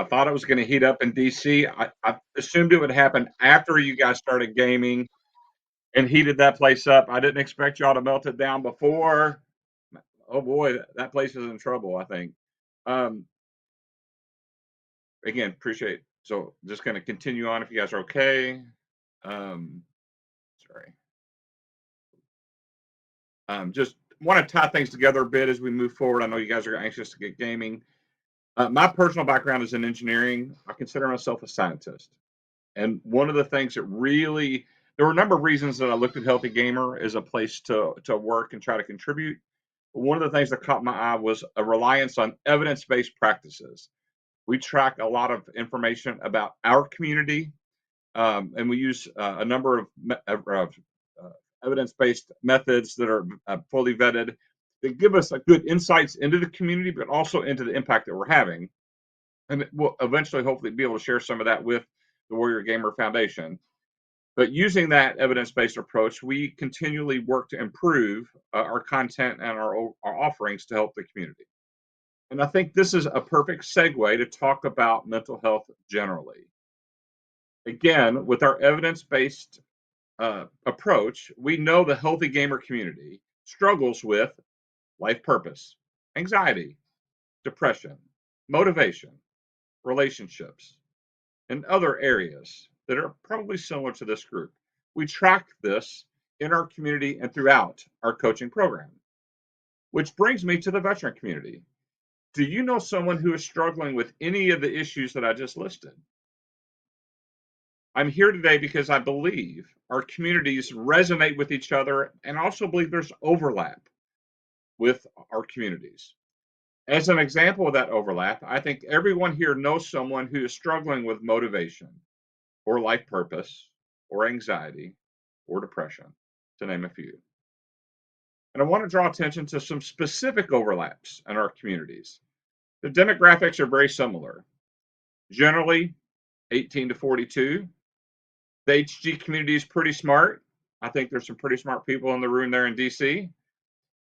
I thought it was going to heat up in DC. I assumed it would happen after you guys started gaming and heated that place up. I didn't expect y'all to melt it down before. Oh boy, that place is in trouble, I think. Um, Again, appreciate. So just going to continue on if you guys are okay. Sorry. Just want to tie things together a bit as we move forward. I know you guys are anxious to get gaming. My personal background is in engineering. I consider myself a scientist. And one of the things that really, there were a number of reasons that I looked at Healthy Gamer as a place to work and try to contribute. But one of the things that caught my eye was a reliance on evidence-based practices. We track a lot of information about our community, and we use a number of evidence-based methods that are fully vetted that give us a good insights into the community, but also into the impact that we're having. And we'll eventually, hopefully, be able to share some of that with the Warrior GMR Foundation. But using that evidence-based approach, we continually work to improve our content and our offerings to help the community. And I think this is a perfect segue to talk about mental health generally. Again, with our evidence-based approach, we know the healthy gamer community struggles with life purpose, anxiety, depression, motivation, relationships, and other areas that are probably similar to this group. We track this in our community and throughout our coaching program, which brings me to the veteran community. Do you know someone who is struggling with any of the issues that I just listed? I'm here today because I believe our communities resonate with each other and also believe there's overlap with our communities. As an example of that overlap, I think everyone here knows someone who is struggling with motivation or life purpose or anxiety or depression, to name a few. And I want to draw attention to some specific overlaps in our communities. The demographics are very similar. Generally, 18 to 42. The HG community is pretty smart. I think there's some pretty smart people in the room there in DC.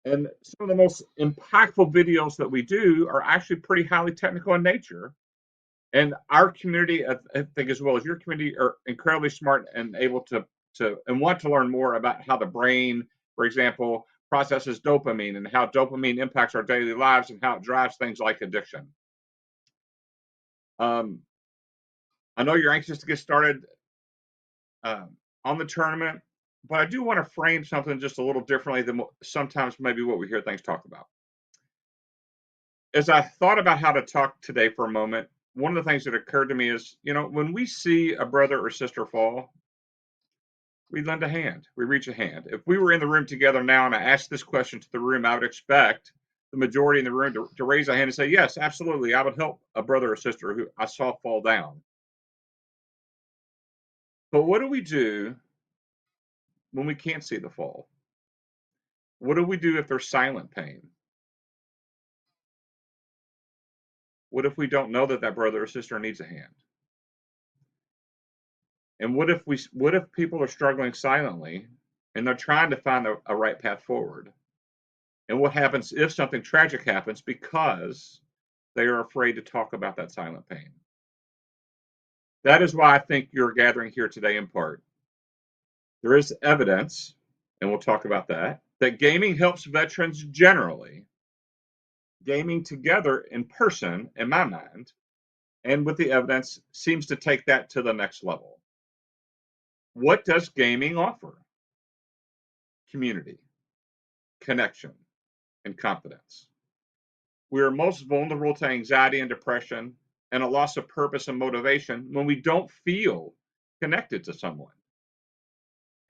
And some of the most impactful videos that we do are actually pretty highly technical in nature. And our community, I think, as well as your community, are incredibly smart and able to and want to learn more about how the brain, for example, processes dopamine and how dopamine impacts our daily lives and how it drives things like addiction. I know you're anxious to get started on the tournament, but I do want to frame something just a little differently than sometimes maybe what we hear things talked about. As I thought about how to talk today for a moment, one of the things that occurred to me is, when we see a brother or sister fall, we lend a hand, we reach a hand. If we were in the room together now and I asked this question to the room, I would expect the majority in the room to raise a hand and say, yes, absolutely, I would help a brother or sister who I saw fall down. But what do we do when we can't see the fall? What do we do if there's silent pain? What if we don't know that brother or sister needs a hand? And what if people are struggling silently and they're trying to find a right path forward? And what happens if something tragic happens because they are afraid to talk about that silent pain? That is why I think you're gathering here today in part. There is evidence, and we'll talk about that gaming helps veterans generally. Gaming together in person, in my mind, and with the evidence, seems to take that to the next level. What does gaming offer? Community, connection, and confidence. We are most vulnerable to anxiety and depression and a loss of purpose and motivation when we don't feel connected to someone.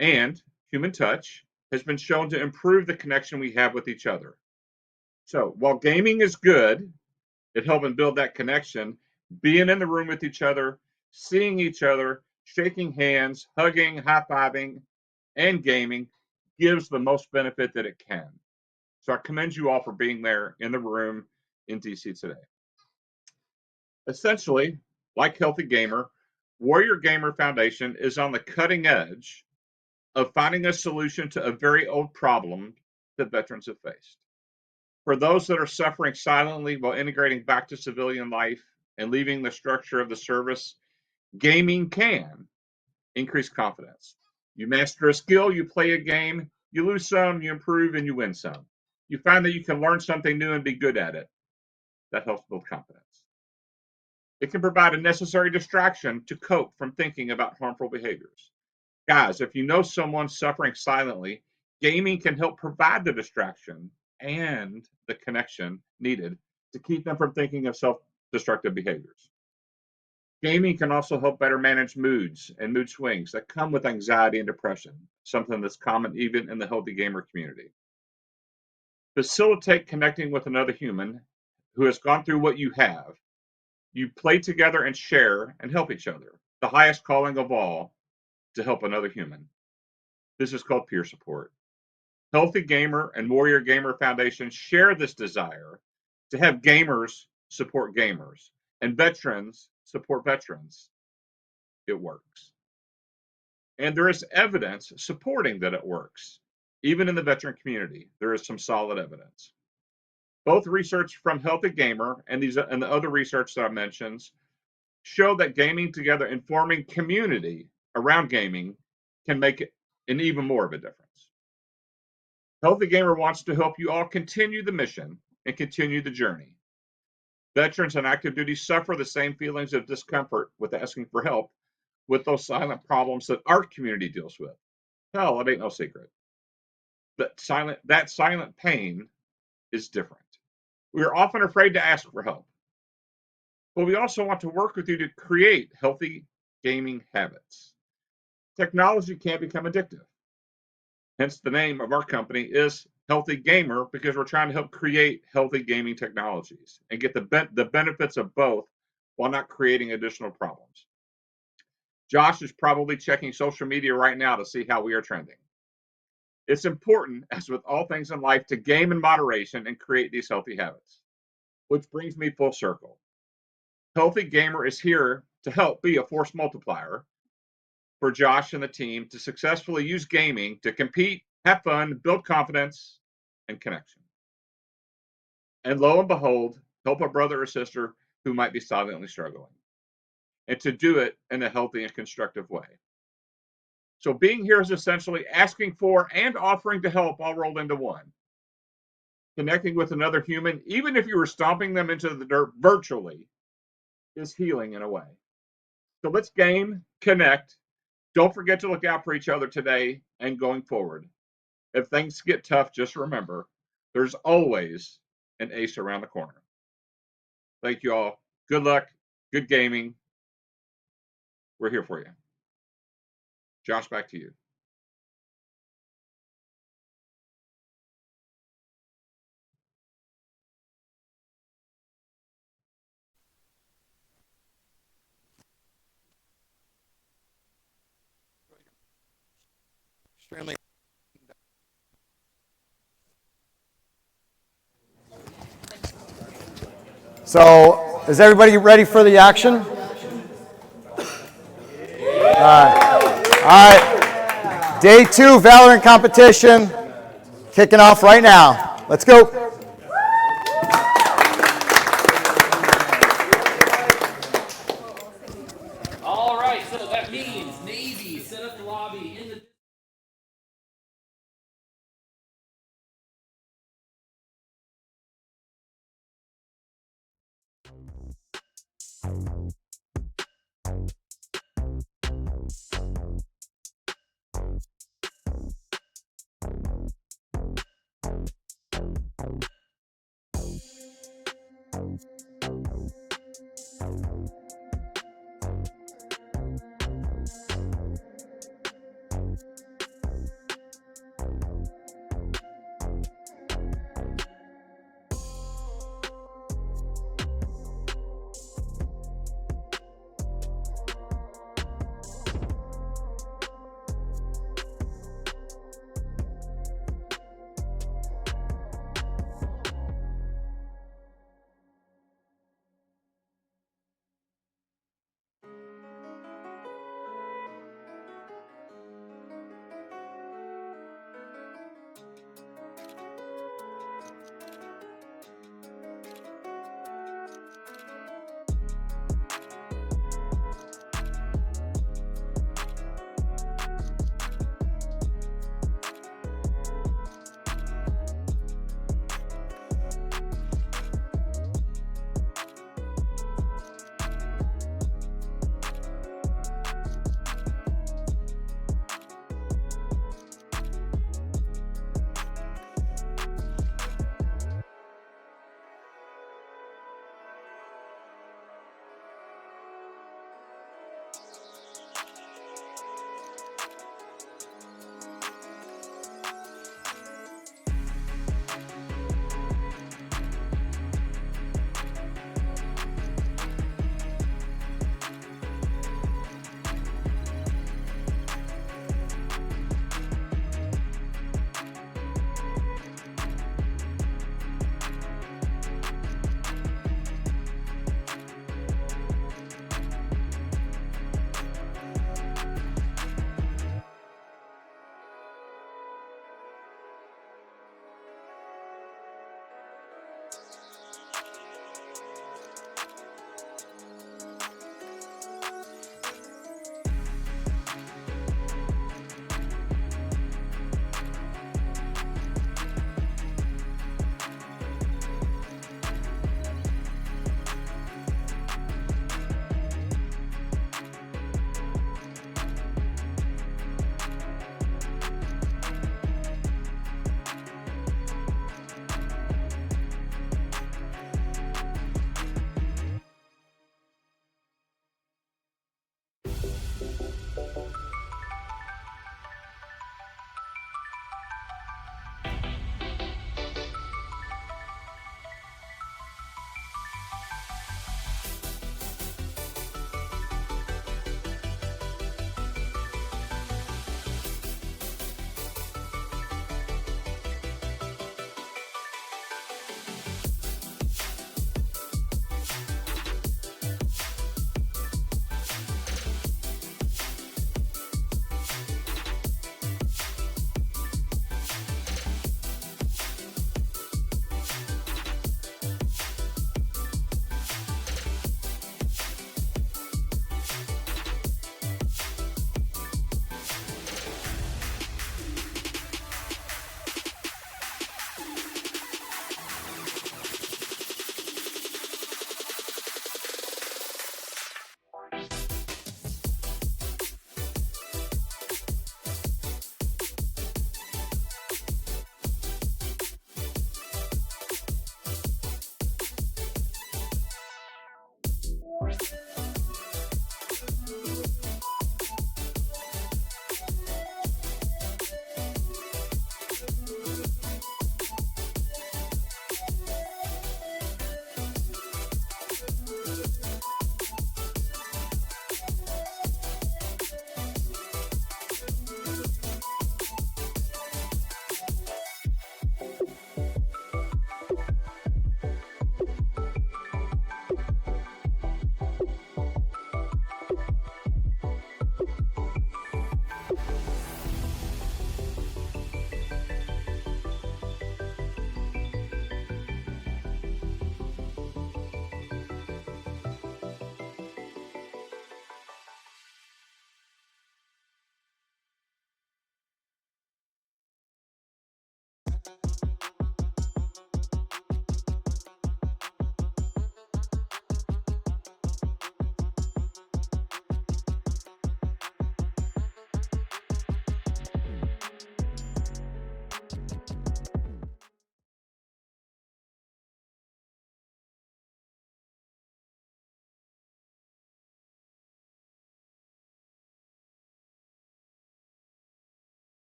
And human touch has been shown to improve the connection we have with each other. So while gaming is good at helping build that connection, being in the room with each other, seeing each other, shaking hands, hugging, high-fiving, and gaming gives the most benefit that it can. So I commend you all for being there in the room in DC today. Essentially, like Healthy Gamer, Warrior GMR Foundation is on the cutting edge of finding a solution to a very old problem that veterans have faced. For those that are suffering silently while integrating back to civilian life and leaving the structure of the service, gaming can increase confidence. You master a skill, you play a game, you lose some, you improve, and you win some. You find that you can learn something new and be good at it. That helps build confidence. It can provide a necessary distraction to cope from thinking about harmful behaviors. Guys, if you know someone suffering silently, gaming can help provide the distraction and the connection needed to keep them from thinking of self destructive behaviors. Gaming can also help better manage moods and mood swings that come with anxiety and depression, something that's common even in the healthy gamer community. Facilitate connecting with another human who has gone through what you have. You play together and share and help each other. The highest calling of all, to help another human. This is called peer support. Healthy Gamer and Warrior GMR Foundation share this desire to have gamers support gamers and veterans support veterans. It works. And there is evidence supporting that it works. Even in the veteran community, there is some solid evidence. Both research from Healthy Gamer and the other research that I mentioned show that gaming together and forming community around gaming can make it an even more of a difference. Healthy Gamer wants to help you all continue the mission and continue the journey. Veterans and active duty suffer the same feelings of discomfort with asking for help with those silent problems that our community deals with. Hell, it ain't no secret. That silent pain is different. We are often afraid to ask for help, but we also want to work with you to create healthy gaming habits. Technology can become addictive. Hence, the name of our company is Healthy Gamer, because we're trying to help create healthy gaming technologies and get the benefits of both while not creating additional problems. Josh is probably checking social media right now to see how we are trending. It's important, as with all things in life, to game in moderation and create these healthy habits. Which brings me full circle. Healthy Gamer is here to help be a force multiplier for Josh and the team to successfully use gaming to compete, have fun, build confidence, and connection. And lo and behold, help a brother or sister who might be silently struggling. And to do it in a healthy and constructive way. So being here is essentially asking for and offering to help all rolled into one. Connecting with another human, even if you were stomping them into the dirt virtually, is healing in a way. So let's game, connect. Don't forget to look out for each other today and going forward. If things get tough, just remember, there's always an ace around the corner. Thank you all. Good luck. Good gaming. We're here for you. Josh, back to you. Extremely. So, is everybody ready for the action? All right. Day 2 VALORANT competition kicking off right now. Let's go. All right, so that means Navy set up the lobby in the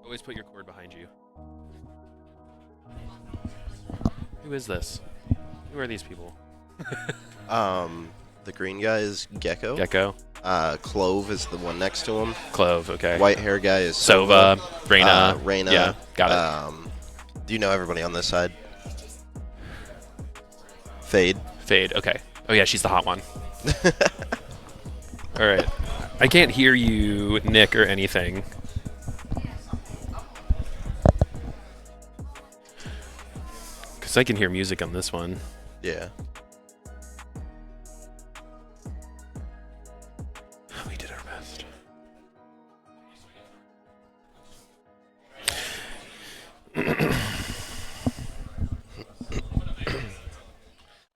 Always put your cord behind you. Who is this? Who are these people? The green guy is Gecko. Gecko. Clove is the one next to him. Clove, okay. White hair guy is Sova. Reyna. Reyna. Yeah, got it. Do you know everybody on this side? Fade. Fade, okay. Oh yeah, she's the hot one. All right. I can't hear you, Nick, or anything. Because I can hear music on this one. Yeah. We did our best.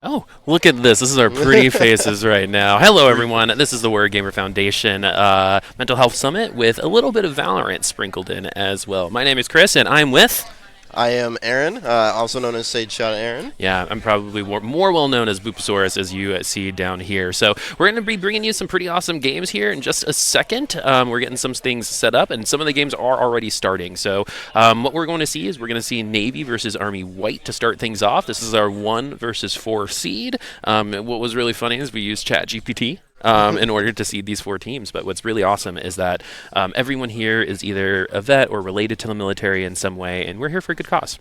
Oh, look at this. This is our pretty faces right now. Hello, everyone. This is the Warrior GMR Foundation Mental Health Summit with a little bit of Valorant sprinkled in as well. My name is Chris, and I'm with... I am Aaron, also known as Sage Shot Aaron. Yeah, I'm probably more well known as Booposaurus, as you see down here. So we're going to be bringing you some pretty awesome games here in just a second. We're getting some things set up, and some of the games are already starting. So what we're going to see is we're going to see Navy versus Army White to start things off. This is our 1 versus 4 seed. What was really funny is we used ChatGPT. In order to seed these 4 teams. But what's really awesome is that everyone here is either a vet or related to the military in some way, and we're here for a good cause.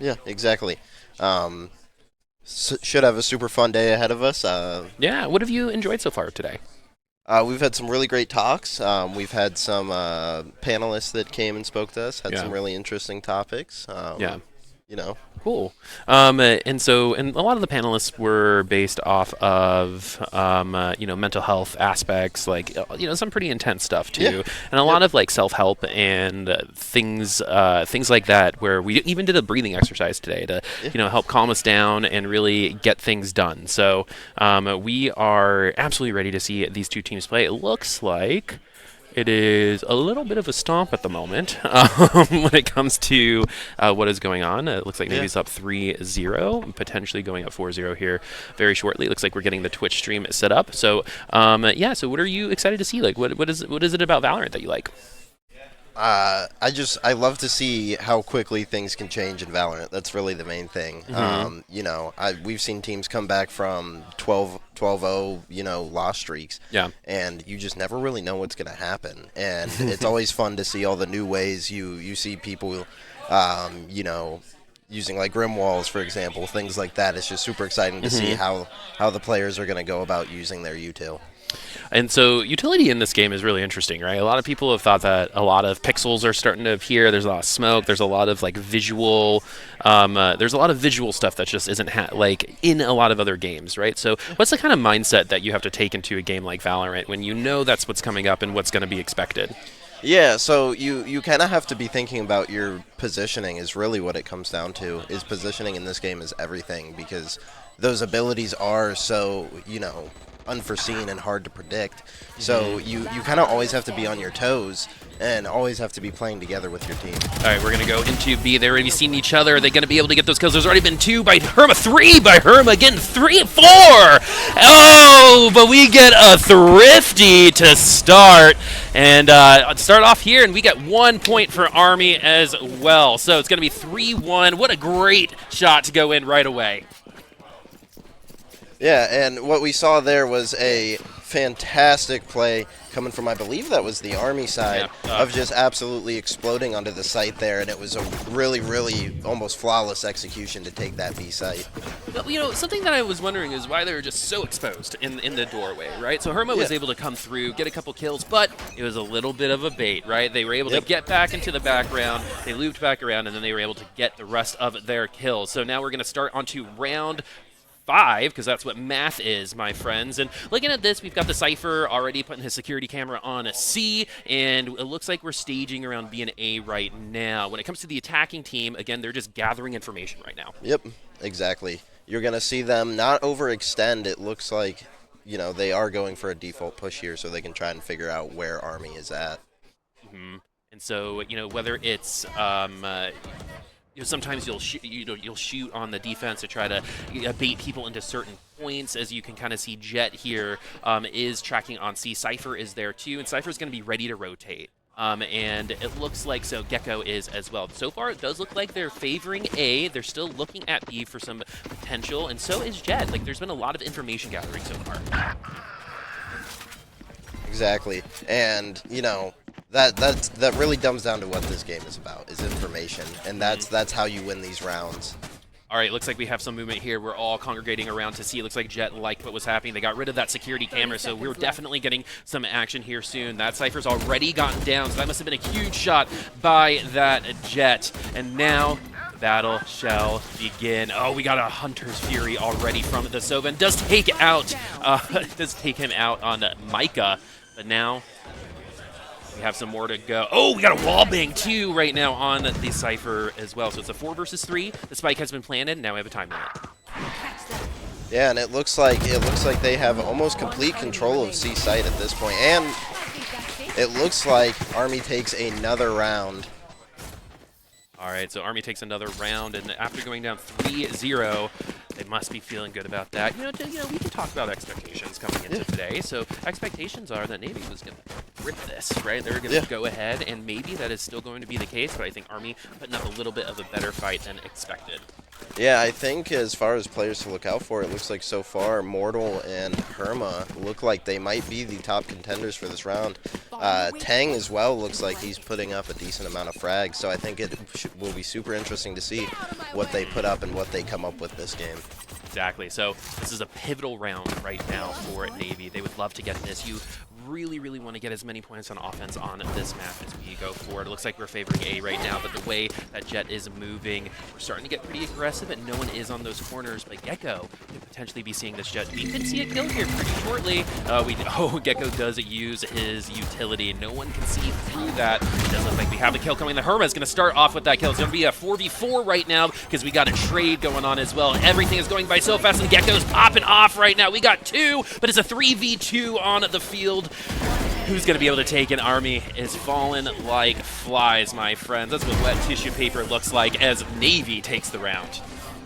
Yeah, exactly. Should have a super fun day ahead of us. Yeah, what have you enjoyed so far today? We've had some really great talks. We've had some panelists that came and spoke to us, had some really interesting topics. Yeah. You know. Cool. And a lot of the panelists were based off of, mental health aspects, like, some pretty intense stuff too, Yeah. and a lot of like self-help and things like that. Where we even did a breathing exercise today to, help calm us down and really get things done. So we are absolutely ready to see these 2 teams play. It looks like it is a little bit of a stomp at the moment when it comes to what is going on. It looks like Navy's up 3-0, potentially going up 4-0 here very shortly. It looks like we're getting the Twitch stream set up. So, so what are you excited to see? Like, what is it about Valorant that you like? I love to see how quickly things can change in Valorant. That's really the main thing. Mm-hmm. We've seen teams come back from 12-0, loss streaks. Yeah. And you just never really know what's going to happen. And it's always fun to see all the new ways you see people, using like Grim Walls, for example, things like that. It's just super exciting to see how the players are going to go about using their util. And so utility in this game is really interesting, right? A lot of people have thought that a lot of pixels are starting to appear. There's a lot of smoke. There's a lot of like visual. There's a lot of visual stuff that just isn't like in a lot of other games, right? So what's the kind of mindset that you have to take into a game like Valorant when you know that's what's coming up and what's going to be expected? Yeah, so you kind of have to be thinking about your positioning is really what it comes down to. Is positioning in this game is everything, because those abilities are so, unforeseen and hard to predict. So you kind of always have to be on your toes and always have to be playing together with your team. All right, we're going to go into B. They're going to be seeing each other. Are they going to be able to get those kills? There's already been 2 by Herma, 3 by Herma, again 3 and 4. Oh, but we get a thrifty to start. And start off here, and we get 1 point for Army as well. So it's going to be 3-1. What a great shot to go in right away. Yeah, and what we saw there was a fantastic play coming from, I believe that was the Army side, of just absolutely exploding onto the site there, and it was a really, really almost flawless execution to take that B site. Something that I was wondering is why they were just so exposed in the doorway, right? So Herma was able to come through, get a couple kills, but it was a little bit of a bait, right? They were able to get back into the background, they looped back around, and then they were able to get the rest of their kills. So now we're going to start onto round 5, because that's what math is, my friends. And looking at this, we've got the Cypher already putting his security camera on a C, and it looks like we're staging around B and A right now. When it comes to the attacking team, again, they're just gathering information right now. Yep, exactly. You're going to see them not overextend. It looks like, they are going for a default push here so they can try and figure out where Army is at. And so, whether it's sometimes you'll shoot on the defense to try to bait people into certain points. As you can kind of see, Jet here is tracking on C. Cypher is there too, and Cypher is going to be ready to rotate. And it looks like so Gecko is as well. So far, it does look like they're favoring A. They're still looking at B for some potential, and so is Jet. Like, there's been a lot of information gathering so far. Exactly, and you know that really dumbs down to what this game is about, is information, and that's how you win these rounds. All right, looks like we have some movement here. We're all congregating around to see. It looks like Jet liked what was happening. They got rid of that security camera, so we're definitely getting some action here soon. That Cypher's already gotten down, so that must have been a huge shot by that Jet. And now the battle shall begin. Oh, we got a Hunter's Fury already from the Sovan. Does take him out on Micah, but now we have some more to go. Oh, we got a wallbang too right now on the Cypher as well. So it's a 4 versus 3. The spike has been planted. Now we have a time limit. Yeah, and it looks like they have almost complete control of C site at this point, and it looks like Army takes another round. All right, so Army takes another round, and after going down 3-0, they must be feeling good about that. You know, we can talk about expectations coming into today. So expectations are that Navy was going to rip this, right? They're going to go ahead, and maybe that is still going to be the case, but I think Army putting up a little bit of a better fight than expected. Yeah, I think as far as players to look out for, it looks like so far Mortal and Herma look like they might be the top contenders for this round. Tang as well looks like he's putting up a decent amount of frags, so I think it will be super interesting to see what they put up and what they come up with this game. Exactly. So this is a pivotal round right now for Navy. They would love to get this. You really, really want to get as many points on offense on this map as we go forward. It looks like we're favoring A right now, but the way that Jet is moving, we're starting to get pretty aggressive, and no one is on those corners. But Gecko could potentially be seeing this Jet. We could see a kill here pretty shortly. Gecko does use his utility. No one can see through that. It does look like we have a kill coming. The Herma is going to start off with that kill. It's going to be a 4v4 right now because we got a trade going on as well. Everything is going by so fast, and Gecko's popping off right now. We got 2, but it's a 3v2 on the field. Who's going to be able to take an Army is falling like flies, my friends. That's what wet tissue paper looks like as Navy takes the round.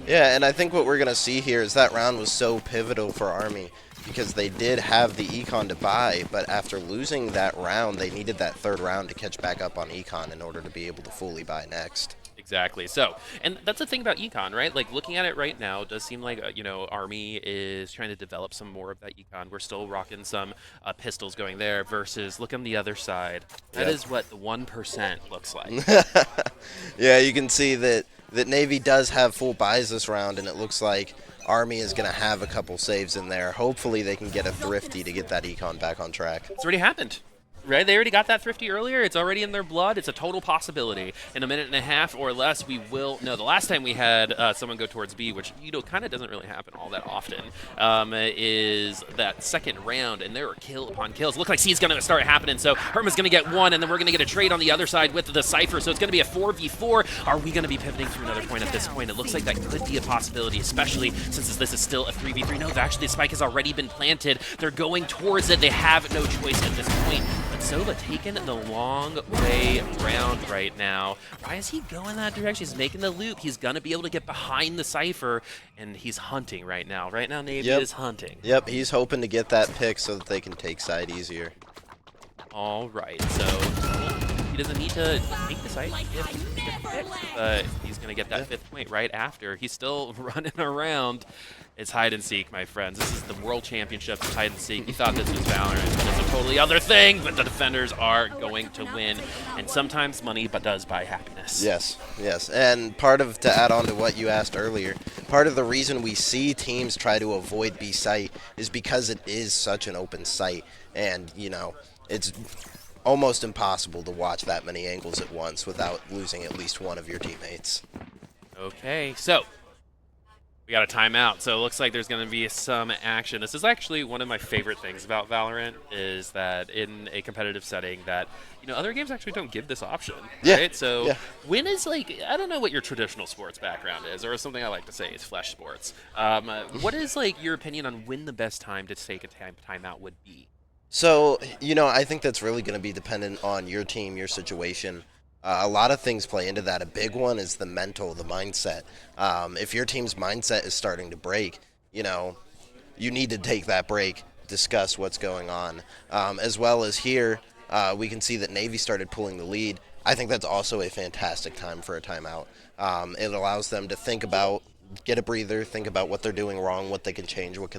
Yeah, and I think what we're going to see here is that round was so pivotal for Army because they did have the econ to buy, but after losing that round, they needed that third round to catch back up on econ in order to be able to fully buy next. Exactly. So, and that's the thing about econ, right? Like, looking at it right now, it does seem like, Army is trying to develop some more of that econ. We're still rocking some pistols going there versus, look on the other side. That is what the 1% looks like. Yeah, you can see that Navy does have full buys this round, and it looks like Army is going to have a couple saves in there. Hopefully they can get a thrifty to get that econ back on track. It's already happened. Right, they already got that thrifty earlier. It's already in their blood. It's a total possibility. In a minute and a half or less, we will know. The last time we had someone go towards B, which kind of doesn't really happen all that often, is that second round, and there are kill upon kills. Look like C is going to start happening. So Herma's going to get 1, and then we're going to get a trade on the other side with the Cypher. So it's going to be a 4v4. Are we going to be pivoting through another point at this point? It looks like that could be a possibility, especially since this is still a 3v3. No, actually, the spike has already been planted. They're going towards it. They have no choice at this point. Sova taking the long way around right now. Why is he going that direction? He's making the loop. He's going to be able to get behind the Cypher, and he's hunting right now. Right now, Navy is hunting. Yep, he's hoping to get that pick so that they can take side easier. All right, so he doesn't need to take the site if he gets the pick, but he's going to get that 5th point right after. He's still running around. It's hide and seek, my friends. This is the World Championships of hide and seek. You thought this was VALORANT, but it's a totally other thing. But the defenders are going to win, and sometimes money does buy happiness. Yes, yes. And to add on to what you asked earlier, part of the reason we see teams try to avoid B site is because it is such an open site, and it's almost impossible to watch that many angles at once without losing at least one of your teammates. Okay, so we got a timeout, so it looks like there's going to be some action. This is actually one of my favorite things about VALORANT, is that in a competitive setting that, other games actually don't give this option, right? So when is, I don't know what your traditional sports background is, or something I like to say is flesh sports. What is, your opinion on when the best time to take a timeout would be? So, I think that's really going to be dependent on your team, your situation. A lot of things play into that. A big one is the mental, the mindset. If your team's mindset is starting to break, you need to take that break, discuss what's going on. As well as here, we can see that Navy started pulling the lead. I think that's also a fantastic time for a timeout. It allows them to think about, get a breather, think about what they're doing wrong, what they can change, what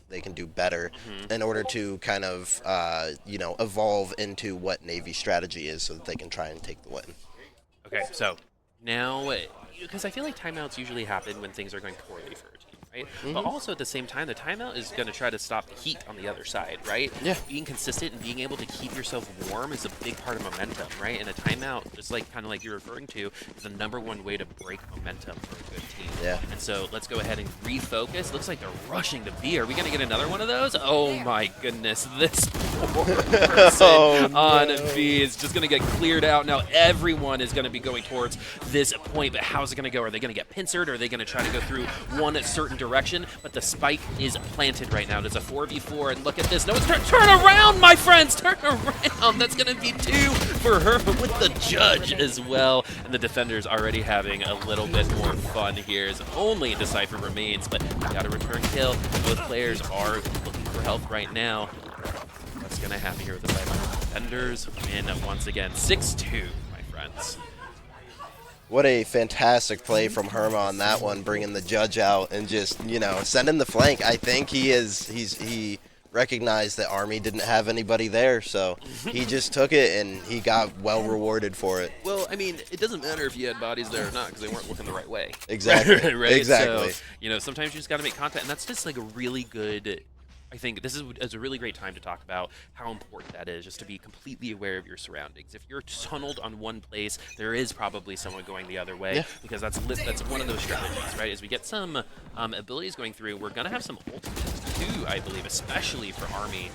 they can do better, in order to kind of evolve into what Navy's strategy is, so that they can try and take the win. Okay, so now, because I feel like timeouts usually happen when things are going poorly for a team, right? But also at the same time, the timeout is going to try to stop the heat on the other side, right? Yeah. Being consistent and being able to keep yourself warm is a big part of momentum, right? And a timeout, just like kind of like you're referring to, is the #1 way to break momentum for a good team. Yeah. And so let's go ahead and refocus. Looks like they're rushing to B. Are we going to get another one of those? Oh my goodness, this poor person on B is just going to get cleared out. Now everyone is going to be going towards this point, but how's it going to go? Are they going to get pincered, or are they going to try to go through one certain direction? But the spike is planted right now. There's a 4v4, and look at this. No, it's turn around, my friends! Turn around! That's going to be 2 for her with the judge as well. And the defender's already having a little bit more fun here, as only Decipher remains, but got a return kill. Both players are looking for help right now. What's going to happen here with the Cyber defenders? Win once again, 6-2, my friends. What a fantastic play from Herma on that one, bringing the judge out and just, sending the flank. I think he recognized that Army didn't have anybody there, so he just took it and he got well rewarded for it. Well, I mean, it doesn't matter if you had bodies there or not, because they weren't looking the right way. Exactly. Right? Exactly. So, sometimes you just got to make contact, and that's just like a really good. I think this is a really great time to talk about how important that is, just to be completely aware of your surroundings. If you're tunneled on one place, there is probably someone going the other way, because that's one of those strategies, right? As we get some abilities going through, we're going to have some ultimates too, I believe, especially for Army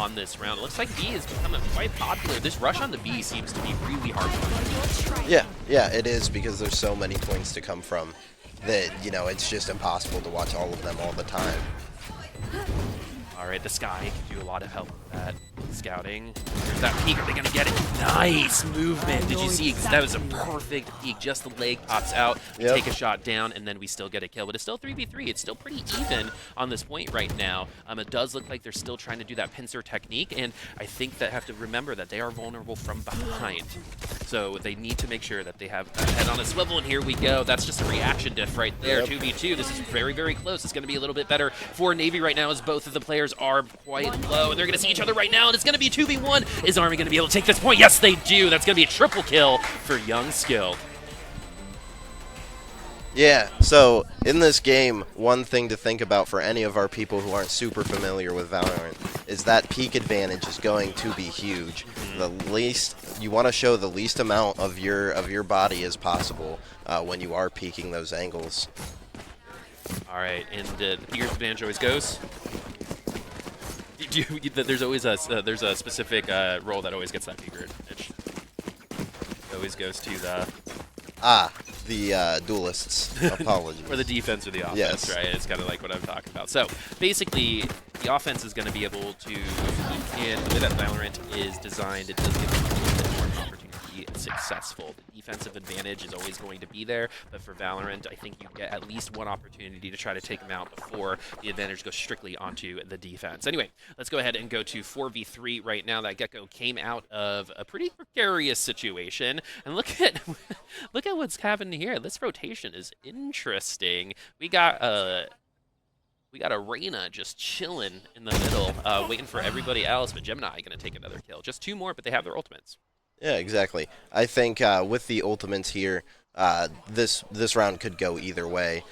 on this round. It looks like B is becoming quite popular. This rush on the B seems to be really hard to Yeah, it is, because there's so many points to come from that, it's just impossible to watch all of them all the time. All right, the Sky can do a lot of help with that. Scouting. There's that peek. Are they going to get it? Nice movement. Did you see? That was a perfect peek. Just the leg pops out. We take a shot down, and then we still get a kill. But it's still 3v3. It's still pretty even on this point right now. It does look like they're still trying to do that pincer technique, and I think they have to remember that they are vulnerable from behind. So they need to make sure that they have that head on a swivel, and here we go. That's just a reaction diff right there. 2v2. This is very, very close. It's going to be a little bit better for Navy right now, as both of the players are quite low, and they're going to see each other right now, and it's going to be 2v1. Is Army going to be able to take this point? Yes, they do. That's going to be a triple kill for Young Skill. Yeah, so in this game, one thing to think about for any of our people who aren't super familiar with Valorant is that peak advantage is going to be huge. You want to show the least amount of your body as possible when you are peaking those angles. All right, and the peaker's advantage always goes. There's always there's a specific role that always gets that peaker advantage. It always goes to the duelists. Apologies. Or the defense or the offense, right? It's kind of like what I'm talking about. So basically, the offense is going to be able to, and the way that Valorant is designed, it does give them a little bit more of an opportunity to be successful. The defensive advantage is always going to be there, but for Valorant, I think you get at least one opportunity to try to take them out before the advantage goes strictly onto the defense. Anyway, let's go ahead and go to 4v3 right now. That Gecko came out of a pretty precarious situation, and look at what's happening here. This rotation is interesting. We got a Reyna just chilling in the middle, waiting for everybody else, but Gemini going to take another kill. Just 2 more, but they have their ultimates. Yeah, exactly. I think with the ultimates here, this round could go either way.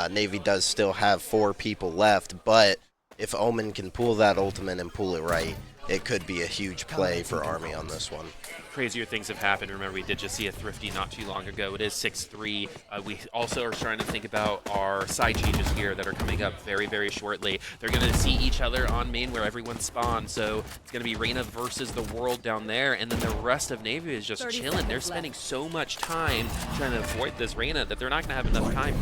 Navy does still have 4 people left, but if Omen can pull that ultimate and pull it right, it could be a huge play for Army on this one. Crazier things have happened. Remember, we did just see a Thrifty not too long ago. It is 6-3. We also are trying to think about our side changes here that are coming up very, very shortly. They're going to see each other on main where everyone spawns. So it's going to be Reyna versus the world down there, and then the rest of Navy is just chilling. They're spending so much time trying to avoid this Reyna that they're not going to have enough time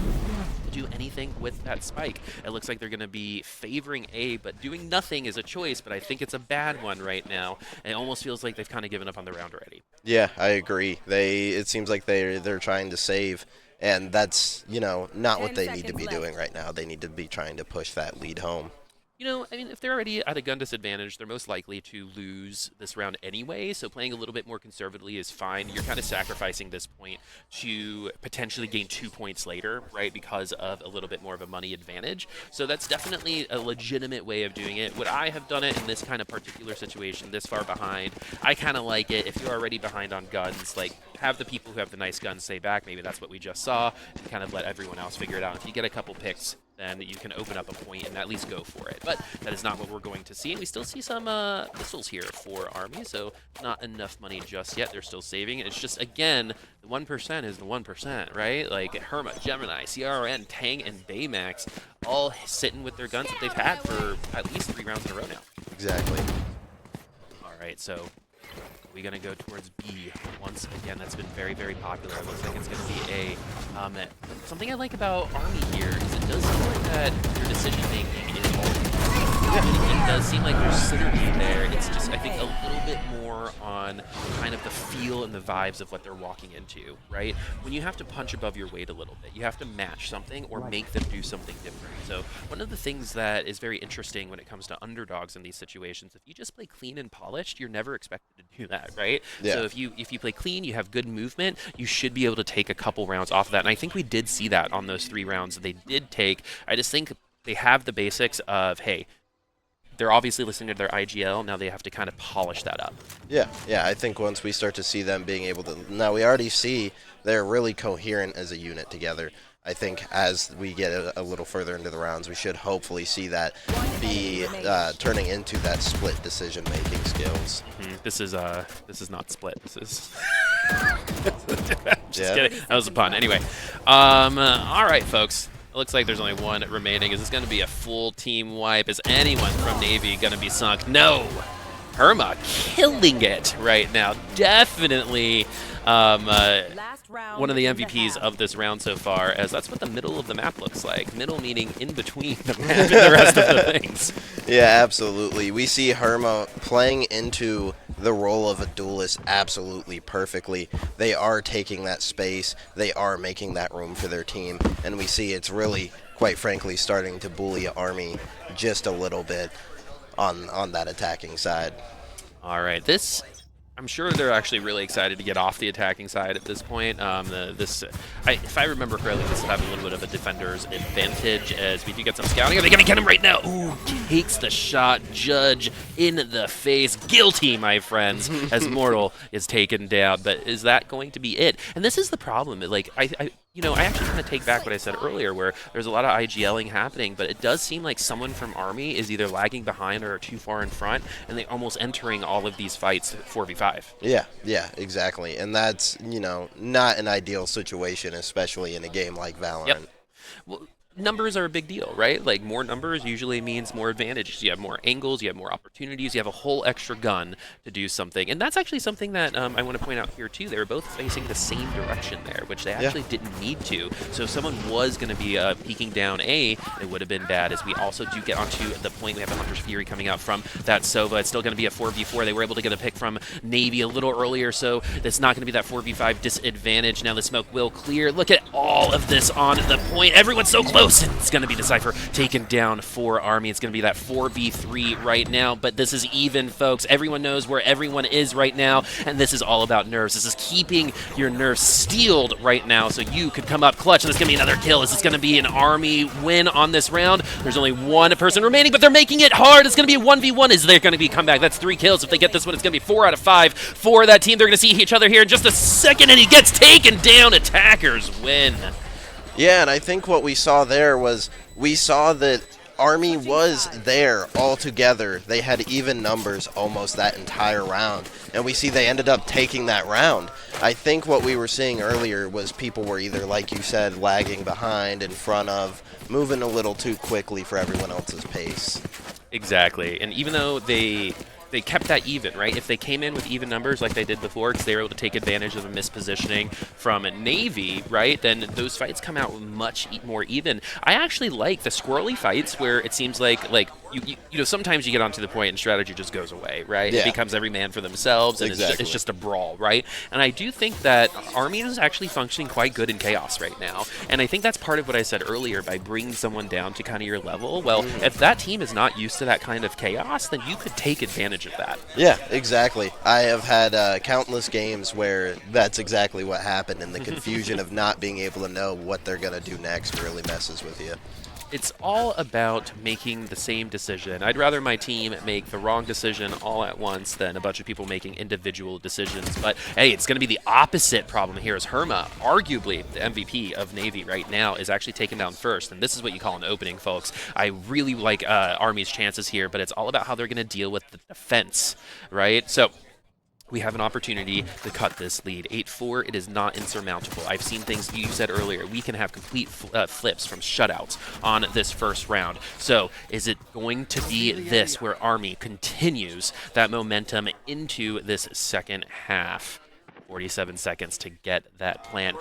to do anything with that spike. It looks like they're going to be favoring A, but doing nothing is a choice, but I think it's a bad one right now. It almost feels like they've kind of given up on the round already. Yeah, I agree. It seems like they're trying to save, and that's, not what they need to be doing right now. They need to be trying to push that lead home. You know, I mean, if they're already at a gun disadvantage, they're most likely to lose this round anyway, so playing a little bit more conservatively is fine. You're kind of sacrificing this point to potentially gain 2 points later, right, because of a little bit more of a money advantage. So that's definitely a legitimate way of doing it. Would I have done it in this kind of particular situation, this far behind? I kind of like it. If you're already behind on guns, like, have the people who have the nice guns stay back. Maybe that's what we just saw, and kind of let everyone else figure it out. If you get a couple picks, then you can open up a point and at least go for it. But that is not what we're going to see. And we still see some missiles here for Army, so not enough money just yet. They're still saving. It's just, again, the 1% is the 1%, right? Like Herma, Gemini, CRN, Tang, and Baymax all sitting with their guns that they've had for at least 3 rounds in a row now. Exactly. All right, so we're going to go towards B once again. That's been very, very popular. It looks like it's going to be A. Something I like about Army here is it does seem like that your decision-making is all it does seem like there's synergy there. It's just, I think, a little bit more on kind of the feel and the vibes of what they're walking into, right? When you have to punch above your weight a little bit, you have to match something or make them do something different. So one of the things that is very interesting when it comes to underdogs in these situations, if you just play clean and polished, you're never expected to do that, right? Yeah. So if you play clean, you have good movement, you should be able to take a couple rounds off of that. And I think we did see that on those 3 rounds that they did take. I just think they have the basics of, hey, they're obviously listening to their IGL. Now they have to kind of polish that up. Yeah, I think once we start to see them being able to... Now, we already see they're really coherent as a unit together. I think as we get a little further into the rounds, we should hopefully see that be turning into that split decision-making skills. This is not split. This is... Just kidding. That was a pun. Anyway. All right, folks. It looks like there's only one remaining. Is this going to be a full team wipe? Is anyone from Navy going to be sunk? No! Herma killing it right now. Definitely one of the MVPs of this round so far, as that's what the middle of the map looks like. Middle meaning in between the map and the rest of the things. Yeah, absolutely. We see Herma playing into the role of a duelist absolutely perfectly. They are taking that space. They are making that room for their team. And we see it's really, quite frankly, starting to bully Army just a little bit on that attacking side. All right, I'm sure they're actually really excited to get off the attacking side at this point. If I remember correctly, this will have a little bit of a defender's advantage as we do get some scouting. Are they going to get him right now? Ooh, takes the shot. Judge in the face. Guilty, my friends, as Mortal is taken down. But is that going to be it? And this is the problem. Like, I actually kind of take back what I said earlier, where there's a lot of IGLing happening, but it does seem like someone from Army is either lagging behind or too far in front, and they're almost entering all of these fights 4v5. Yeah, exactly. And that's, not an ideal situation, especially in a game like Valorant. Yep. Well, numbers are a big deal, right? Like, more numbers usually means more advantages. You have more angles, you have more opportunities, you have a whole extra gun to do something. And that's actually something that I want to point out here, too. They were both facing the same direction there, which they actually didn't need to. So if someone was going to be peeking down A, it would have been bad, as we also do get onto the point. We have the Hunter's Fury coming out from that Sova. It's still going to be a 4v4. They were able to get a pick from Navy a little earlier, so it's not going to be that 4v5 disadvantage. Now the smoke will clear. Look at all of this on the point. Everyone's so close. It's going to be the Cypher taken down for Army. It's going to be that 4v3 right now, but this is even, folks. Everyone knows where everyone is right now, and this is all about nerves. This is keeping your nerves steeled right now so you could come up clutch, and there's going to be another kill. Is this going to be an Army win on this round? There's only one person remaining, but they're making it hard. It's going to be a 1v1. Is there going to be a comeback? That's 3 kills. If they get this one, it's going to be 4 out of 5 for that team. They're going to see each other here in just a second, and he gets taken down. Attackers win. Yeah, and I think what we saw there was we saw that Army was there all together. They had even numbers almost that entire round, and we see they ended up taking that round. I think what we were seeing earlier was people were either, like you said, lagging behind, in front of, moving a little too quickly for everyone else's pace. Exactly, and even though they kept that even, right? If they came in with even numbers like they did before, because they were able to take advantage of a mispositioning from Navy, right, then those fights come out much more even. I actually like the squirrely fights where it seems like you know, sometimes you get onto the point and strategy just goes away, right? Yeah. It becomes every man for themselves, and Exactly. it's just a brawl, right? And I do think that Army is actually functioning quite good in chaos right now, and I think that's part of what I said earlier by bringing someone down to kind of your level. Well, if that team is not used to that kind of chaos, then you could take advantage of that. Yeah, exactly. I have had countless games where that's exactly what happened, and the confusion of not being able to know what they're going to do next really messes with you. It's all about making the same decision. I'd rather my team make the wrong decision all at once than a bunch of people making individual decisions. But hey, it's going to be the opposite problem here as Herma, arguably the MVP of Navy right now, is actually taken down first. And this is what you call an opening, folks. I really like Army's chances here, but it's all about how they're going to deal with the defense, right? So we have an opportunity to cut this lead. 8-4, it is not insurmountable. I've seen things you said earlier. We can have complete flips from shutouts on this first round. So is it going to be this where Army continues that momentum into this second half? 47 seconds to get that plan.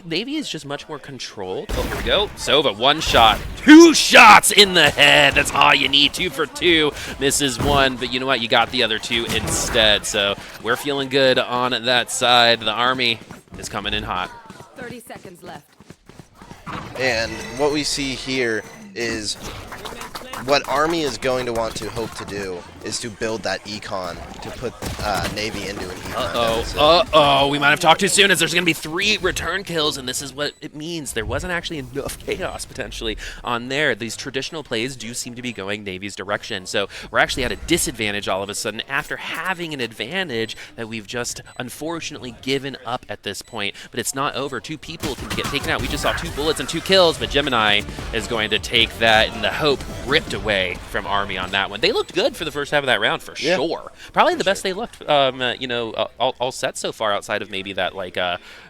Navy is just much more controlled. Oh, here we go. Sova, 1 shot. 2 shots in the head. That's all you need. 2 for 2. Misses 1, but you know what? You got the other 2 instead. So we're feeling good on that side. The Army is coming in hot. 30 seconds left. And what we see here is what Army is going to want to hope to do is to build that econ to put Navy into an econ. We might have talked too soon, as there's going to be 3 return kills, and this is what it means. There wasn't actually enough chaos, potentially, on there. These traditional plays do seem to be going Navy's direction, so we're actually at a disadvantage all of a sudden after having an advantage that we've just unfortunately given up at this point. But it's not over. 2 people can get taken out. We just saw 2 bullets and 2 kills, but Gemini is going to take that, and the hope ripped away from Army on that one. They looked good for the first half of that round, for sure. Probably the best they looked, you know, all set so far, outside of maybe that, like,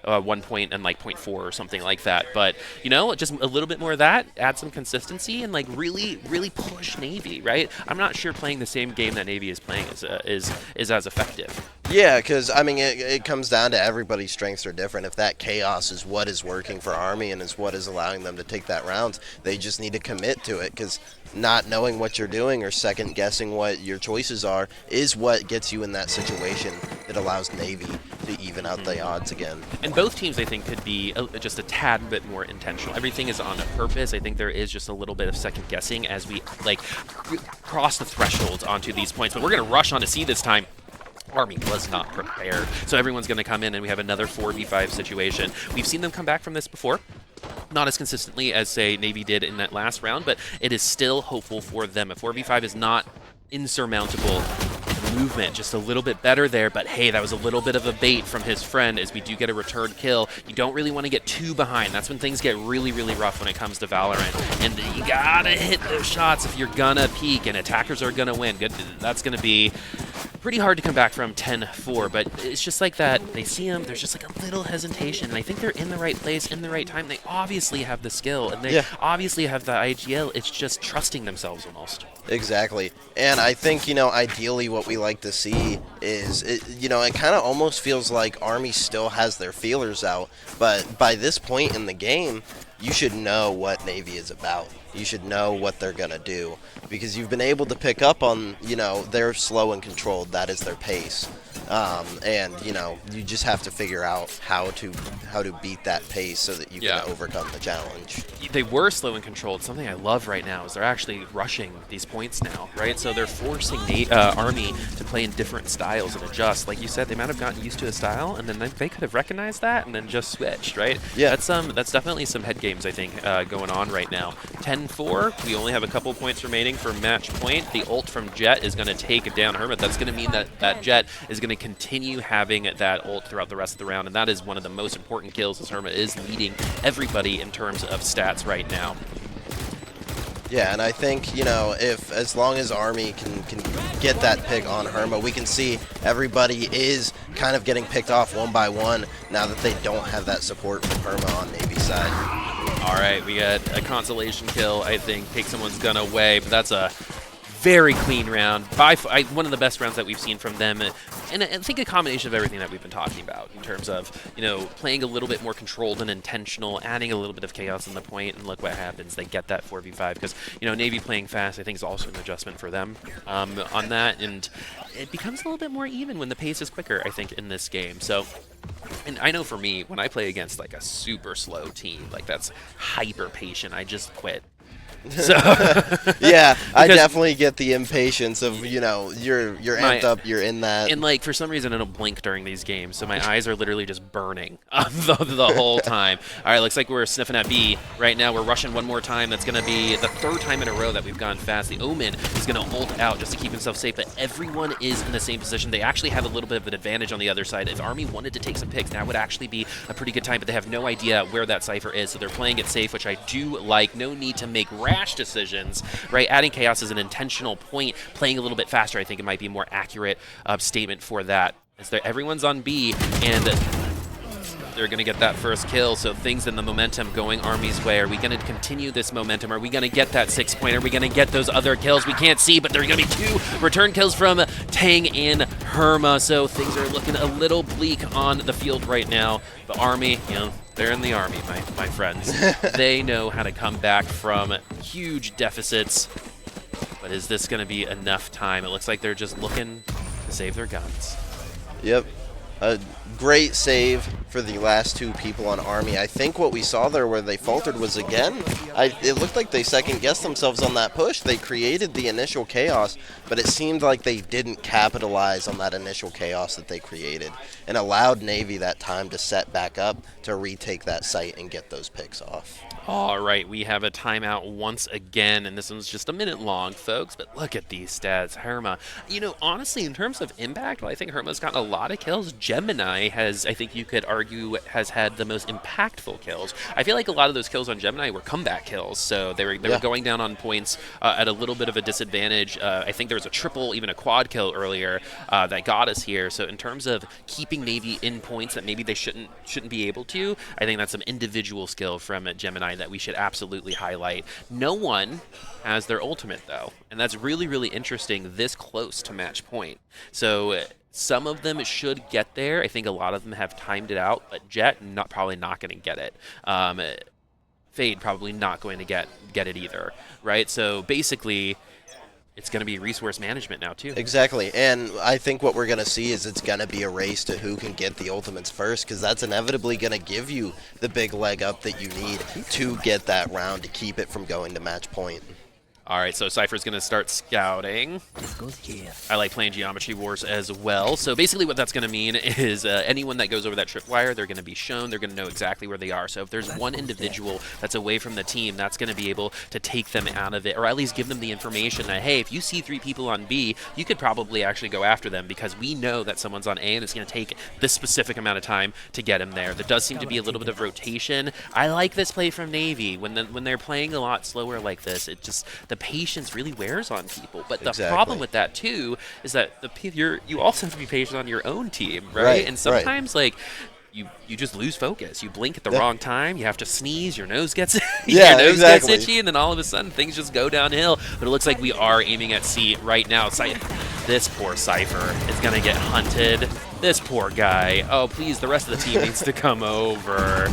1 point and, like, 0.4 or something like that. But, you know, just a little bit more of that, add some consistency, and, like, really push Navy, right? I'm not sure playing the same game that Navy is playing is as effective. Yeah, because, I mean, it comes down to everybody's strengths are different. If that chaos is what is working for Army and is what is allowing them to take that round, they just need to commit to it, because not knowing what you're doing or second guessing what your choices are is what gets you in that situation that allows Navy to even out the odds again. And both teams, I think, could be just a tad bit more intentional. Everything is on a purpose. I think there is just a little bit of second guessing as we, like, cross the thresholds onto these points. But we're going to rush on to C this time. Army was not prepared. So everyone's going to come in, and we have another 4v5 situation. We've seen them come back from this before. Not as consistently as, say, Navy did in that last round, but it is still hopeful for them. A 4v5 is not insurmountable. Movement just a little bit better there, but hey, that was a little bit of a bait from his friend, as we do get a return kill. You don't really want to get too behind. That's when things get really rough when it comes to Valorant, and you gotta hit those shots if you're gonna peak, and attackers are gonna win. Good, that's gonna be pretty hard to come back from 10-4, but it's just like that. They see him, there's just like a little hesitation, and I think they're in the right place, in the right time. They obviously have the skill, and they obviously have the IGL. It's just trusting themselves almost. Exactly. And I think, you know, ideally what we like to see is, you know, it kind of almost feels like Army still has their feelers out, but by this point in the game, you should know what Navy is about. You should know what they're going to do, because you've been able to pick up on, you know, they're slow and controlled. That is their pace. And, you know, you just have to figure out how to beat that pace so that you can overcome the challenge. They were slow and controlled. Something I love right now is they're actually rushing these points now, right? So they're forcing Army to play in different styles and adjust. Like you said, they might have gotten used to a style, and then they could have recognized that and then just switched, right? Yeah. That's definitely some head games, I think, going on right now. 10-4, we only have a couple points remaining for match point. The ult from Jet is going to take down Hermit. That's going to mean that Jet is going to continue having that ult throughout the rest of the round, and that is one of the most important kills, as Hermit is leading everybody in terms of stats right now. Yeah, and I think, you know, as long as Army can get that pick on Herma, we can see everybody is kind of getting picked off one by one now that they don't have that support from Herma on Navy's side. All right, we got a consolation kill, I think. Take someone's gun away, but that's a very clean round. One of the best rounds that we've seen from them. And I think a combination of everything that we've been talking about in terms of, playing a little bit more controlled and intentional, adding a little bit of chaos in the point, and look what happens. They get that 4v5 because, Navy playing fast, I think, is also an adjustment for them on that. And it becomes a little bit more even when the pace is quicker, I think, in this game. So, and I know for me, when I play against like a super slow team, like that's hyper patient, I just quit. So yeah, I definitely get the impatience of you're amped up, you're in that, and like for some reason I don't blink during these games, so my eyes are literally just burning the whole time. All right, looks like we're sniffing at B right now. We're rushing one more time. That's gonna be the third time in a row that we've gone fast. The Omen is gonna ult out just to keep himself safe, but everyone is in the same position. They actually have a little bit of an advantage on the other side. If Army wanted to take some picks, that would actually be a pretty good time, but they have no idea where that Cypher is, so they're playing it safe, which I do like. No need to make rash decisions, right? Adding chaos is an intentional point. Playing a little bit faster, I think it might be a more accurate statement for that. Everyone's on B, and they're going to get that first kill, so things in the momentum going Army's way. Are we going to continue this momentum? Are we going to get that 6-point? Are we going to get those other kills? We can't see, but there are going to be 2 return kills from Tang and Herma, so things are looking a little bleak on the field right now. The Army, they're in the Army, my friends. They know how to come back from huge deficits, but is this going to be enough time? It looks like they're just looking to save their guns. Yep. A great save for the last 2 people on Army. I think what we saw there where they faltered was, again, it looked like they second-guessed themselves on that push. They created the initial chaos, but it seemed like they didn't capitalize on that initial chaos that they created and allowed Navy that time to set back up to retake that site and get those picks off. All right, we have a timeout once again, and this one's just a minute long, folks, but look at these stats. Herma, honestly, in terms of impact, I think Herma's gotten a lot of kills. Gemini has, I think you could argue, has had the most impactful kills. I feel like a lot of those kills on Gemini were comeback kills, so they were going down on points at a little bit of a disadvantage. I think there was a triple, even a quad kill earlier that got us here. So in terms of keeping Navy in points that maybe they shouldn't be able to, I think that's some individual skill from Gemini that we should absolutely highlight. No one has their ultimate, though, and that's really, really interesting this close to match point. So some of them should get there. I think a lot of them have timed it out, but Jet probably not going to get it. Fade probably not going to get it either, right? So basically, it's going to be resource management now, too. Exactly, and I think what we're going to see is it's going to be a race to who can get the ultimates first, because that's inevitably going to give you the big leg up that you need to get that round to keep it from going to match point. All right, so Cypher's going to start scouting. I like playing Geometry Wars as well. So basically what that's going to mean is anyone that goes over that tripwire, they're going to be shown. They're going to know exactly where they are. So if there's one individual that's away from the team, that's going to be able to take them out of it, or at least give them the information that, hey, if you see 3 people on B, you could probably actually go after them because we know that someone's on A and it's going to take this specific amount of time to get them there. There does seem to be a little bit of rotation. I like this play from Navy. When they're playing a lot slower like this, it just... the patience really wears on people, but the problem with that too is that you also have to be patient on your own team, right? And sometimes like you just lose focus. You blink at the wrong time. You have to sneeze. Your nose gets gets itchy, and then all of a sudden things just go downhill. But it looks like we are aiming at C right now. This poor Cypher is gonna get hunted. This poor guy. Oh, please, the rest of the team needs to come over.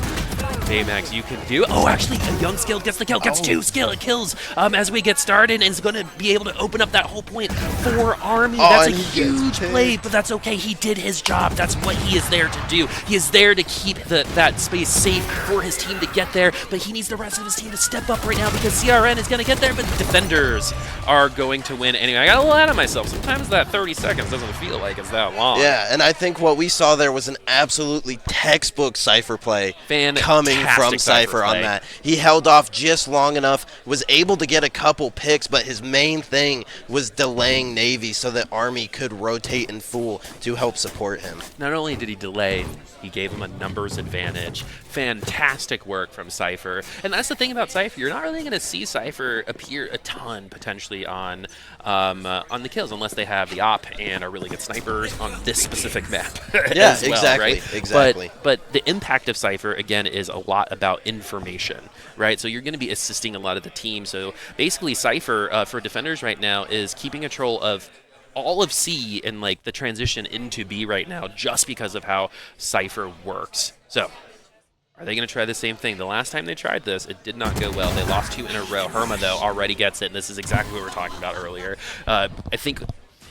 Baymax, you can do. Oh, actually, a young skill gets the kill. Gets 2 kills as we get started, and is going to be able to open up that whole point for Army. That's a huge play, but that's okay. He did his job. That's what he is there to do. He is there to keep that space safe for his team to get there, but he needs the rest of his team to step up right now because CRN is going to get there, but the defenders are going to win anyway. I got a lot of myself. Sometimes that 30 seconds doesn't feel like it's that long. Yeah, and I think what we saw there was an absolutely textbook Cypher play coming from Cypher on that. He held off just long enough, was able to get a couple picks, but his main thing was delaying Navy so that Army could rotate in full to help support him. Not only did he delay, he gave him a numbers advantage. Fantastic work from Cypher. And that's the thing about Cypher. You're not really going to see Cypher appear a ton potentially on the kills unless they have the op and are really good snipers on this specific map. Yeah, as well, exactly. Right? Exactly. But the impact of Cypher, again, is a lot about information, right? So you're going to be assisting a lot of the team. So basically, Cypher for defenders right now is keeping control of all of C and like the transition into B right now, just because of how Cypher works. So are they going to try the same thing? The last time they tried this, it did not go well. They lost 2 in a row. Herma, though, already gets it, and this is exactly what we were talking about earlier. I think,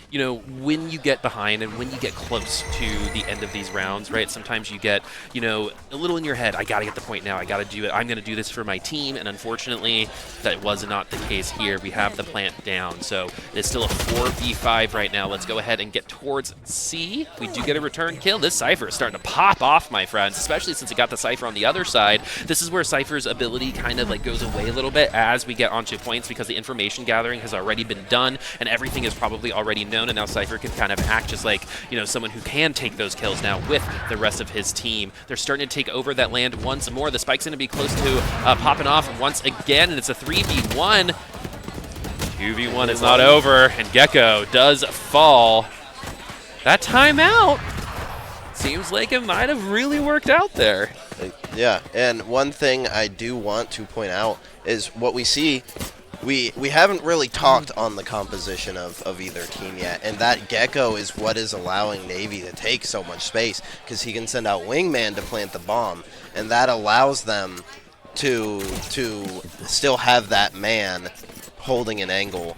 you know, when you get behind and when you get close to the end of these rounds, right, sometimes you get, you know, a little in your head, I got to get the point now, I got to do it, I'm going to do this for my team, and unfortunately, that was not the case here. We have the plant down, so it's still a 4v5 right now. Let's go ahead and get towards C. We do get a return kill. This Cypher is starting to pop off, my friends, especially since it got the Cypher on the other side. This is where Cypher's ability kind of like goes away a little bit as we get onto points, because the information gathering has already been done, and everything is probably already known. And now Cypher can kind of act just like, you know, someone who can take those kills now with the rest of his team. They're starting to take over that land once more. The spike's going to be close to popping off once again, and it's a 3v1. 2v1 is not over, and Gecko does fall. That timeout seems like it might have really worked out there. Yeah, and one thing I do want to point out is what we see. We haven't really talked on the composition of either team yet, and that Gecko is what is allowing Navy to take so much space, because he can send out Wingman to plant the bomb, and that allows them to still have that man holding an angle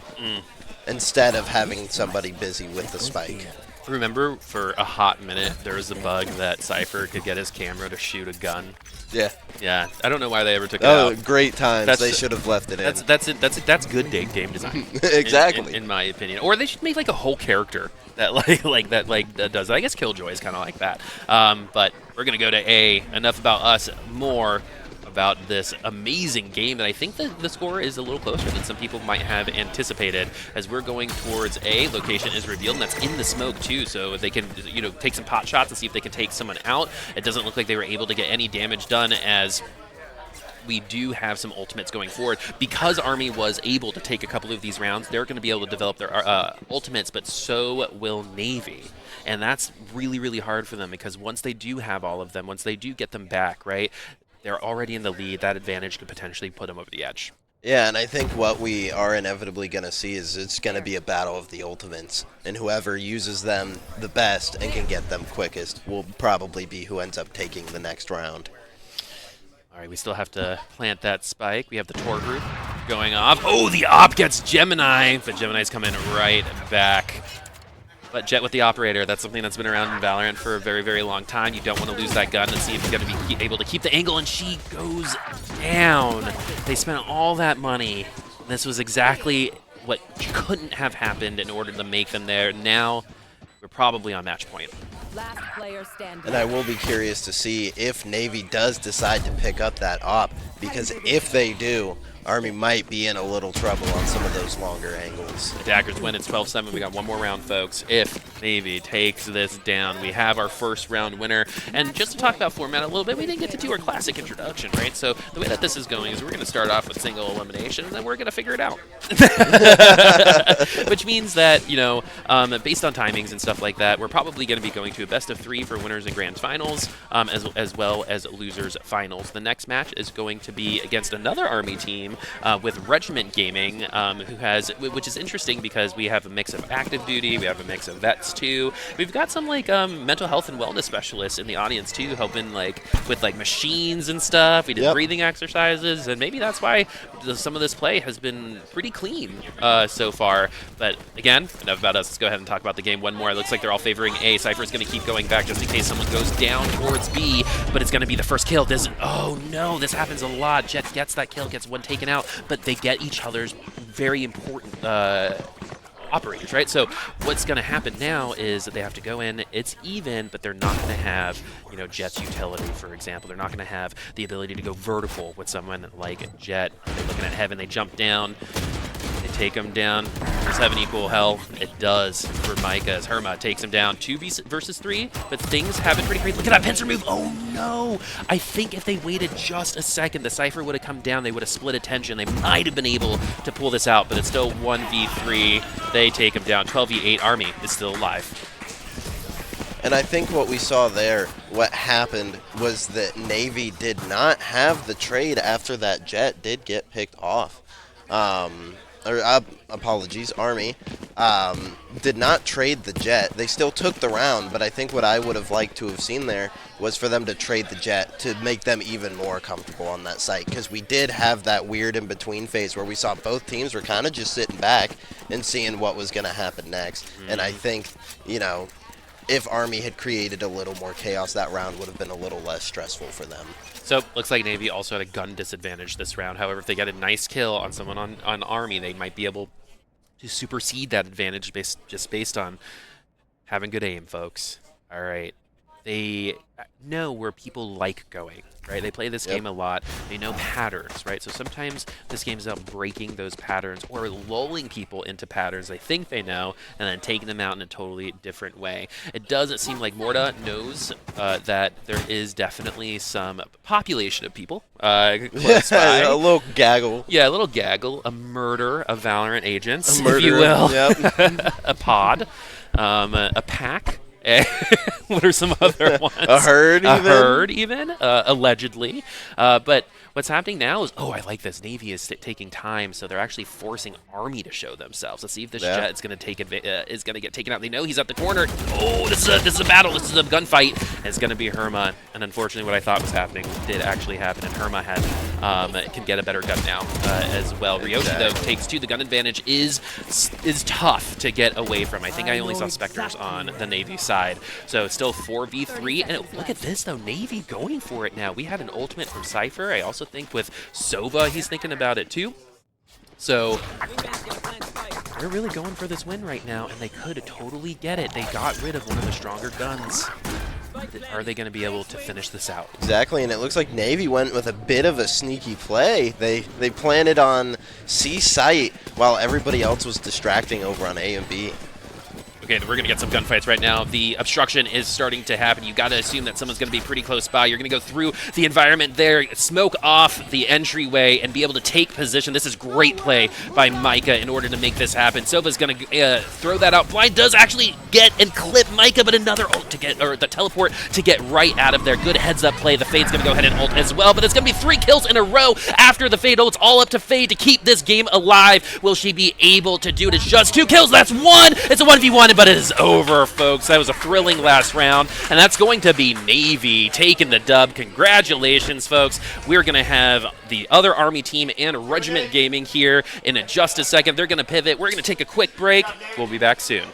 instead of having somebody busy with the spike. Remember, for a hot minute, there was a bug that Cypher could get his camera to shoot a gun. Yeah. Yeah, I don't know why they ever took it out. Oh, great times. They should have left it in. That's good game design. Exactly. In my opinion. Or they should make like a whole character that that does that. I guess Killjoy is kind of like that. But we're gonna go to A. Enough about us. More about this amazing game that I think that the score is a little closer than some people might have anticipated, as we're going towards A. Location is revealed, and that's in the smoke too, so they can, you know, take some pot shots and see if they can take someone out. It doesn't look like they were able to get any damage done, as we do have some ultimates going forward. Because Army was able to take a couple of these rounds, they're going to be able to develop their ultimates, but so will Navy. And that's really, really hard for them, because once they do have all of them, once they do get them back, right, they're already in the lead. That advantage could potentially put them over the edge. Yeah, and I think what we are inevitably going to see is it's going to be a battle of the ultimates, and whoever uses them the best and can get them quickest will probably be who ends up taking the next round. All right, we still have to plant that spike. We have the Tor group going off. Oh, the op gets Gemini, but Gemini's coming right back. But Jet with the operator, that's something that's been around in Valorant for a very, very long time. You don't want to lose that gun and see if you're going to be able to keep the angle, and she goes down. They spent all that money. This was exactly what couldn't have happened in order to make them there. Now, we're probably on match point. Last player standing. And I will be curious to see if Navy does decide to pick up that op, because if they do, Army might be in a little trouble on some of those longer angles. The Daggers win. It's 12-7. We got one more round, folks. If Navy takes this down, we have our first round winner. And just to talk about format a little bit, we didn't get to do our classic introduction, right? So the way that this is going is we're going to start off with single elimination, and then we're going to figure it out. Which means that, you know, based on timings and stuff like that, we're probably going to be going to a best of 3 for winners and grand finals, as well as losers finals. The next match is going to be against another Army team, with Regiment Gaming, which is interesting because we have a mix of active duty, we have a mix of vets too. We've got some like mental health and wellness specialists in the audience too, helping like with like machines and stuff. We did breathing exercises, and maybe that's why some of this play has been pretty clean so far. But again, enough about us. Let's go ahead and talk about the game one more. It looks like they're all favoring A. Cypher's going to keep going back just in case someone goes down towards B, but it's going to be the first kill. Oh no, this happens a lot. Jet gets that kill, gets one taken out, but they get each other's very important operators, right? So what's going to happen now is that they have to go in, it's even, but they're not going to have, you know, Jet's utility, for example. They're not going to have the ability to go vertical with someone like Jet. They're looking at Heaven, they jump down, they take him down. Does Heaven equal hell? It does for Micah, as Herma takes him down. 2 versus 3, but things have been pretty great. Look at that pincer move. Oh no! I think if they waited just a second, the Cypher would have come down. They would have split attention. They might have been able to pull this out, but it's still 1v3. They take him down. 12v8. Army is still alive. And I think what we saw there, what happened was that Navy did not have the trade after that jet did get picked off. Apologies, Army did not trade the jet. They still took the round, but I think what I would have liked to have seen there was for them to trade the jet to make them even more comfortable on that site, because we did have that weird in-between phase where we saw both teams were kind of just sitting back and seeing what was going to happen next. And I think, you know, if Army had created a little more chaos, that round would have been a little less stressful for them. So, looks like Navy also had a gun disadvantage this round. However, if they get a nice kill on someone on Army, they might be able to supersede that advantage just based on having good aim, folks. All right. They know where people like going, right? They play this game a lot. They know patterns, right? So sometimes this game is about breaking those patterns or lulling people into patterns they think they know and then taking them out in a totally different way. It doesn't seem like Morta knows that there is definitely some population of people close by. A little gaggle. Yeah, a little gaggle, a murder of Valorant agents, A murder, if you will. Yep. A pod, a pack. What are some other ones? A herd, even? A herd, even, allegedly. But what's happening now is, I like this. Navy is taking time, so they're actually forcing Army to show themselves. Let's see if this jet is going to get taken out. They know he's at the corner. Oh, this is a battle. This is a gunfight. And it's going to be Herma. And unfortunately, what I thought was happening did actually happen. And Herma can get a better gun now as well. Ryoshi, though, takes 2. The gun advantage is tough to get away from. I think I only saw Spectres on the Navy side. So it's still 4v3. And look at this, though. Navy going for it now. We had an ultimate from Cypher. I also think with Sova, he's thinking about it too. So they're really going for this win right now, and they could totally get it. They got rid of one of the stronger guns. Are they going to be able to finish this out? Exactly, and it looks like Navy went with a bit of a sneaky play. They planted on C site while everybody else was distracting over on A and B. Okay, we're going to get some gunfights right now. The obstruction is starting to happen. You got to assume that someone's going to be pretty close by. You're going to go through the environment there, smoke off the entryway, and be able to take position. This is great play by Micah in order to make this happen. Sova's going to throw that out. Blind does actually get and clip Micah, but another ult to get, or the teleport to get right out of there. Good heads-up play. The Fade's going to go ahead and ult as well, but it's going to be 3 kills in a row after the Fade ult. It's all up to Fade to keep this game alive. Will she be able to do it? It's just 2 kills. That's 1. It's a 1v1, but it is over, folks. That was a thrilling last round, and that's going to be Navy taking the dub. Congratulations, folks. We're going to have the other Army team and Regiment Gaming here in just a second. They're going to pivot. We're going to take a quick break. We'll be back soon.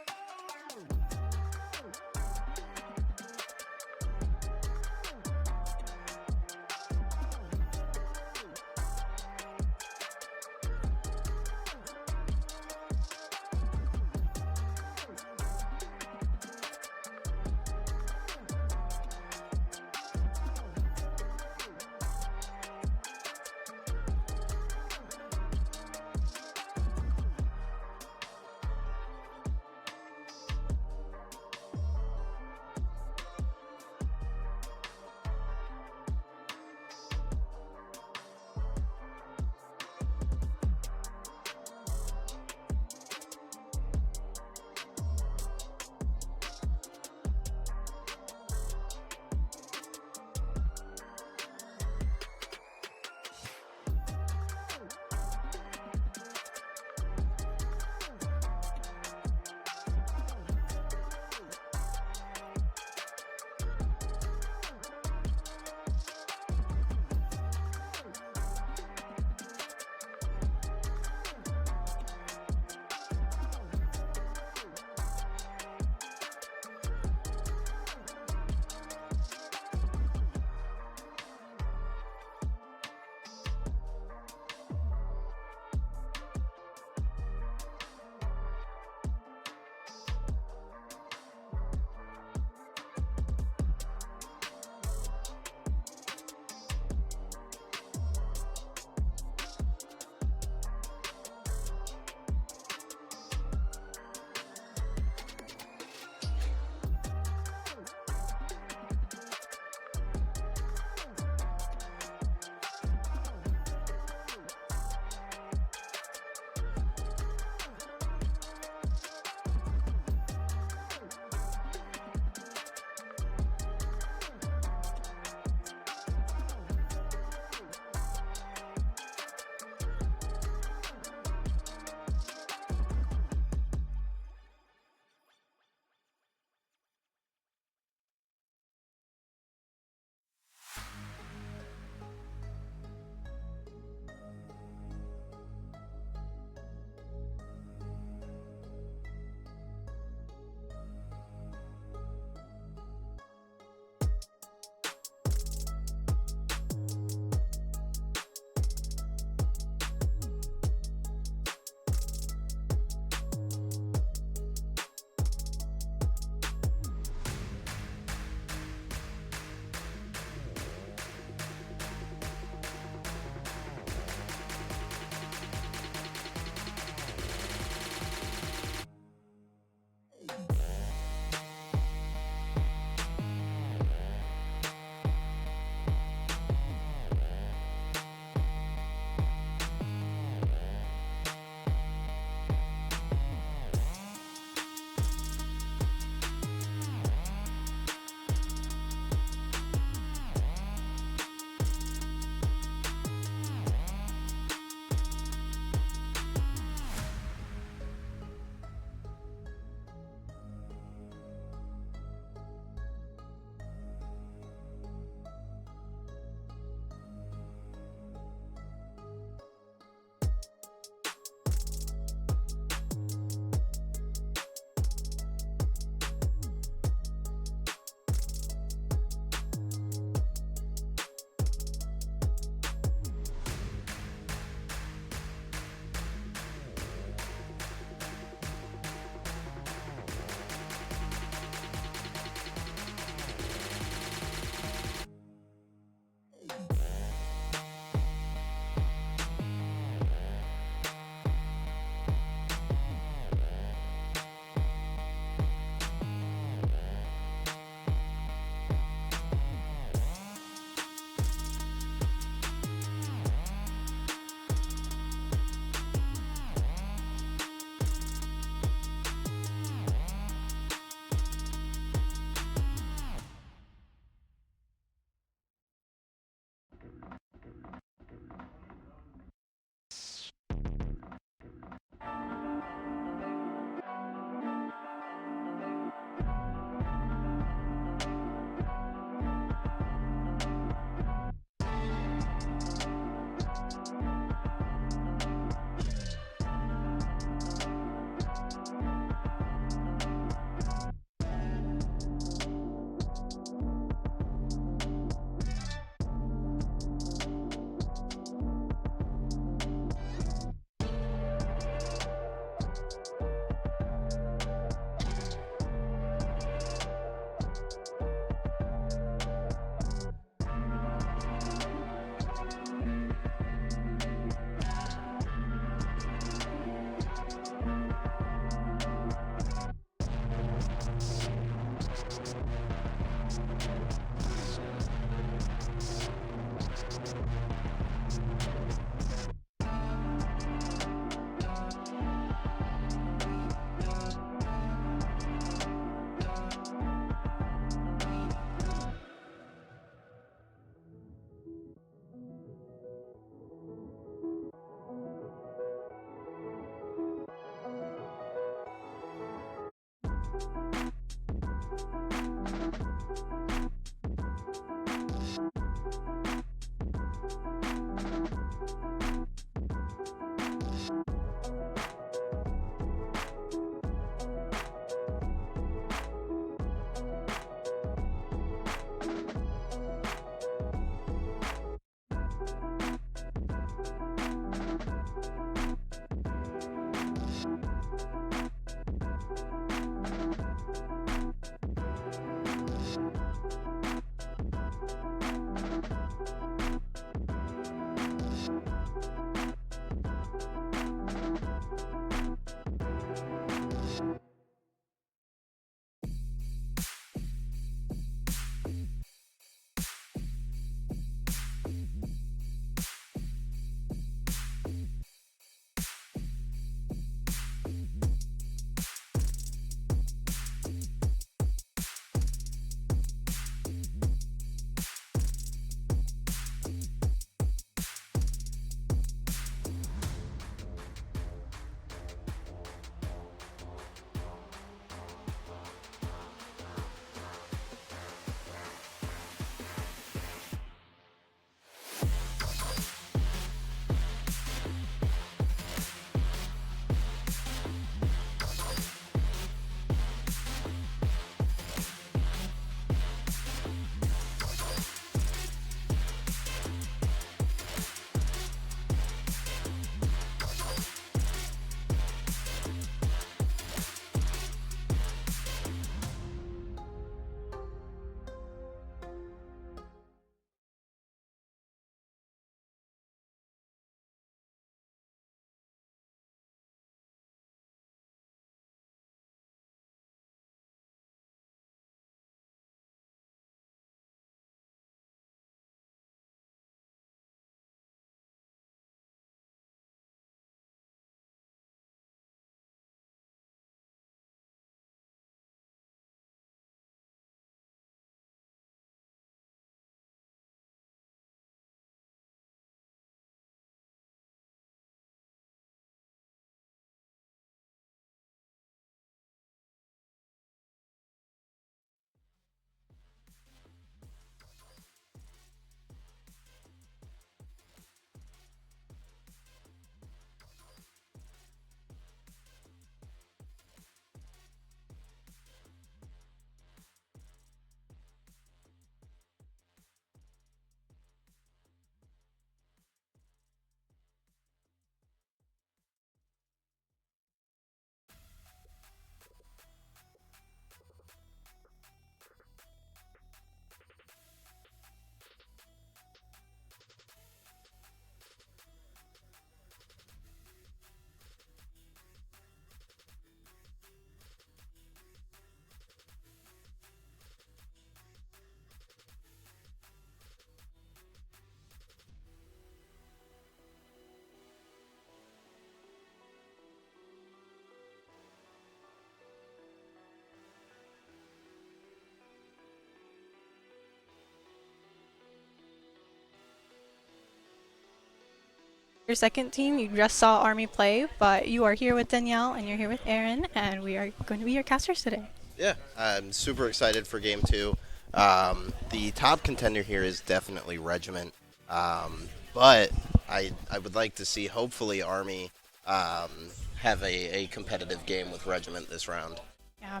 your second team. You just saw Army play, but you are here with Danielle and you're here with Aaron, and we are going to be your casters today. Yeah, I'm super excited for game 2. The top contender here is definitely Regiment, but I would like to see hopefully Army have a competitive game with Regiment this round. Yeah.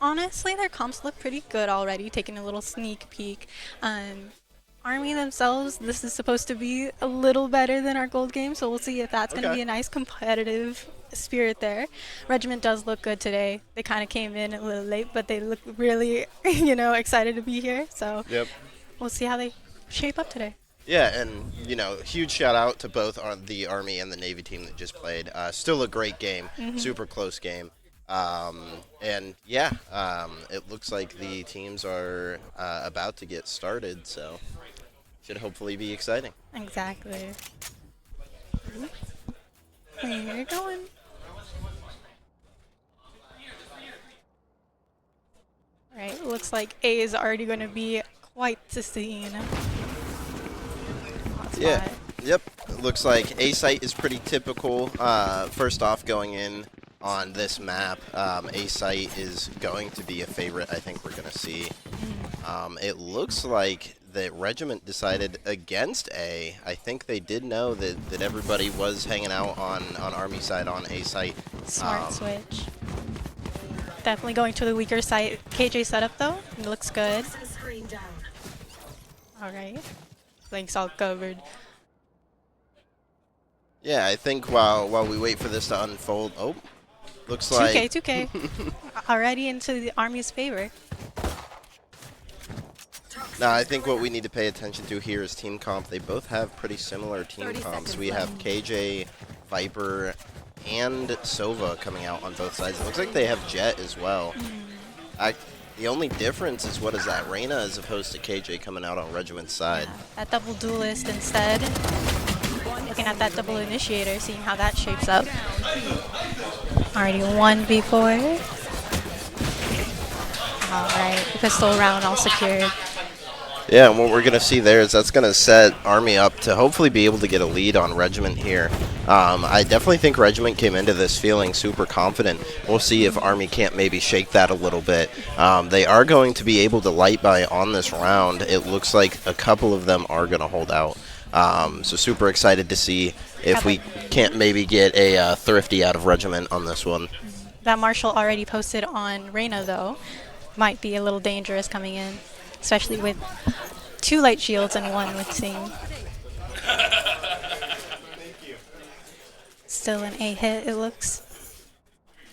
Honestly, their comps look pretty good already, taking a little sneak peek. Army themselves, this is supposed to be a little better than our gold game, so we'll see if that's going to be a nice competitive spirit there. Regiment does look good today. They kind of came in a little late, but they look really, excited to be here. So we'll see how they shape up today. Yeah, and, huge shout out to both the Army and the Navy team that just played. Still a great game, super close game. And yeah, it looks like the teams are about to get started, so should hopefully be exciting. Exactly. Where you going? Right, looks like A is already going to be quite the scene. Yeah, yep. It looks like A site is pretty typical. First off, going in on this map, A site is going to be a favorite I think we're going to see. It looks like that Regiment decided against A. I think they did know that everybody was hanging out on Army side on A site. Smart switch. Definitely going to the weaker side. KJ setup though, it looks good. Alright. Flanks all covered. Yeah, I think while we wait for this to unfold, looks like 2K. Already into the Army's favor. No, I think what we need to pay attention to here is team comp. They both have pretty similar team comps. We have KJ, Viper, and Sova coming out on both sides. It looks like they have Jet as well. The only difference is what is that, Reyna as opposed to KJ coming out on Regiment's side. Yeah, that double duelist instead. Looking at that double initiator, seeing how that shapes up. Already 1v4. Alright, pistol round all secured. Yeah, and what we're going to see there is that's going to set Army up to hopefully be able to get a lead on Regiment here. I definitely think Regiment came into this feeling super confident. We'll see if Army can't maybe shake that a little bit. They are going to be able to light by on this round. It looks like a couple of them are going to hold out. So super excited to see if we can't maybe get a thrifty out of Regiment on this one. That Marshall already posted on Reyna though. Might be a little dangerous coming in. Especially with 2 light shields and 1 with Sing. Still an A hit, it looks.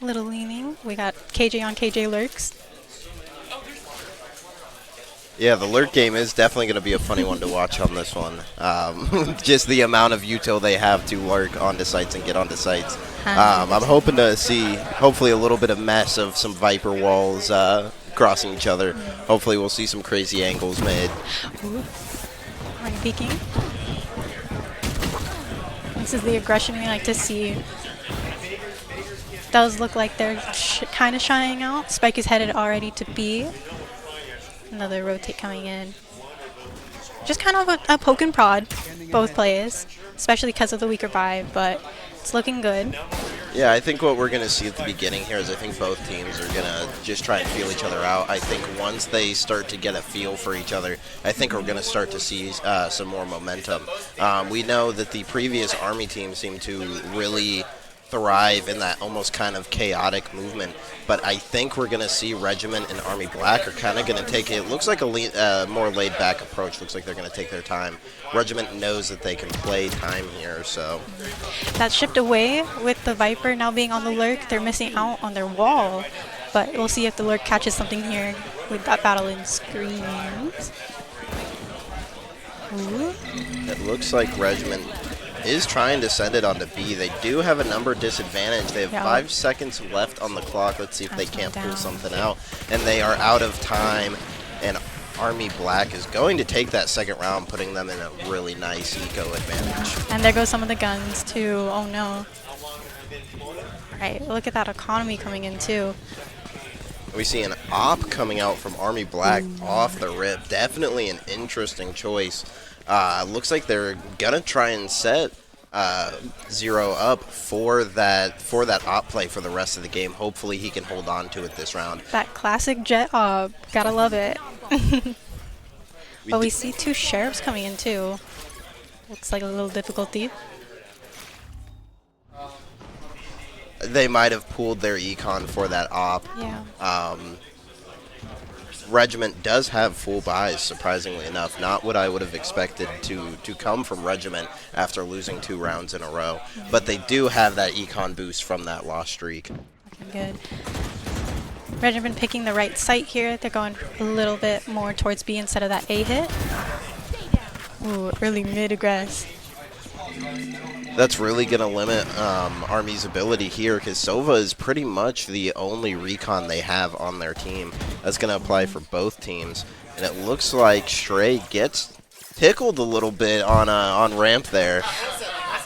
A little leaning. We got KJ on KJ lurks. Yeah, the lurk game is definitely going to be a funny one to watch on this one. Just the amount of util they have to lurk onto sites and get onto sites. I'm hoping to see, hopefully, a little bit of mess of some Viper walls crossing each other. Hopefully we'll see some crazy angles made. I'm peeking. This is the aggression we like to see. Does look like they're kind of shying out. Spike is headed already to B. Another rotate coming in. Just kind of a poke and prod, both plays, especially because of the weaker vibe, but it's looking good. Yeah, I think what we're going to see at the beginning here is I think both teams are going to just try and feel each other out. I think once they start to get a feel for each other, I think we're going to start to see some more momentum. We know that the previous Army team seemed to really thrive in that almost kind of chaotic movement, but I think we're going to see Regiment and Army Black are kind of going to take it. Looks like a more laid-back approach. Looks like they're going to take their time. Regiment knows that they can play time here, so. That shift away with the Viper now being on the lurk, they're missing out on their wall, but we'll see if the lurk catches something here with that battle in screens. Ooh. It looks like Regiment is trying to send it onto B. They do have a number disadvantage. They have 5 seconds left on the clock. Let's see if they can't pull something out. And they are out of time. And Army Black is going to take that second round, putting them in a really nice eco advantage. And there goes some of the guns too. Oh no. Alright, look at that economy coming in too. We see an op coming out from Army Black off the rip. Definitely an interesting choice. Looks like they're gonna try and set 0 up for that op play for the rest of the game. Hopefully he can hold on to it this round. That classic jet op. Gotta love it. But we see 2 sheriffs coming in too. Looks like a little difficulty. They might have pooled their econ for that op. Yeah. Regiment does have full buys, surprisingly enough. Not what I would have expected to come from Regiment after losing 2 rounds in a row. But they do have that econ boost from that loss streak. Looking good. Regiment picking the right site here. They're going a little bit more towards B instead of that A hit. Ooh, early mid-aggress. That's really going to limit Army's ability here because Sova is pretty much the only recon they have on their team. That's going to apply for both teams. And it looks like Stray gets tickled a little bit on ramp there,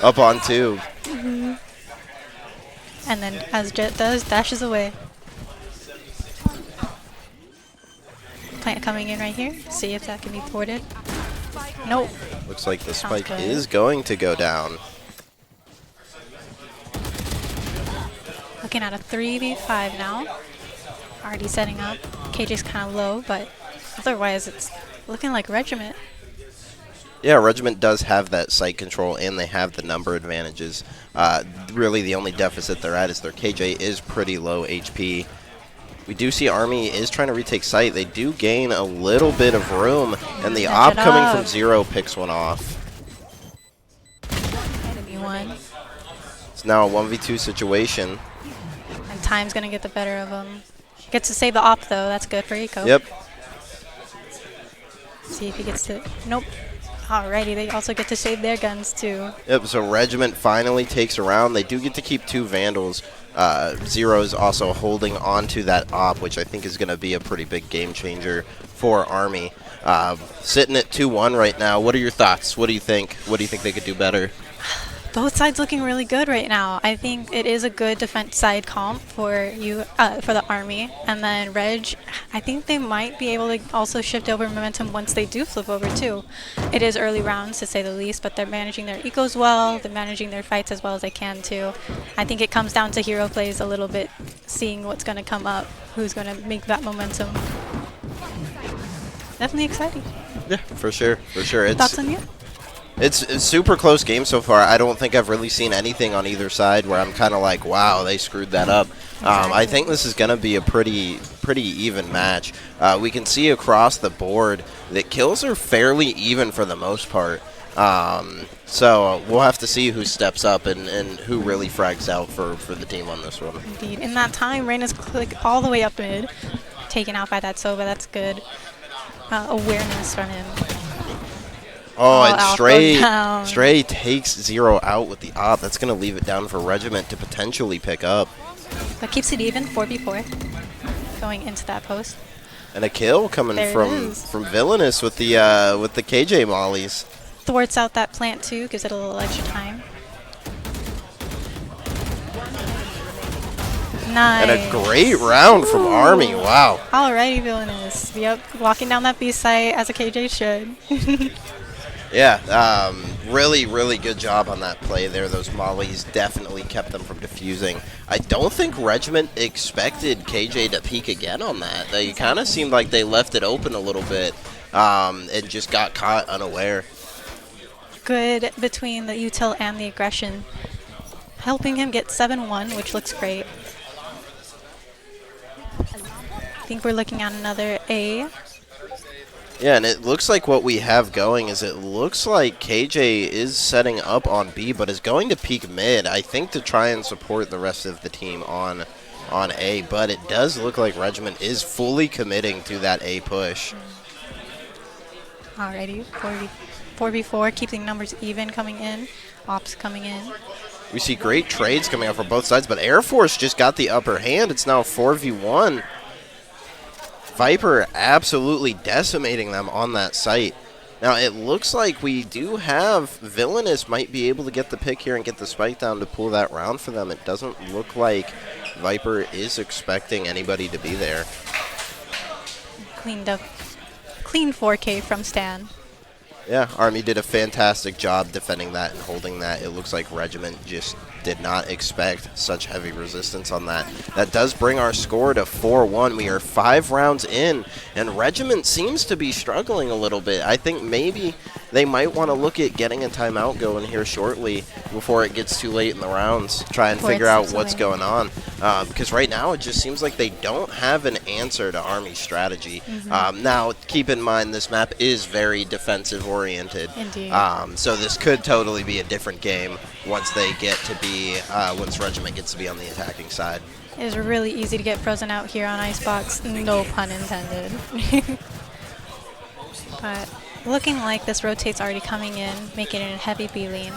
up on 2. And then, as Jet does, dashes away. Plant coming in right here. See if that can be thwarted. Nope. Looks like the Sounds spike good. is going to go down. Looking at a 3v5 now. Already setting up. KJ's kind of low, but otherwise it's looking like Regiment. Yeah, Regiment does have that site control, and they have the number advantages. Really, the only deficit they're at is their KJ is pretty low HP. We do see Army is trying to retake site. They do gain a little bit of room, and the op coming from 0 picks one off. Enemy one. It's now a 1v2 situation. And time's going to get the better of him. Gets to save the op, though. That's good for Eco. Yep. See if he gets to... Nope. Alrighty, they also get to save their guns, too. Yep, so Regiment finally takes a round. They do get to keep 2 Vandals. Zero's also holding on to that op, which I think is going to be a pretty big game changer for Army. Sitting at 2-1 right now. What are your thoughts? What do you think? What do you think they could do better? Both sides looking really good right now. I think it is a good defense side comp for you, for the Army. And then Reg, I think they might be able to also shift over momentum once they do flip over too. It is early rounds to say the least, but they're managing their ecos well. They're managing their fights as well as they can too. I think it comes down to hero plays a little bit, seeing what's going to come up, who's going to make that momentum. Definitely exciting. Yeah, for sure. For sure. Thoughts on you? It's a super close game so far. I don't think I've really seen anything on either side where I'm kind of like, wow, they screwed that up. I think this is going to be a pretty even match. We can see across the board that kills are fairly even for the most part. So we'll have to see who steps up and who really frags out for the team on this one. Indeed. In that time, Reyna's click all the way up mid, taken out by that Sova. That's good awareness from him. Oh, and Alpha Stray takes 0 out with the op. That's going to leave it down for Regiment to potentially pick up. That keeps it even, 4v4, going into that post. And a kill coming from Villainous with the KJ mollies. Thwarts out that plant too, gives it a little extra time. Nice. And a great round from Army. Wow. Alrighty, Villainous. Yep, walking down that B site as a KJ should. Yeah, really, really good job on that play there. Those mollies definitely kept them from defusing. I don't think Regiment expected KJ to peek again on that. They kind of seemed like they left it open a little bit and just got caught unaware. Good between the util and the aggression. Helping him get 7-1, which looks great. I think we're looking at another A. Yeah, and it looks like what we have going is it looks like KJ is setting up on B, but is going to peek mid, I think, to try and support the rest of the team on A. But it does look like Regiment is fully committing to that A push. Alrighty, 4v4, keeping numbers even coming in. Ops coming in. We see great trades coming out from both sides, but Air Force just got the upper hand. It's now 4v1. Viper absolutely decimating them on that site. Now, it looks like we do have Villainous might be able to get the pick here and get the spike down to pull that round for them. It doesn't look like Viper is expecting anybody to be there. Cleaned up. Clean 4K from Stan. Yeah, Army did a fantastic job defending that and holding that. It looks like Regiment just did not expect such heavy resistance on that. That does bring our score to 4-1. We are 5 rounds in, and Regiment seems to be struggling a little bit. I think maybe they might want to look at getting a timeout going here shortly before it gets too late in the rounds. Try and figure out what's going on. Because right now it just seems like they don't have an answer to Army's strategy. Now, keep in mind this map is very defensive oriented. Indeed. So this could totally be a different game once they get to be, once Regiment gets to be on the attacking side. It is really easy to get frozen out here on Icebox, no pun intended. But looking like this rotate's already coming in, making it a heavy B lane.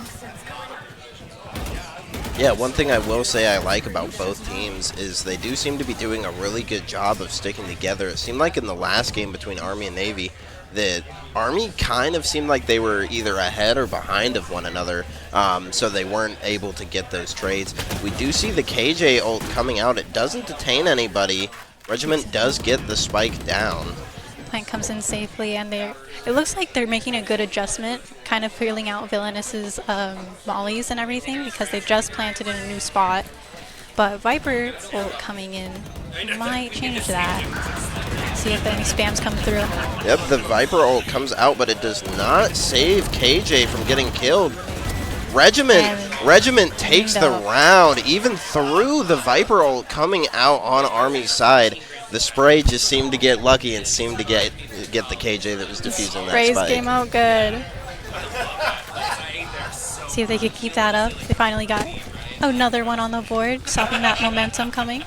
Yeah, one thing I will say I like about both teams is they do seem to be doing a really good job of sticking together. It seemed like in the last game between Army and Navy that Army kind of seemed like they were either ahead or behind of one another, so they weren't able to get those trades. We do see the KJ ult coming out. It doesn't detain anybody. Regiment does get the spike down. Plant comes in safely, and it looks like they're making a good adjustment, kind of feeling out Villainous's mollies and everything, because they've just planted in a new spot. But Viper ult coming in might change that. See if any spams come through. Yep, the Viper ult comes out, but it does not save KJ from getting killed. Regiment takes the round, even through the Viper ult coming out on Army's side. The spray just seemed to get lucky and seemed to get the KJ that was defusing that spike. Sprays came out good. See if they could keep that up. They finally got another one on the board, stopping that momentum coming.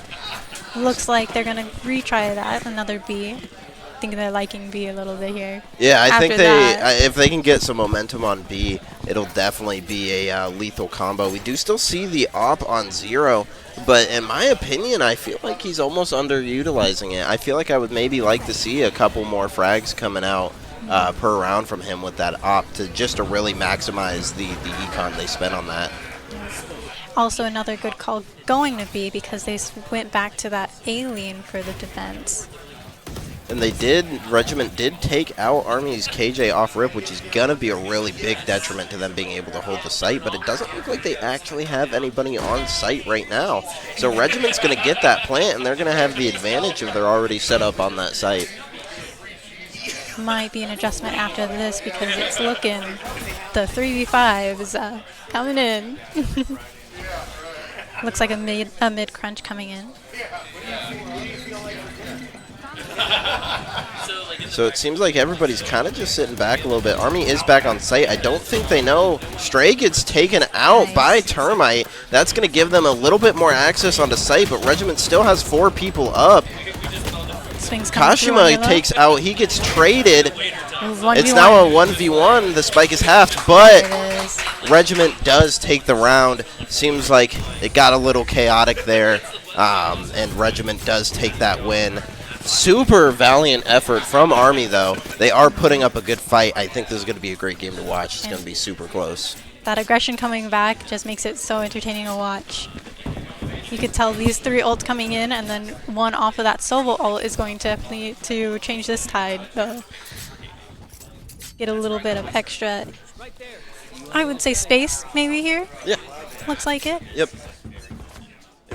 Looks like they're going to retry that, another B. I think they're liking B a little bit here. Yeah, I think if they can get some momentum on B, it'll definitely be a lethal combo. We do still see the op on 0, but in my opinion, I feel like he's almost underutilizing it. I feel like I would maybe like to see a couple more frags coming out per round from him with that op to really maximize the econ they spent on that. Also another good call going to B because they went back to that alien for the defense. And Regiment did take out Army's KJ off rip, which is going to be a really big detriment to them being able to hold the site, but it doesn't look like they actually have anybody on site right now. So Regiment's going to get that plant, and they're going to have the advantage if they're already set up on that site. Might be an adjustment after this because it's looking, the 3v5 is coming in. Looks like a mid crunch coming in. So it seems like everybody's kind of just sitting back a little bit. Army is back on site. I don't think they know. Stray gets taken out by Termite. That's going to give them a little bit more access onto site, but Regiment still has 4 people up. Kashima takes out. He gets traded. It's now a 1v1. The spike is halved, but Regiment does take the round. Seems like it got a little chaotic there, and Regiment does take that win. Super valiant effort from Army, though. They are putting up a good fight. I think this is going to be a great game to watch. It's going to be super close. That aggression coming back just makes it so entertaining to watch. You could tell these 3 ults coming in, and then one off of that Sova ult is going to change this tide. Get a little bit of extra, I would say, space maybe here. Yeah. Looks like it. Yep.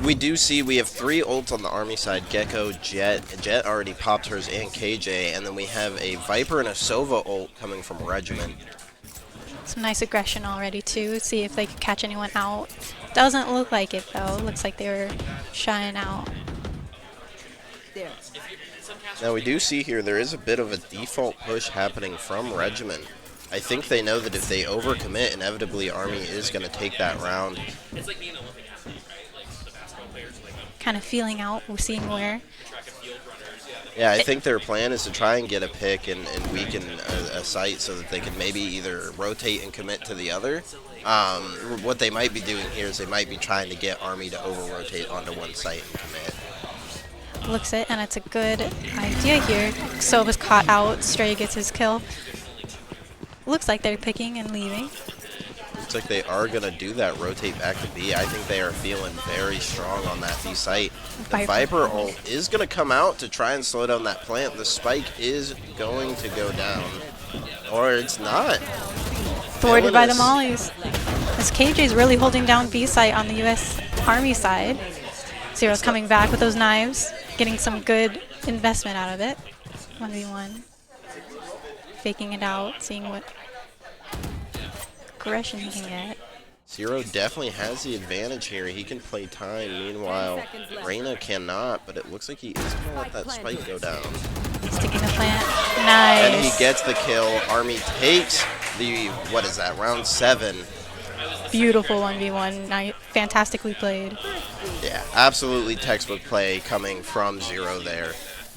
We do see we have 3 ults on the Army side. Gecko, Jet. Jet already popped hers and KJ. And then we have a Viper and a Sova ult coming from Regiment. Some nice aggression already, too. See if they could catch anyone out. Doesn't look like it, though. Looks like they were shying out. Now we do see here there is a bit of a default push happening from Regiment. I think they know that if they overcommit, inevitably Army is going to take that round. Kind of feeling out, we're seeing where. Yeah, I think their plan is to try and get a pick and weaken a site so that they can maybe either rotate and commit to the other. What they might be doing here is they might be trying to get Army to over-rotate onto one site and commit. Looks it, and it's a good idea here. Sova's caught out, Stray gets his kill. looks like they're picking and leaving. Looks like they are going to do that, rotate back to B. I think they are feeling very strong on that B site. The Viper ult is going to come out to try and slow down that plant. The spike is going to go down. Or it's not. Thwarted by the mollies. As KJ's really holding down B site on the US Army side. Zero's coming back with those knives, getting some good investment out of it. 1v1. Faking it out, seeing what aggression he can get. Zero definitely has the advantage here. He can play time. Meanwhile, Reyna cannot, but it looks like he is going to let that spike go down. He's taking the plant. Nice. And he gets the kill. Army takes the, what is that, round 7. Beautiful 1v1. Fantastically played. Yeah, absolutely textbook play coming from Zero there.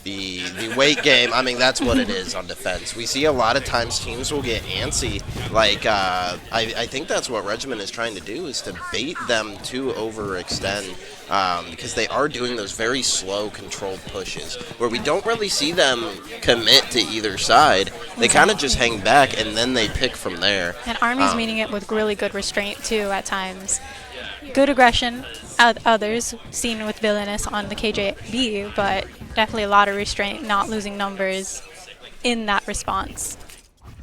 The weight game, I mean, that's what it is on defense. We see a lot of times teams will get antsy. Like, I think that's what Regiment is trying to do, is to bait them to overextend. Because they are doing those very slow, controlled pushes, where we don't really see them commit to either side. They kind of just hang back, and then they pick from there. And Army's meeting it with really good restraint, too, at times. Good aggression, others seen with Villainous on the KJB, but definitely a lot of restraint, not losing numbers in that response.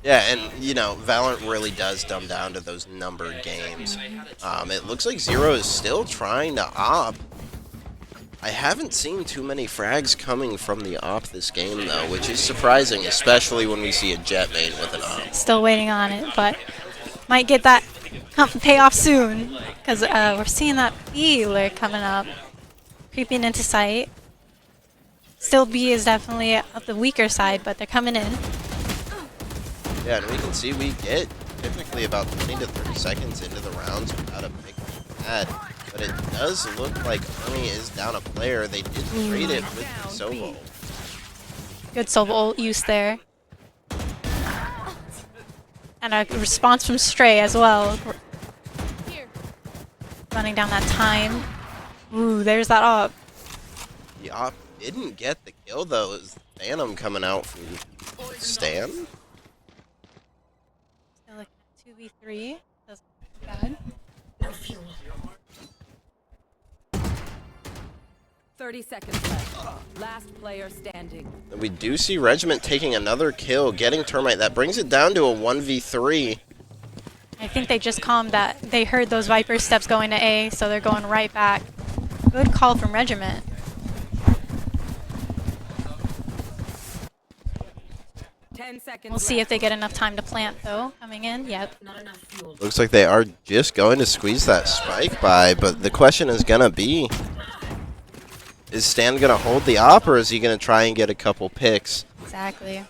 Yeah, and, you know, Valorant really does dumb down to those numbered games. It looks like Zero is still trying to op. I haven't seen too many frags coming from the op this game, though, which is surprising, especially when we see a Jet main with an op. Still waiting on it, but might get that payoff soon, because we're seeing that B lurk coming up, creeping into sight. Still B is definitely of the weaker side, but they're coming in. Yeah, and we can see we get typically about 20 to 30 seconds into the rounds without a big ad. But it does look like Army is down a player. They did trade it with the Solo. Good Solo use there. And a response from Stray as well. Running down that time. Ooh, there's that op. The op didn't get the kill, though. It was Phantom coming out from Stan. Still looking at 2v3. Doesn't look bad. 30 seconds left. Last player standing. And we do see Regiment taking another kill, getting Termite. That brings it down to a 1v3. I think they just calmed that. They heard those Viper steps going to A, so they're going right back. Good call from Regiment. We'll see if they get enough time to plant, though. Coming in, yep. Looks like they are just going to squeeze that spike by, but the question is going to be, is Stan going to hold the op, or is he going to try and get a couple picks? Exactly.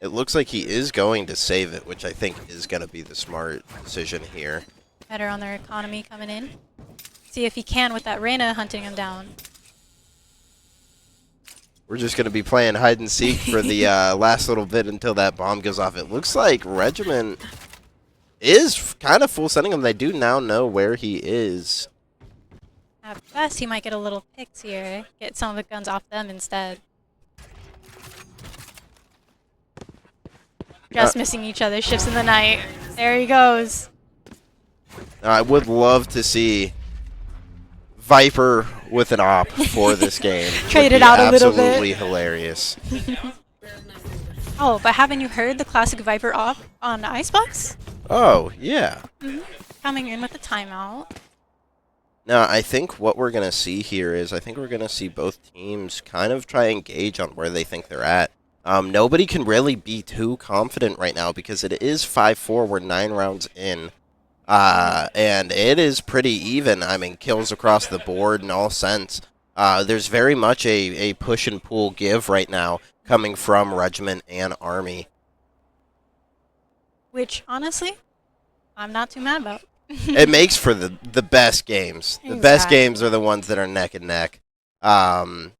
It looks like he is going to save it, which I think is going to be the smart decision here. Better on their economy coming in. See if he can with that Reyna hunting him down. We're just going to be playing hide and seek for the last little bit until that bomb goes off. It looks like Regiment is kind of full sending him. They do now know where he is. At best, he might get a little picks here. Get some of the guns off them instead. Just missing each other. Shifts in the night. There he goes. I would love to see Viper with an op for this game. Trade it out a little bit. Absolutely hilarious. Oh, but haven't you heard the classic Viper op on Icebox? Oh, yeah. Coming in with a timeout. Now, I think what we're going to see here is I think we're going to see both teams kind of try and gauge on where they think they're at. Nobody can really be too confident right now because it is 5-4. We're 9 rounds in. And it is pretty even. I mean, kills across the board in all sense. There's very much a push and pull give right now coming from Regiment and Army. Which, honestly, I'm not too mad about. It makes for the best games. The best games are the ones that are neck and neck. Now,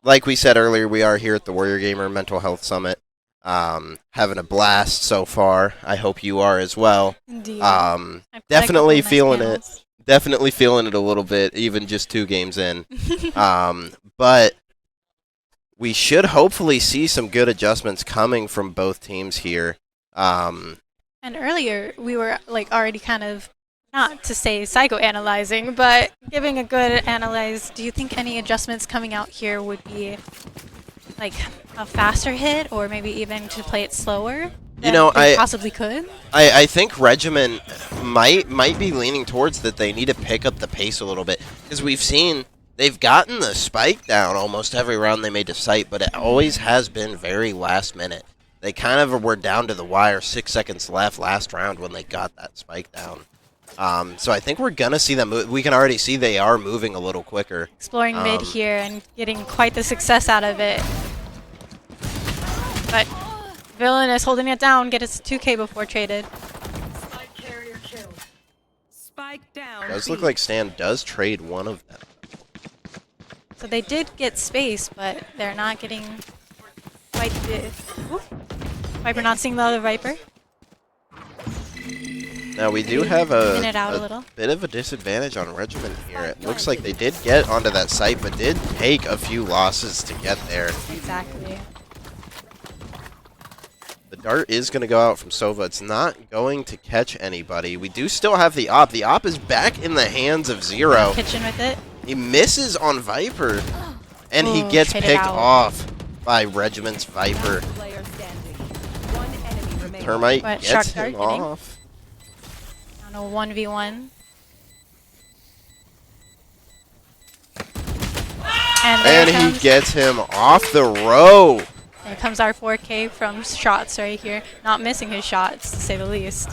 like we said earlier, we are here at the Warrior Gamer Mental Health Summit. Having a blast so far. I hope you are as well. Indeed. Definitely feeling it. Definitely feeling it a little bit, even just 2 games in. But we should hopefully see some good adjustments coming from both teams here. And earlier, we were like already kind of, not to say psychoanalyzing, but giving a good analyze. Do you think any adjustments coming out here would be like a faster hit, or maybe even to play it slower? You know, they possibly could. I think Regiment might be leaning towards that they need to pick up the pace a little bit, because we've seen they've gotten the spike down almost every round they made to sight, but it always has been very last minute. They kind of were down to the wire, 6 seconds left last round when they got that spike down. So I think we're gonna see them move. We can already see they are moving a little quicker. Exploring mid here and getting quite the success out of it. But Villain is holding it down. Get us 2K before traded. Spike carrier killed. Spike down. Does look like Stan does trade one of them. So they did get space, but they're not getting quite the... Ooh. Viper not seeing the other Viper. Now we do have a little bit of a disadvantage on Regiment here. It looks like they did get onto that site, but did take a few losses to get there. Exactly. The dart is going to go out from Sova. It's not going to catch anybody. We do still have the op. The op is back in the hands of Zero. Kitchen with it. He misses on Viper, and he Ooh, get traded picked out. off by Regiment's Viper. Player standing. One enemy remaining. Termite But gets Shark him Dart getting- off. On a 1v1. And And he gets him off the row. There comes our 4K from shots right here. Not missing his shots, to say the least.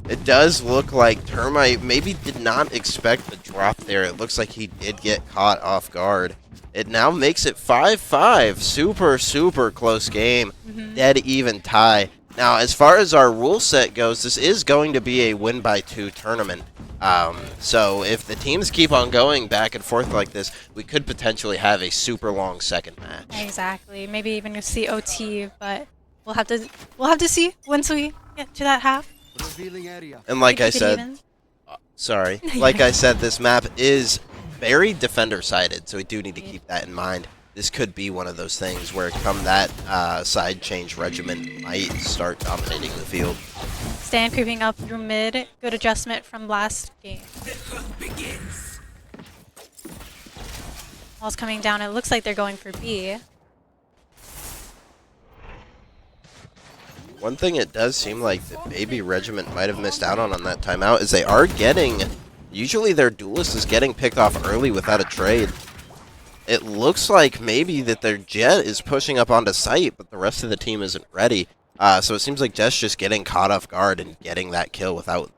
It does look like Termite maybe did not expect the drop there. It looks like he did get caught off guard. It now makes it 5-5. Super, super close game. Dead even tie. Now, as far as our rule set goes, this is going to be a win-by-2 tournament. So if the teams keep on going back and forth like this, we could potentially have a super long second match. Exactly. Maybe even see OT, but we'll have to see once we get to that half. And like I Keep it said, even. sorry, like I said, this map is very defender-sided, so we do need to keep that in mind. This could be one of those things where come that side change, Regiment might start dominating the field. Stan creeping up through mid. Good adjustment from last game. Wall's coming down. It looks like they're going for B. One thing it does seem like that maybe Regiment might have missed out on that timeout is they are getting, usually their duelist is getting picked off early without a trade. It looks like maybe that their Jet is pushing up onto site, but the rest of the team isn't ready. So it seems like Jet's just getting caught off guard and getting that kill without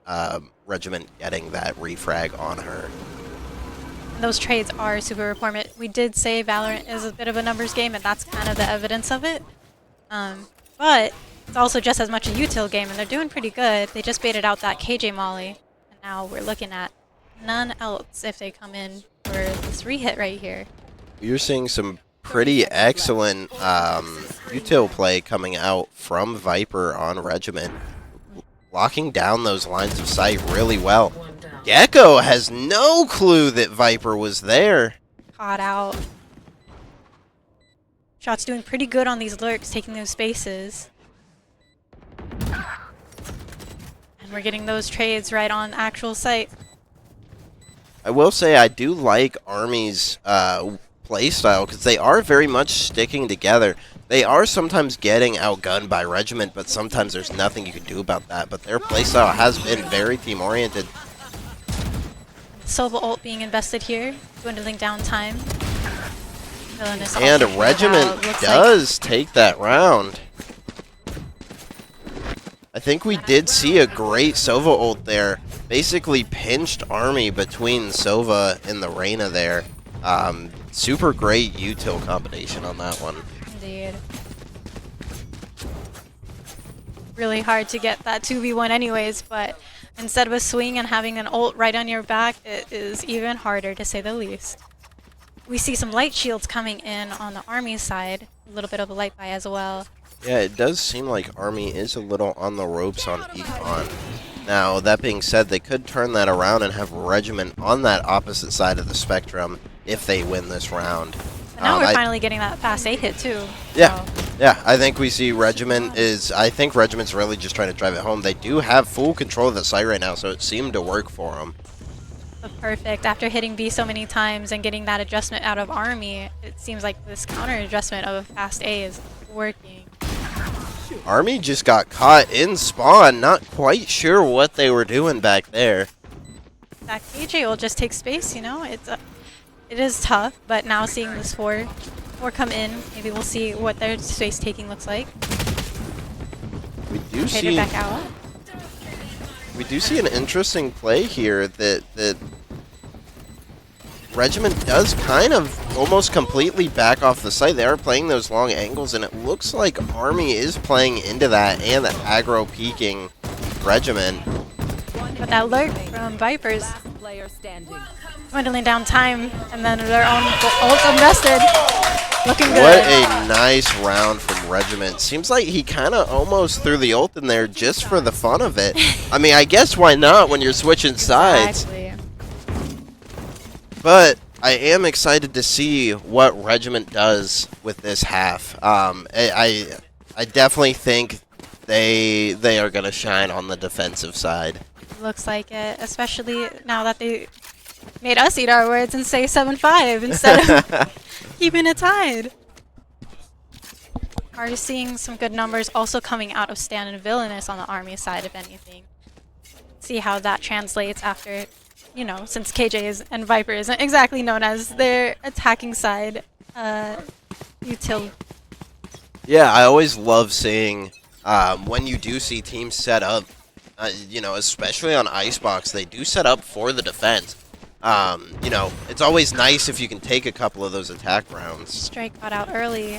Regiment getting that refrag on her. Those trades are super important. We did say Valorant is a bit of a numbers game, and that's kind of the evidence of it. But it's also just as much a util game, and they're doing pretty good. They just baited out that KJ Molly, and now we're looking at none else if they come in for this re-hit right here. You're seeing some pretty excellent util play coming out from Viper on Regiment, locking down those lines of sight really well. Gecko has no clue that Viper was there. Caught out. Shot's doing pretty good on these lurks, taking those spaces. And we're getting those trades right on actual site. I will say I do like Army's playstyle because they are very much sticking together. They are sometimes getting outgunned by Regiment, but sometimes there's nothing you can do about that. But their playstyle has been very team-oriented. Sova ult being invested here, dwindling down time. Villainous And also Regiment looks does take that round. I think we did see a great Sova ult there. Basically pinched Army between Sova and the Reyna there. Super great util combination on that one. Indeed. Really hard to get that 2v1 anyways, but instead of a swing and having an ult right on your back, it is even harder to say the least. We see some light shields coming in on the Army side, a little bit of a light buy as well. Yeah, it does seem like Army is a little on the ropes on Econ. Now, that being said, they could turn that around and have Regiment on that opposite side of the spectrum if they win this round. And now we're finally getting that fast 8 hit too. Yeah. So Yeah, I think we see Regiment is... I think Regiment's really just trying to drive it home. They do have full control of the site right now, so it seemed to work for them. Perfect. After hitting B so many times and getting that adjustment out of Army, it seems like this counter adjustment of fast A is working. Army just got caught in spawn. Not quite sure what they were doing back there. That KJ will just take space, you know? It is tough, but now seeing this four come in, maybe we'll see what their space taking looks like. We do Hit it back out. We do see an interesting play here that Regiment does kind of almost completely back off the site. They are playing those long angles, and it looks like Army is playing into that and the aggro peeking Regiment. But that lurk from Vipers Last player standing. dwindling down time, and then their own ult unrested. Looking good. What a nice round from Regiment. Seems like he kind of almost threw the ult in there just for the fun of it. I mean, I guess why not when you're switching sides? Exactly. But I am excited to see what Regiment does with this half. I definitely think they are going to shine on the defensive side. Looks like it, especially now that they made us eat our words and say 7-5 instead of keeping it tied. Are seeing some good numbers also coming out of Stan and Villainous on the Army side, if anything. See how that translates after, you know, since KJ and Viper isn't exactly known as their attacking side util. Yeah, I always love seeing when you do see teams set up, you know, especially on Icebox, they do set up for the defense. You know, it's always nice if you can take a couple of those attack rounds. Strike got out early.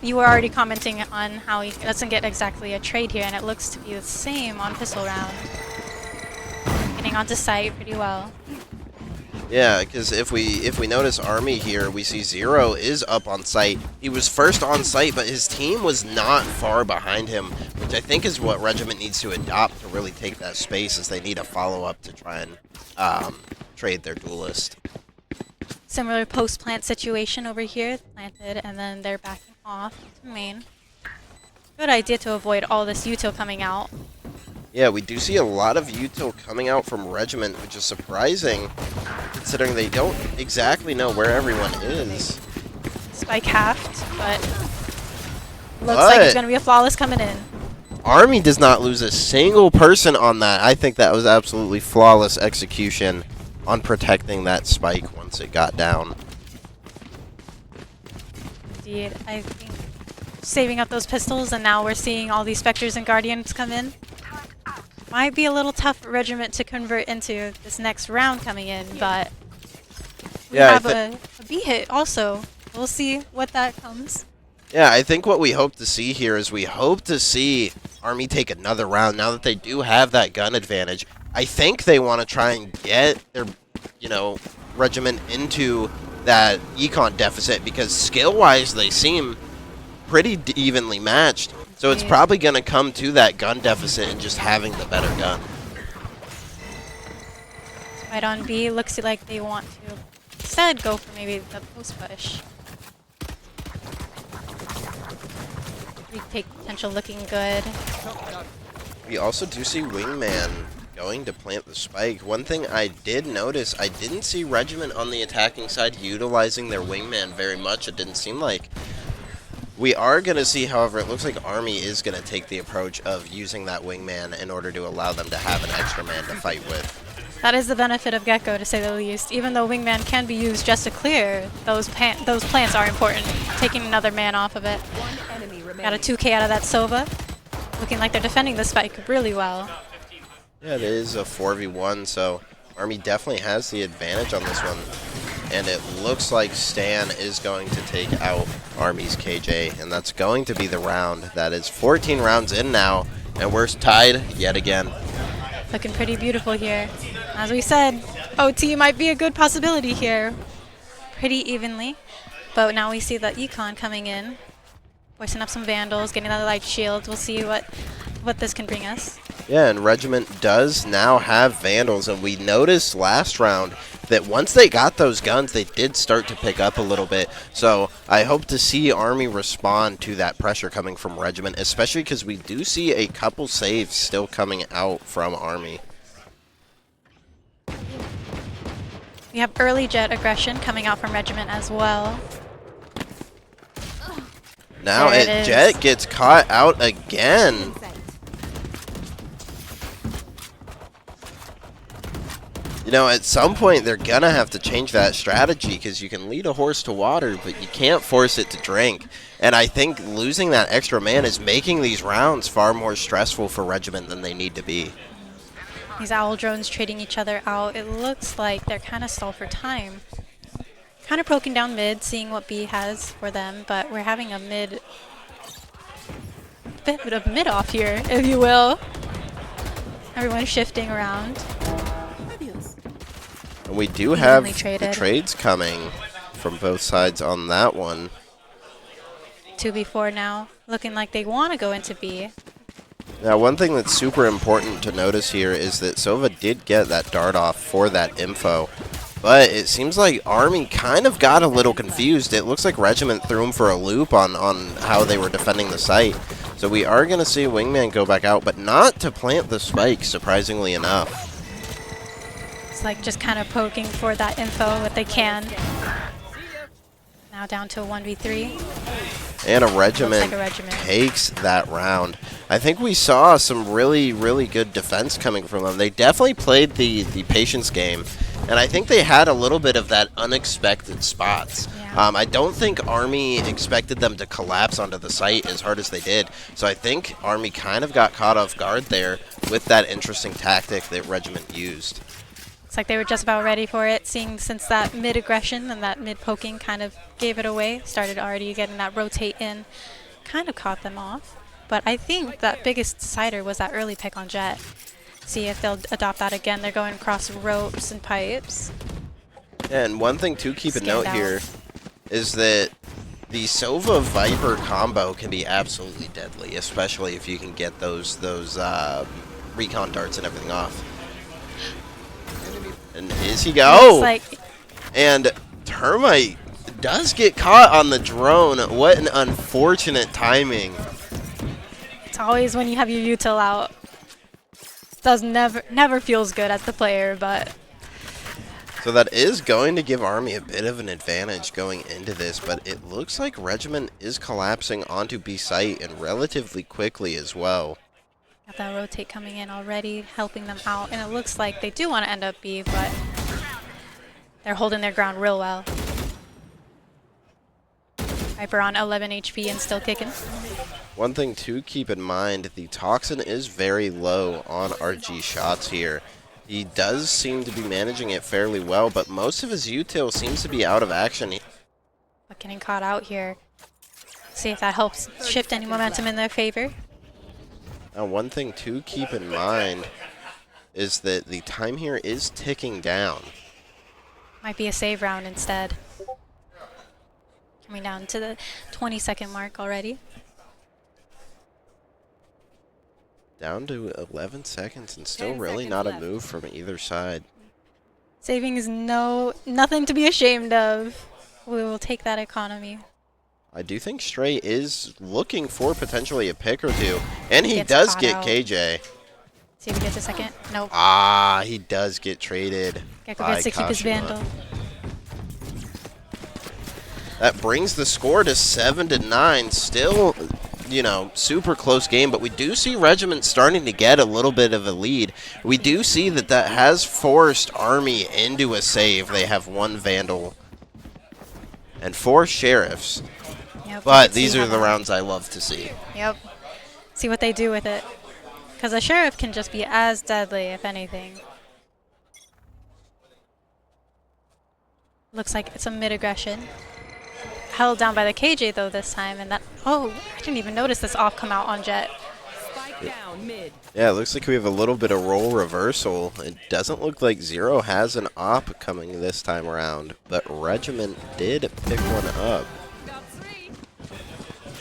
You were already commenting on how he doesn't get exactly a trade here, and it looks to be the same on pistol round. Getting onto site pretty well. Yeah, because if we notice Army here, we see Zero is up on site. He was first on site, but his team was not far behind him, which I think is what Regiment needs to adopt to really take that space, as they need a follow-up to try and trade their duelist. Similar post-plant situation over here. Planted, and then they're backing off to main. Good idea to avoid all this util coming out. Yeah, we do see a lot of util coming out from Regiment, which is surprising, considering they don't exactly know where everyone is. Spike halved, but looks like it's going to be a flawless coming in. Army does not lose a single person on that. I think that was absolutely flawless execution on protecting that spike once it got down. Indeed, I think saving up those pistols, and now we're seeing all these Spectres and Guardians come in. Might be a little tough for Regiment to convert into this next round coming in, but we have a B hit also. We'll see what that comes. Yeah, I think what we hope to see here is we hope to see Army take another round now that they do have that gun advantage. I think they want to try and get their, you know, Regiment into that econ deficit, because skill-wise they seem pretty evenly matched. So it's probably going to come to that gun deficit and just having the better gun. Right on B, looks like they want to instead go for maybe the post push. Retake potential looking good. We also do see Wingman going to plant the spike. One thing I did notice, I didn't see Regiment on the attacking side utilizing their Wingman very much. It didn't seem like. We are going to see, however, it looks like Army is going to take the approach of using that Wingman in order to allow them to have an extra man to fight with. That is the benefit of Gecko, to say the least. Even though Wingman can be used just to clear, those plants are important. Taking another man off of it. Got a 2K out of that Sova. Looking like they're defending the spike really well. Yeah, it is a 4v1, so Army definitely has the advantage on this one. And it looks like Stan is going to take out Army's KJ, and that's going to be the round. That is 14 rounds in now, and we're tied yet again. Looking pretty beautiful here. As we said, OT might be a good possibility here. Pretty evenly. But now we see the Econ coming in. Forcing up some Vandals, getting another light shields. We'll see what this can bring us. Yeah, and Regiment does now have Vandals, and we noticed last round that once they got those guns, they did start to pick up a little bit. So I hope to see Army respond to that pressure coming from Regiment, especially because we do see a couple saves still coming out from Army. We have early jet aggression coming out from Regiment as well. Now Jet gets caught out again. You know, at some point they're gonna have to change that strategy, because you can lead a horse to water, but you can't force it to drink. And I think losing that extra man is making these rounds far more stressful for Regiment than they need to be. These owl drones trading each other out. It looks like they're kind of stalled for time. Kind of poking down mid, seeing what B has for them, but we're having a bit of mid off here, if you will. Everyone's shifting around. And we do have Evenly the trades coming from both sides on that one. 2v4 now, looking like they want to go into B. Now, one thing that's super important to notice here is that Sova did get that dart off for that info, but it seems like Army kind of got a little confused. It looks like Regiment threw him for a loop on how they were defending the site. So we are going to see Wingman go back out, but not to plant the spike, surprisingly enough. It's like just kind of poking for that info what they can. Now down to a 1v3. And a Regiment, like a Regiment takes that round. I think we saw some really, really good defense coming from them. They definitely played the patience game, and I think they had a little bit of that unexpected spots. Yeah. I don't think Army expected them to collapse onto the site as hard as they did, so I think Army kind of got caught off guard there with that interesting tactic that Regiment used. It's like they were just about ready for it, seeing since that mid-aggression and that mid-poking kind of gave it away, started already getting that rotate in, kind of caught them off. But I think that biggest decider was that early pick on Jet. See if they'll adopt that again. They're going across ropes and pipes. Yeah, and one thing to keep a note here is that the Sova Viper combo can be absolutely deadly, especially if you can get those recon darts and everything off. And is he go? And Termite does get caught on the drone. What an unfortunate timing. It's always when you have your util out. Does never feels good as the player, but so that is going to give Army a bit of an advantage going into this, but it looks like Regiment is collapsing onto B site and relatively quickly as well. got that rotate coming in already, helping them out, and it looks like they do want to end up B, but they're holding their ground real well. Viper on 11 HP and still kicking. One thing to keep in mind, the Toxin is very low on RG shots here. He does seem to be managing it fairly well, but most of his util seems to be out of action. But getting caught out here. See if that helps shift any momentum in their favor. Now, one thing to keep in mind is that the time here is ticking down. Might be a save round instead. Coming down to the 20-second mark already. Down to 11 seconds and still really not a move from either side. Saving is nothing to be ashamed of. We will take that economy. I do think Stray is looking for potentially a pick or two, and he does get KJ. See if he gets a second. Nope. Ah, he does get traded. Gekko gets to keep his Vandal. That brings the score to 7-9. Still, you know, super close game, but we do see Regiment starting to get a little bit of a lead. We do see that has forced Army into a save. They have 1 Vandal and 4 Sheriffs. Yep, but these are the rounds I love to see. Yep. See what they do with it. Because a Sheriff can just be as deadly, if anything. Looks like it's a mid-aggression. Held down by the KJ though this time, and that, oh, I didn't even notice this off come out on Jet. Spike down mid. Yeah, it looks like we have a little bit of role reversal. It doesn't look like Zero has an op coming this time around, but Regiment did pick one up.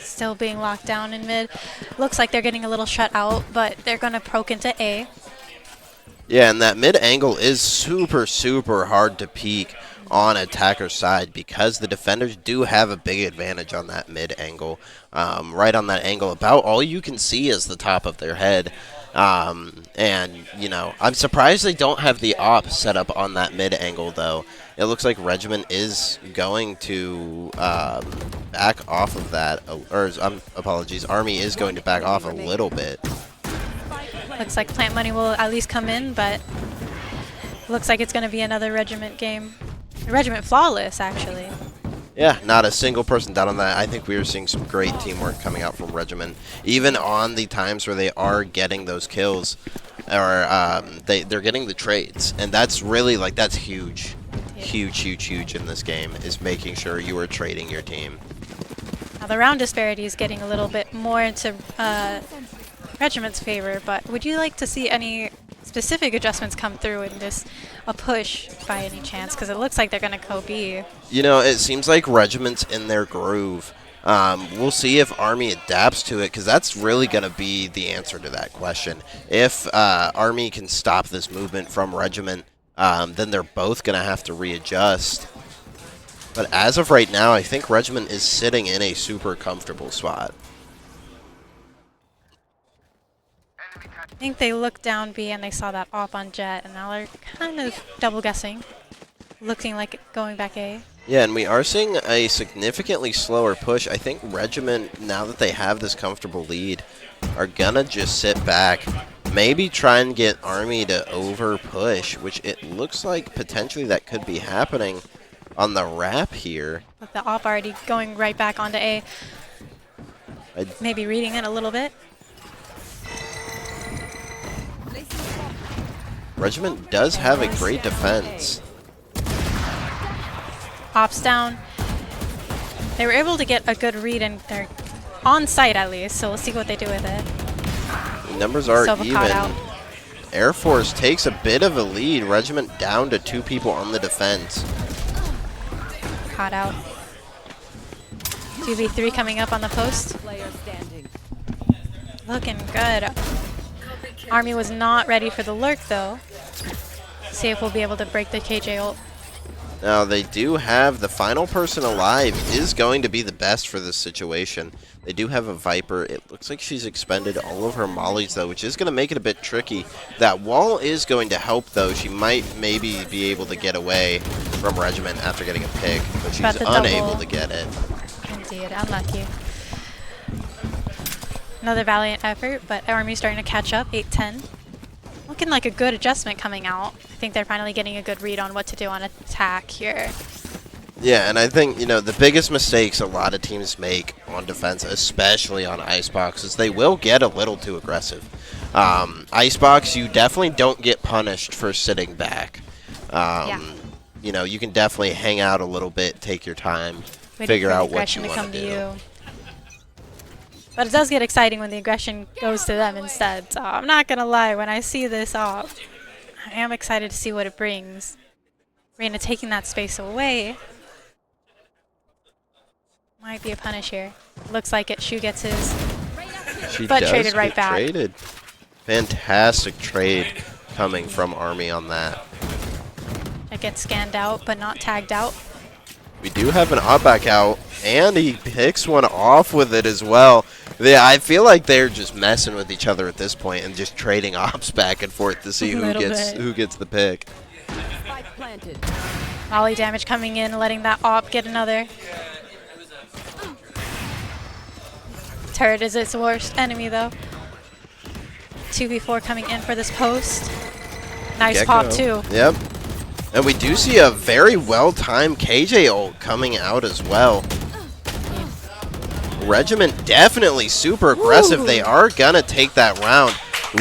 Still being locked down in mid. Looks like they're getting a little shut out, but they're gonna poke into A. Yeah, and that mid angle is super, super hard to peek on attacker's side because the defenders do have a big advantage on that mid angle. Right on that angle, about all you can see is the top of their head. And, you know, I'm surprised they don't have the op set up on that mid angle, though. It looks like Regiment is going to back off of that, or apologies, Army is going to back off a little bit. Looks like Plant Money will at least come in, but looks like it's going to be another Regiment game. Regiment flawless, actually. Yeah, not a single person down on that. I think we are seeing some great teamwork coming out from Regiment, even on the times where they are getting those kills, or they're getting the trades, and that's really, like, that's huge. Yeah. Huge, huge, huge in this game, is making sure you are trading your team. Now the round disparity is getting a little bit more into Regiment's favor, but would you like to see any specific adjustments come through in this a push by any chance? Because it looks like they're going to go B. You know, it seems like Regiment's in their groove. We'll see if Army adapts to it, because that's really going to be the answer to that question. If Army can stop this movement from Regiment, then they're both going to have to readjust. But as of right now, I think Regiment is sitting in a super comfortable spot. I think they looked down B and they saw that op on Jet, and now they're kind of double guessing, looking like going back A. Yeah, and we are seeing a significantly slower push. I think Regiment, now that they have this comfortable lead, are gonna just sit back, maybe try and get Army to over push, which it looks like potentially that could be happening on the wrap here. With the op already going right back onto A. Maybe reading it a little bit. Regiment does have a great defense. Ops down. They were able to get a good read, and they're on site at least, so we'll see what they do with it. The numbers are Silva caught out. even. Air Force takes a bit of a lead. Regiment down to 2 people on the defense. Caught out. 2v3 coming up on the post. Looking good. Army was not ready for the lurk, though. See if we'll be able to break the KJ ult. Now, they do have the final person alive is going to be the best for this situation. They do have a Viper. It looks like she's expended all of her mollies, though, which is going to make it a bit tricky. That wall is going to help, though. She might maybe be able to get away from Regiment after getting a pick, but she's unable to get it. Indeed, unlucky. Another valiant effort, but Army's starting to catch up, 8-10. Looking like a good adjustment coming out. I think they're finally getting a good read on what to do on attack here. Yeah, and I think, you know, the biggest mistakes a lot of teams make on defense, especially on Icebox, is they will get a little too aggressive. Icebox, you definitely don't get punished for sitting back. You know, you can definitely hang out a little bit, take your time, figure out what you want to do. But it does get exciting when the aggression goes to them instead. So I'm not going to lie, when I see this off, I am excited to see what it brings. Reina taking that space away. Might be a punish here. Looks like it. Shu gets his, but traded right back. Traded. Fantastic trade coming from Army on that. It gets scanned out, but not tagged out. We do have an op back out, and he picks one off with it as well. Yeah, I feel like they're just messing with each other at this point and just trading ops back and forth to see who gets the pick. Volley damage coming in, letting that op get another. Turret is its worst enemy, though. 2v4 coming in for this post. Nice pop, too. Yep. And we do see a very well-timed KJ ult coming out as well. Regiment definitely super aggressive. Ooh. They are going to take that round.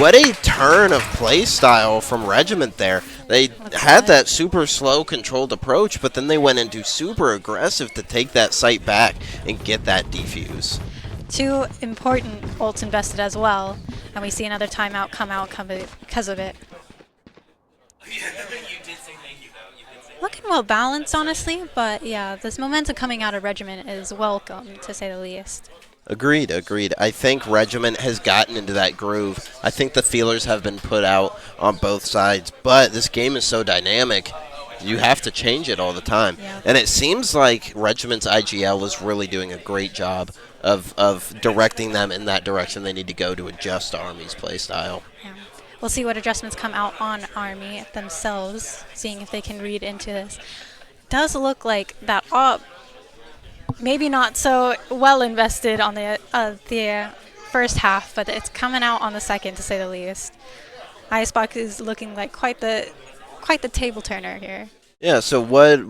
What a turn of play style from Regiment there. They had that super slow controlled approach, but then they went into super aggressive to take that site back and get that defuse. 2 important ults invested as well, and we see another timeout come out because of it. Looking well balanced, honestly, but yeah, this momentum coming out of Regiment is welcome, to say the least. Agreed, agreed. I think Regiment has gotten into that groove. I think the feelers have been put out on both sides, but this game is so dynamic, you have to change it all the time. Yeah. And it seems like Regiment's IGL is really doing a great job of directing them in that direction they need to go to adjust Army's playstyle. Yeah. We'll see what adjustments come out on Army themselves, seeing if they can read into this. Does look like that op maybe not so well invested on the first half, but it's coming out on the second, to say the least. Icebox is looking like quite the table turner here. Yeah, so what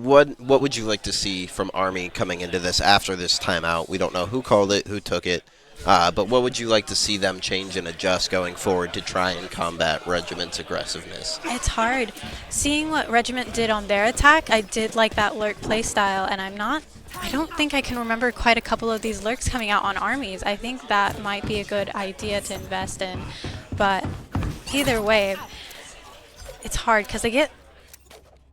would you like to see from Army coming into this after this timeout? We don't know who called it, who took it, but what would you like to see them change and adjust going forward to try and combat Regiment's aggressiveness? It's hard. Seeing what Regiment did on their attack, I did like that lurk playstyle, and I don't think I can remember quite a couple of these lurks coming out on Armies. I think that might be a good idea to invest in, but either way, it's hard because they get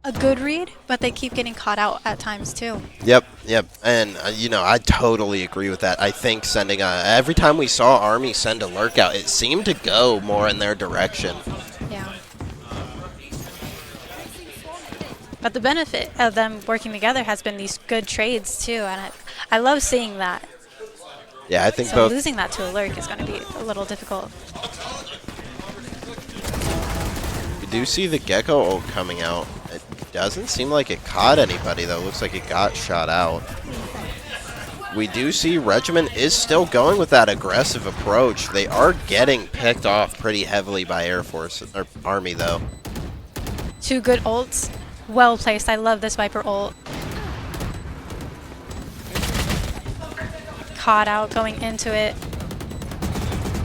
a good read, but they keep getting caught out at times too. Yep. And, I totally agree with that. I think sending every time we saw Army send a lurk out, it seemed to go more in their direction. Yeah. But the benefit of them working together has been these good trades too, and I love seeing that. Yeah, I think So both. losing that to a lurk is going to be a little difficult. We do see the Gecko ult coming out. It doesn't seem like it caught anybody, though. It looks like it got shot out. We do see Regiment is still going with that aggressive approach. They are getting picked off pretty heavily by Air Force, or Army, though. Two good ults. Well placed. I love this Viper ult. Caught out going into it.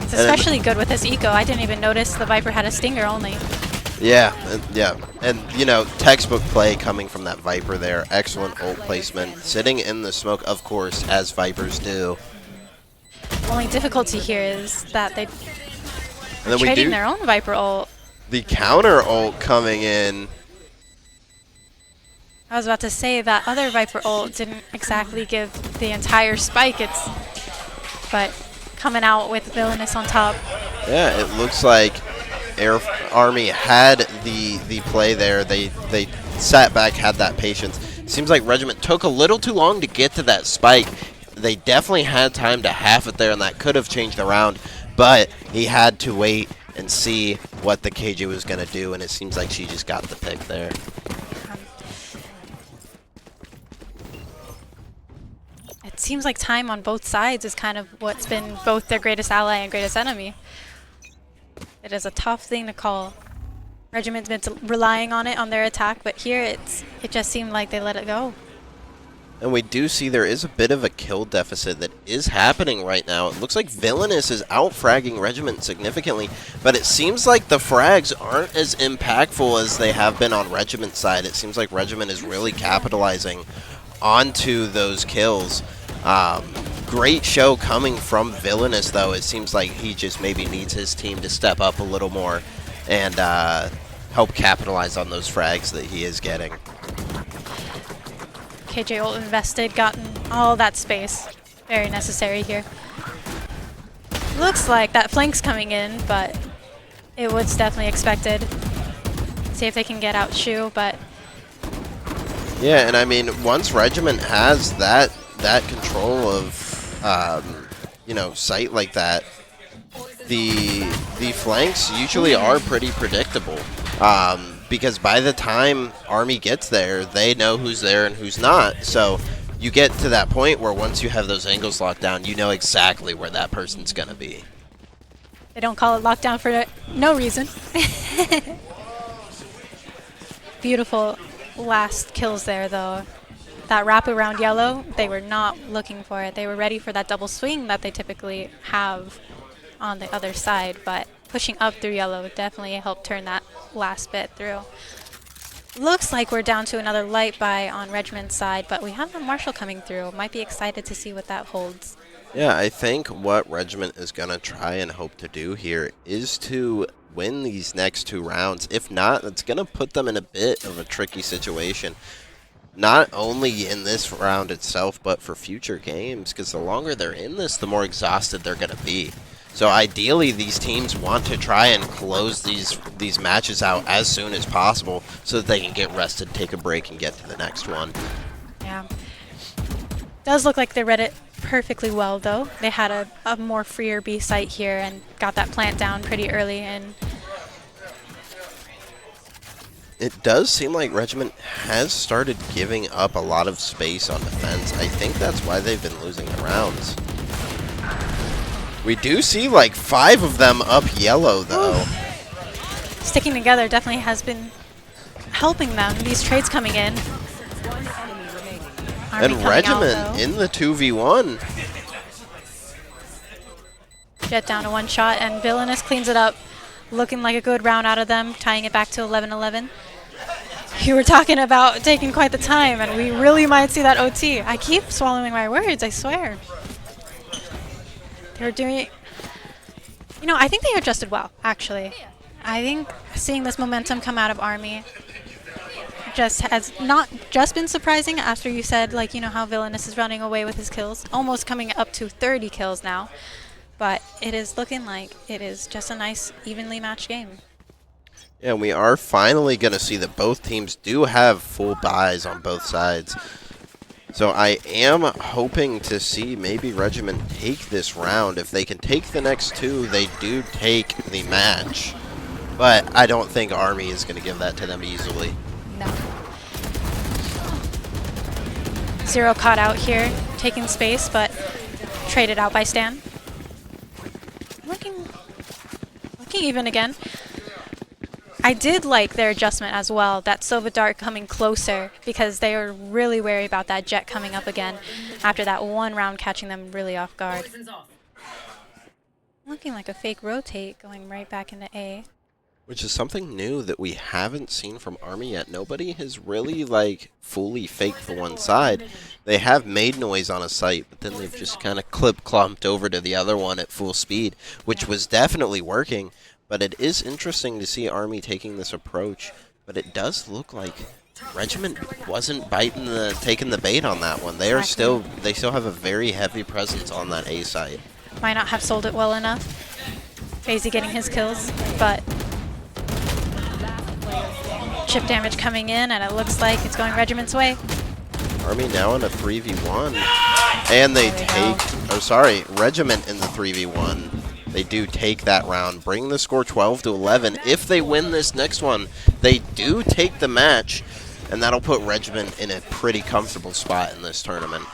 It's especially good with this eco. I didn't even notice the Viper had a stinger only. Yeah. And, textbook play coming from that Viper there. Excellent ult placement. Sitting in the smoke, of course, as Vipers do. The only difficulty here is that they're And then we trading do their own Viper ult. the counter ult coming in. I was about to say that other Viper ult didn't exactly give the entire spike. But coming out with Villainous on top. Yeah, it looks like Army had the play there. They sat back, had that patience. Seems like Regiment took a little too long to get to that spike. They definitely had time to half it there, and that could have changed the round. But he had to wait and see what the KJ was going to do, and it seems like she just got the pick there. It seems like time on both sides is kind of what's been both their greatest ally and greatest enemy. It is a tough thing to call. Regiment's been relying on it on their attack, but here it just seemed like they let it go. And we do see there is a bit of a kill deficit that is happening right now. It looks like Villainous is out-fragging Regiment significantly, but it seems like the frags aren't as impactful as they have been on Regiment's side. It seems like Regiment is really capitalizing onto those kills. Great show coming from Villainous, though. It seems like he just maybe needs his team to step up a little more and help capitalize on those frags that he is getting. KJ ult invested, gotten all that space. Very necessary here. Looks like that flank's coming in, but it was definitely expected. See if they can get out Shu, but Yeah, and I mean, once Regiment has that control of sight like that, the flanks usually are pretty predictable. Because by the time Army gets there, they know who's there and who's not. So you get to that point where once you have those angles locked down, you know exactly where that person's going to be. they don't call it lockdown for no reason. Beautiful last kills there, though. That wrap around yellow, they were not looking for it. They were ready for that double swing that they typically have on the other side, but pushing up through yellow definitely helped turn that last bit through. Looks like we're down to another light buy on Regiment's side, but we have a Marshall coming through. Might be excited to see what that holds. Yeah, I think what Regiment is going to try and hope to do here is to win these next two rounds. If not, it's going to put them in a bit of a tricky situation. not only in this round itself, but for future games, because the longer they're in this, the more exhausted they're going to be. So ideally, these teams want to try and close these matches out as soon as possible so that they can get rested, take a break, and get to the next one. Yeah. Does look like they read it perfectly well, though. They had a more freer B site here and got that plant down pretty early. And it does seem like Regiment has started giving up a lot of space on defense. I think that's why they've been losing the rounds. We do see like 5 of them up yellow, though. Sticking together definitely has been helping them. These trades coming in. And Regiment in the 2v1. Jet down to 1 shot, and Villainous cleans it up. Looking like a good round out of them, tying it back to 11-11. You were talking about taking quite the time, and we really might see that OT. I keep swallowing my words, I swear. They're doing... You know, I think they adjusted well, actually. I think seeing this momentum come out of Army just has not just been surprising after you said, like, you know, how Villainous is running away with his kills. Almost coming up to 30 kills now. But it is looking like it is just a nice, evenly matched game. Yeah, we are finally going to see that both teams do have full buys on both sides. So I am hoping to see maybe Regiment take this round. If they can take the next 2, they do take the match. But I don't think Army is going to give that to them easily. No. Zero caught out here, taking space, but traded out by Stan. Looking even again. I did like their adjustment as well, that Sova Dart coming closer, because they are really wary about that Jet coming up again after that 1 round catching them really off guard. Looking like a fake rotate going right back into A. Which is something new that we haven't seen from Army yet. Nobody has really, like, fully faked the one side. They have made noise on a site, but then they've just kind of clip-clomped over to the other one at full speed, which was definitely working. But it is interesting to see Army taking this approach. But it does look like Regiment wasn't taking the bait on that one. They still have a very heavy presence on that A site. Might not have sold it well enough. FaZe getting his kills, but chip damage coming in, and it looks like it's going Regiment's way. Army now in a 3v1, and they take, Regiment in the 3v1. They do take that round, bring the score 12-11. If they win this next one, they do take the match, and that'll put Regiment in a pretty comfortable spot in this tournament.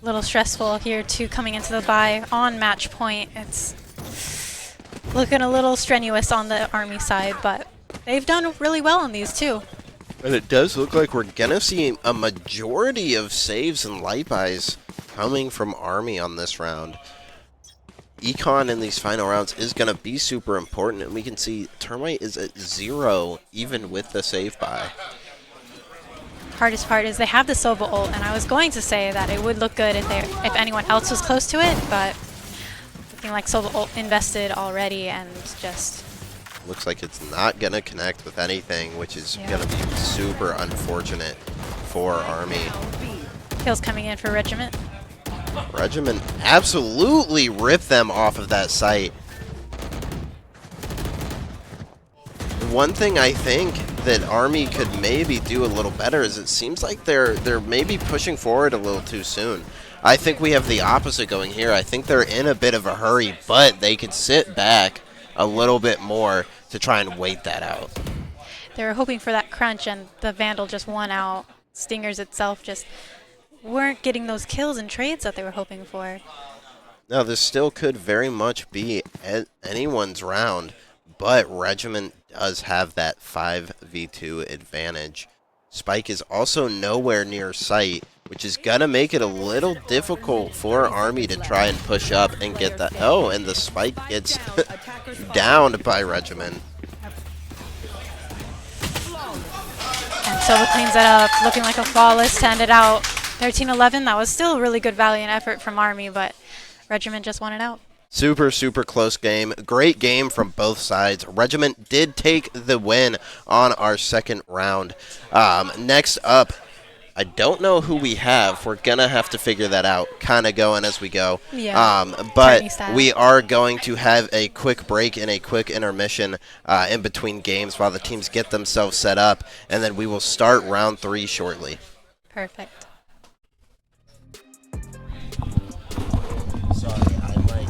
A little stressful here too, coming into the bye on match point. It's looking a little strenuous on the Army side, but they've done really well on these too. And it does look like we're going to see a majority of saves and light buys coming from Army on this round. Econ in these final rounds is going to be super important, and we can see Termite is at 0 even with the save buy. Hardest part is they have the Sova ult, and I was going to say that it would look good if anyone else was close to it, but looking like Sova ult invested already, and just looks like it's not going to connect with anything, which is going to be super unfortunate for Army. Kills coming in for Regiment. Regiment absolutely ripped them off of that site. One thing I think that Army could maybe do a little better is it seems like they're maybe pushing forward a little too soon. I think we have the opposite going here. I think they're in a bit of a hurry, but they could sit back a little bit more to try and wait that out. They were hoping for that crunch, and the Vandal just won out. Stingers itself just weren't getting those kills and trades that they were hoping for. Now, this still could very much be anyone's round, but Regiment does have that 5v2 advantage. Spike is also nowhere near site, which is going to make it a little difficult for Army to try and push up and get that. Oh, and the Spike gets downed by Regiment. And Silva cleans it up, looking like a flawless to end it out. 13-11, that was still a really good valiant effort from Army, but Regiment just won it out. Super, super close game. Great game from both sides. Regiment did take the win on our second round. Next up, I don't know who we have. We're gonna have to figure that out, kind of going as we go. Yeah. But Tourney style. we are going to have a quick break and a quick intermission in between games while the teams get themselves set up, and then we will start round 3 shortly. Perfect. Sorry, I'm like.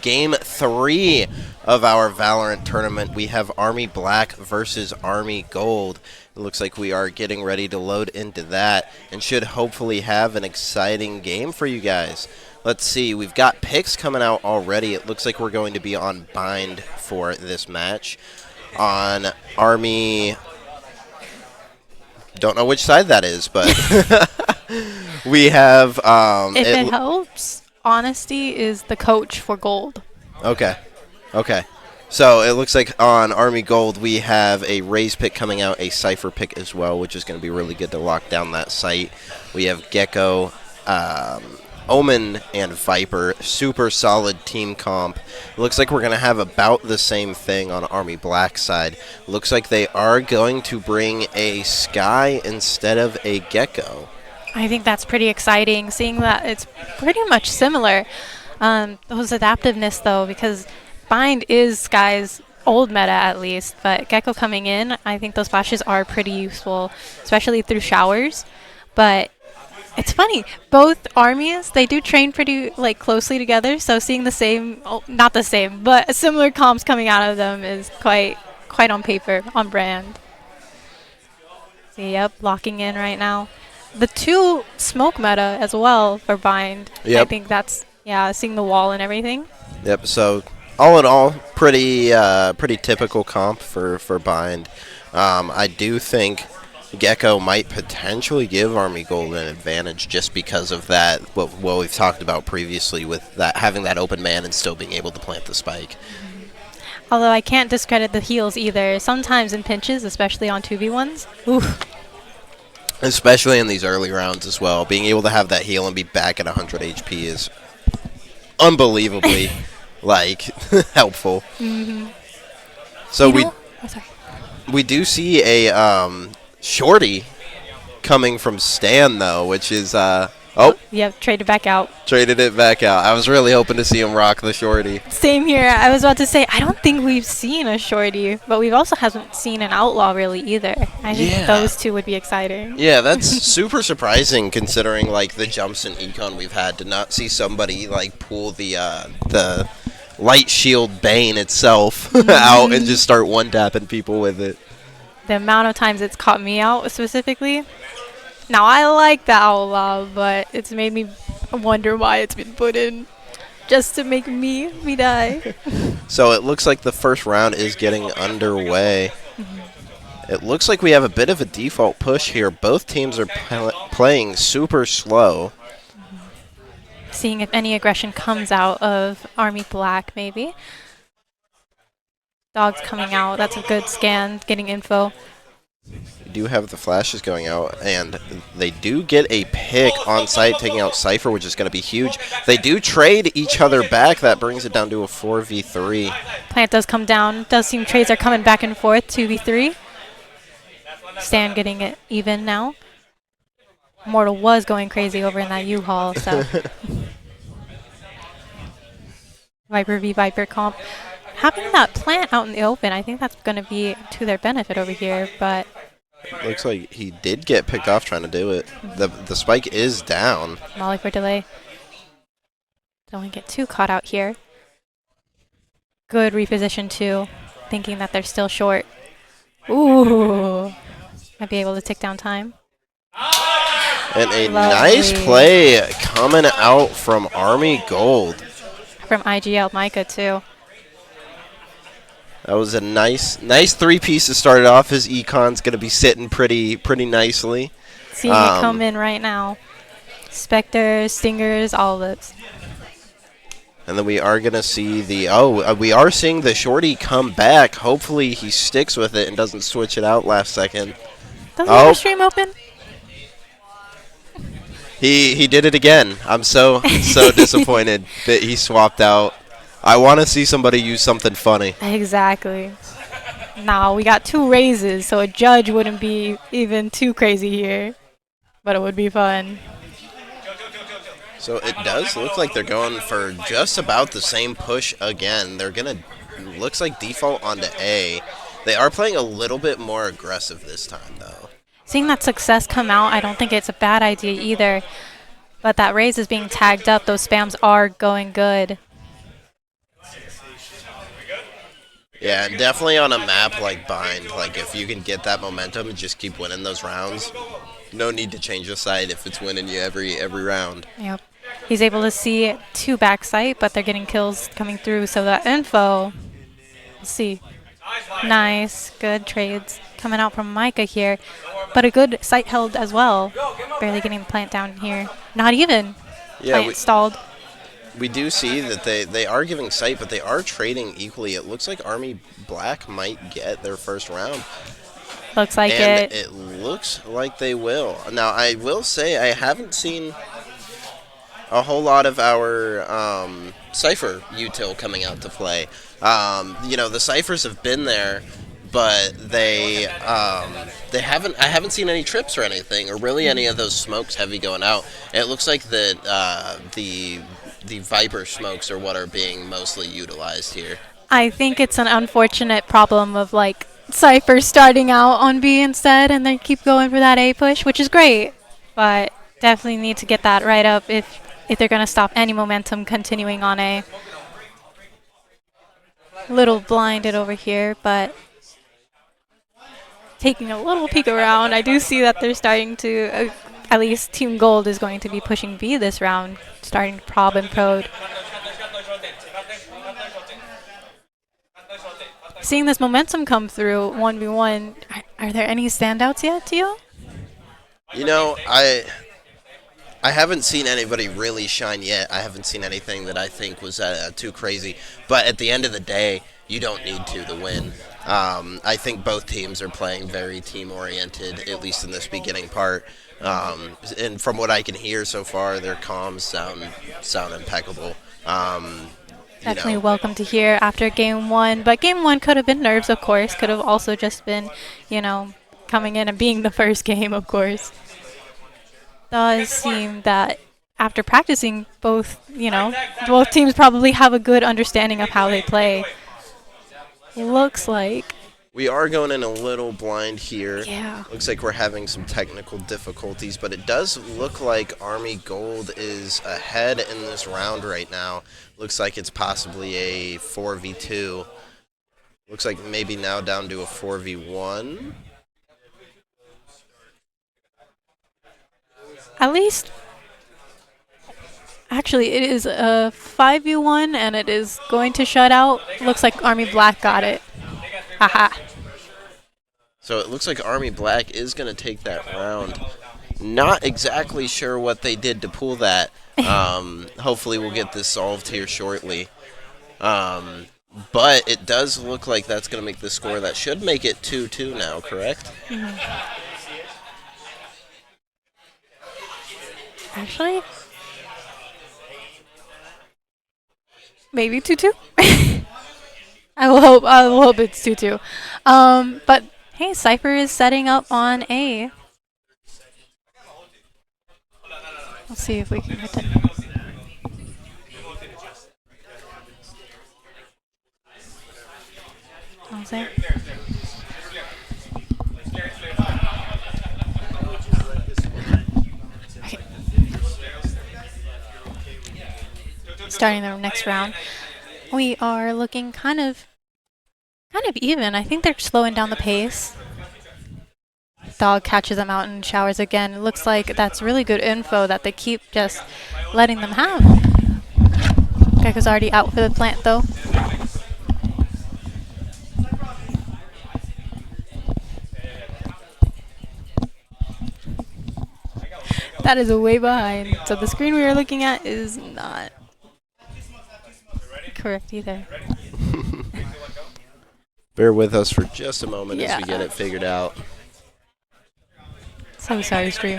Game 3 of our Valorant tournament. We have Army Black versus Army Gold. It looks like we are getting ready to load into that and should hopefully have an exciting game for you guys. Let's see, we've got picks coming out already. It looks like we're going to be on Bind for this match. On Army... Don't know which side that is, but we have... If it helps, Honesty is the coach for Gold. Okay. Okay. So it looks like on Army Gold we have a Raze pick coming out, a Cypher pick as well, which is going to be really good to lock down that site. We have Gecko, Omen, and Viper. Super solid team comp. It looks like we're going to have about the same thing on Army Black side. Looks like they are going to bring a Sky instead of a Gecko. I think that's pretty exciting, seeing that it's pretty much similar. Those adaptiveness, though, because Bind is Sky's old meta at least, but Gecko coming in, I think those flashes are pretty useful, especially through showers. But it's funny, both armies, they do train pretty closely together, so seeing the same, not the same, but similar comps coming out of them is quite on paper, on brand. So yep, locking in right now. The 2 smoke meta as well for Bind. Yep. I think that's, yeah, seeing the wall and everything. Yep, so all in all, pretty typical comp for Bind. I do think Gecko might potentially give Army Gold an advantage just because of that, what we've talked about previously with that having that open man and still being able to plant the spike. Although I can't discredit the heals either. Sometimes in pinches, especially on 2v1s, oof. Especially in these early rounds as well. Being able to have that heal and be back at 100 HP is unbelievably, helpful. Mm-hmm. So we do see a shorty coming from Stan, though, which is... Yep, traded back out. Traded it back out. I was really hoping to see him rock the shorty. Same here. I was about to say, I don't think we've seen a shorty, but we've also haven't seen an outlaw really either. I think those two would be exciting. Yeah, that's super surprising considering the jumps in econ we've had to not see somebody pull the light shield Bane itself out and just start one-tapping people with it. The amount of times it's caught me out specifically. Now, I like the outlaw, but it's made me wonder why it's been put in just to make me die. So it looks like the first round is getting underway. Mm-hmm. It looks like we have a bit of a default push here. Both teams are playing super slow. Mm-hmm. Seeing if any aggression comes out of Army Black, maybe. Dogs coming out. That's a good scan, getting info. We do have the flashes going out, and they do get a pick on site, taking out Cypher, which is going to be huge. They do trade each other back. That brings it down to a 4v3. Plant does come down. Does seem trades are coming back and forth, 2v3. Stan getting it even now. Mortal was going crazy over in that U-Haul, so. Viper v Viper comp. Having that plant out in the open, I think that's going to be to their benefit over here, but... Looks like he did get picked off trying to do it. The spike is down. Molly for delay. Don't want to get too caught out here. Good reposition too, thinking that they're still short. Ooh. Might be able to tick down time. And a nice play coming out from Army Gold. From IGL Micah too. That was a nice 3-piece to start it off. His econ's going to be sitting pretty nicely. Seeing it come in right now. Spectres, Stingers, all of it. And then we are going to see we are seeing the shorty come back. Hopefully he sticks with it and doesn't switch it out last second. Doesn't he have a stream open? He did it again. I'm so disappointed that he swapped out. I want to see somebody use something funny. Exactly. Now we got 2 raises, so a judge wouldn't be even too crazy here. But it would be fun. So it does look like they're going for just about the same push again. They're going to, looks like, default onto A. They are playing a little bit more aggressive this time, though. Seeing that success come out, I don't think it's a bad idea either. But that raise is being tagged up. Those spams are going good. Yeah, and definitely on a map like Bind, like if you can get that momentum and just keep winning those rounds, no need to change the side if it's winning you every round. Yep. He's able to see 2 backside, but they're getting kills coming through, so that info, let's see. Nice, good trades coming out from Micah here, but a good site held as well. Barely getting the plant down here. Not even. Yeah, Plant stalled. we do see that they are giving sight, but they are trading equally. It looks like Army Black might get their first round. Looks like And it. it looks like they will. Now, I will say I haven't seen a whole lot of our Cypher util coming out to play. You know, the Cyphers have been there, but they haven't. I haven't seen any trips or anything, or really any of those smokes heavy going out. And it looks like that the Viper smokes are what are being mostly utilized here. I think it's an unfortunate problem of like Cypher starting out on B instead, and they keep going for that A push, which is great, but definitely need to get that right up if they're going to stop any momentum continuing on A. Little blinded over here, but taking a little peek around, I do see that they're starting to, at least Team Gold is going to be pushing B this round, starting to prob and prod. Seeing this momentum come through 1v1, are there any standouts yet to you? You know, I haven't seen anybody really shine yet. I haven't seen anything that I think was too crazy. But at the end of the day, you don't need to win. I think both teams are playing very team-oriented, at least in this beginning part. And from what I can hear so far, their comms sound impeccable. Definitely welcome to hear after game 1. But game 1 could have been nerves, of course. Could have also just been, you know, coming in and being the first game, of course. Does seem that after practicing, both teams probably have a good understanding of how they play. Looks like we are going in a little blind here. Yeah. Looks like we're having some technical difficulties, but it does look like Army Gold is ahead in this round right now. Looks like it's possibly a 4v2. Looks like maybe now down to a 4v1. At least, actually, it is a 5v1, and it is going to shut out. Looks like Army Black got it. Haha. So it looks like Army Black is going to take that round. Not exactly sure what they did to pull that. Hopefully we'll get this solved here shortly. But it does look like that's going to make the score. That should make it 2-2 now, correct? Mm-hmm. Actually, maybe 2-2. I will hope it's 2-2. But hey, Cypher is setting up on A. Let's see if we can get it. I'll say. Starting the next round, we are looking kind of even. I think they're slowing down the pace. Dog catches them out and showers again. It looks like that's really good info that they keep just letting them have. Gecko's already out for the plant though. That is way behind. So the screen we are looking at is not correct either. Bear with us for just a moment as we get it figured out. So sorry, stream.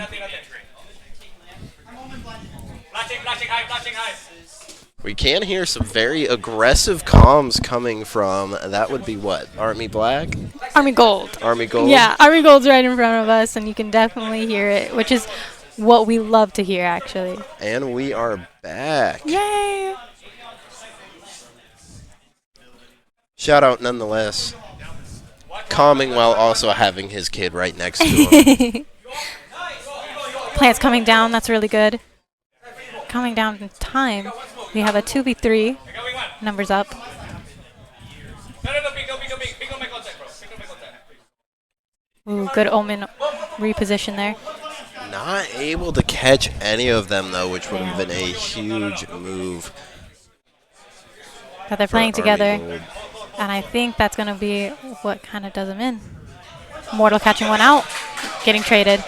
We can hear some very aggressive comms coming from, that would be what, Army Black? Army Gold. Army Gold? Yeah, Army Gold's right in front of us, and you can definitely hear it, which is what we love to hear, actually. And we are back. Yay! Shout out nonetheless. Calming while also having his kid right next to him. Plant's coming down, that's really good. Coming down in time. We have a 2v3. Numbers up. Ooh, good Omen reposition there. Not able to catch any of them, though, which would have been a huge move. But they're for playing Army together, Gold. and I think that's going to be what kind of does them in. Mortal catching one out, getting traded.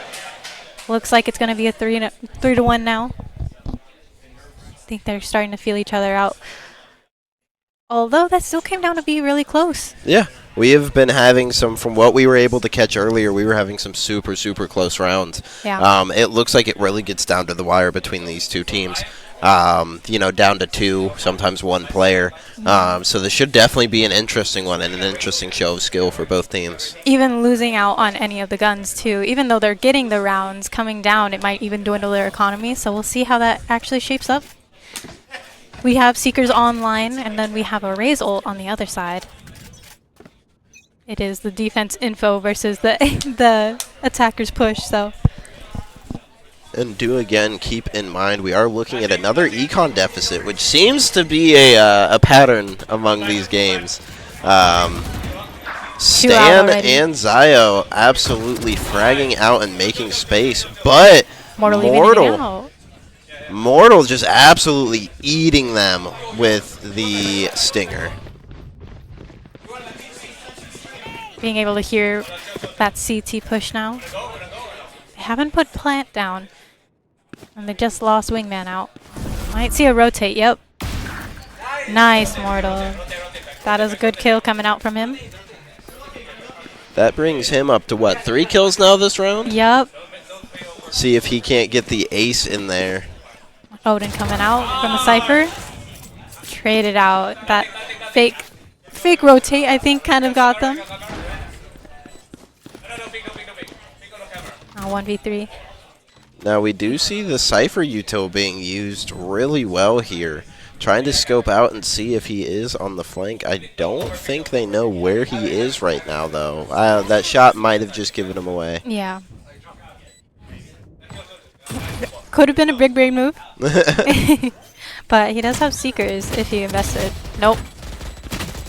Looks like it's going to be a 3-1 now. I think they're starting to feel each other out. Although that still came down to be really close. Yeah, we have been having some, from what we were able to catch earlier, we were having some super, super close rounds. Yeah. It looks like it really gets down to the wire between these two teams. You know, down to 2, sometimes 1 player. So this should definitely be an interesting one and an interesting show of skill for both teams. Even losing out on any of the guns, too. Even though they're getting the rounds coming down, it might even dwindle their economy. So we'll see how that actually shapes up. We have Seekers online, and then we have a Raze ult on the other side. It is the defense info versus the the attacker's push, so... And do again keep in mind we are looking at another econ deficit, which seems to be a pattern among these games. Stan and Zio absolutely fragging out and making space, but Mortal just absolutely eating them with the stinger. Being able to hear that CT push now. They haven't put plant down. And they just lost wingman out. Might see a rotate, yep. Nice, Mortal. That is a good kill coming out from him. That brings him up to what, 3 kills now this round? Yep. See if he can't get the ace in there. Odin coming out from the Cypher. Traded out. That fake rotate, I think, kind of got them. 1v3. Now we do see the Cypher util being used really well here. Trying to scope out and see if he is on the flank. I don't think they know where he is right now, though. That shot might have just given him away. Yeah. Could have been a big brain move. But he does have Seekers if he invested. Nope.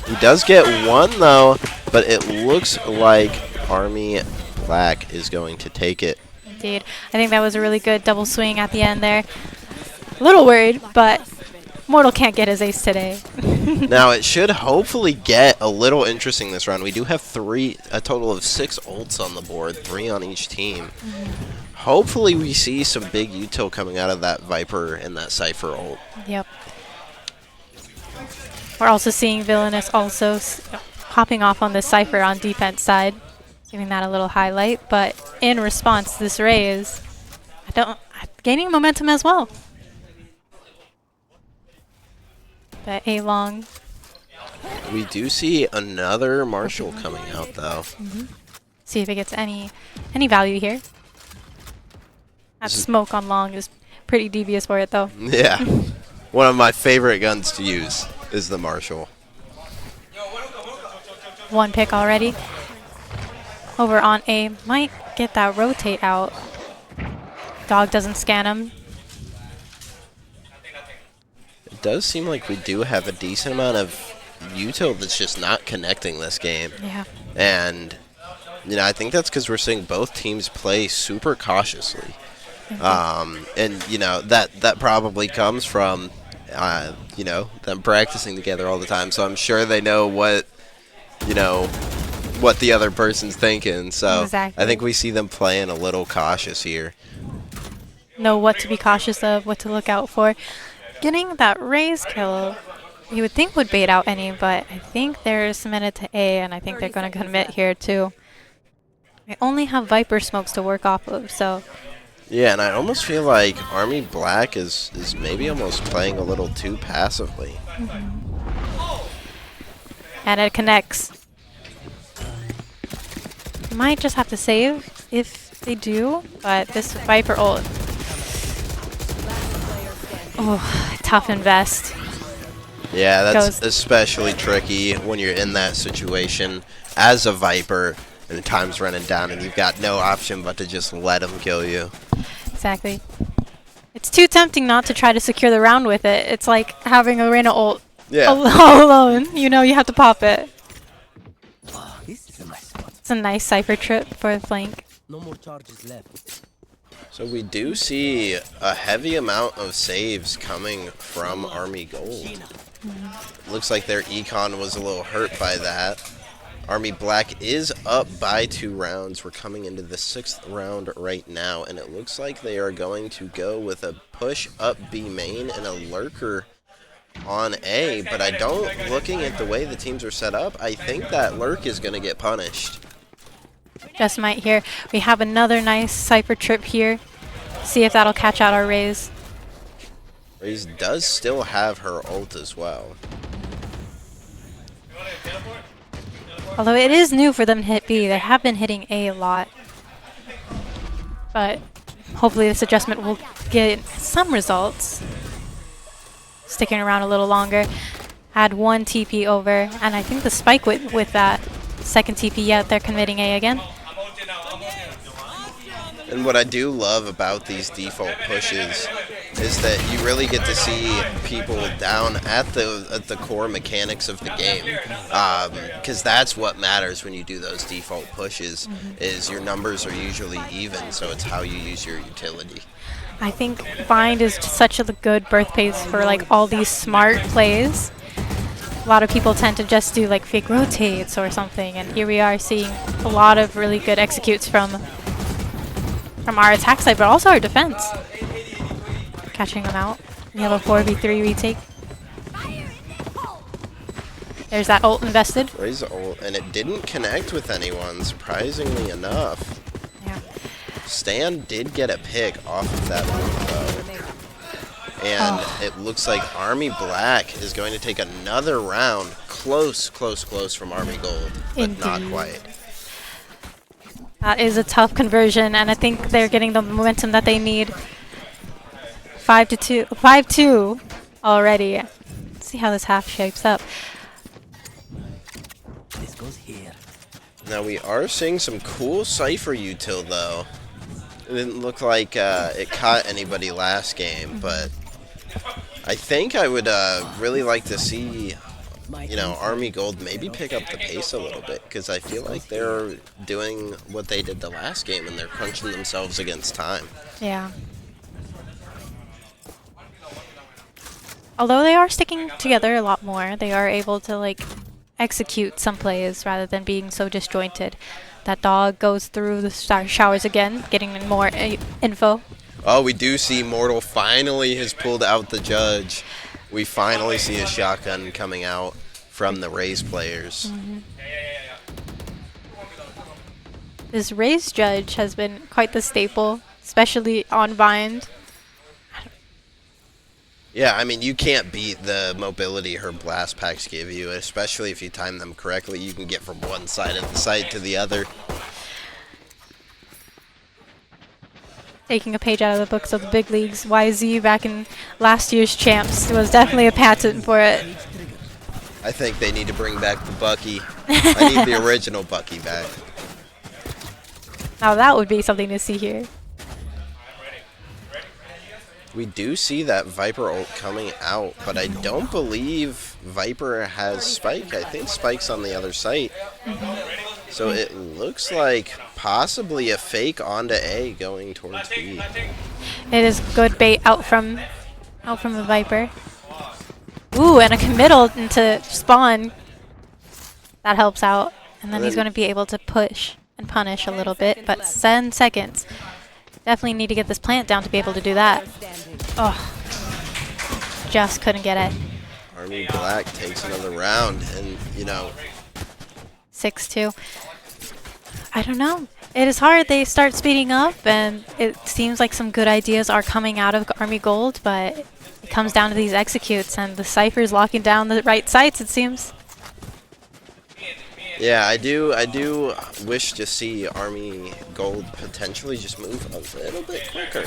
He does get 1, though, but it looks like Army Black is going to take it. Indeed. I think that was a really good double swing at the end there. A little worried, but Mortal can't get his ace today. Now, it should hopefully get a little interesting this round. We do have a total of 6 ults on the board, 3 on each team. Hopefully we see some big util coming out of that Viper and that Cypher ult. Yep. We're also seeing Villainous also hopping off on the Cypher on defense side, giving that a little highlight. But in response, this Raze gaining momentum as well. But A-Long. We do see another Marshall coming out, though. See if it gets any value here. That smoke on Long is pretty devious for it, though. Yeah. One of my favorite guns to use is the Marshall. 1 pick already. Over on A. Might get that rotate out. Dog doesn't scan him. It does seem like we do have a decent amount of util that's just not connecting this game. Yeah. And, you know, I think that's because we're seeing both teams play super cautiously. And, you know, that probably comes from, you know, them practicing together all the time. So I'm sure they know what, you know, what the other person's thinking. So exactly. I think we see them playing a little cautious here. Know what to be cautious of, what to look out for. Getting that Raze kill, you would think would bait out any, but I think they're submitted to A, and I think they're going to commit here too. I only have Viper smokes to work off of, so... Yeah, and I almost feel like Army Black is maybe almost playing a little too passively. And it connects. Might just have to save if they do, but this Viper ult... Oh, tough invest. Yeah, that's especially tricky when you're in that situation as a Viper and time's running down and you've got no option but to just let them kill you. Exactly. It's too tempting not to try to secure the round with it. It's like having a Reyna ult all alone. You know you have to pop it. It's a nice Cypher trip for a flank. No more charges left. So we do see a heavy amount of saves coming from Army Gold. Looks like their econ was a little hurt by that. Army Black is up by 2 rounds. We're coming into the 6th round right now, and it looks like they are going to go with a push up B main and a lurker on A, but looking at the way the teams are set up, I think that lurk is going to get punished. Just might here. We have another nice Cypher trip here. See if that'll catch out our Raze. Raze does still have her ult as well. Although it is new for them to hit B. They have been hitting A lot. But hopefully this adjustment will get some results. Sticking around a little longer. Had 1 TP over. And I think the spike with that second TP, yeah, they're committing A again. And what I do love about these default pushes is that you really get to see people down at the core mechanics of the game, because that's what matters when you do those default pushes. Is your numbers are usually even, so it's how you use your utility. I think Bind is such a good birthplace for like all these smart plays. A lot of people tend to just do like fake rotates or something, and here we are seeing a lot of really good executes from our attack side, but also our defense. Catching them out. We have a 4v3 retake. There's that ult invested. Raise ult, and it didn't connect with anyone, surprisingly enough. Yeah. Stan did get a pick off of that ult, though. And it looks like Army Black is going to take another round. Close from Army Gold, but not quite. That is a tough conversion, and I think they're getting the momentum that they need. 5-2 already. Let's see how this half shapes up. This goes here. Now we are seeing some cool Cypher util though. It didn't look like it caught anybody last game, but I think I would really like to see, Army Gold maybe pick up the pace a little bit, because I feel like they're doing what they did the last game and they're crunching themselves against time. Yeah. Although they are sticking together a lot more, they are able to like execute some plays rather than being so disjointed. That dog goes through the showers again, getting more info. Oh, we do see Mortal finally has pulled out the judge. We finally see a shotgun coming out from the Raze players. This Raze judge has been quite the staple, especially on Bind. Yeah, I mean, you can't beat the mobility her blast packs give you, especially if you time them correctly. You can get from one side of the site to the other. Taking a page out of the books of the big leagues. YZ back in last year's champs was definitely a patent for it. I think they need to bring back the Bucky. I need the original Bucky back. Now that would be something to see here. We do see that Viper ult coming out, but I don't believe Viper has Spike. I think Spike's on the other site. So it looks like possibly a fake onto A going towards B. It is good bait out from the Viper. Ooh, and a committal into spawn. That helps out. And then he's going to be able to push and punish a little bit, but 7 seconds. Definitely need to get this plant down to be able to do that. Oh, just couldn't get it. Army Black takes another round, and 6-2. I don't know. It is hard. They start speeding up, and it seems like some good ideas are coming out of Army Gold, but it comes down to these executes, and the Cypher's locking down the right sites, it seems. Yeah, I do wish to see Army Gold potentially just move a little bit quicker.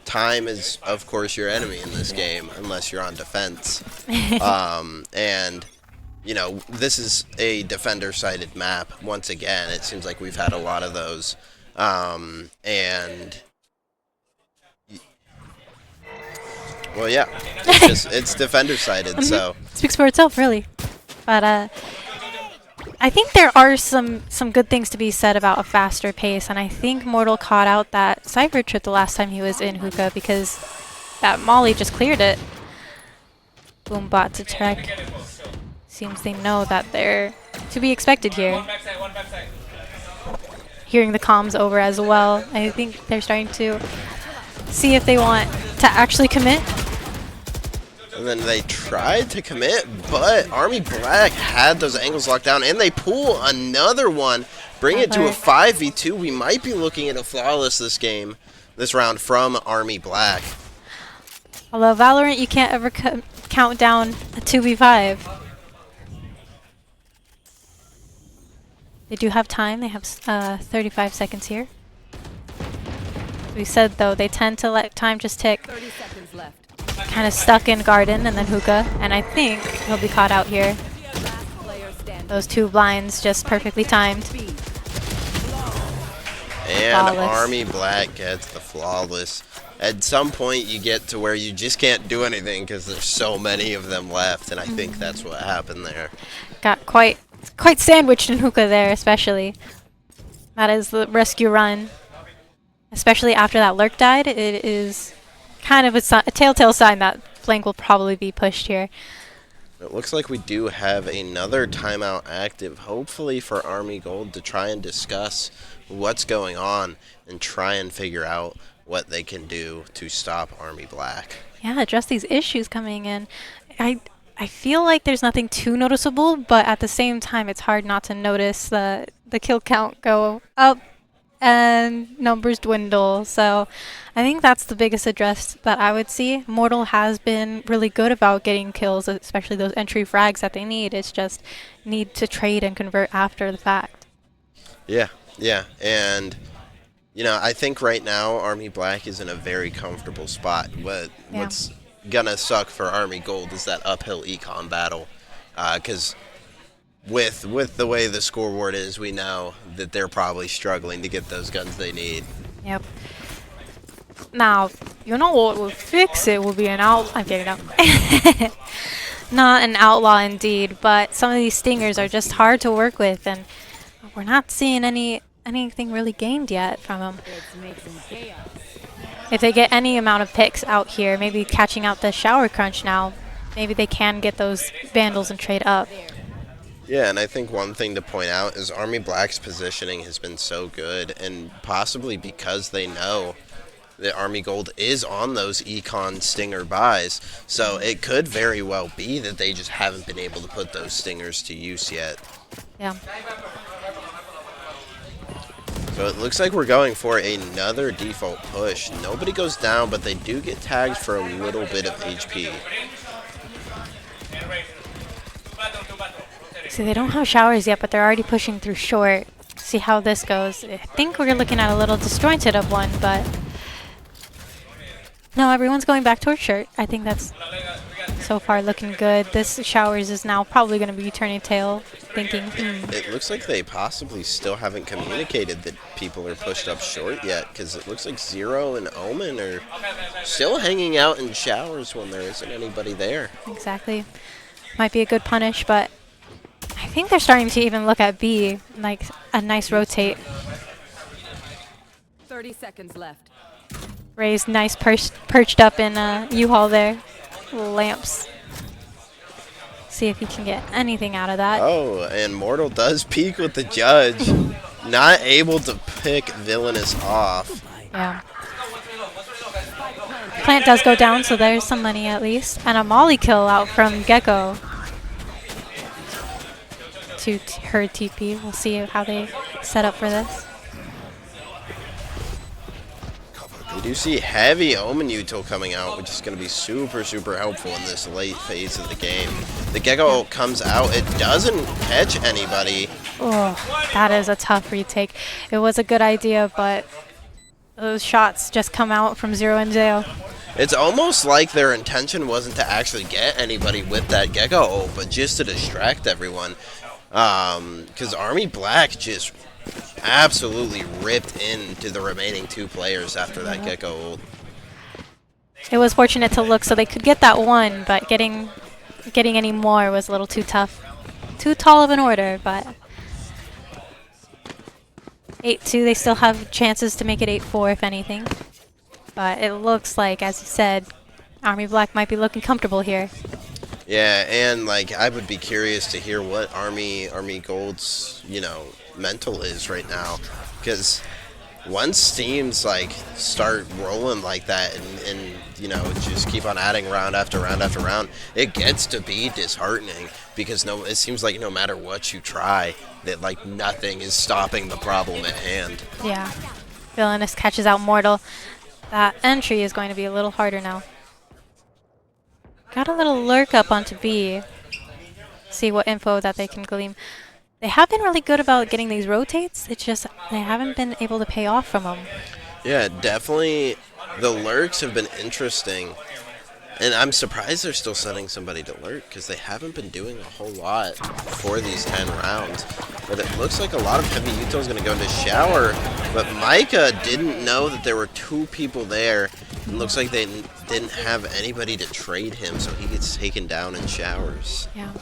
Time is, of course, your enemy in this game, unless you're on defense. And, this is a defender-sided map. Once again, it seems like we've had a lot of those. Well, yeah, it's defender-sided, so. Speaks for itself, really. But I think there are some good things to be said about a faster pace, and I think Mortal caught out that Cypher trip the last time he was in hookah because that Molly just cleared it. Boombot to Trek. Seems they know that they're to be expected here. Hearing the comms over as well, I think they're starting to see if they want to actually commit. And then they tried to commit, but Army Black had those angles locked down, and they pull another one, bring it to a 5v2. We might be looking at a flawless this round from Army Black. Although Valorant, you can't ever count down a 2v5. They do have time. They have 35 seconds here. We said, though, they tend to let time just tick. 30 seconds left. Kind of stuck in Garden and then hookah, and I think he'll be caught out here. Last player standing. Those two blinds just perfectly timed. And Flawless. Army Black gets the flawless. At some point, you get to where you just can't do anything because there's so many of them left, and I think that's what happened there. Got quite sandwiched in hookah there, especially. That is the rescue run. Especially after that lurk died, it is kind of a telltale sign that flank will probably be pushed here. It looks like we do have another timeout active, hopefully for Army Gold, to try and discuss what's going on and try and figure out what they can do to stop Army Black. Yeah, address these issues coming in. I feel like there's nothing too noticeable, but at the same time, it's hard not to notice the kill count go up and numbers dwindle. So I think that's the biggest address that I would see. Mortal has been really good about getting kills, especially those entry frags that they need. It's just need to trade and convert after the fact. Yeah, and I think right now Army Black is in a very comfortable spot. What's gonna suck for Army Gold is that uphill econ battle, because with the way the scoreboard is, we know that they're probably struggling to get those guns they need. Yep. Now, you know what will fix it will be an I'm getting up. Not an outlaw indeed, but some of these stingers are just hard to work with, and we're not seeing anything really gained yet from them. If they get any amount of picks out here, maybe catching out the shower crunch now, maybe they can get those vandals and trade up. Yeah, and I think one thing to point out is Army Black's positioning has been so good, and possibly because they know that Army Gold is on those econ stinger buys, so it could very well be that they just haven't been able to put those stingers to use yet. Yeah. So it looks like we're going for another default push. Nobody goes down, but they do get tagged for a little bit of HP. See, they don't have showers yet, but they're already pushing through short. See how this goes. I think we're looking at a little disjointed of one, but no, everyone's going back towards short. I think that's so far looking good. This showers is now probably going to be turning tail, thinking, It looks like they possibly still haven't communicated that people are pushed up short yet, because it looks like Zero and Omen are still hanging out in showers when there isn't anybody there. Exactly. Might be a good punish, but I think they're starting to even look at B, like a nice rotate. 30 seconds left. Ray's nice perched up in U-Haul there. Lamps. See if he can get anything out of that. Oh, and Mortal does peek with the judge. Not able to pick Villainous off. Yeah. Plant does go down, so there's some money at least. And a molly kill out from Gecko. To her TP. We'll see how they set up for this. We do see heavy Omen util coming out, which is going to be super, super helpful in this late phase of the game. The Gecko comes out. It doesn't catch anybody. Oh, that is a tough retake. It was a good idea, but those shots just come out from Zero and Zero. It's almost like their intention wasn't to actually get anybody with that Gecko, but just to distract everyone. Because Army Black just absolutely ripped into the remaining two players after that Gecko ult. It was fortunate to look so they could get that one, but getting any more was a little too tough. too tall of an order, but 8-2, they still have chances to make it 8-4 if anything. But it looks like, as you said, Army Black might be looking comfortable here. Yeah, and like I would be curious to hear what Army Gold's, you know, mental is right now, because once teams like start rolling like that and you know just keep on adding round after round after round, it gets to be disheartening because it seems like no matter what you try, that like nothing is stopping the problem at hand. Yeah, Villainous catches out Mortal. That entry is going to be a little harder now. Got a little lurk up onto B. See what info that they can glean. They have been really good about getting these rotates. It's just they haven't been able to pay off from them. Yeah, definitely. The lurks have been interesting. And I'm surprised they're still sending somebody to lurk because they haven't been doing a whole lot for these 10 rounds. But it looks like a lot of Heavy Yuto is going to go into shower. But Micah didn't know that there were 2 people there. It looks like they didn't have anybody to trade him, so he gets taken down in showers. Yeah.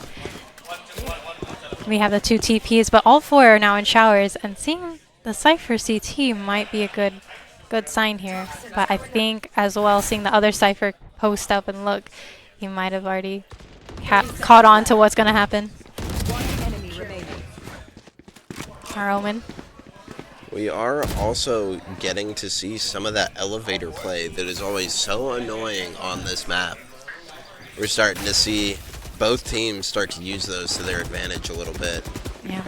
We have the 2 TPs, but all 4 are now in showers. And seeing the Cypher CT might be a good sign here. But I think as well, seeing the other Cypher post up and look, he might have already caught on to what's going to happen. Our Omen. We are also getting to see some of that elevator play that is always so annoying on this map. We're starting to see both teams start to use those to their advantage a little bit. Yeah.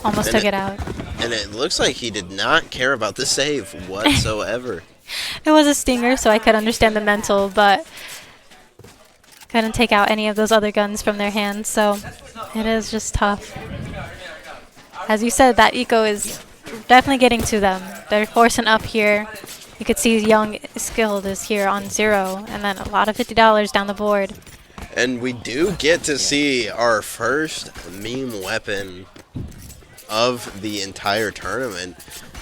Almost took it out. And it looks like he did not care about the save whatsoever. It was a stinger, so I could understand the mental, but couldn't take out any of those other guns from their hands, so it is just tough. As you said, that eco is definitely getting to them. They're forcing up here. You could see Young Skilled is here on 0, and then a lot of $50 down the board. And we do get to see our first meme weapon of the entire tournament.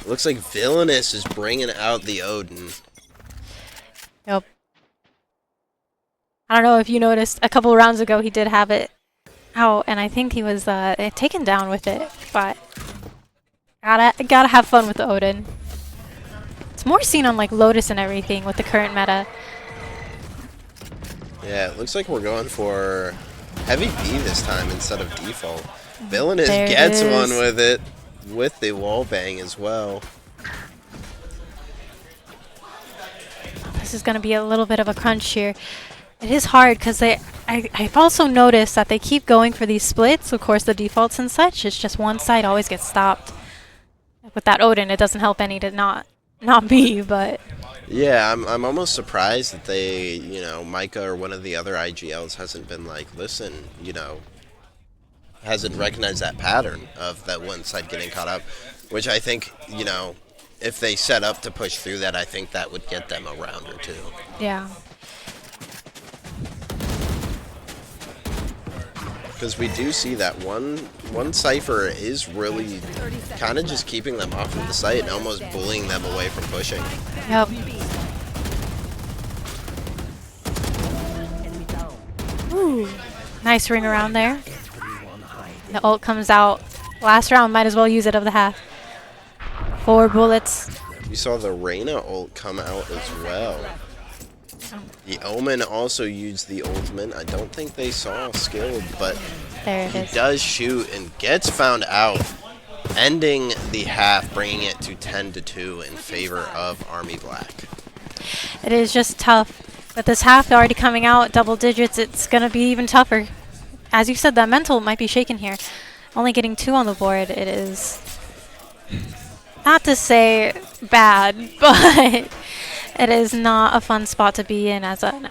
Looks like Villainous is bringing out the Odin. Yep. I don't know if you noticed, a couple rounds ago he did have it out, and I think he was taken down with it, but gotta have fun with the Odin. It's more seen on like Lotus and everything with the current meta. Yeah, it looks like we're going for heavy B this time instead of default. Villainous gets one with it, with the wall bang as well. This is going to be a little bit of a crunch here. It is hard because I've also noticed that they keep going for these splits, of course the defaults and such. It's just one side always gets stopped. With that Odin, it doesn't help any to not be, but... Yeah, I'm almost surprised that they, you know, Micah or one of the other IGLs hasn't been like, listen, you know, hasn't recognized that pattern of that one side getting caught up, which I think, you know, if they set up to push through that, I think that would get them a round or 2. Yeah. Because we do see that one Cypher is really kind of just keeping them off of the site and almost bullying them away from pushing. Yep. Ooh. Nice ring around there. The ult comes out. Last round, might as well use it of the half. 4 bullets. We saw the Reyna ult come out as well. The Omen also used the ultimate. I don't think they saw Skilled, but he does shoot and gets found out, ending the half, bringing it to 10-2 in favor of Army Black. It is just tough. But this half already coming out, double digits, it's going to be even tougher. As you said, that mental might be shaken here. Only getting 2 on the board, it is not to say bad, but it is not a fun spot to be in as a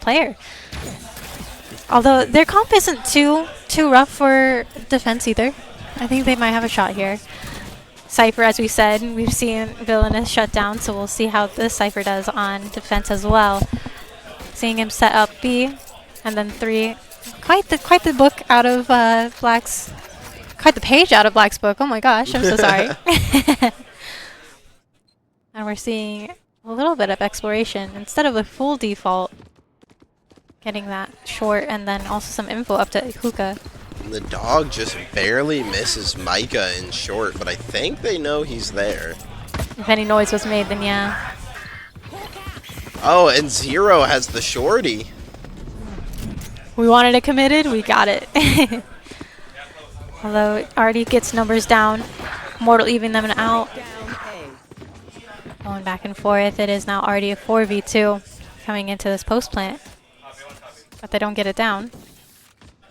player. Although their comp isn't too rough for defense either. I think they might have a shot here. Cypher, as we said, we've seen Villainous shut down, so we'll see how this Cypher does on defense as well. Seeing him set up B, and then 3. Quite the book out of Black's. Quite the page out of Black's book. Oh my gosh, I'm so sorry. And we're seeing a little bit of exploration instead of a full default. getting that short, and then also some info up to Hookah. The dog just barely misses Micah in short, but I think they know he's there. If any noise was made, then yeah. Oh, and Zero has the shorty. We wanted it committed, we got it. Although it already gets numbers down. Mortal even them out. Going back and forth, it is now already a 4v2 coming into this post plant. But they don't get it down.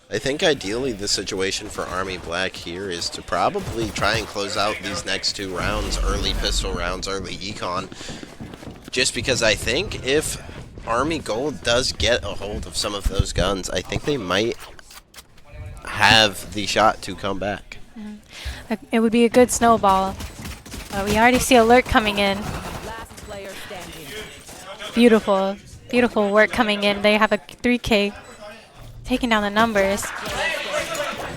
I think ideally the situation for Army Black here is to probably try and close out these next 2 rounds, early pistol rounds, early econ. Just because I think if Army Gold does get a hold of some of those guns, I think they might have the shot to come back. It would be a good snowball. But we already see alert coming in. Last player standing. Beautiful, beautiful work coming in. They have a 3K taking down the numbers.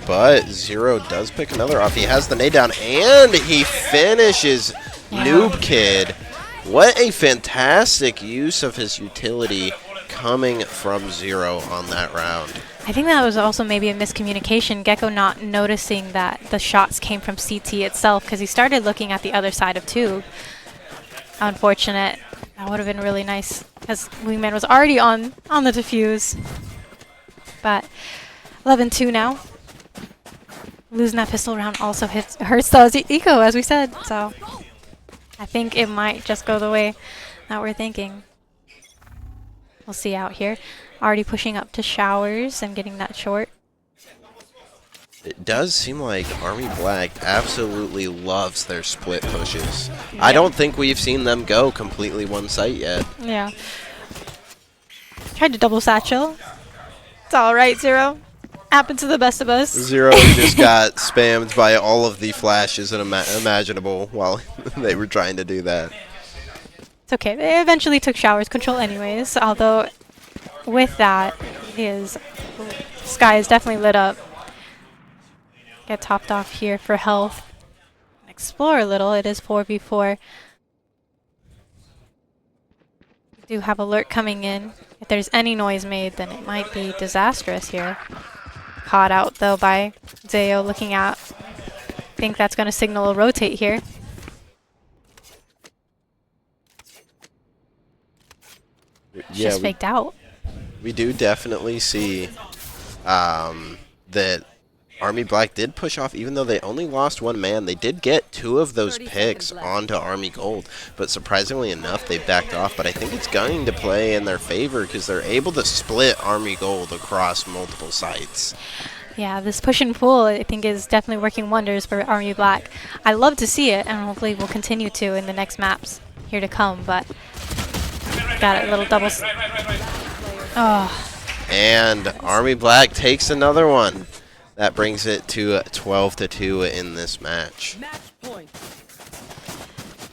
But Zero does pick another off. He has the nade down, and he finishes Noob Kid. What a fantastic use of his utility coming from Zero on that round. I think that was also maybe a miscommunication. Gecko not noticing that the shots came from CT itself because he started looking at the other side of Tube. Unfortunate. That would have been really nice because Wingman was already on the defuse. But 11-2 now. Losing that pistol round also hurts those eco, as we said. So I think it might just go the way that we're thinking. We'll see out here. Already pushing up to showers and getting that short. It does seem like Army Black absolutely loves their split pushes. I don't think we've seen them go completely one site yet. Yeah. Tried to double satchel. It's alright, Zero. Happened to the best of us. Zero just got spammed by all of the flashes imaginable while they were trying to do that. It's okay. They eventually took showers control anyways, although with that, his sky is definitely lit up. Get topped off here for health. Explore a little. It is 4v4. We do have alert coming in. If there's any noise made, then it might be disastrous here. Caught out though by Zayo looking at. I think that's going to signal a rotate here. It's just faked out. We do definitely see that Army Black did push off, even though they only lost 1 man. They did get 2 of those picks onto Army Gold, but surprisingly enough, they backed off. But I think it's going to play in their favor because they're able to split Army Gold across multiple sites. Yeah, this push and pull, I think, is definitely working wonders for Army Black. I love to see it, and hopefully we'll continue to in the next maps here to come, but got a little double. Oh. And Army Black takes another one. That brings it to 12-2 in this match.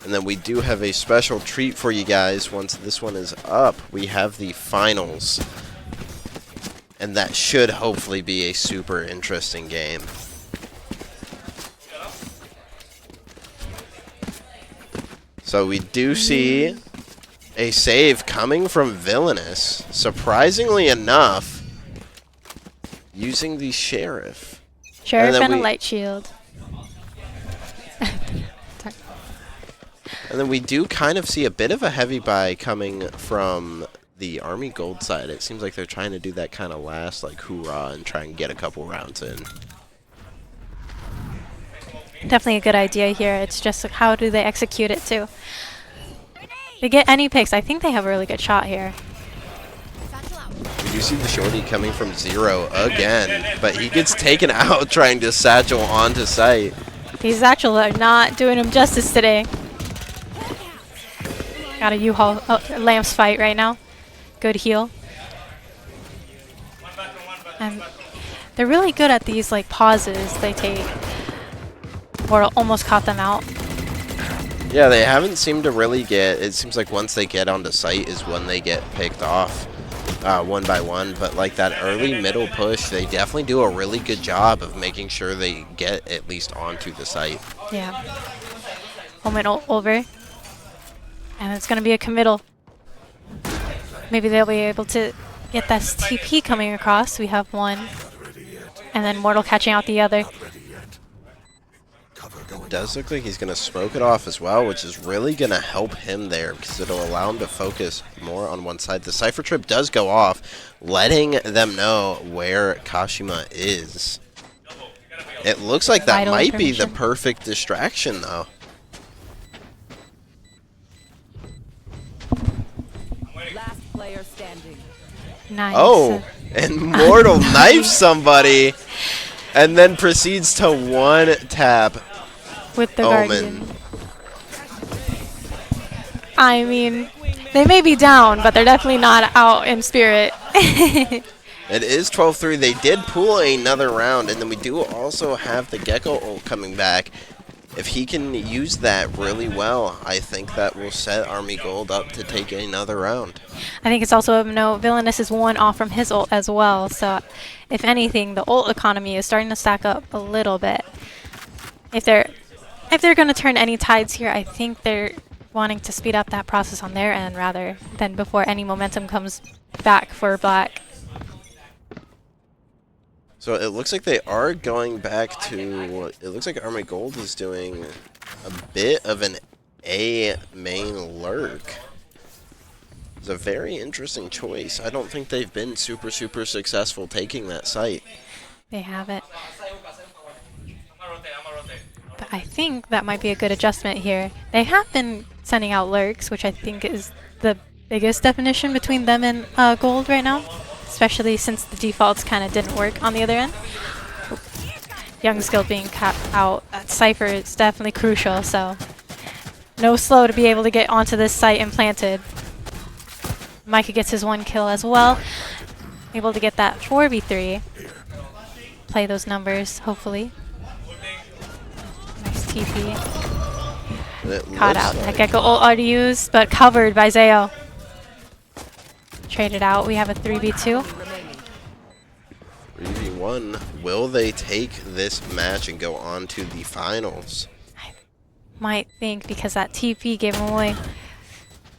And then we do have a special treat for you guys. Once this one is up, we have the finals. And that should hopefully be a super interesting game. So we do see a save coming from Villainous, surprisingly enough, using the Sheriff. Sheriff and a light shield. And then we do kind of see a bit of a heavy buy coming from the Army Gold side. It seems like they're trying to do that kind of last, like, hoorah, and try and get a couple rounds in. Definitely a good idea here. It's just like, how do they execute it too? They get any picks. I think they have a really good shot here. We do see the shorty coming from Zero again, but he gets taken out trying to satchel onto site. These satchels are not doing him justice today. Got a U-Haul Lamps fight right now. Good heal. And they're really good at these like pauses they take. Or almost caught them out. Yeah, they haven't seemed to really get, it seems like once they get onto site is when they get picked off one by one, but like that early middle push, they definitely do a really good job of making sure they get at least onto the site. Yeah. Moment over. And it's going to be a committal. Maybe they'll be able to get this TP coming across. We have one. And then Mortal catching out the other. It does look like he's going to smoke it off as well, which is really going to help him there because it'll allow him to focus more on one side. The Cypher Trip does go off, letting them know where Kashima is. It looks like that Vital might be the information. perfect distraction, though. Last player standing. Nice. Oh, and Mortal knifes somebody and then proceeds to one tap With the Omen. Guardian. I mean, they may be down, but they're definitely not out in spirit. It is 12-3. They did pull another round, and then we do also have the Gecko ult coming back. If he can use that really well, I think that will set Army Gold up to take another round. I think it's also of note, Villainous is one off from his ult as well, so if anything, the ult economy is starting to stack up a little bit. If they're going to turn any tides here, I think they're wanting to speed up that process on their end rather than before any momentum comes back for Black. So it looks like they are going back to... It looks like Army Gold is doing a bit of an A main lurk. It's a very interesting choice. I don't think they've been super successful taking that site. They haven't. But I think that might be a good adjustment here. They have been sending out lurks, which I think is the biggest definition between them and Gold right now, especially since the defaults kind of didn't work on the other end. Young skill being capped out. That Cypher is definitely crucial, so no slow to be able to get onto this site and planted. Micah gets his one kill as well. Able to get that 4v3. Play those numbers, hopefully. Nice TP. Caught out. That Gecko ult already used, but covered by Zayo. Traded out. We have a 3v2. 3v1. Will they take this match and go on to the finals? Might think because that TP gave him away.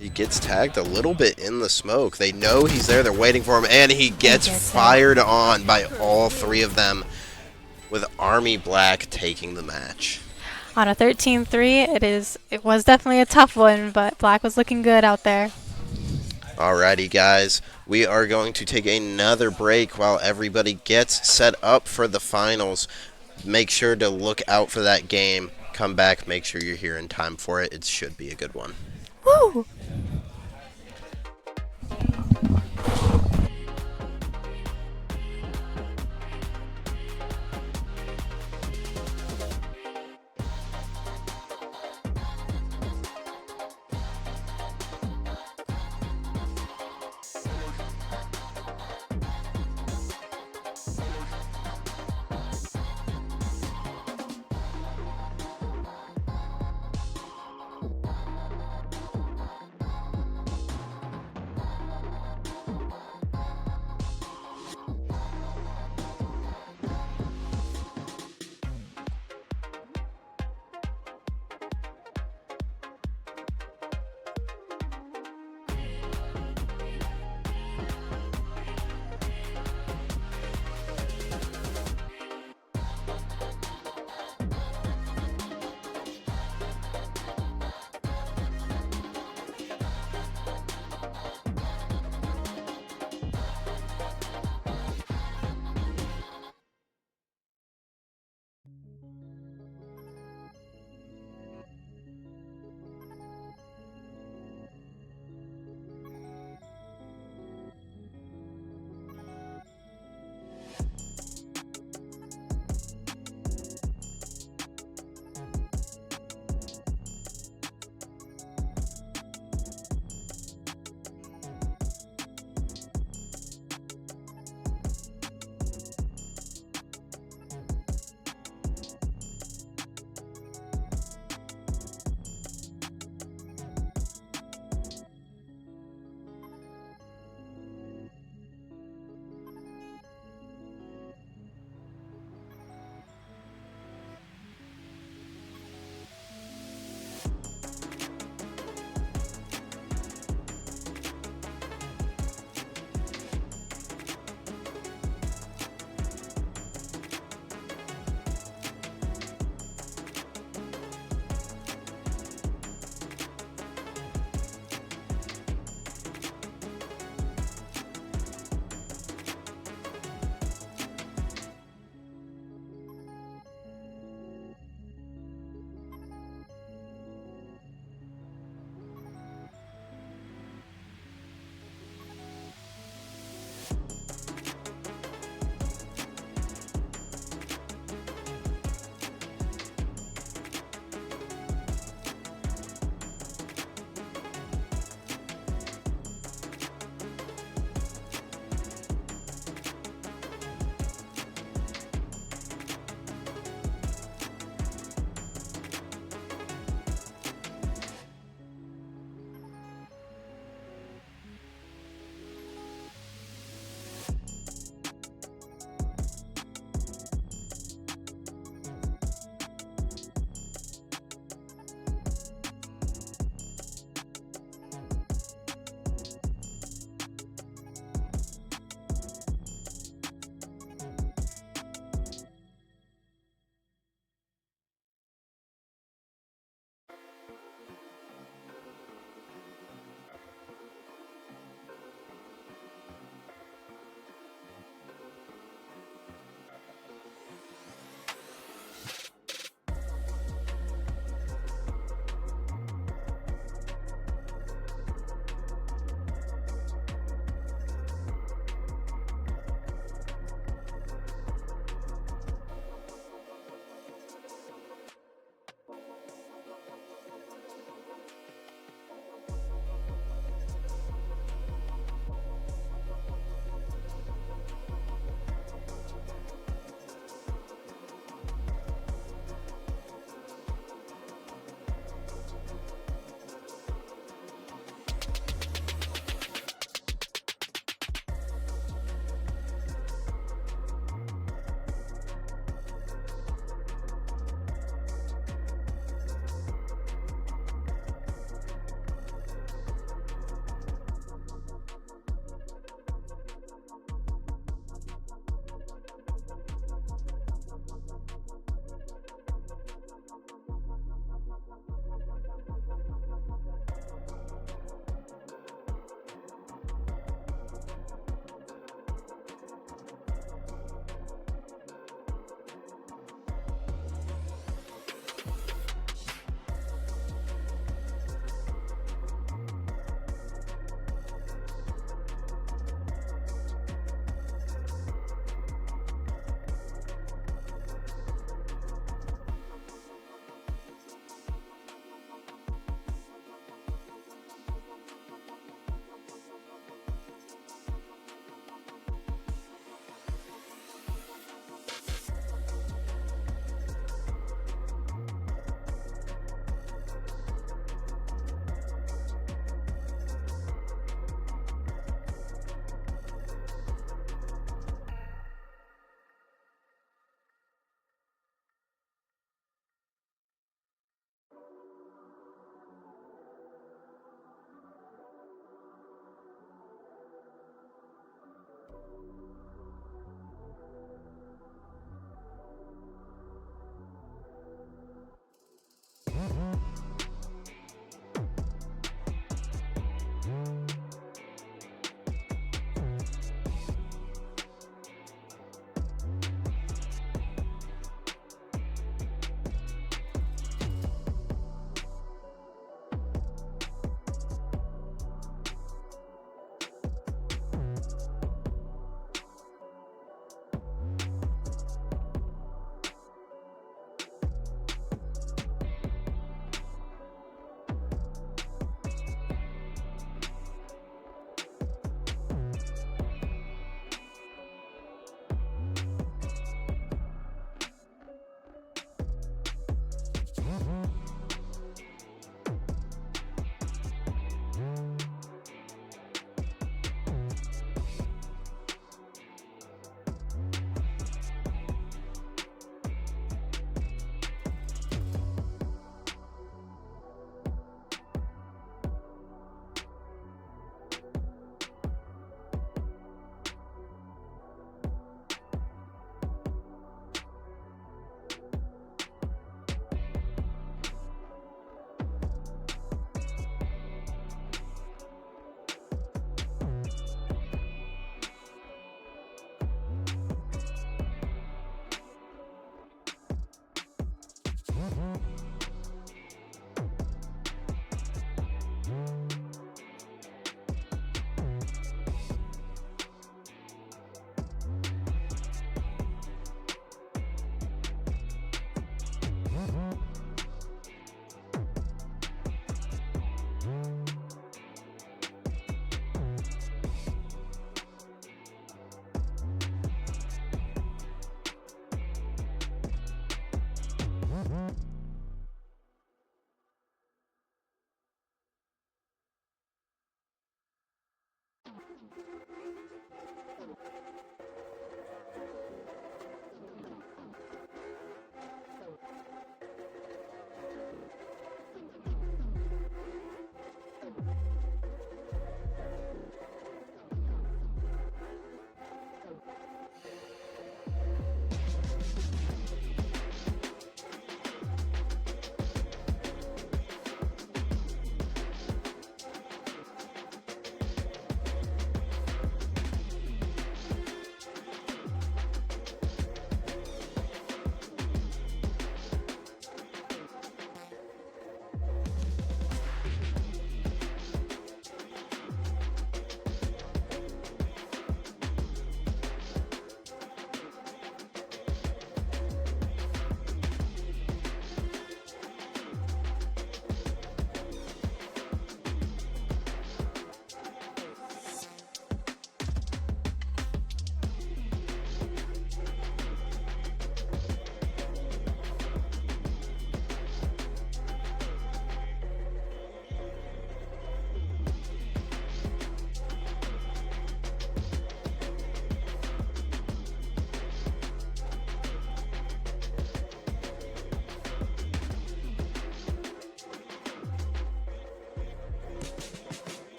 He gets tagged a little bit in the smoke. They know he's there. They're waiting for him, and he gets gets fired on by all three of them, with Army Black taking the match. On a 13-3, it was definitely a tough one, but Black was looking good out there. Alrighty, guys. We are going to take another break while everybody gets set up for the finals. Make sure to look out for that game. Come back. Make sure you're here in time for it. It should be a good one. Woo!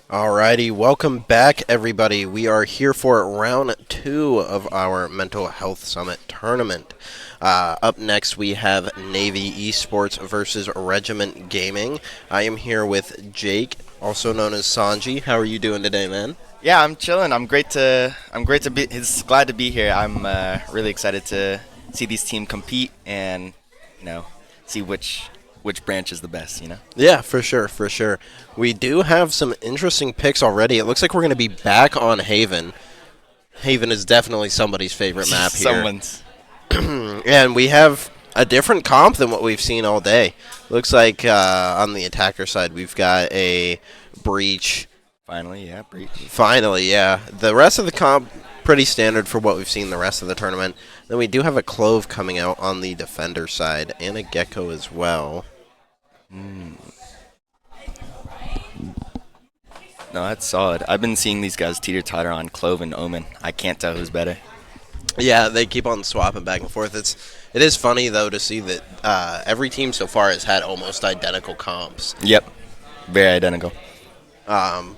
Alrighty, welcome back, everybody. We are here for round 2 of our Mental Health Summit tournament. Up next, we have Navy Esports versus Regiment Gaming. I am here with Jake, also known as Sanji. How are you doing today, man? Yeah, I'm chilling. I'm great to be. It's glad to be here. I'm really excited to see these teams compete and see which branch is the best. Yeah, for sure, for sure. We do have some interesting picks already. It looks like we're going to be back on Haven. Haven is definitely somebody's favorite map here. Someone's. And we have a different comp than what we've seen all day. Looks like on the attacker side we've got a Breach. Finally, yeah, Breach. Finally, yeah. The rest of the comp, pretty standard for what we've seen the rest of the tournament. Then we do have a Clove coming out on the defender side, and a Gecko as well. No, that's solid. I've been seeing these guys teeter-totter on Clove and Omen. I can't tell who's better. Yeah, they keep on swapping back and forth. It is funny, though, to see that every team so far has had almost identical comps. Yep, very identical.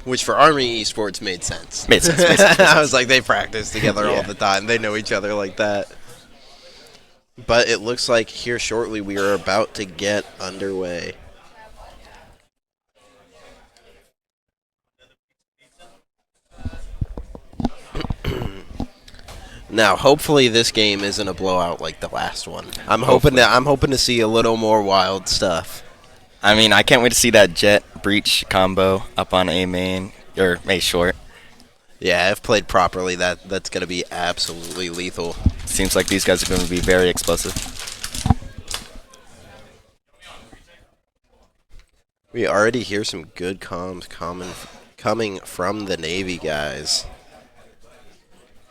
Which for Army Esports made sense. Made sense. I was like, they practice together all the time. They know each other like that. But it looks like here shortly we are about to get underway. Now, hopefully this game isn't a blowout like the last one. I'm hoping to see a little more wild stuff. I mean, I can't wait to see that Jet Breach combo up on A main or A short. Yeah, if played properly, that's going to be absolutely lethal. Seems like these guys are going to be very explosive. We already hear some good comms coming from the Navy guys.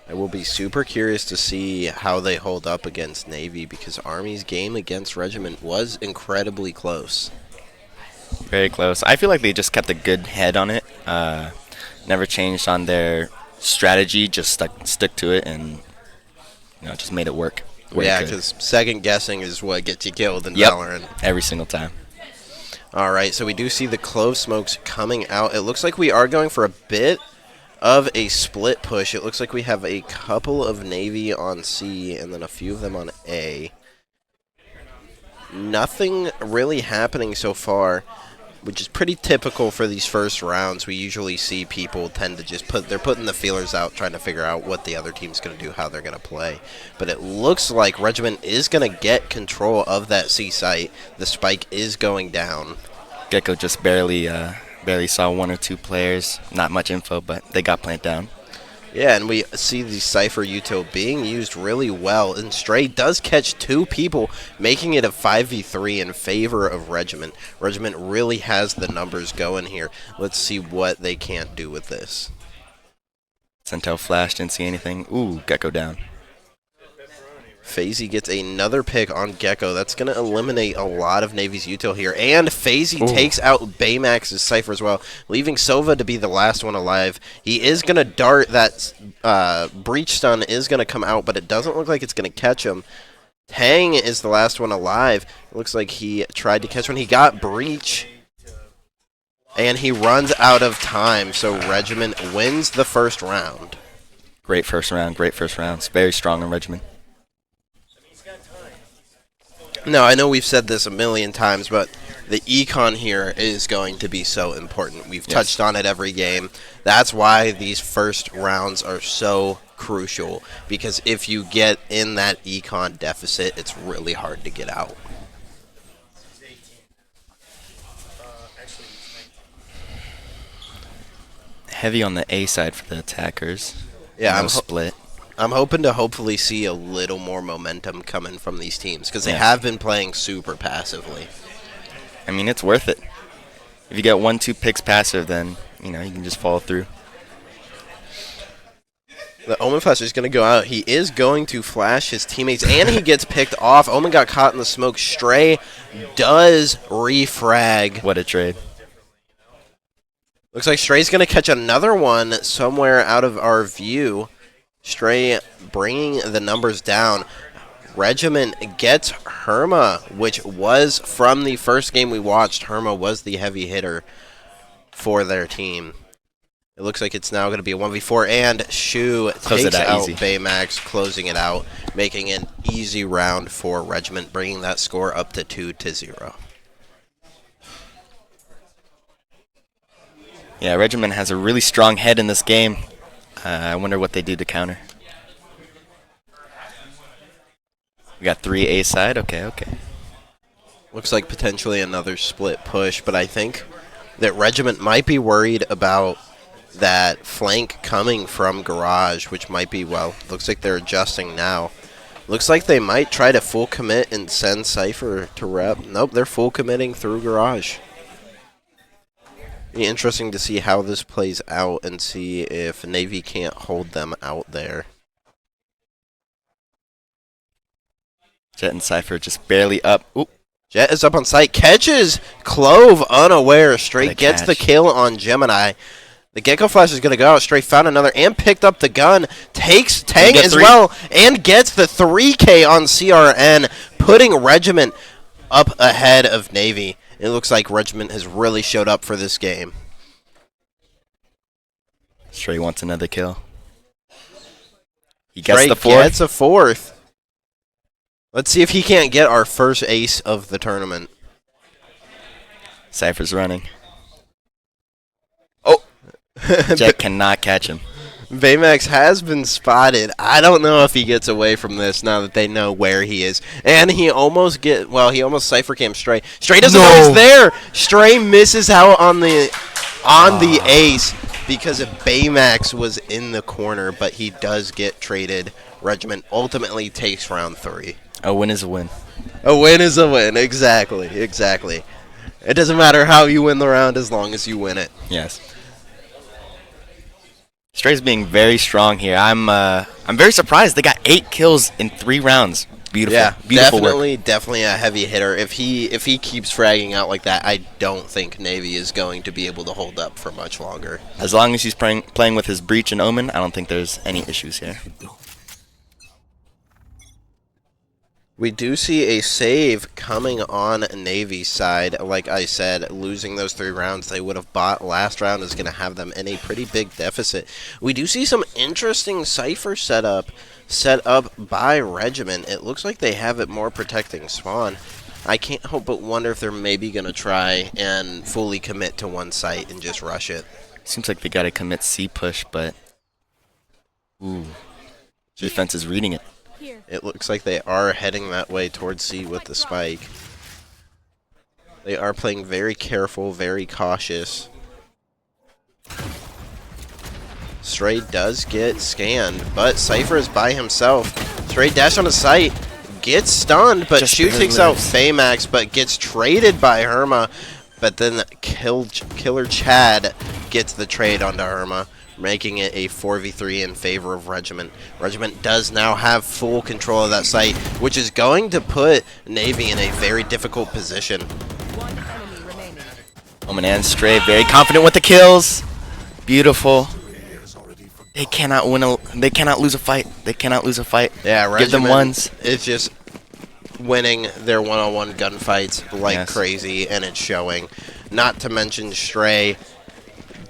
I will be super curious to see how they hold up against Navy because Army's game against Regiment was incredibly close. Very close. I feel like they just kept a good head on it. Never changed on their strategy. Just stuck to it and just made it work. Yeah, because second guessing is what gets you killed in Valorant. Every single time. All right, so we do see the Clove smokes coming out. It looks like we are going for a bit of a split push. It looks like we have a couple of Navy on C and then a few of them on A. Nothing really happening so far, which is pretty typical for these first rounds. We usually see people tend to just they're putting the feelers out, trying to figure out what the other team's going to do, how they're going to play. But it looks like Regiment is going to get control of that C site. The spike is going down. Gecko just barely saw one or two players. Not much info, but they got plant down. Yeah, and we see the Cypher util being used really well. And Stray does catch two people, making it a 5v3 in favor of Regiment. Regiment really has the numbers going here. Let's see what they can't do with this. Centel flash, didn't see anything. Ooh, Gecko down. FaZe gets another pick on Gecko. That's going to eliminate a lot of Navy's util here. And FaZe takes out Baymax's Cypher as well, leaving Sova to be the last one alive. He is going to dart that Breach stun is going to come out, but it doesn't look like it's going to catch him. Tang is the last one alive. It looks like he tried to catch one. He got Breach, and he runs out of time. So Regiment wins the first round. Great first round. Great first round. It's very strong in Regiment. No, I know we've said this a million times, but the econ here is going to be so important. We've touched on it every game. That's why these first rounds are so crucial, because if you get in that econ deficit, it's really hard to get out. Heavy on the A side for the attackers. Yeah, I'm split. I'm hoping to hopefully see a little more momentum coming from these teams, because they have been playing super passively. I mean, it's worth it. If you get 1-2 picks passive, then, you can just follow through. The Omen Flash is going to go out. He is going to flash his teammates, and he gets picked off. Omen got caught in the smoke. Stray does refrag. What a trade. Looks like Stray's going to catch another one somewhere out of our view. Stray bringing the numbers down. Regiment gets Herma, which was from the first game we watched. Herma was the heavy hitter for their team. It looks like it's now going to be a 1v4, and Shu Close it takes out out easy. Baymax, closing it out, making an easy round for Regiment, bringing that score up to 2-0. Yeah, Regiment has a really strong head in this game. I wonder what they do to counter. We got 3 A side. Okay. Looks like potentially another split push, but I think that Regiment might be worried about that flank coming from Garage, which might be, well, looks like they're adjusting now. Looks like they might try to full commit and send Cypher to rep. Nope, they're full committing through Garage. Be interesting to see how this plays out and see if Navy can't hold them out there. Jet and Cypher just barely up. Oop. Jet is up on site, catches Clove unaware. Stray What a gets the catch. kill on Gemini. The Gecko Flash is going to go out. Stray found another and picked up the gun. Takes Tang get as 3? well and gets the 3K on CRN, putting Regiment up ahead of Navy. It looks like Regiment has really showed up for this game. Stray wants another kill. He gets Stray the 4th. gets a 4th. Let's see if he can't get our first ace of the tournament. Cypher's running. Oh! Jet cannot catch him. Baymax has been spotted. I don't know if he gets away from this now that they know where he is. And he almost Cypher cam Stray. Stray doesn't know he's there. Stray misses out on the ace because Baymax was in the corner, but he does get traded. Regiment ultimately takes round 3. A win is a win. A win is a win. Exactly. It doesn't matter how you win the round as long as you win it. Yes. Stray's being very strong here. I'm very surprised. They got 8 kills in 3 rounds. Beautiful. Yeah, Beautiful work. definitely a heavy hitter. If he keeps fragging out like that, I don't think Navy is going to be able to hold up for much longer. As long as he's playing with his Breach and Omen, I don't think there's any issues here. We do see a save coming on Navy's side. Like I said, losing those 3 rounds they would have bought last round is going to have them in a pretty big deficit. We do see some interesting Cypher set up by Regiment. It looks like they have it more protecting spawn. I can't help but wonder if they're maybe going to try and fully commit to one site and just rush it. Seems like they got to commit C push, but ooh, defense is reading it. It looks like they are heading that way towards C with the spike. They are playing very careful, very cautious. Stray does get scanned, but Cypher is by himself. Stray dash on the site, gets stunned, but Just Shu barely takes out lives. Baymax, but gets traded by Herma. But then Killer Chad gets the trade onto Herma, making it a 4v3 in favor of Regiment. Regiment does now have full control of that site, which is going to put Navy in a very difficult position. One enemy remaining. Omen and Stray very confident with the kills. Beautiful. They cannot they cannot lose a fight. They cannot lose a fight. Yeah, Regiment Give them ones. It's just winning their one-on-one gunfights like Yes. crazy, and it's showing. Not to mention Stray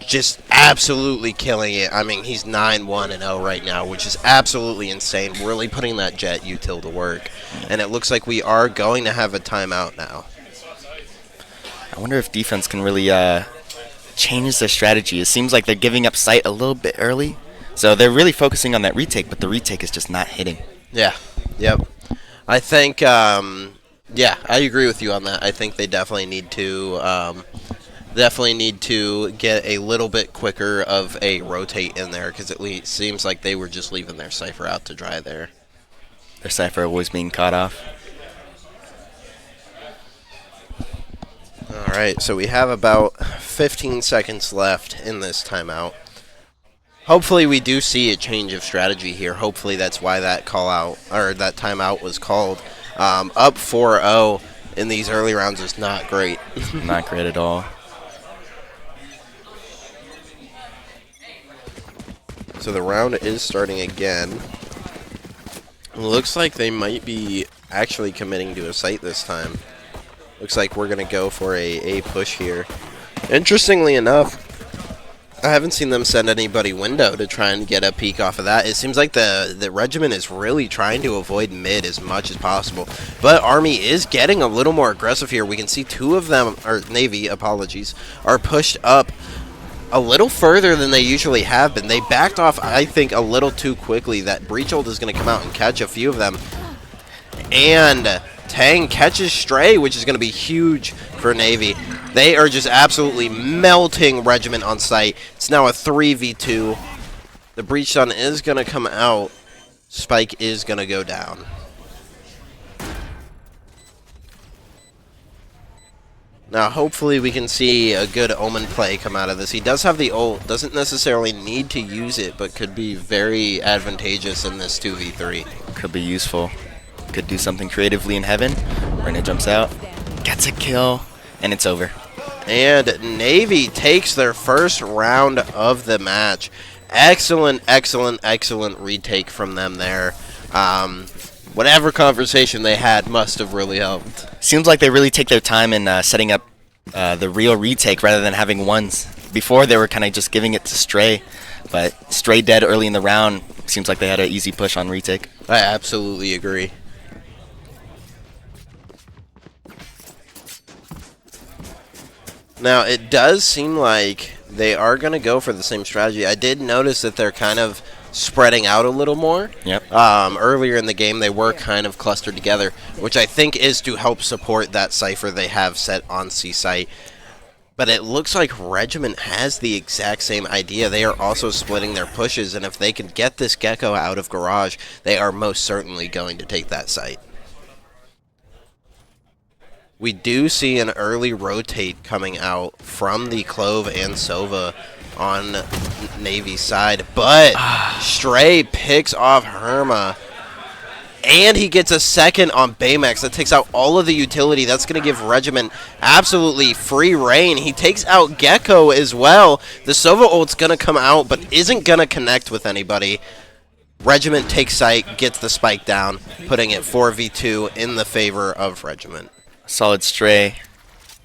just absolutely killing it. I mean, he's 9-1-0 right now, which is absolutely insane. Really putting that Jet util to work. And it looks like we are going to have a timeout now. I wonder if defense can really change their strategy. It seems like they're giving up sight a little bit early. So they're really focusing on that retake, but the retake is just not hitting. Yeah. Yep. I think, yeah, I agree with you on that. I think they definitely need to get a little bit quicker of a rotate in there, because it seems like they were just leaving their Cypher out to dry there. Their Cypher always being caught off. All right, so we have about 15 seconds left in this timeout. Hopefully we do see a change of strategy here. Hopefully that's why that that timeout was called. Up 4-0 in these early rounds is not great. Not great at all. So the round is starting again. Looks like they might be actually committing to a site this time. Looks like we're going to go for a push here. Interestingly enough, I haven't seen them send anybody window to try and get a peek off of that. It seems like the regiment is really trying to avoid mid as much as possible. But Army is getting a little more aggressive here. We can see two of them, or Navy, apologies, are pushed up a little further than they usually have been. They backed off, I think, a little too quickly. That breach ult is going to come out and catch a few of them. And Tang catches Stray, which is going to be huge for Navy. They are just absolutely melting Regiment on site. It's now a 3v2. The breach stun is going to come out. Spike is going to go down. Now, hopefully we can see a good Omen play come out of this. He does have the ult, doesn't necessarily need to use it, but could be very advantageous in this 2v3. Could be useful. Could do something creatively in heaven. Reyna jumps out, gets a kill, and it's over. And Navy takes their first round of the match. Excellent, excellent, excellent retake from them there. Whatever conversation they had must have really helped. Seems like they really take their time in setting up the real retake rather than having ones. Before they were kind of just giving it to Stray, but Stray dead early in the round. Seems like they had an easy push on retake. I absolutely agree. Now, it does seem like they are going to go for the same strategy. I did notice that they're kind of spreading out a little more. Yep. Earlier in the game, they were kind of clustered together, which I think is to help support that cipher they have set on C-Site. But it looks like Regiment has the exact same idea. They are also splitting their pushes, and if they can get this Gecko out of Garage, they are most certainly going to take that site. We do see an early rotate coming out from the Clove and Sova on Navy's side, but Stray picks off Herma, and he gets a second on Baymax. That takes out all of the utility. That's going to give Regiment absolutely free reign. He takes out Gecko as well. The Sova ult's going to come out, but isn't going to connect with anybody. Regiment takes site, gets the spike down, putting it 4v2 in the favor of Regiment. Solid Stray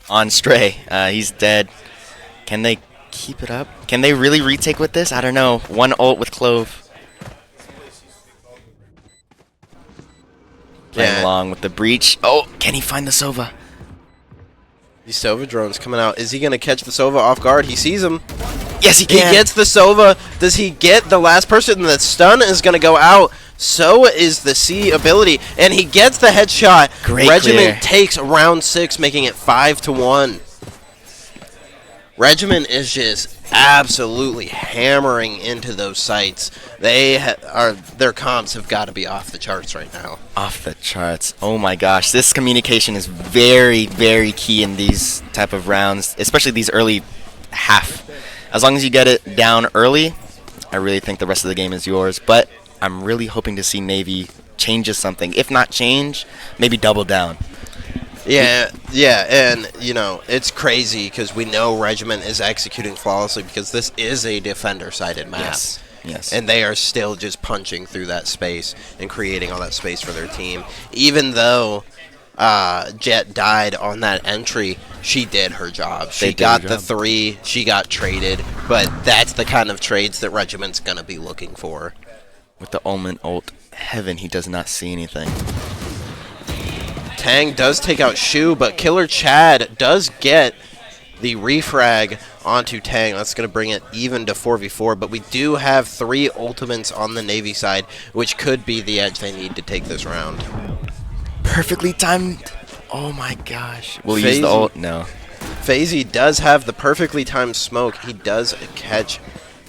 on Stray. He's dead. Can they keep it up? Can they really retake with this? I don't know. One ult with Clove. Playing along with the breach. Oh, can he find the Sova? The Sova drone's coming out. Is he going to catch the Sova off guard? He sees him. Yes, he can. He gets the Sova. Does he get the last person? The stun is going to go out. So is the C ability, and he gets the headshot. Great Regiment clear. takes round 6, making it 5-1. Regiment is just absolutely hammering into those sites. Their comms have got to be off the charts right now. Off the charts. Oh my gosh, this communication is very, very key in these type of rounds, especially these early half. As long as you get it down early, I really think the rest of the game is yours. But I'm really hoping to see Navy changes something. If not change, maybe double down. Yeah, and, you know, it's crazy because we know Regiment is executing flawlessly because this is a defender-sided map. Yes. And they are still just punching through that space and creating all that space for their team. Even though Jet died on that entry, she did her job. She got the 3, she got traded, but that's the kind of trades that Regiment's going to be looking for. With the Omen ult, heaven, he does not see anything. Tang does take out Shu, but Killer Chad does get the refrag onto Tang. That's going to bring it even to 4v4, but we do have 3 ultimates on the Navy side, which could be the edge they need to take this round. Perfectly timed. Oh my gosh. Will he use the ult? No. FaZe does have the perfectly timed smoke. He does catch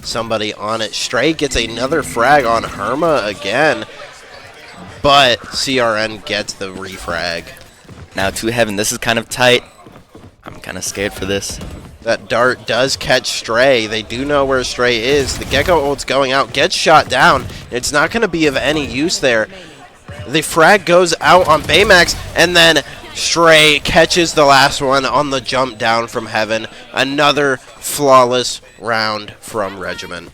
somebody on it. Stray gets another frag on Herma again, but CRN gets the refrag. Now to heaven. This is kind of tight. I'm kind of scared for this. That dart does catch Stray. They do know where Stray is. The Gecko ult's going out, gets shot down. It's not going to be of any use there. The frag goes out on Baymax, and then Stray catches the last one on the jump down from heaven. Another flawless round from Regiment.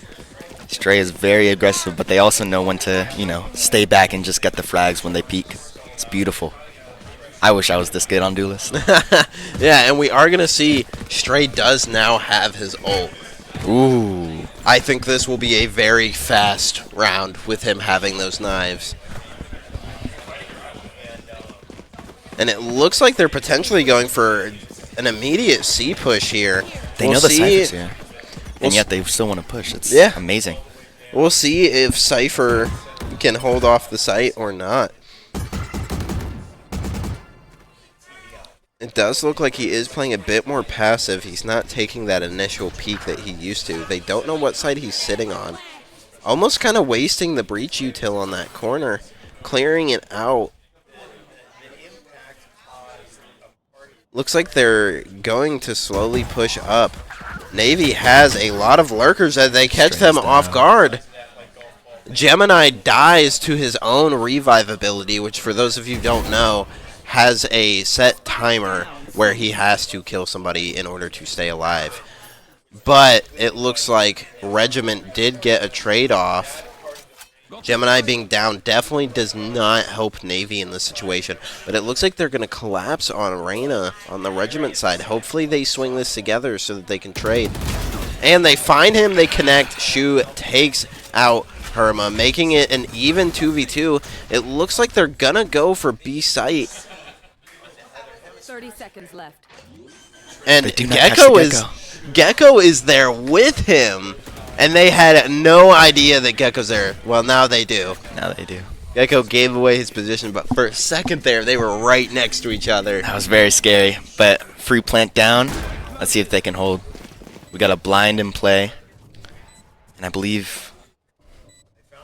Stray is very aggressive, but they also know when to, stay back and just get the frags when they peek. It's beautiful. I wish I was this good on Duelist. Yeah, and we are going to see Stray does now have his ult. Ooh. I think this will be a very fast round with him having those knives. And it looks like they're potentially going for an immediate C push here. They know the Cypher's here. And yet they still want to push. It's amazing. We'll see if Cypher can hold off the site or not. It does look like he is playing a bit more passive. He's not taking that initial peek that he used to. They don't know what side he's sitting on. Almost kind of wasting the breach util on that corner. Clearing it out. Looks like they're going to slowly push up. Navy has a lot of lurkers as they catch them off guard. Gemini dies to his own revive ability, which for those of you who don't know, has a set timer where he has to kill somebody in order to stay alive. But it looks like Regiment did get a trade-off. Gemini being down definitely does not help Navy in this situation. But it looks like they're going to collapse on Reyna on the Regiment side. Hopefully they swing this together so that they can trade. And they find him, they connect. Shu takes out Herma, making it an even 2v2. It looks like they're going to go for B site. 30 seconds left. And They do not catch the Gecko is there with him. And they had no idea that Gecko's there. Well, now they do. Now they do. Gecko gave away his position, but for a second there, they were right next to each other. That was very scary. But free plant down. Let's see if they can hold. We got a blind in play. And I believe...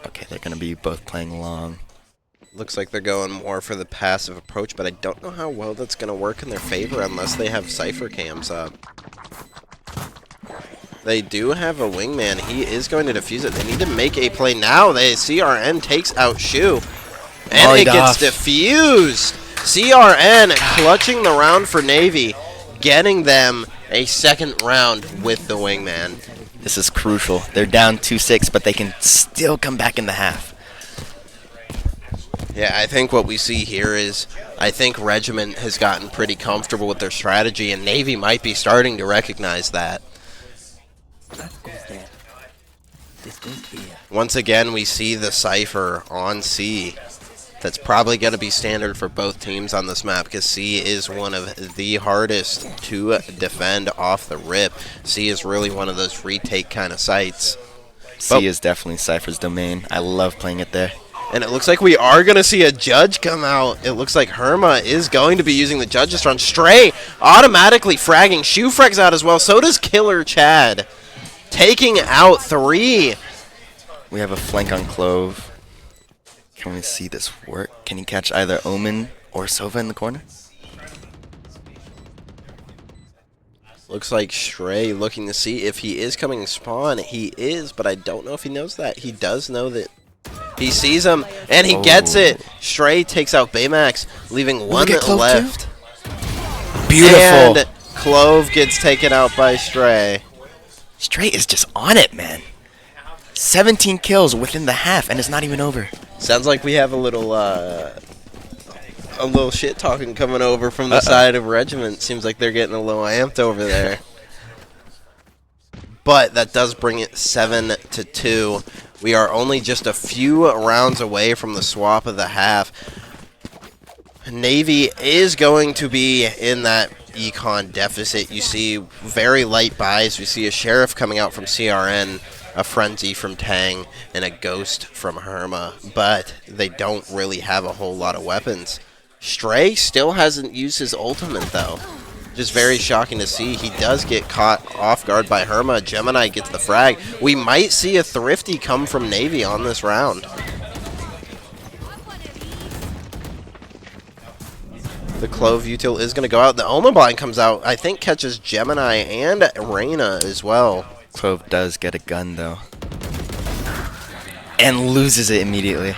Okay, they're going to be both playing long. Looks like they're going more for the passive approach, but I don't know how well that's going to work in their favor unless they have Cypher cams up. They do have a wingman. He is going to defuse it. They need to make a play now. CRN takes out Shu. And it gets defused. CRN clutching the round for Navy, getting them a second round with the wingman. This is crucial. They're down 2-6, but they can still come back in the half. Yeah, I think what we see here is, I think Regiment has gotten pretty comfortable with their strategy, and Navy might be starting to recognize that. That goes there. This goes here. Once again, we see the Cypher on C. That's probably going to be standard for both teams on this map, because C is one of the hardest to defend off the rip. C is really one of those retake kind of sites. C is definitely Cypher's domain. I love playing it there. And it looks like we are going to see a judge come out. It looks like Herma is going to be using the judge's run. Stray automatically fragging. Shu frags out as well. So does Killer Chad. Taking out 3. We have a flank on Clove. Can we see this work? Can he catch either Omen or Sova in the corner? Looks like Stray looking to see if he is coming spawn. He is, but I don't know if he knows that. He does know that. He sees him, and he gets it. Stray takes out Baymax, leaving one left. Beautiful. And Clove gets taken out by Stray. Stray is just on it, man. 17 kills within the half, and it's not even over. Sounds like we have a little shit talking coming over from the side of Regiment. Seems like they're getting a little amped over there. But that does bring it 7-2. We are only just a few rounds away from the swap of the half. Navy is going to be in that econ deficit. You see very light buys. We see a Sheriff coming out from CRN, a Frenzy from Tang, and a Ghost from Herma. But they don't really have a whole lot of weapons. Stray still hasn't used his ultimate, though. Just very shocking to see. He does get caught off guard by Herma. Gemini gets the frag. We might see a Thrifty come from Navy on this round. The Clove util is going to go out. The Oma blind comes out. I think catches Gemini and Reyna as well. Clove does get a gun, though. And loses it immediately.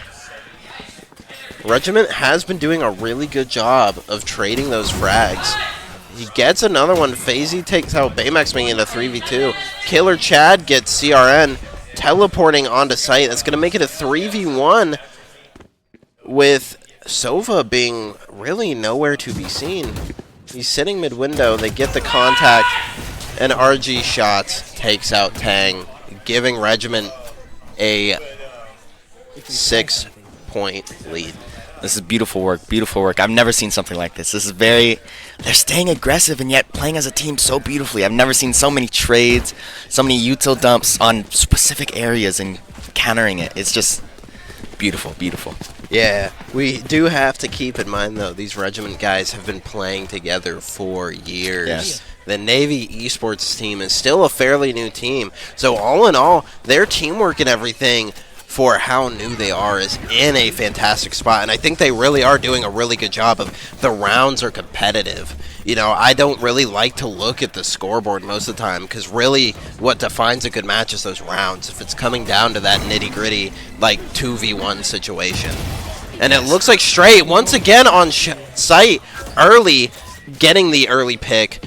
Regiment has been doing a really good job of trading those frags. He gets another one. FaZe takes out Baymax, making it a 3v2. Killer Chad gets CRN teleporting onto site. That's going to make it a 3v1 with Sova being really nowhere to be seen. He's sitting mid-window. They get the contact, And RG Shots takes out Tang, giving Regiment a 6-point lead. This is beautiful work, beautiful work. I've never seen something like this. This is they're staying aggressive and yet playing as a team so beautifully. I've never seen so many trades, so many util dumps on specific areas and countering it. It's just beautiful, beautiful. Yeah, we do have to keep in mind, though, these Regiment guys have been playing together for years. Yes. The Navy esports team is still a fairly new team. So all in all, their teamwork and everything for how new they are is in a fantastic spot. And I think they really are doing a really good job of the rounds are competitive. You know, I don't really like to look at the scoreboard most of the time because really what defines a good match is those rounds. If it's coming down to that nitty-gritty, like, 2v1 situation. And it looks like Stray, once again on site early, getting the early pick.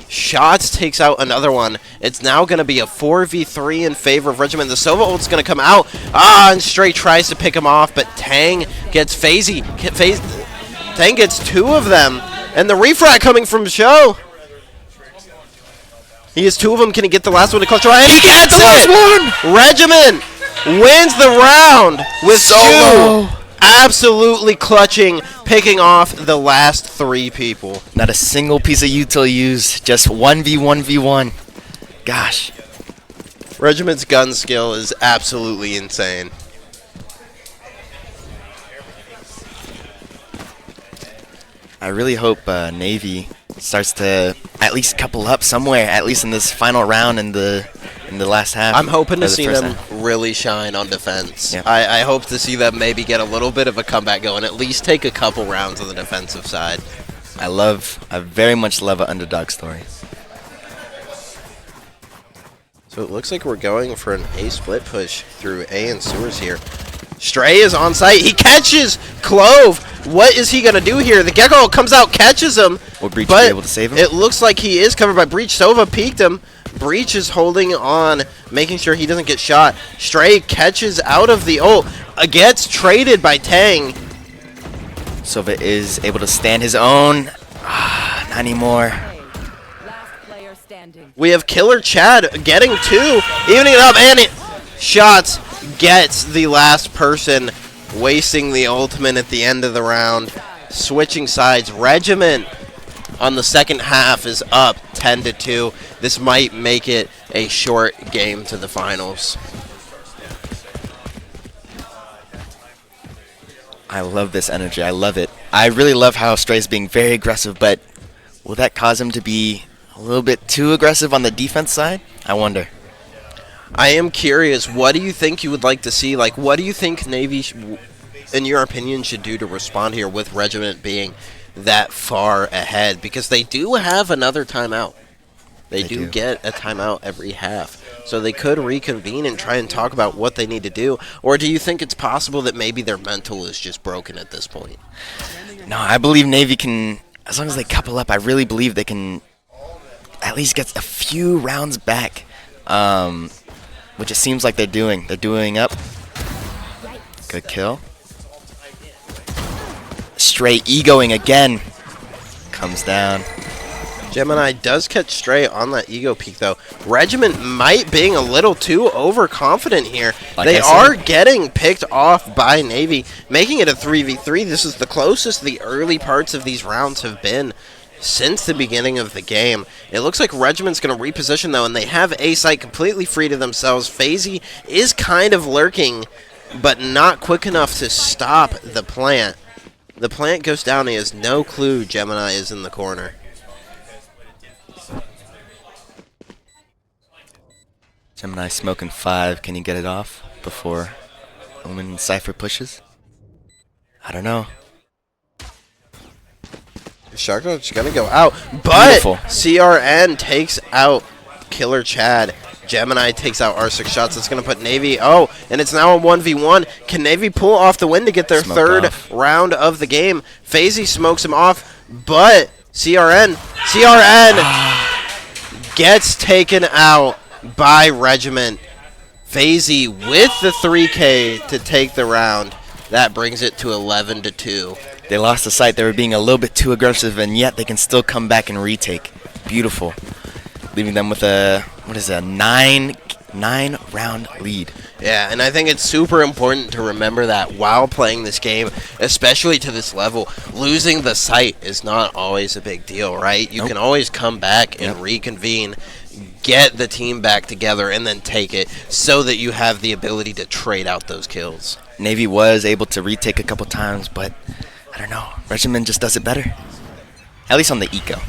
Shots takes out another one. It's now going to be a 4v3 in favor of Regiment. The Sova ult's going to come out. And Stray tries to pick him off, but Tang gets Phasey. Tang gets 2 of them. And the refract coming from Show. He has 2 of them. Can he get the last one to clutch around? And he gets it! Regiment wins the round with Solo. Absolutely clutching, picking off the last 3 people. Not a single piece of util used, just 1v1v1. Gosh. Regiment's gun skill is absolutely insane. I really hope Navy starts to at least couple up somewhere, at least in this final round in the last half. I'm hoping to the see first them half. really shine on defense. Yeah. I hope to see them maybe get a little bit of a comeback going, at least take a couple rounds on the defensive side. I very much love an underdog story. So it looks like we're going for an A split push through A and sewers here. Stray is on site. He catches Clove. What is he going to do here? The Gecko comes out, catches him. Will Breach but be able to save him? It looks like he is covered by Breach. Sova peeked him. Breach is holding on, making sure he doesn't get shot. Stray catches out of the ult. Gets traded by Tang. Sova is able to stand his own. Not anymore. Last player standing. We have Killer Chad getting 2, evening it up, and Shots gets the last person, wasting the ultimate at the end of the round. Switching sides, Regiment on the second half is up 10-2. This might make it a short game to the finals. I love this energy. I love it. I really love how Stray's being very aggressive, but will that cause him to be a little bit too aggressive on the defense side? I wonder. I am curious, what do you think you would like to see? Like, what do you think Navy, in your opinion, should do to respond here with Regiment being that far ahead? Because they do have another timeout. They do get a timeout every half. So they could reconvene and try and talk about what they need to do. Or do you think it's possible that maybe their mental is just broken at this point? No, I believe Navy can, as long as they couple up, I really believe they can at least get a few rounds back. Which it seems like they're doing. They're doing up. Good kill. Stray egoing again. Comes down. Gemini does catch Stray on that ego peak, though. Regiment might being a little too overconfident here. Like they I are said. getting picked off by Navy, making it a 3v3. This is the closest the early parts of these rounds have been since the beginning of the game. It looks like Regiment's going to reposition, though, and they have A site completely free to themselves. Phasey is kind of lurking, but not quick enough to stop the plant. The plant goes down. He has no clue Gemini is in the corner. Gemini smoking 5. Can he get it off before Omen Cypher pushes? I don't know. Sharknot's gonna go out, but Beautiful. CRN takes out Killer Chad. Gemini takes out R6 Shots. That's gonna put Navy. Oh, and it's now a 1v1. Can Navy pull off the win to get their Smoked third off. round of the game? Phasey smokes him off, but CRN gets taken out by Regiment. Phasey with the 3K to take the round. That brings it to 11-2. They lost the sight. They were being a little bit too aggressive, and yet they can still come back and retake. Beautiful. leaving them with a, what is it, a nine-round lead. Yeah, and I think it's super important to remember that while playing this game, especially to this level, losing the sight is not always a big deal, right? You can always come back and reconvene, get the team back together, and then take it so that you have the ability to trade out those kills. Navy was able to retake a couple times, but I don't know. Regiment just does it better. At least on the eco.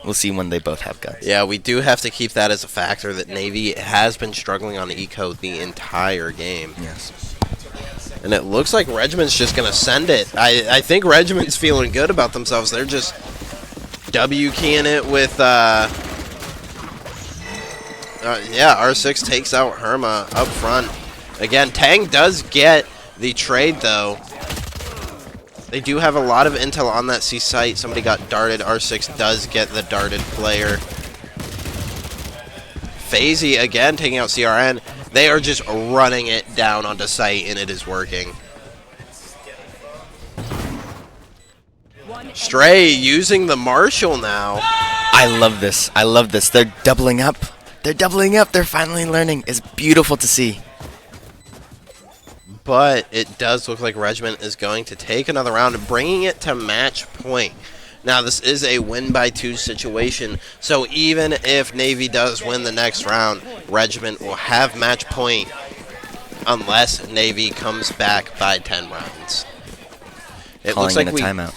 We'll see when they both have guns. Yeah, we do have to keep that as a factor that Navy has been struggling on the eco the entire game. Yes. And it looks like Regiment's just going to send it. I think Regiment's feeling good about themselves. They're just W-keying it with... yeah, R6 takes out Herma up front. Again, Tang does get the trade, though. They do have a lot of intel on that C site. Somebody got darted. R6 does get the darted player. FaZe, again, taking out CRN. They are just running it down onto site, and it is working. Stray using the Marshall now. I love this. I love this. They're doubling up. They're doubling up. They're finally learning. It's beautiful to see. But it does look like Regiment is going to take another round, bringing it to match point. Now, this is a win-by-2 situation, so even if Navy does win the next round, Regiment will have match point unless Navy comes back by 10 rounds. It Calling looks like in a timeout.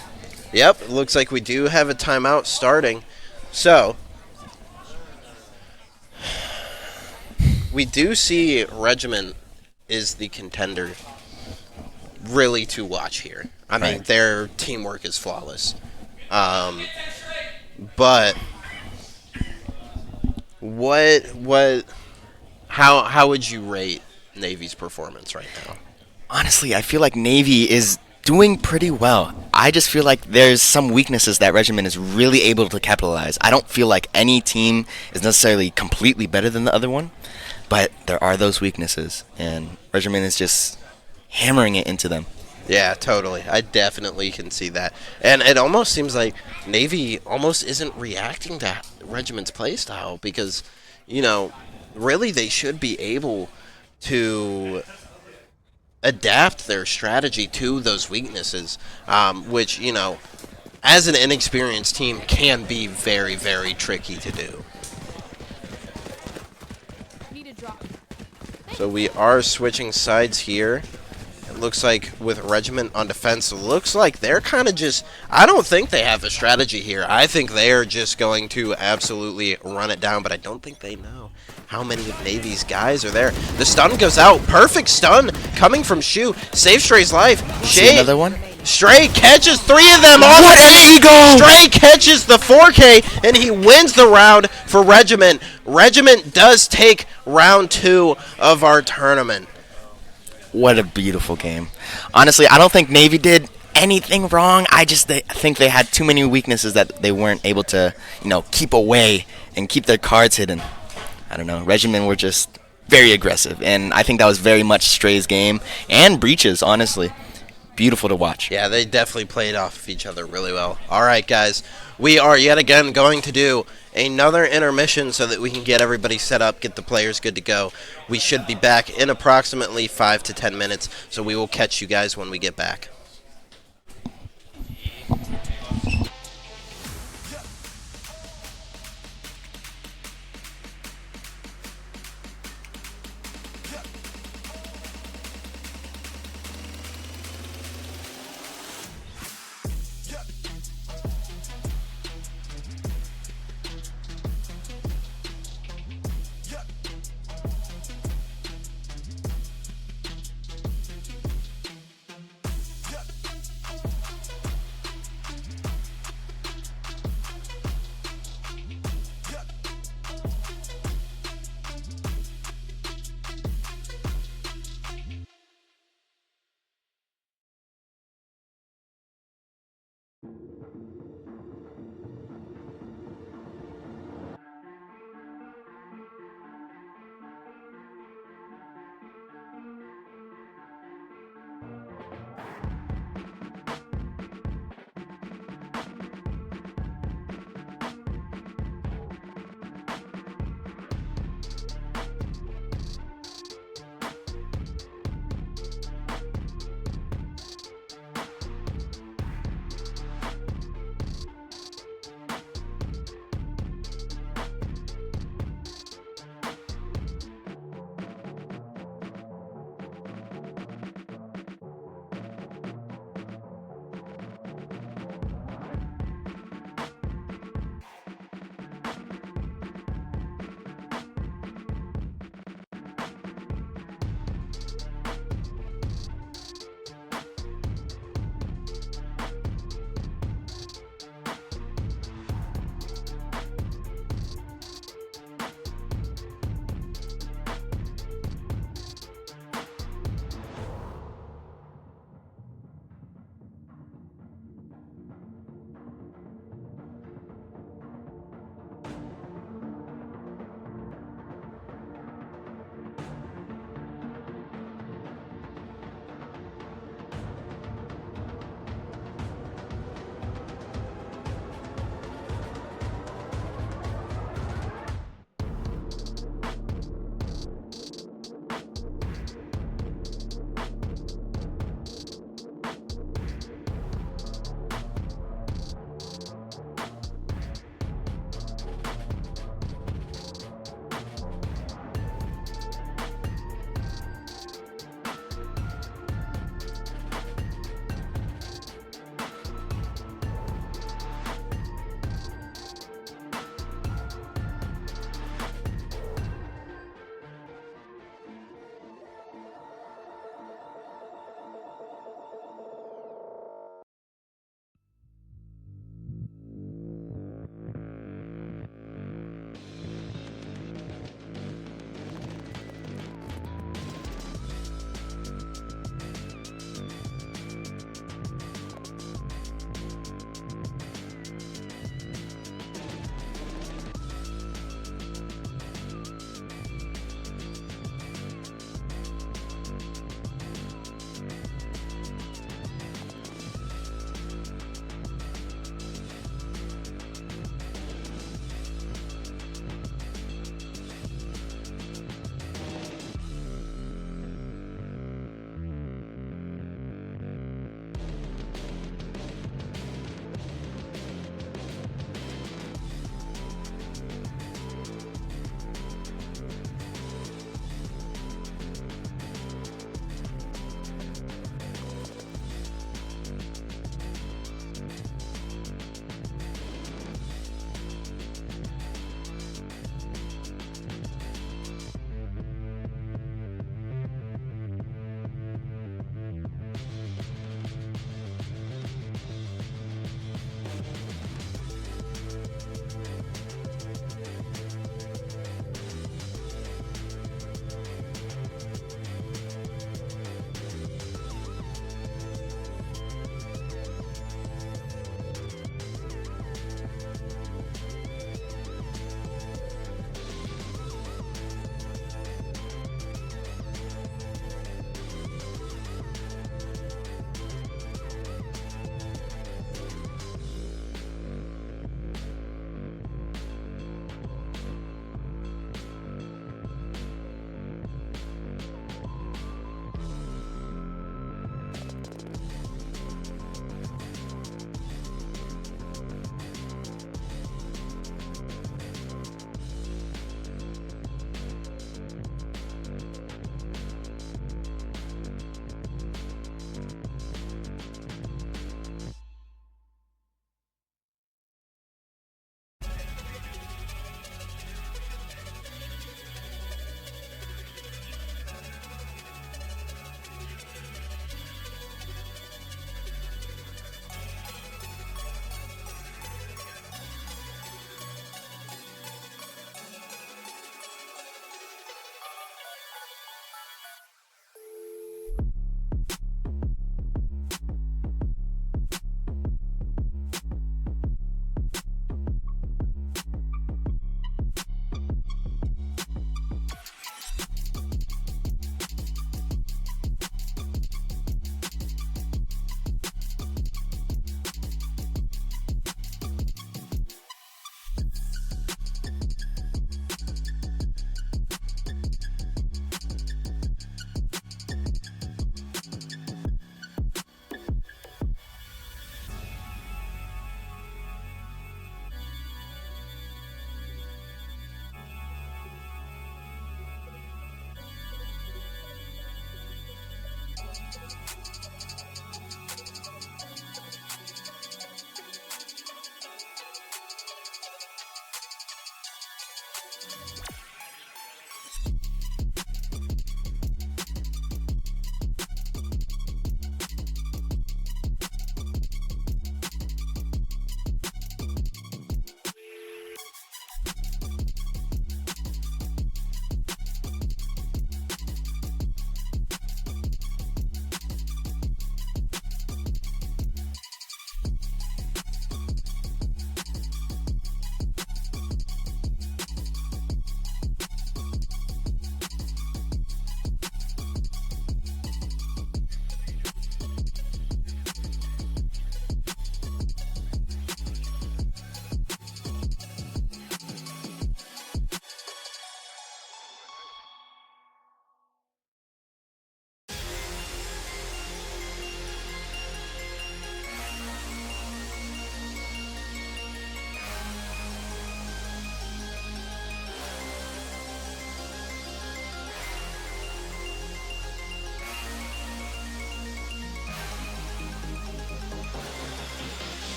Yep, it looks like we do have a timeout starting. So, we do see Regiment is the contender really to watch here. I mean, their teamwork is flawless. But how would you rate Navy's performance right now? Honestly, I feel like Navy is doing pretty well. I just feel like there's some weaknesses that Regiment is really able to capitalize. I don't feel like any team is necessarily completely better than the other one, but there are those weaknesses, and Regiment is just hammering it into them. Yeah, totally. I definitely can see that. And it almost seems like Navy almost isn't reacting to Regiment's playstyle because, you know, really they should be able to adapt their strategy to those weaknesses, which, you know, as an inexperienced team can be very, very tricky to do. So we are switching sides here. It looks like with Regiment on defense, it looks like they're kind of just... I don't think they have a strategy here. I think they're just going to absolutely run it down, but I don't think they know how many of Navy's guys are there. The stun goes out. Perfect stun coming from Shu. Save Stray's life. See another one? Stray catches 3 of them off. What an ego! Stray catches the 4K, and he wins the round for Regiment. Regiment does take round 2 of our tournament. What a beautiful game. Honestly, I don't think Navy did anything wrong. I think they had too many weaknesses that they weren't able to, you know, keep away and keep their cards hidden. I don't know. Regiment were just very aggressive, and I think that was very much Stray's game and Breach's, honestly. Beautiful to watch. Yeah, they definitely played off of each other really well. All right, guys. We are yet again going to do another intermission so that we can get everybody set up, get the players good to go. We should be back in approximately 5 to 10 minutes, so we will catch you guys when we get back.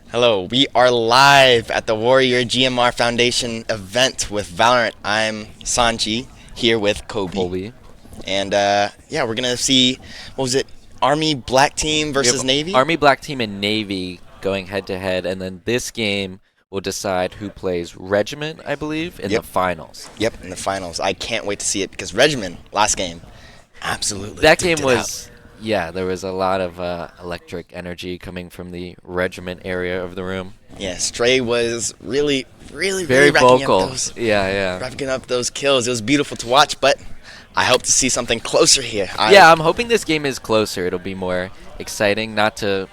Hello, we are live at the Warrior GMR Foundation event with Valorant. I'm Sanji, here with Kobe. Colby. And yeah, we're gonna see, what was it, Army Black Team versus Navy? Army Black Team and Navy going head to head, and then this game will decide who plays Regiment, I believe, in the finals. Yep, in the finals. I can't wait to see it because Regiment, last game, absolutely. That game was, yeah, there was a lot of electric energy coming from the Regiment area of the room. Yeah, Stray was really Very racking vocal. up those, Yeah. racking up those kills. It was beautiful to watch, but I hope to see something closer here. Yeah, I'm hoping this game is closer. It'll be more exciting. Not to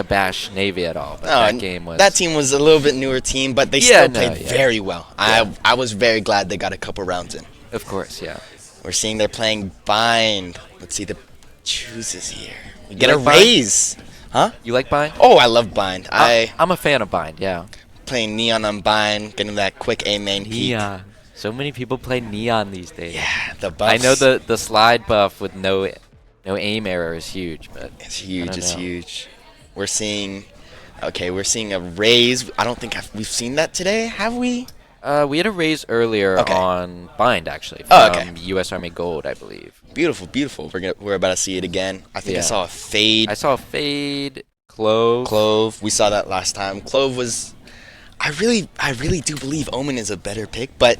bash Navy at all, but that game was. That team was a little bit newer team, but they still played very well. Yeah. I was very glad they got a couple rounds in. Of course, yeah. We're seeing they're playing Bind. Let's see the chooses here. We get You a like Bind? raise. Huh? You like Bind? Oh, I love Bind. I'm a fan of Bind, yeah. Playing Neon on Bind, getting that quick A main peek. Neon. So many people play Neon these days. Yeah, the buffs. I know the slide buff with no aim error is huge, but It's huge. I It's don't know. huge. We're seeing a raise. I don't think we've seen that today, have we? We had a raise earlier Okay. on Bind, actually, from Oh, okay. U.S. Army Gold, I believe. Beautiful, beautiful. We're about to see it again. I think I Yeah. saw a fade. I saw Fade, Clove. Clove. We saw that last time. Clove was. I really do believe Omen is a better pick, but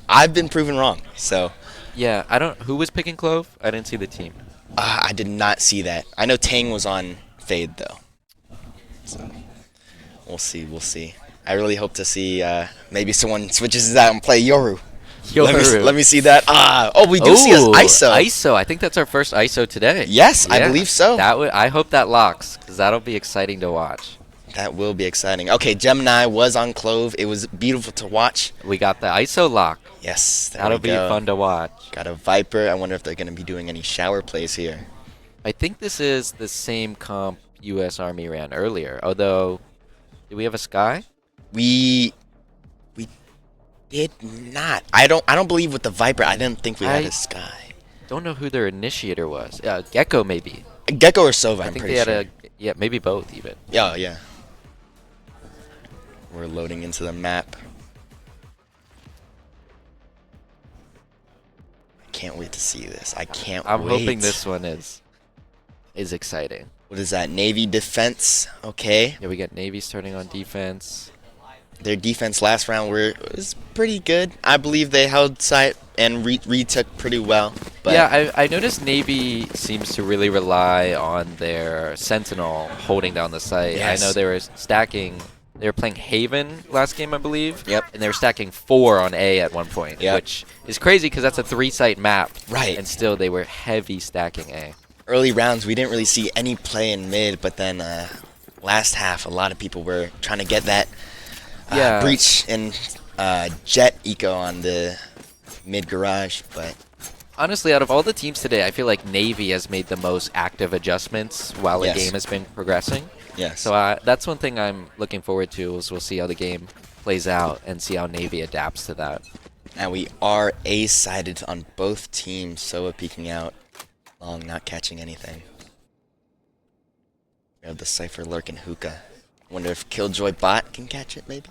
I've been proven wrong. So Yeah, who was picking Clove? I didn't see the team. I did not see that. I know Tang was on Fade though. So we'll see. I really hope to see maybe someone switches out and play Yoru. Let me see that. We do see his ISO. ISO. I think that's our first ISO today. Yes, I Yeah. believe so. I hope that locks, because that'll be exciting to watch. That will be exciting. Okay, Gemini was on Clove. It was beautiful to watch. We got the ISO lock. Yes, there That'll we be go. fun to watch. Got a Viper. I wonder if they're going to be doing any shower plays here. I think this is the same comp U.S. Army ran earlier. Although, do we have a Sky? We did not. I don't believe with the Viper. I didn't think we had a Sky. Don't know who their initiator was. Gecko maybe. Gecko or Sova. I I'm think pretty they had sure. maybe both even. Yeah. We're loading into the map. I can't wait to see this. I'm hoping this one is exciting. What is that? Navy defense. Okay. Yeah, we got Navy starting on defense. Their defense last round was pretty good. I believe they held site and retook pretty well. But Yeah, I noticed Navy seems to really rely on their Sentinel holding down the site. Yes. I know they were stacking. They were playing Haven last game, I believe. Yep. And they were stacking 4 on A at one point, Yep. which is crazy because that's a 3-site map. Right. And still, they were heavy stacking A. early rounds, we didn't really see any play in mid, but then last half, a lot of people were trying to get that breach and jet eco on the mid garage. But honestly, out of all the teams today, I feel like Navy has made the most active adjustments while the game has been progressing. Yes. So that's one thing I'm looking forward to is we'll see how the game plays out and see how Navy adapts to that. And we are A-sided on both teams. Soa peeking out. Long not catching anything. We have the Cypher lurking hookah. Wonder if Killjoy bot can catch it, maybe?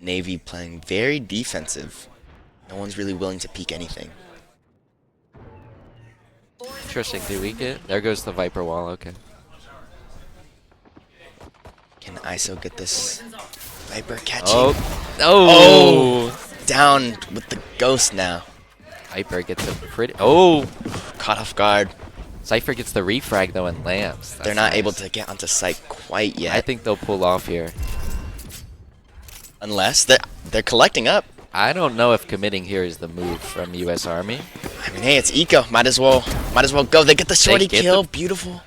Navy playing very defensive. No one's really willing to peek anything. Interesting. Do we get? There goes the Viper wall. Okay. Can ISO get this Viper catching? Oh! Down with the ghost now. Viper gets a pretty. Oh! Caught off guard. Cypher gets the refrag though and lands. They're not able to get onto site quite yet. I think they'll pull off here. Unless they're collecting up. I don't know if committing here is the move from U.S. Army. I mean, hey, it's eco. Might as well go. They get the shorty kill. Beautiful.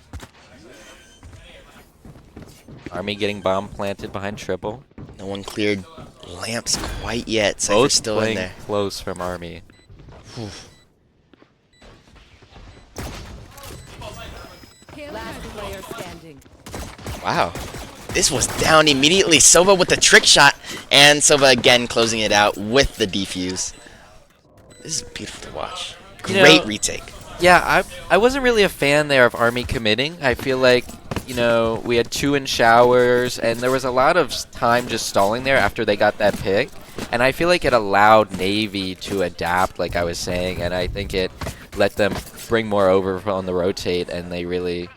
Army getting bomb planted behind triple. No one cleared lamps quite yet. Both Cypher's still in playing there. close from Army. Last player standing. Wow. This was down immediately. Sova with the trick shot. And Sova again closing it out with the defuse. This is beautiful to watch. You know, Great retake. Yeah, I wasn't really a fan there of Army committing. I feel like, you know, we had 2 in showers, and there was a lot of time just stalling there after they got that pick. And I feel like it allowed Navy to adapt, like I was saying, and I think it let them bring more over on the rotate, and they really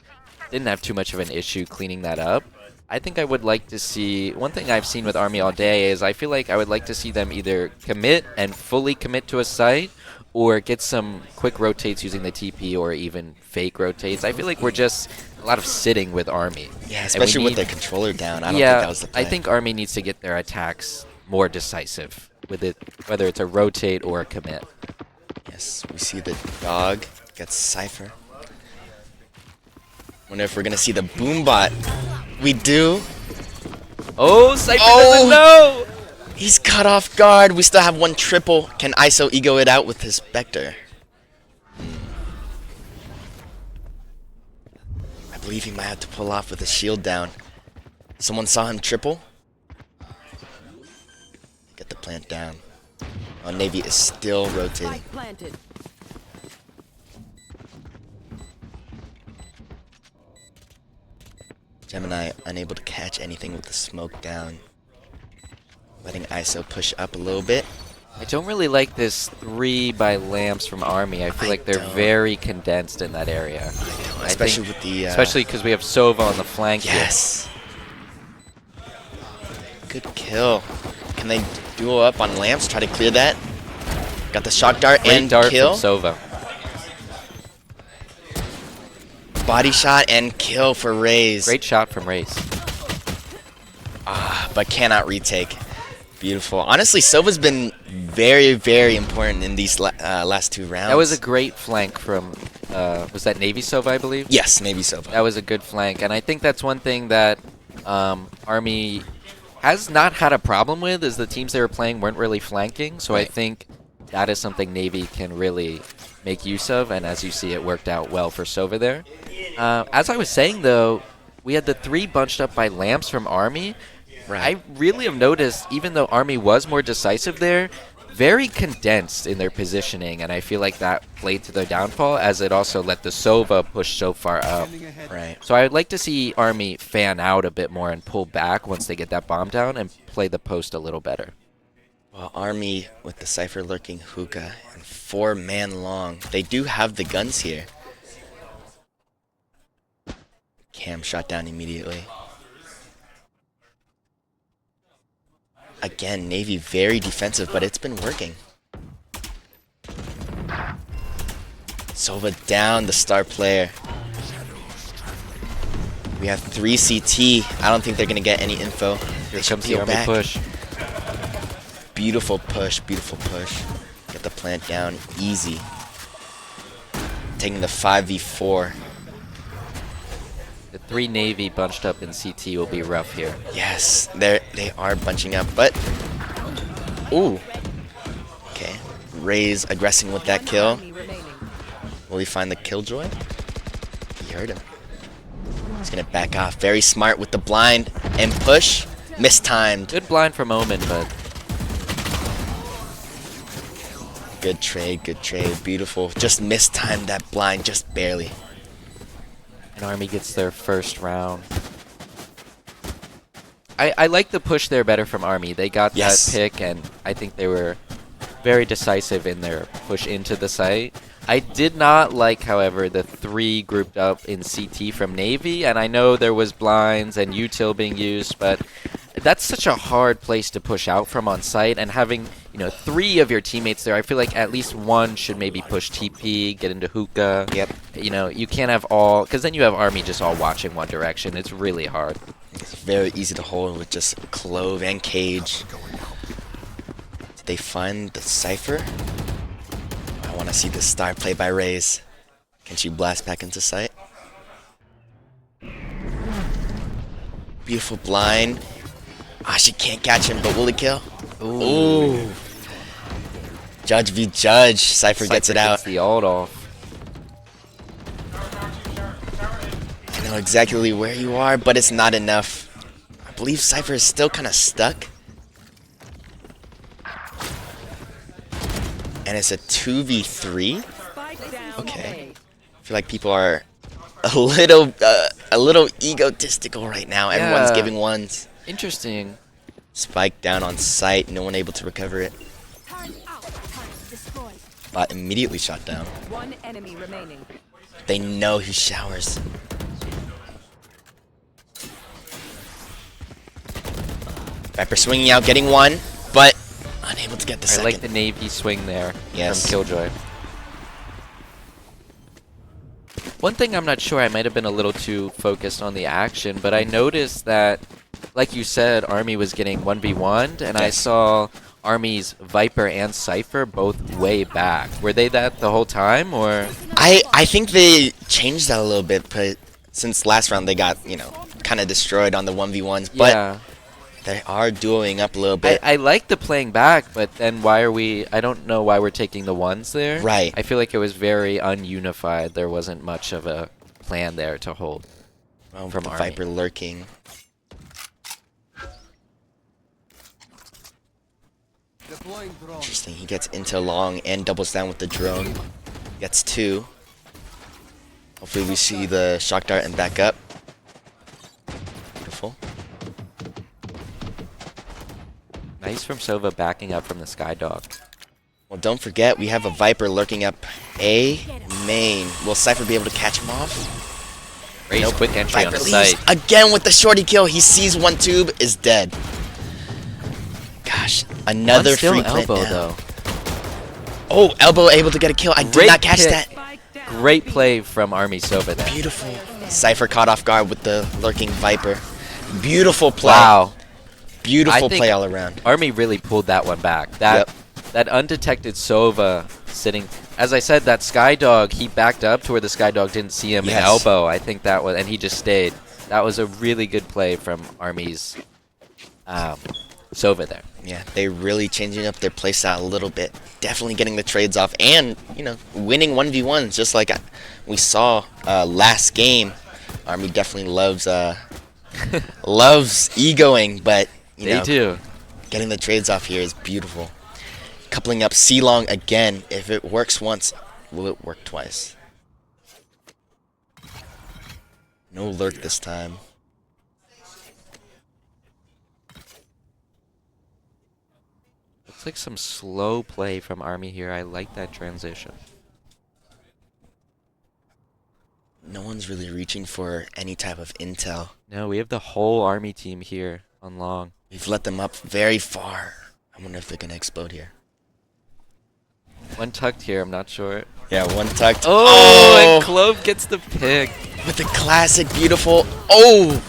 didn't have too much of an issue cleaning that up. I think I would like to see, one thing I've seen with Army all day is I feel like I would like to see them either commit and fully commit to a site, or get some quick rotates using the TP, or even fake rotates. I feel like we're just a lot of sitting with Army. Yeah, especially with their controller down. I don't think that was the play. I think Army needs to get their attacks more decisive with it, whether it's a rotate or a commit. Yes, we see the dog gets Cypher. Wonder if we're gonna see the Boombot. We do. Oh, Cypher doesn't know! He's caught off guard. We still have 1 triple. Can ISO ego it out with his Spectre? I believe he might have to pull off with his shield down. Someone saw him triple. Get the plant down. Oh, Navy is still rotating. Gemini unable to catch anything with the smoke down. Letting ISO push up a little bit. I don't really like this 3 by lamps from Army. I feel like they're very condensed in that area. Especially with the... especially because we have Sova on the flank. Yes. Good kill. Can they duo up on lamps? Try to clear that. Got the shock dart and dart kill. From Sova. Body shot and kill for Raze. Great shot from Raze. But cannot retake. Beautiful. Honestly, Sova's been very, very important in these last 2 rounds. That was a great flank from, was that Navy Sova, I believe? Yes, Navy Sova. That was a good flank, and I think that's one thing that Army has not had a problem with, is the teams they were playing weren't really flanking, so I think that is something Navy can really make use of, and as you see, it worked out well for Sova there. As I was saying, though, we had the 3 bunched up by lamps from Army. I really have noticed, even though Army was more decisive there, very condensed in their positioning, and I feel like that played to their downfall, as it also let the Sova push so far up. So I would like to see Army fan out a bit more and pull back once they get that bomb down and play the post a little better. Well, Army with the Cypher lurking hookah and 4-man long. They do have the guns here. Cam shot down immediately. Again, Navy very defensive, but it's been working. Sova down, the star player. We have 3 CT. I don't think they're going to get any info. Here comes the Army push. Beautiful push, beautiful push. Get the plant down, easy. Taking the 5v4. The 3 Navy bunched up in CT will be rough here. Yes, they are bunching up, but... Ooh. Okay. Raze aggressing with that kill. Will he find the killjoy? He heard him. He's going to back off. Very smart with the blind and push. Mistimed. Good blind from Omen, but... Good trade, good trade. Beautiful. Just mistimed that blind, just barely. And Army gets their first round. I like the push there better from Army. They got that pick, and I think they were very decisive in their push into the site. I did not like, however, the 3 grouped up in CT from Navy, and I know there was blinds and util being used, but that's such a hard place to push out from on site, and having 3 of your teammates there, I feel like at least 1 should maybe push TP, get into hookah. Yep. You can't have all, because then you have Army just all watching one direction. It's really hard. It's very easy to hold with just Clove and Cage. Did they find the Cypher? I want to see the star play by Raze. Can she blast back into sight? Beautiful blind. She can't catch him, but will he kill? Ooh. Judge v. Judge. Cypher gets it out. Gets the ult off. I know exactly where you are, but it's not enough. I believe Cypher is still kind of stuck. And it's a 2v3. Okay. feel like people are a little egotistical right now. Everyone's Yeah. giving ones. Interesting. Spike down on sight. No one able to recover it. Bot immediately shot down. One enemy remaining. They know he showers. Viper swinging out, getting one, but unable to get the I second. like the Navy swing there Yes. from Killjoy. One thing I'm not sure, I might have been a little too focused on the action, but I noticed that, like you said, Army was getting 1v1'd, and I Yes. saw Army's Viper and Cypher both way back. Were they that the whole time, or? I think they changed that a little bit, but since last round they got, kind of destroyed on the 1v1s, but Yeah. they are duoing up a little bit. I like the playing back, but then why are we... I don't know why we're taking the ones there. Right. I feel like it was very ununified. There wasn't much of a plan there to hold. Well, from the Army. Viper lurking. Interesting, he gets into long and doubles down with the drone. Gets 2. Hopefully we see the shock dart and back up. Beautiful. Nice from Sova backing up from the Skydog. Well, don't forget, we have a Viper lurking up A main. Will Cypher be able to catch him off? Raise Nope. quick entry on Viper the leaves site. again with the shorty kill. He sees one tube, is dead. Gosh, another One still free plant elbow down. though. Oh, elbow able to get a kill. I did Great not catch pick. that. Great play from Army Sova there. Beautiful. Cypher caught off guard with the lurking Viper. Beautiful play. Wow. Beautiful I think play all around. Army really pulled that one back. That undetected Sova sitting, as I said, that Skydog, he backed up to where the Skydog didn't see him Yes. and elbow. I think that was, and he just stayed. That was a really good play from Army's Sova there. Yeah, they're really changing up their playstyle a little bit. Definitely getting the trades off and, winning 1v1s just like we saw last game. Army definitely loves loves egoing, but They do. getting the trades off here is beautiful. Coupling up C-Long again. If it works once, will it work twice? No lurk this time. Looks like some slow play from Army here. I like that transition. No one's really reaching for any type of intel. No, we have the whole Army team here on long. We've let them up very far. I wonder if they're going to explode here. One tucked here, I'm not sure. Yeah, one tucked. Oh, and Clove gets the pick. With the classic, beautiful. Oh!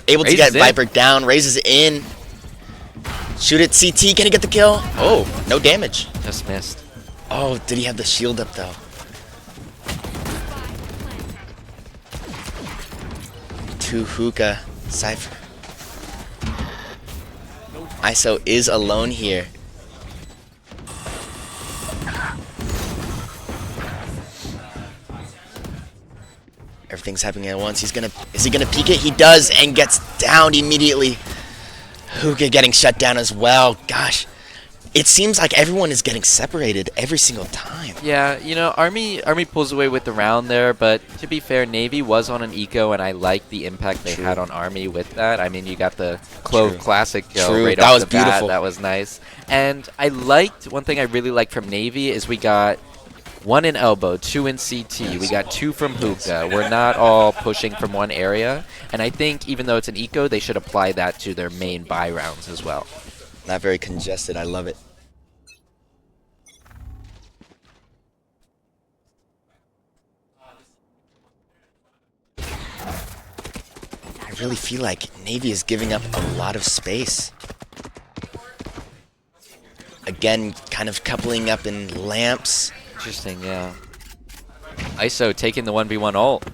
Able to Raises get in. Viper down, raises in. Shoot it, CT. Can he get the kill? Oh, no damage. Just missed. Oh, did he have the shield up though? Two hookah. Cypher. ISO is alone here. Everything's happening at once. Is he gonna peek it? He does and gets downed immediately. Hookah getting shut down as well. Gosh. It seems like everyone is getting separated every single time. Yeah, Army pulls away with the round there, but to be fair, Navy was on an eco, and I like the impact they had on Army with that. I mean, you got the Clove True. Classic kill True. right That off was the bat. beautiful. That was nice. And I liked, one thing I really liked from Navy is we got 1 in elbow, 2 in CT, we got 2 from hookah. We're not all pushing from one area, and I think even though it's an eco, they should apply that to their main buy rounds as well. Not very congested. I love it. I really feel like Navy is giving up a lot of space. Again, kind of coupling up in lamps. Interesting, yeah. ISO taking the 1v1 ult.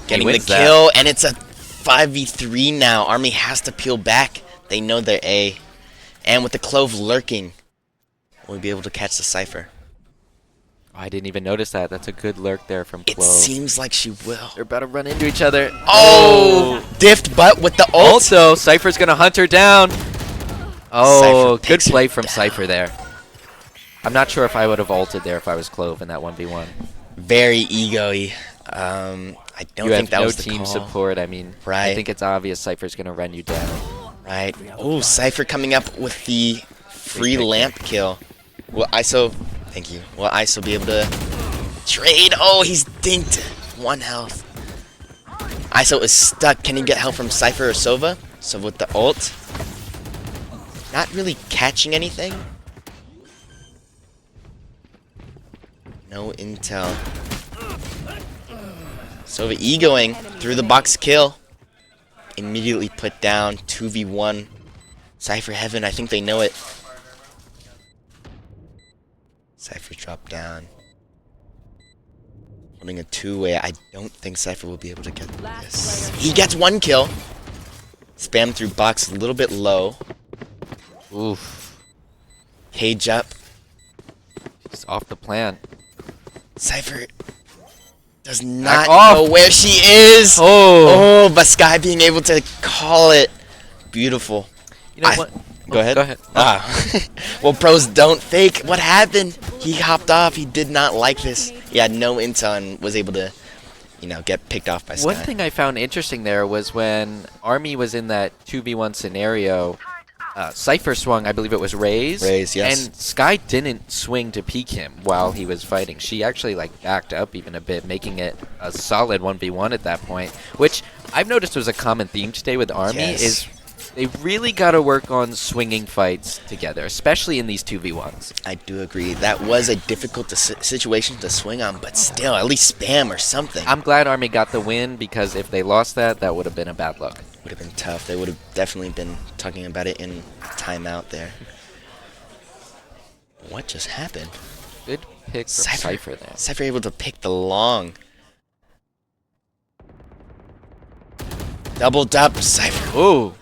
Getting the wins that. kill, and it's a 5v3 now. Army has to peel back. They know they're A. And with the Clove lurking, we'll be able to catch the Cypher. Oh, I didn't even notice that. That's a good lurk there from It Clove. seems like she will. They're about to run into each other. Oh! Diffed butt with the ult. Also, Cypher's gonna hunt her down. Oh, Cypher good takes her play from down. Cypher there. I'm not sure if I would have ulted there if I was Clove in that 1v1. Very ego-y. I don't You think have that no was the team call. support. I mean, I Right. think it's obvious Cypher's going to run you down. Right. Oh, Cypher coming up with the free pick lamp kill. Will ISO... Thank you. Will ISO be able to trade? Oh, he's dinked. 1 health. ISO is stuck. Can he get help from Cypher or Sova? Sova with the ult. Not really catching anything. No intel. Sova egoing through the box kill. Immediately put down. 2v1. Cypher Heaven, I think they know it. Cypher dropped down. Holding a two-way. I don't think Cypher will be able to get this. He gets 1 kill. Spam through box a little bit low. Oof. Cage up. It's off the plan. Cypher does not off. know where she is. Oh. But Sky being able to call it. Beautiful. You know what? Go ahead. Go ahead. Ah. Well, pros don't fake. What happened? He hopped off. He did not like this. He had no intel and was able to, you know, get picked off by Sky. One thing I found interesting there was when Army was in that 2v1 scenario, Cypher swung, I believe it was Raze. Raze, yes. And Sky didn't swing to peek him while he was fighting. She actually like backed up even a bit, making it a solid 1v1 at that point, which I've noticed was a common theme today with Army Yes. is they really got to work on swinging fights together, especially in these 2v1s. I do agree. That was a difficult situation to swing on, but still, at least spam or something. I'm glad Army got the win because if they lost that, that would have been a bad look. Would have been tough. They would have definitely been talking about it in timeout there. What just happened? Good pick from Cypher there. Cypher able to pick the long. Doubled up, Cypher. Ooh.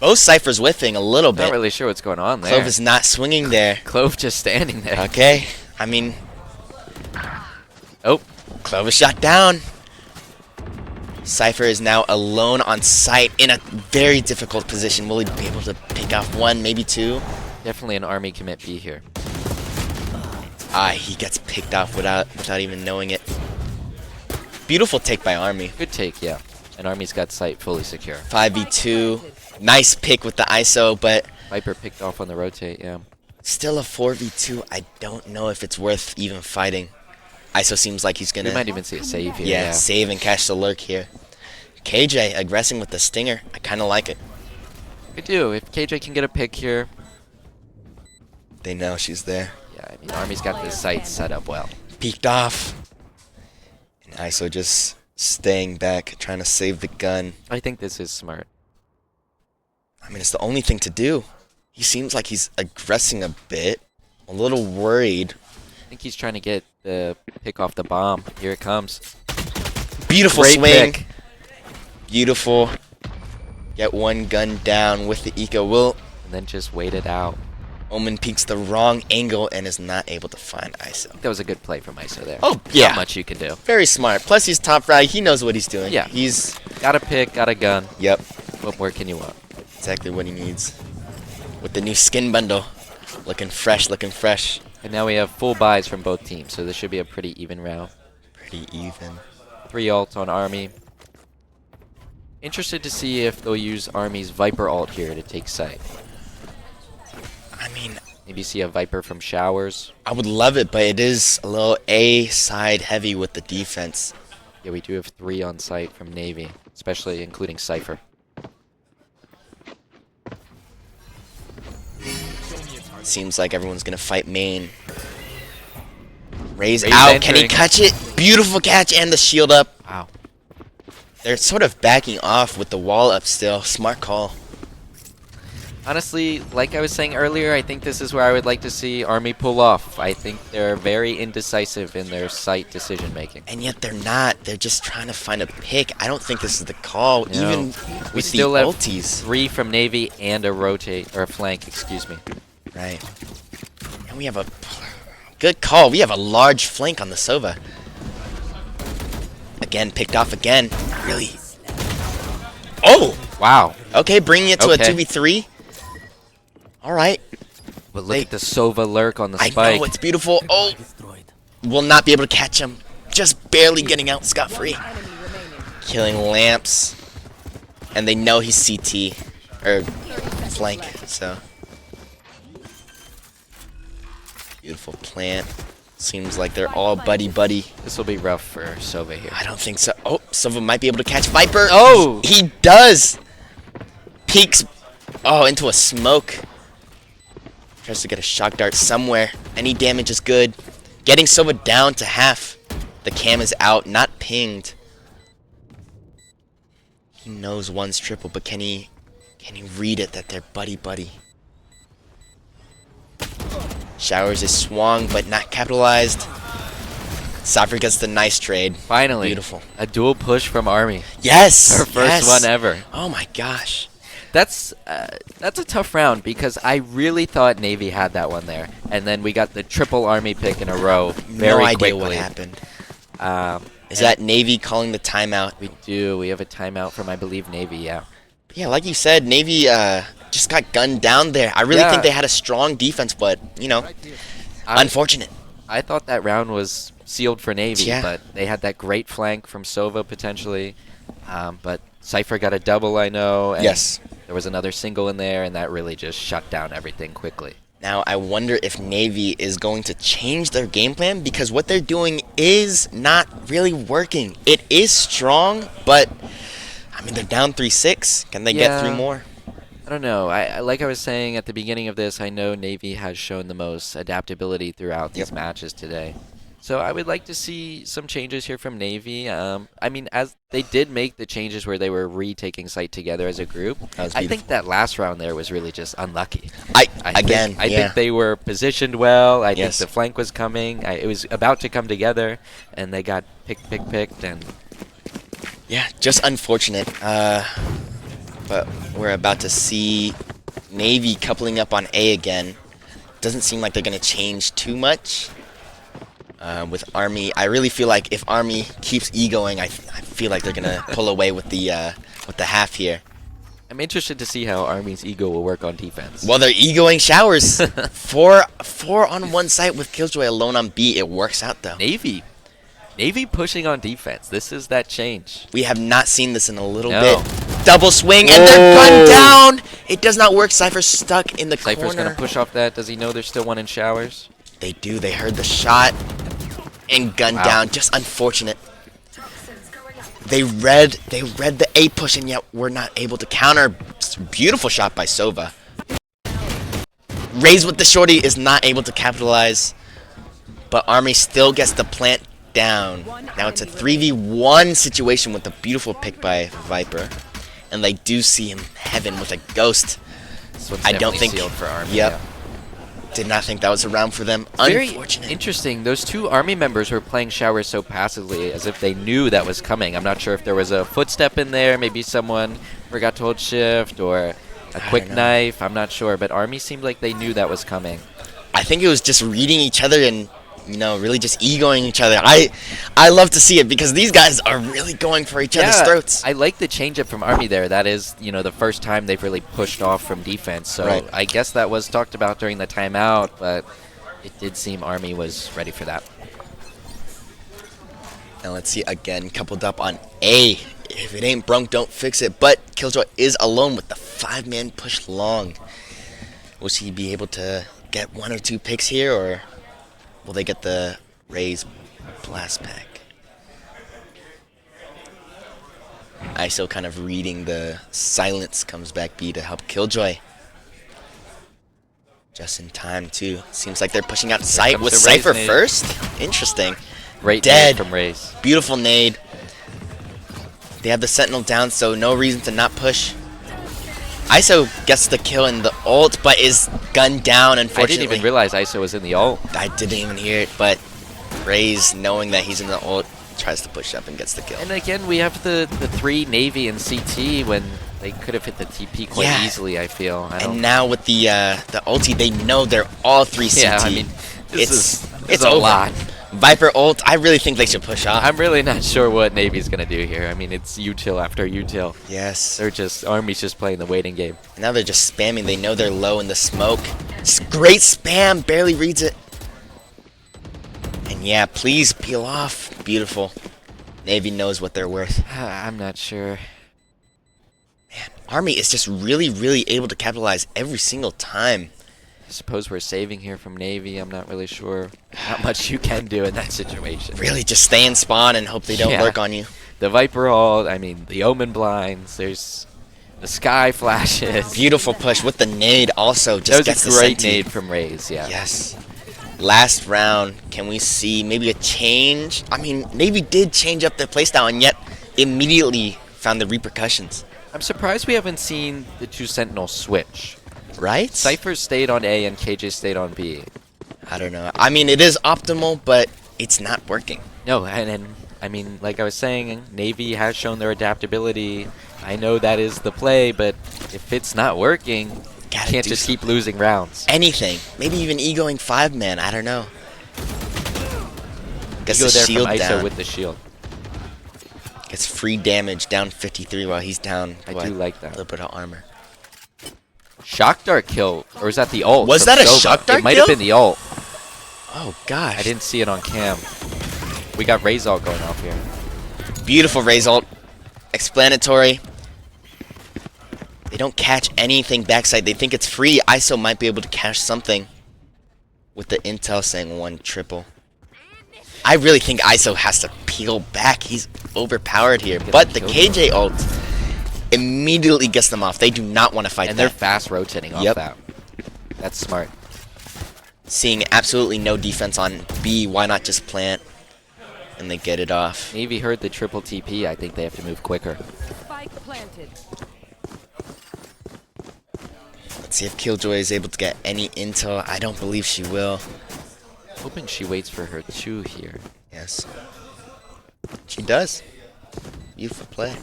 Both Cyphers whiffing a little bit. Not really sure what's going on there. Clove is not swinging there. Clove just standing there. Okay. I mean... Oh. Clove is shot down. Cypher is now alone on site in a very difficult position. Will he be able to pick off 1, maybe 2? Definitely an Army commit B here. He gets picked off without even knowing it. Beautiful take by Army. Good take, yeah. And Army's got site fully secure. 5v2. Nice pick with the ISO, but... Viper picked off on the rotate, yeah. Still a 4v2. I don't know if it's worth even fighting. ISO seems like he's gonna... We might even see a save here. Yeah, save and catch the lurk here. KJ aggressing with the stinger. I kind of like it. We do. If KJ can get a pick here. They know she's there. Yeah, I mean, Army's got this site set up well. Peeked off. And ISO just staying back, trying to save the gun. I think this is smart. I mean, it's the only thing to do. He seems like he's aggressing a bit. A little worried. I think he's trying to get the pick off the bomb. Here it comes. Beautiful Great swing. pick. Beautiful. Get 1 gun down with the eco. Will. And then just wait it out. Omen peeks the wrong angle and is not able to find ISO. That was a good play from ISO there. Oh, yeah. Not much you can do. Very smart. Plus, he's top frag. He knows what he's doing. Yeah. He's... Got a pick, got a gun. Yep. What more can you want? Exactly what he needs. With the new skin bundle. Looking fresh, looking fresh. And now we have full buys from both teams, so this should be a pretty even round. Pretty even. 3 ults on Army. Interested to see if they'll use Army's Viper ult here to take site. I mean... Maybe see a Viper from Showers. I would love it, but it is a little A side heavy with the defense. Yeah, we do have 3 on site from Navy, especially including Cypher. Seems like everyone's gonna fight main. Raise Raze out. Can he entering. catch it? Beautiful catch and the shield up. Wow. They're sort of backing off with the wall up still. Smart call. Honestly, like I was saying earlier, I think this is where I would like to see Army pull off. I think they're very indecisive in their site decision making. And yet they're not. They're just trying to find a pick. I don't think this is the call, No. even We with still the have ulties. 3 from Navy and a rotate, or a flank, excuse me. Right. And we have a good call. We have a large flank on the Sova. Again, picked off again. Really? Oh! Wow. Okay, bringing it to Okay. a 2v3. All right. But look at the Sova lurk on the spike. I know, it's beautiful. Oh, will not be able to catch him. Just barely getting out scot-free. Killing lamps. And they know he's CT. Or flank, so. Beautiful plant. Seems like they're all buddy-buddy. This will be rough for Sova here. I don't think so. Oh, Sova might be able to catch Viper. Oh! He does! Peeks, into a smoke. Tries to get a shock dart somewhere. Any damage is good. Getting Sova down to half. The cam is out, not pinged. He knows one's triple, but can he read it that they're buddy-buddy? Showers is swung, but not capitalized. Cypher gets the nice trade. Finally. Beautiful. A dual push from Army. Yes! Our first one ever. Oh my gosh. That's a tough round because I really thought Navy had that one there. And then we got the triple Army pick in a row very no idea quickly. what happened. Is that Navy calling the timeout? We do. We have a timeout from, I believe, Navy, yeah. Yeah, like you said, Navy just got gunned down there. I really think they had a strong defense, but, you know, unfortunate. I thought that round was sealed for Navy, but they had that great flank from Sova potentially. But Cypher got a double, I know. And there was another single in there, and that really just shut down everything quickly. Now, I wonder if Navy is going to change their game plan because what they're doing is not really working. It is strong, but, I mean, they're down 3-6. Can they get 3 more? I don't know. Like I was saying at the beginning of this, I know Navy has shown the most adaptability throughout these matches today. So I would like to see some changes here from Navy. I mean, as they did make the changes where they were retaking site together as a group, I think that last round there was really just unlucky. I think they were positioned well. I think the flank was coming. It was about to come together, and they got picked, and yeah, just unfortunate. But we're about to see Navy coupling up on A again. Doesn't seem like they're going to change too much. With Army, I really feel like if Army keeps egoing, I feel like they're gonna pull away with the half here. I'm interested to see how Army's ego will work on defense. Well, they're egoing Showers. four on one site with Killjoy alone on B. It works out though. Navy pushing on defense. This is that change. We have not seen this in a little bit. Double swing and they're gunned down. It does not work. Cypher's stuck in the corner. Cypher's gonna push off that. Does he know there's still one in Showers? They do. They heard the shot and gunned down. Just unfortunate. They read the A push and yet we're not able to counter. Beautiful shot by Sova. Raze with the shorty is not able to capitalize, but Army still gets the plant down. Now it's a 3v1 situation with a beautiful pick by Viper, and they do see him heaven with a ghost. I don't think sealed for Army. Yep. Did not think that was a round for them. Very unfortunate. Interesting. Those two Army members were playing Showers so passively as if they knew that was coming. I'm not sure if there was a footstep in there. Maybe someone forgot to hold shift or a quick knife. I'm not sure. But Army seemed like they knew that was coming. I think it was just reading each other and, you know, really just egoing each other. I love to see it because these guys are really going for each other's throats. I like the changeup from Army there. That is, you know, the first time they've really pushed off from defense. So I guess that was talked about during the timeout, but it did seem Army was ready for that. Now let's see again, coupled up on A. If it ain't broke, don't fix it. But Killjoy is alone with the 5-man push long. Will she be able to get 1 or 2 picks here, or will they get the Raze blast pack? ISO kind of reading the silence, comes back B to help Killjoy. Just in time, too. Seems like they're pushing out sight with Cypher first. Interesting. Great Dead. nade from Raze. Beautiful nade. They have the Sentinel down, so no reason to not push. ISO gets the kill in the ult, but is gunned down, unfortunately. I didn't even realize ISO was in the ult. I didn't even hear it, but Raze, knowing that he's in the ult, tries to push up and gets the kill. And again, we have the 3 Navy and CT when they could have hit the TP quite easily, I feel. And now with the ulti, they know they're all 3 CT. Yeah, I mean, it's a over. lot. Viper ult, I really think they should push off. I'm really not sure what Navy's going to do here. I mean, it's util after util. Yes. Army's just playing the waiting game. Now they're just spamming. They know they're low in the smoke. Great spam, barely reads it. And yeah, please peel off. Beautiful. Navy knows what they're worth. I'm not sure. Man, Army is just really able to capitalize every single time. I suppose we're saving here from Navy. I'm not really sure how much you can do in that situation. Really, just stay in spawn and hope they don't lurk on you. The Viper ult, I mean, the Omen blinds, there's the Sky flashes. Beautiful push with the nade also just gets the That was a great senti. nade from Raze, yeah. Yes. Last round, can we see maybe a change? I mean, Navy did change up their playstyle and yet immediately found the repercussions. I'm surprised we haven't seen the two Sentinels switch. Right? Cypher stayed on A and KJ stayed on B. I don't know. I mean, it is optimal, but it's not working. No, and I mean, like I was saying, Navy has shown their adaptability. I know that is the play, but if it's not working, you can't just keep losing rounds. Anything. Maybe even egoing 5-man. I don't know. Gets Ego the there shield from ISO down. with the shield. Gets free damage, down 53 while he's down. I do like that. A little bit of armor. Shock dart kill, or is that the ult? Was from that a Sova? shock dart It might kill? have been the ult. Oh gosh. I didn't see it on cam. We got Raze ult going off here. Beautiful Raze ult. Explanatory. They don't catch anything backside. They think it's free. ISO might be able to catch something. With the intel saying 1 triple. I really think ISO has to peel back. He's overpowered here. But the KJ ult immediately gets them off. They do not want to fight And that. they're fast rotating off that. That's smart. Seeing absolutely no defense on B, why not just plant? And they get it off. Navy heard the triple TP. I think they have to move quicker. Spike planted. Let's see if Killjoy is able to get any intel. I don't believe she will. Hoping she waits for her 2 here. Yes. She does. Beautiful play.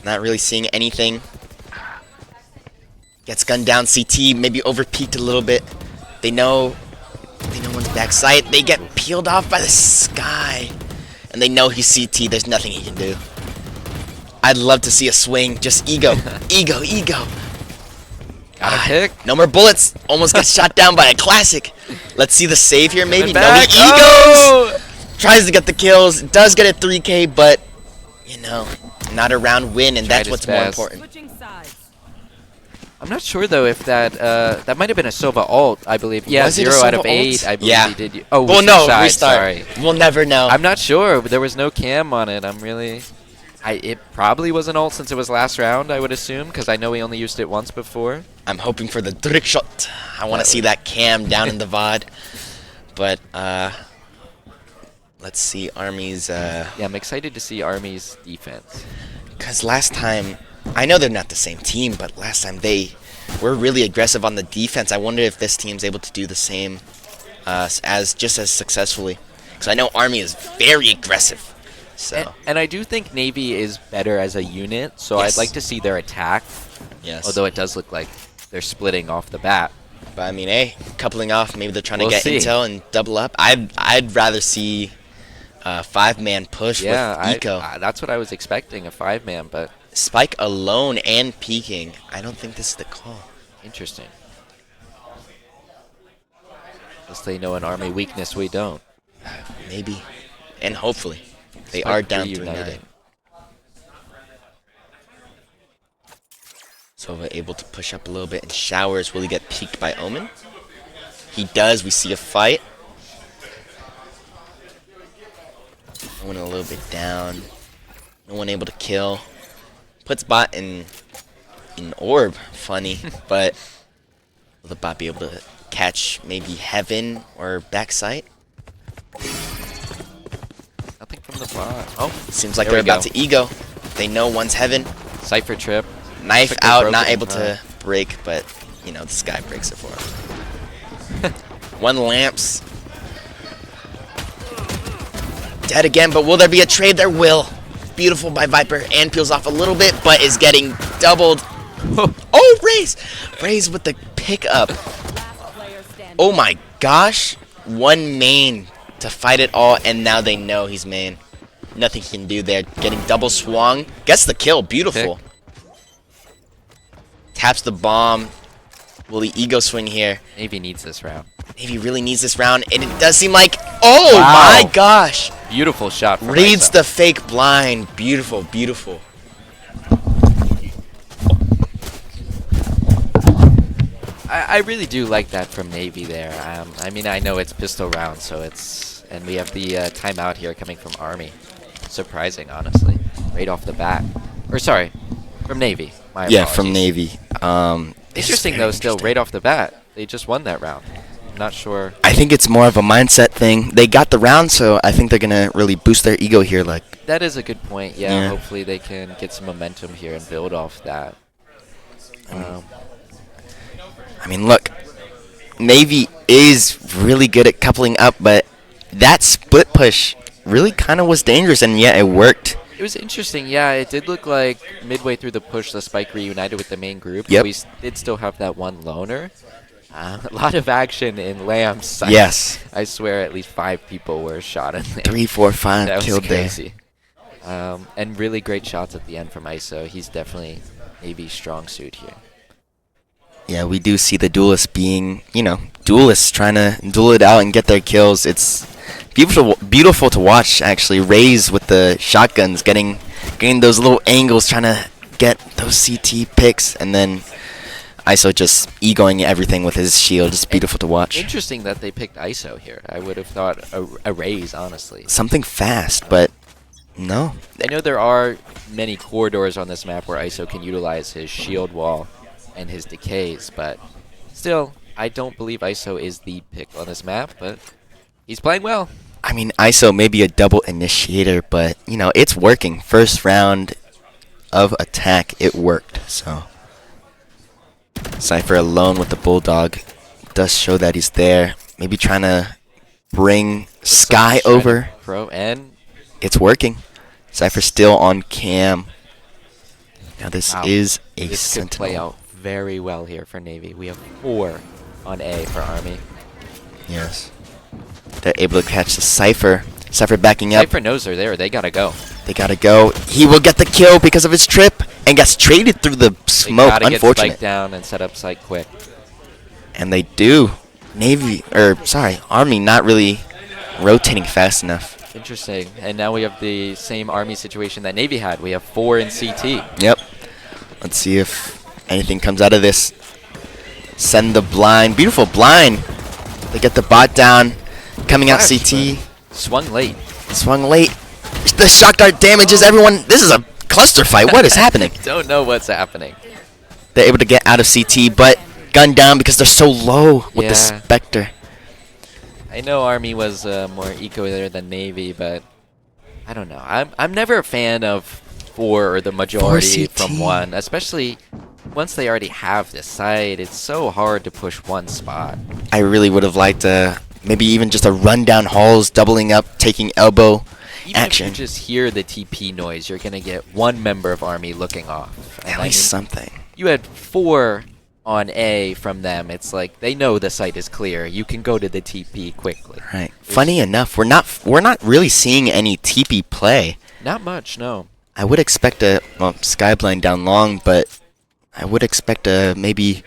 Not really seeing anything. Gets gunned down CT, maybe overpeaked a little bit. They know one's backside. They get peeled off by the Sky. And they know he's CT. There's nothing he can do. I'd love to see a swing. Just ego. Ego. Got a pick. No more bullets. Almost gets shot down by a classic. Let's see the save here, maybe. No, back. he egos. Tries to get the kills. Does get a 3K, but, you know, not a round win, and that's what's more important. Switching sides. I'm not sure though if that that might have been a Sova ult, I believe. Yeah, Was it a 0 out of Sova 8, ult? I believe Yeah. he did. Oh, well, no, side, restart. Sorry. We'll never know. I'm not sure. There was no cam on it. It probably was an ult since it was last round, I would assume, because I know he only used it once before. I'm hoping for the trick shot. I want to see that cam down in the VOD. But, let's see Army's... Yeah, I'm excited to see Army's defense. Because last time, I know they're not the same team, but last time they were really aggressive on the defense. I wonder if this team's able to do the same just as successfully. Because I know Army is very aggressive. So. And I do think Navy is better as a unit, so Yes. I'd like to see their attack. Yes. Although it does look like they're splitting off the bat. But I mean, hey, coupling off, maybe they're trying to We'll get see. intel and double up. I'd rather see a 5-man push with Eco. That's what I was expecting, a 5-man, but... Spike alone and peeking. I don't think this is the call. Interesting. Guess they know an Army weakness we don't. Maybe. And hopefully. They Spike are down reuniting. 3-9. Sova able to push up a little bit in showers. Will he get peeked by Omen? He does. We see a fight. Omen a little bit down. No one able to kill. Puts bot in orb. Funny. But will the bot be able to catch maybe heaven or backside? Nothing from the bot. Oh, Seems like there they're we about go. to ego. They know one's heaven. Cypher trip. Knife Quickly out, broken. not able to break, but, you know, this guy breaks it for him. One lamps. Dead again, but will there be a trade? There will. Beautiful by Viper, and peels off a little bit, but is getting doubled. Oh, Raze! Raze with the pickup. Last player standing. Oh my gosh. One main to fight it all, and now they know he's main. Nothing he can do there. Getting double swung. Gets the kill. Beautiful. Pick. Taps the bomb. Will the ego swing here? Navy needs this round. Navy really needs this round, and it does seem like, oh Wow. my gosh! Beautiful shot from Reads ISO. the fake blind. Beautiful, beautiful. I really do like that from Navy there. I mean, I know it's pistol round, so it's... And we have the timeout here coming from Army. Surprising, honestly. Right off the bat. Or, sorry, from Navy. My Yeah, from apologies. Navy. Interesting, though, still, right off the bat. They just won that round. I'm not sure. I think it's more of a mindset thing. They got the round, so I think they're going to really boost their ego here. Like, That is a good point, yeah. Yeah. Hopefully they can get some momentum here and build off that. I mean, look, Navy is really good at coupling up, but that split push really kind of was dangerous, and yet it worked. It was interesting, yeah. It did look like midway through the push, the Spike reunited with the main group. Yep. But we did still have that one loner. A lot of action in Lamb's side. Yes. I swear at least 5 people were shot in there. 3, 4, 5 That was killed there. crazy. And really great shots at the end from ISO. He's definitely Navy's strong suit here. Yeah, we do see the duelists being, duelists trying to duel it out and get their kills. It's beautiful to watch, actually. Raze with the shotguns, getting those little angles, trying to get those CT picks, and then ISO just egoing everything with his shield. It's beautiful to watch. Interesting that they picked ISO here. I would have thought a Raze, honestly. Something fast, but no. I know there are many corridors on this map where ISO can utilize his shield wall and his decays, but still, I don't believe ISO is the pick on this map, but he's playing well. I mean, ISO may be a double initiator, but, it's working. First round of attack, it worked, so. Cypher alone with the Bulldog does show that he's there. Maybe trying to bring Sky over. Pro, and It's working. Cypher still on cam. Now this wow, is a this Sentinel. could play out very well here for Navy. We have 4 on A for Army. Yes. They're able to catch the Cypher. Cypher backing up. Cypher knows they're there. They gotta go. They gotta go. He will get the kill because of his trip and gets traded through the smoke. They gotta get Unfortunate. Spike down and set up site quick. And they do. Army not really rotating fast enough. Interesting. And now we have the same Army situation that Navy had. We have 4 in CT. Yep. Let's see if anything comes out of this. Send the blind. Beautiful blind. They get the bot down. Coming out CT. Swung late. Swung late. The shock dart damages everyone. This is a cluster fight. What is happening? Don't know what's happening. They're able to get out of CT, but gunned down because they're so low with the Spectre. I know Army was more eco there than Navy, but I don't know. I'm never a fan of 4 or the majority from 1, especially once they already have this site. It's so hard to push one spot. I really would have liked maybe even just a run down halls, doubling up, taking elbow action. If you just hear the TP noise, you're gonna get one member of Army looking off. And At least something. You had 4 on A from them. It's like they know the site is clear. You can go to the TP quickly. Right. Funny enough, we're not really seeing any TP play. Not much, no. I would expect Skyblind down long, but I would expect maybe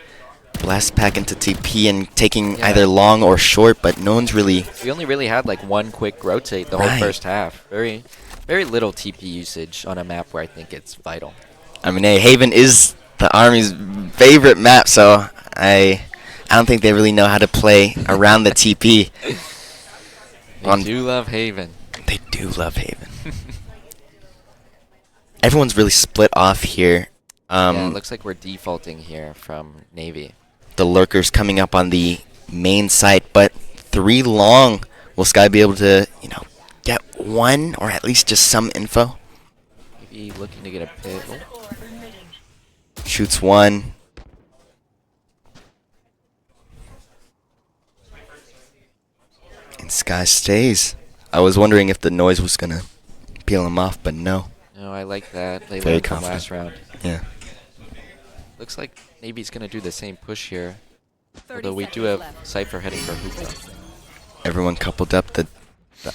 blast pack into TP and taking either long or short, but no one's really. We only really had like one quick rotate the whole first half. Very little TP usage on a map where I think it's vital. I mean, hey, Haven is the Army's favorite map, so I don't think they really know how to play around the TP. They do love Haven. They do love Haven. Everyone's really split off here. Yeah, it looks like we're defaulting here from Navy. The lurkers coming up on the main site, but 3 long. Will Sky be able to, get 1 or at least just some info? Maybe looking to get a pit. Oh. Shoots 1. And Sky stays. I was wondering if the noise was gonna peel him off, but no. No, I like that. They Very learned from confident. last round. Yeah. Looks like Navy's gonna do the same push here. Although we do have Cypher heading for Hookah. Everyone coupled up, the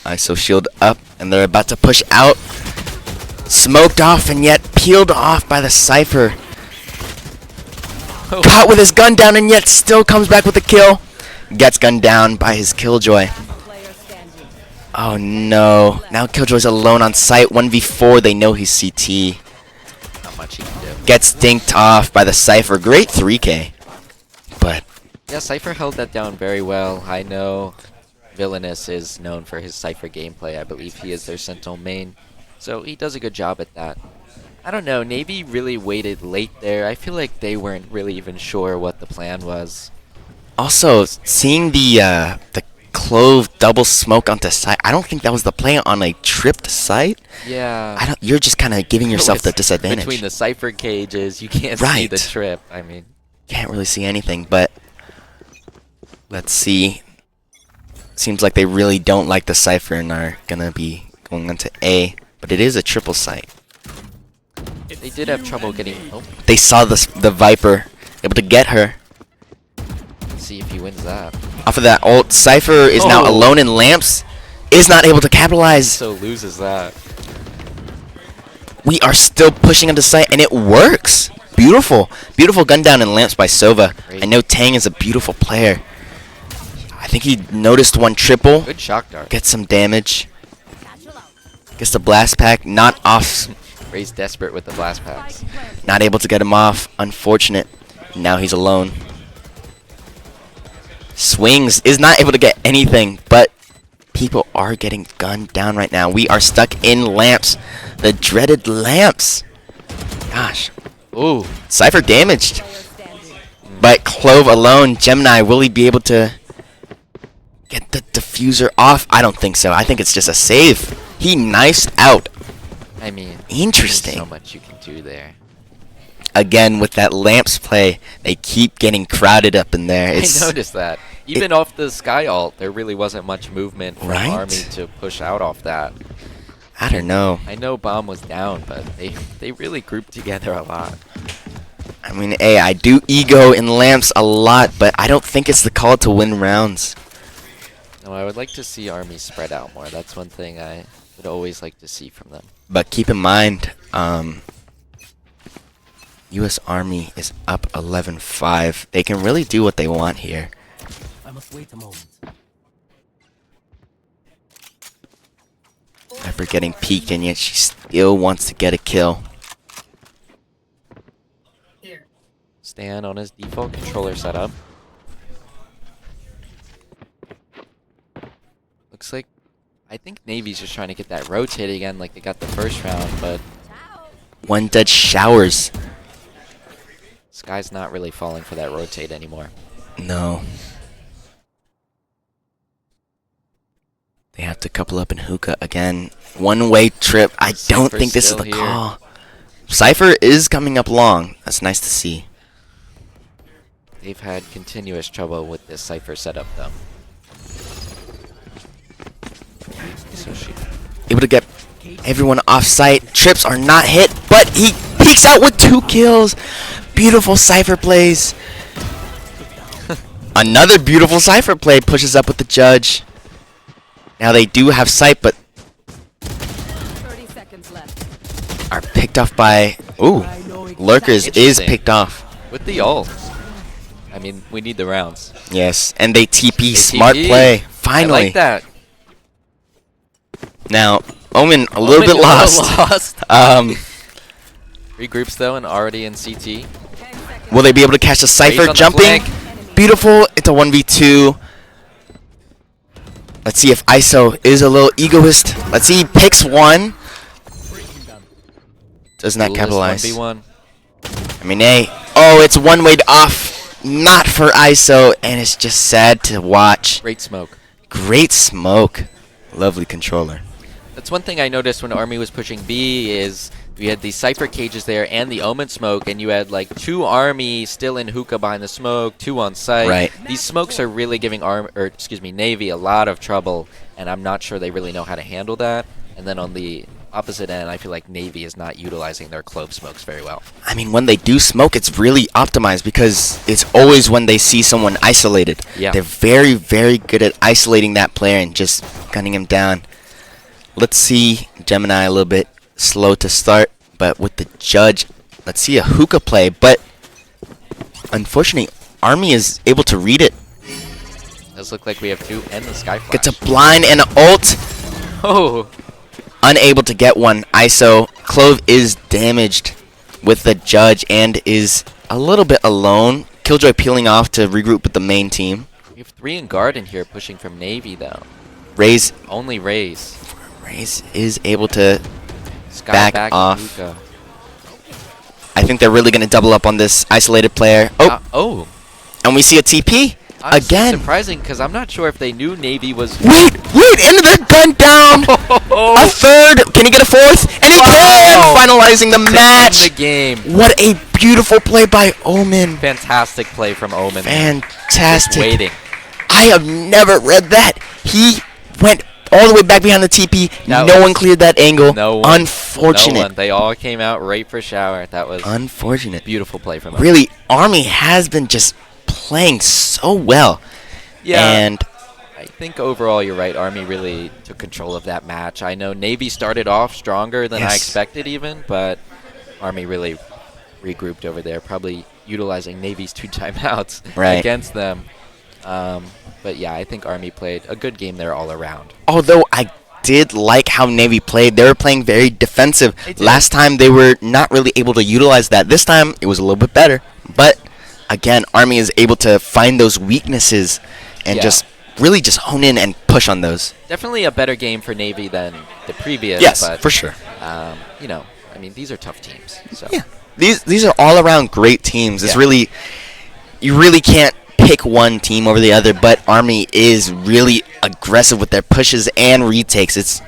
ISO shield up, and they're about to push out. Smoked off and yet peeled off by the Cypher. Caught with his gun down and yet still comes back with a kill. Gets gunned down by his Killjoy. Oh no. Now Killjoy's alone on site. 1v4. They know he's CT. Not much he can do. Gets dinked off by the Cypher. Great 3K. But Yeah, Cypher held that down very well. I know Villainous is known for his Cypher gameplay. I believe he is their Sentinel main. So he does a good job at that. I don't know, Navy really waited late there. I feel like they weren't really even sure what the plan was. also, seeing the Clove double smoke onto site, I don't think that was the play on a tripped site. Yeah. You're just kind of giving yourself the disadvantage. Between the Cypher cages, you can't see the trip. I mean, can't really see anything, but let's see. Seems like they really don't like the Cypher and are gonna be going on to A, but it is a triple site. they did have trouble getting. Oh, They saw the Viper able to get her. let's see if he wins that. Off of that ult, Cypher is now alone in lamps. Is not able to capitalize. So loses that. We are still pushing him to site, and it works. Beautiful. Beautiful gun down in lamps by Sova. Great. I know Tang is a beautiful player. I think he noticed one triple. Good shock dart. Gets some damage. Gets the blast pack. Not off. Ray's desperate with the blast packs. Not able to get him off. Unfortunate. Now he's alone. Swings. Is not able to get anything, but people are getting gunned down right now. We are stuck in lamps. The dreaded lamps. Gosh. Ooh. Cypher damaged. But Clove alone. Gemini, will he be able to get the diffuser off? I don't think so. I think it's just a save. He knifed out. I mean, Interesting. there's so much you can do there. Again, with that lamps play, they keep getting crowded up in there. I noticed that. Even off the Sky ult, there really wasn't much movement from Right? Army to push out off that. I don't know. I know Bomb was down, but they really grouped together a lot. I mean, hey, I do ego in lamps a lot, but I don't think it's the call to win rounds. No, I would like to see Army spread out more. That's one thing I would always like to see from them. But keep in mind, U.S. Army is up 11-5. They can really do what they want here. I must wait a moment. Viper getting peeked, and yet she still wants to get a kill. Stan on his default controller setup. Looks like, I think Navy's just trying to get that rotate again like they got the first round, but One dead showers. Sky's not really falling for that rotate anymore. No. They have to couple up in hookah again. One-way trip. I don't Cypher's think this is still the here. call. Cypher is coming up long. That's nice to see. They've had continuous trouble with this Cypher setup though. So she Able to get everyone off site. Trips are not hit, but he peeks out with 2 kills. Beautiful Cypher plays. Another beautiful Cypher play pushes up with the judge. Now they do have sight, but 30 seconds left. are picked off by... Ooh, Lurkers is Interesting. picked off. with the ult. I mean, we need the rounds. Yes, and they TP. They Smart TP. play. I Finally. like that. Now, Omen a little bit lost. Regroups though and already in CT. Will they be able to catch the Raze Cypher on the jumping? flank. Beautiful. It's a 1v2. Let's see if ISO is a little egoist. Let's see. He picks one. Does not Duelist capitalize. 1v1. I mean, hey. Oh, it's one way off. Not for ISO. And it's just sad to watch. Great smoke. Great smoke. Lovely controller. That's one thing I noticed when Army was pushing B is we had the Cypher cages there and the Omen smoke, and you had like 2 Army still in hookah behind the smoke, 2 on site. Right. These smokes are really giving Navy a lot of trouble, and I'm not sure they really know how to handle that. And then on the opposite end, I feel like Navy is not utilizing their clove smokes very well. I mean, when they do smoke, it's really optimized because it's always when they see someone isolated. Yeah. They're very, very good at isolating that player and just gunning him down. Let's see Gemini a little bit slow to start, but with the judge, let's see a hookah play, but Unfortunately, Army is able to read it. Does look like we have 2 and the Sky Flash. Gets a blind and an ult. Oh, Unable to get one. ISO. Clove is damaged with the Judge and is a little bit alone. Killjoy peeling off to regroup with the main team. we have 3 in guard in here pushing from Navy though. Raze Only Raze. is able to Sky back off. Luka. I think they're really going to double up on this isolated player. Oh, and we see a TP Honestly, again. surprising because I'm not sure if they knew Navy was. Wait, into the gun down. A third. Can he get a fourth? And he can! Finalizing the match. The game. What a beautiful play by Omen. Fantastic play from Omen. Fantastic. Just waiting. I have never read that. He went all the way back behind the TP. That No was- one cleared that angle. No one. Unfortunate. No one. They all came out right for shower. That was Unfortunate. beautiful play from them. Really, Army has been just playing so well. Yeah. And I think overall you're right. Army really took control of that match. I know Navy started off stronger than I Yes. expected even, but Army really regrouped over there, probably utilizing Navy's 2 timeouts Right. against them. But yeah, I think Army played a good game there all around. although I did like how Navy played, they were playing very defensive. They did. Last time they were not really able to utilize that. This time it was a little bit better. But again, Army is able to find those weaknesses and Yeah. just really just hone in and push on those. Definitely a better game for Navy than the previous. Yes, but, for sure. You know, I mean, these are tough teams. So. Yeah. These are all around great teams. It's Yeah. really, you really can't pick one team over the other, but Army is really aggressive with their pushes and retakes. It's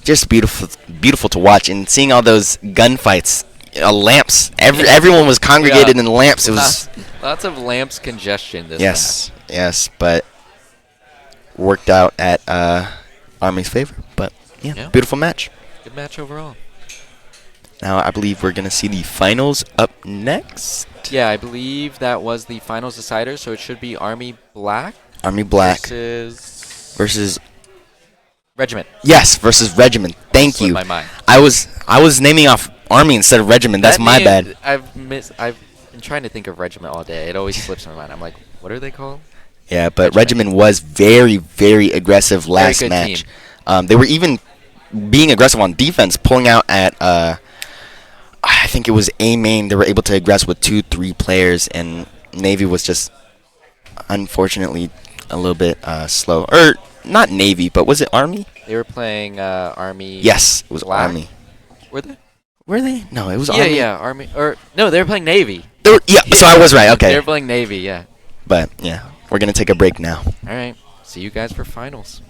just beautiful to watch, and seeing all those gunfights, lamps. Everyone was congregated in lamps. It was Lots of lamps congestion this yes, but worked out at Army's favor. But Yeah. beautiful match. match. Good match overall. Now I believe we're gonna see the finals up next. Yeah, I believe that was the finals decider, so it should be Army Black Army Black versus Regiment. Yes, versus Regiment. Thank Slipped you. my mind. I was naming off Army instead of Regiment. That's That my name, bad. I've been trying to think of Regiment all day. It always slips my mind. I'm like, what are they called? Yeah, but Regiment was very, very aggressive last good match. team. They were even being aggressive on defense, pulling out at I think it was A main. They were able to aggress with 2-3 players, and Navy was just unfortunately a little bit slow. Or not Navy, but was it Army? They were playing Army. Yes, it was Black. Army. Were they? Were they? No, it was Yeah, Army. yeah, Army. Or no, they were playing Navy. So I was right. Okay. They were playing Navy. Yeah. But yeah, we're gonna take a break now. All right. See you guys for finals.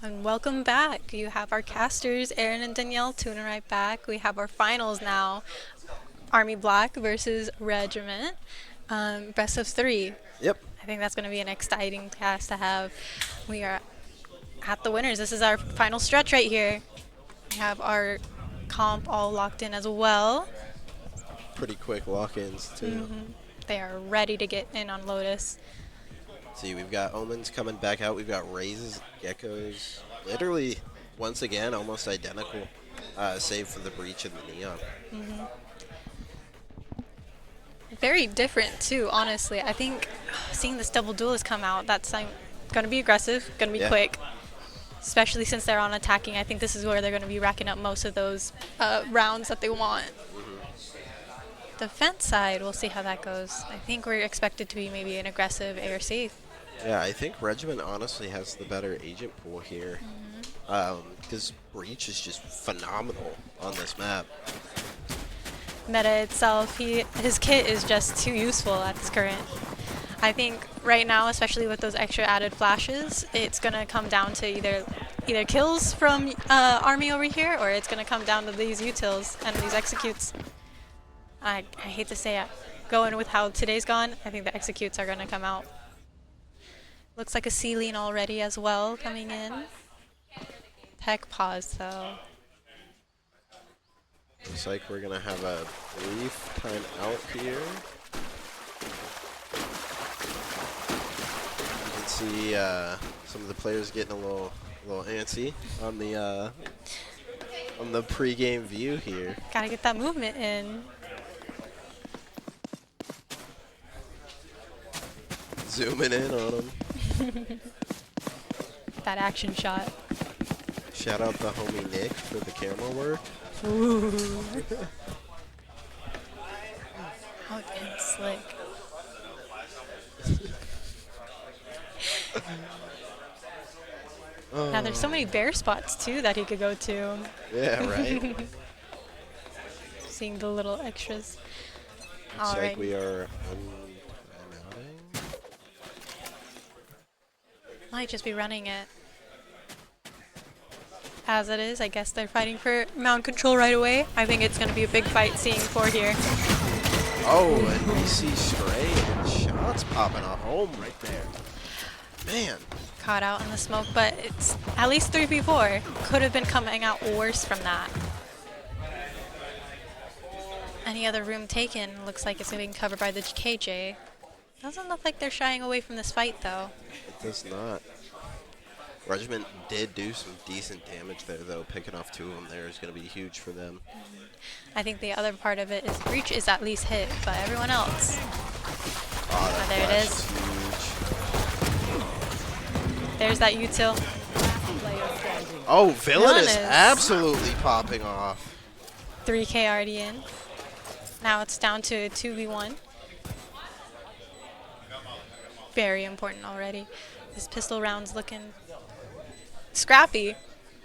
And welcome back. You have our casters, Aaron and Danielle, tuning right back. We have our finals now. Army Black versus Regiment. Best of 3. Yep. I think that's going to be an exciting cast to have. We are at the winners. This is our final stretch right here. We have our comp all locked in as well. Pretty quick lock-ins, too. They are ready to get in on Lotus. See, we've got Omens coming back out. We've got Raises, Geckos. Literally, once again, almost identical, save for the Breach and the Neon. Very different, too, honestly. I think seeing this double duelist come out, that's going to be aggressive, going to be quick. Especially since they're on attacking. I think this is where they're going to be racking up most of those rounds that they want. Defense side, we'll see how that goes. I think we're expected to be maybe an aggressive ARC. Yeah, I think Regiment honestly has the better agent pool here. Because Breach is just phenomenal on this map. Meta itself, his kit is just too useful at this current. I think right now, especially with those extra added flashes, it's going to come down to either kills from Army over here, or it's going to come down to these utils and these executes. I hate to say it. Going with how today's gone, I think the executes are going to come out. Looks like a ceiling already as well coming in. Tech pause though. Looks like we're going to have a brief time out here. You can see some of the players getting a little antsy on the pre-game view here. Gotta get that movement in. Zooming in on them. That action shot. Shout out the homie Nick for the camera work. Ooh. Out and slick. Now there's so many bear spots too that he could go to. Yeah, right. Seeing the little extras. Looks like we are might just be running it. As it is, I guess they're fighting for mount control right away. I think it's going to be a big fight seeing 4 here. Oh, and we see Stray and shots popping off home right there. Man. Caught out in the smoke, but it's at least 3v4. Could have been coming out worse from that. Any other room taken looks like it's being covered by the KJ. Doesn't look like they're shying away from this fight though. It does not. Regiment did do some decent damage there though. Picking off 2 of them there is going to be huge for them. I think the other part of it is Breach is at least hit, but everyone else. Oh, there it is. Huge. There's that util. Oh, Villainous absolutely popping off. 3K already in. Now it's down to a 2v1. Very important already. This pistol round's looking scrappy,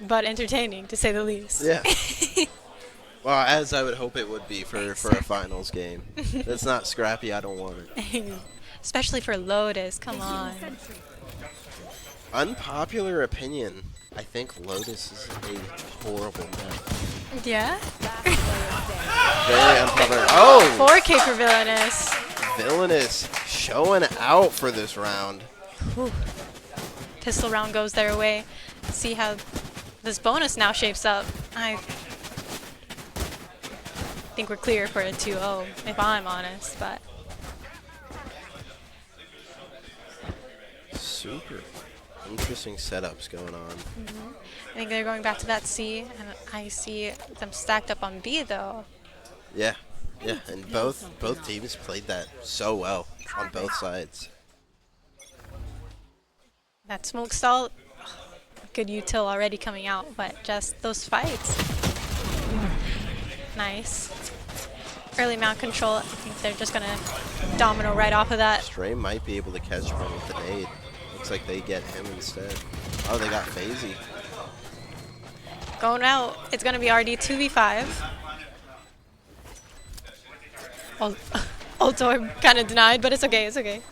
but entertaining to say the least. Yeah. Well, as I would hope it would be for a finals game. It's not scrappy, I don't want it. Especially for Lotus, come on. Unpopular opinion. I think Lotus is a horrible map. Yeah? Very unpopular. Oh! 4K for Villainous. Villainous showing out for this round. Whew. Pistol round goes their way. See how this bonus now shapes up. I think we're clear for a 2-0, if I'm honest, but. Super interesting setups going on. I think they're going back to that C, and I see them stacked up on B though. Yeah, yeah, and both teams played that so well on both sides. That smoke stall, good util already coming out, but just those fights. Nice. Early mount control, I think they're just gonna domino right off of that. Stray might be able to catch one with the nade. Looks like they get him instead. Oh, they got FaZe. Going out, it's gonna be RD 2v5. Ultor kind of denied, but it's okay, it's okay.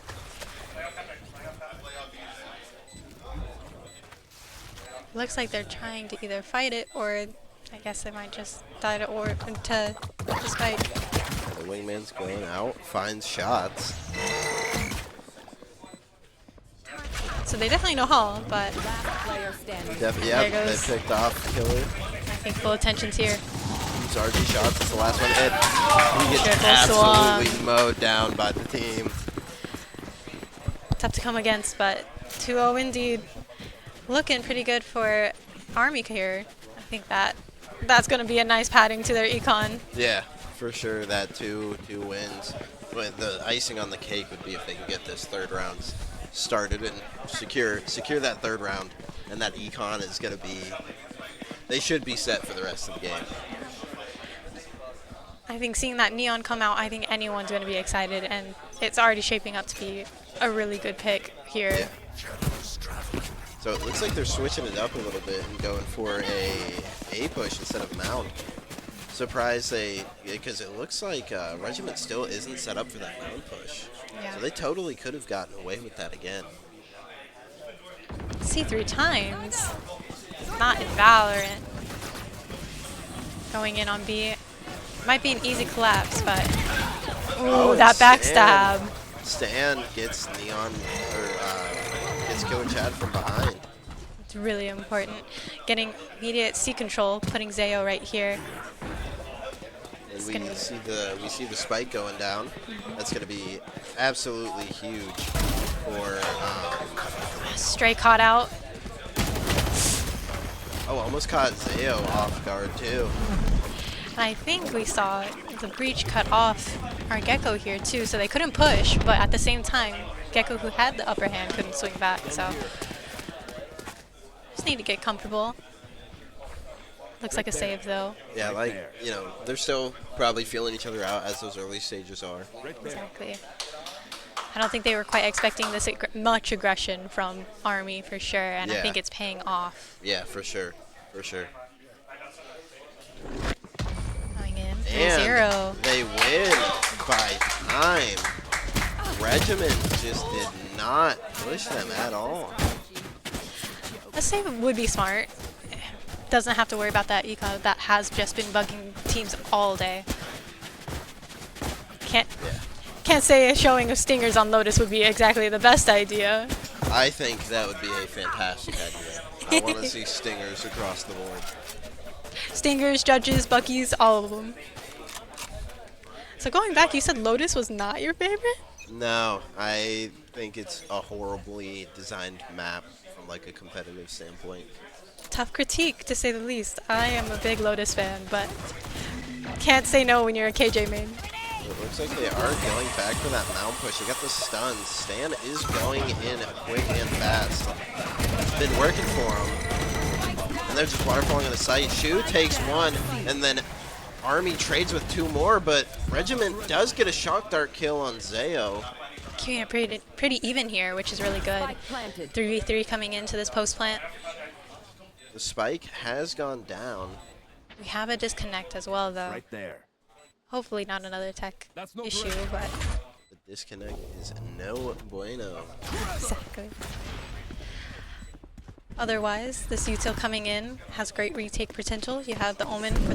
Looks like they're trying to either fight it or I guess they might just die to the spike. The wingman's going out, finds shots. So they definitely know Hall, but Player standing. Yeah, There goes. they picked off Killer. I think full attention's here. Use RG shots. It's the last one hit. He gets Triple absolutely swung. mowed down by the team. Tough to come against, but 2-0 indeed. Looking pretty good for Army here. I think that's going to be a nice padding to their econ. Yeah, for sure. That two wins. But the icing on the cake would be if they can get this third round started and secure that third round. And that econ is going to be. They should be set for the rest of the game. I think seeing that Neon come out, I think anyone's going to be excited, and it's already shaping up to be a really good pick here. Yeah. So it looks like they're switching it up a little bit and going for a push instead of mount. Surprised because it looks like Regiment still isn't set up for that mount push. Yeah. So they totally could have gotten away with that again. See 3 times. Not in Valorant. Going in on B. Might be an easy collapse, but ooh, that backstab. Stan gets Neon gets Killer Chad from behind. It's really important. Getting immediate C control, putting Zayo right here. And we see the spike going down. That's going to be absolutely huge for. Stray caught out. Oh, almost caught Zayo off guard too. I think we saw the breach cut off our Gecko here too, so they couldn't push, but at the same time, Gecko, who had the upper hand, couldn't swing back, so just need to get comfortable. Looks like a save though. Yeah, they're still probably feeling each other out as those early stages are. Exactly. I don't think they were quite expecting this much aggression from Army for sure, and I think it's paying off. Yeah, for sure. For sure. Going in, And 3-0. they win by time. Regiment just did not push them at all. A save would be smart. Doesn't have to worry about that eco that has just been bugging teams all day. Can't say a showing of stingers on Lotus would be exactly the best idea. I think that would be a fantastic idea. I want to see stingers across the board. Stingers, judges, Buckies, all of them. So going back, you said Lotus was not your favorite? No, I think it's a horribly designed map from like a competitive standpoint. Tough critique, to say the least. I am a big Lotus fan, but can't say no when you're a KJ main. It looks like they are going back for that mount push. They got the stuns. Stan is going in quick and fast. It's been working for him. And they're just waterfalling on the site. Shu takes one, and then Army trades with 2 more, but Regiment does get a shock dart kill on Zayo. Keeping it pretty even here, which is really good. 3v3 coming into this post plant. The spike has gone down. We have a disconnect as well, though. Right there. Hopefully not another tech issue, but The disconnect is no bueno. exactly. Otherwise, this util coming in has great retake potential. You have the Omen for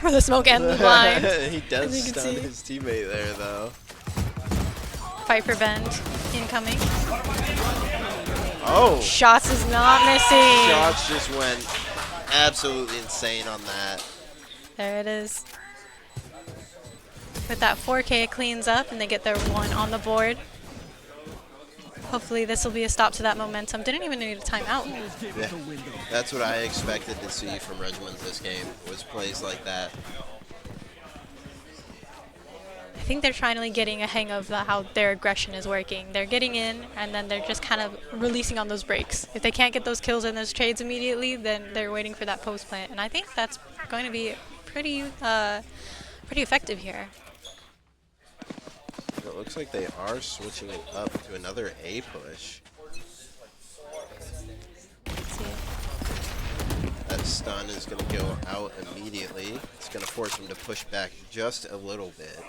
the smoke and the blind. He does as you can stun see. his teammate there, though. Viper Bend incoming. Oh! Shots is not missing. Shots just went absolutely insane on that. There it is. With that 4K, it cleans up and they get their 1 on the board. Hopefully this will be a stop to that momentum. Didn't even need a timeout. Yeah. That's what I expected to see from Regiment this game, was plays like that. I think they're finally getting a hang of how their aggression is working. They're getting in, and then they're just kind of releasing on those breaks. If they can't get those kills and those trades immediately, then they're waiting for that post plant. And I think that's going to be pretty effective here. It looks like they are switching it up to another A push. Let's see. That stun is going to go out immediately. It's going to force him to push back just a little bit.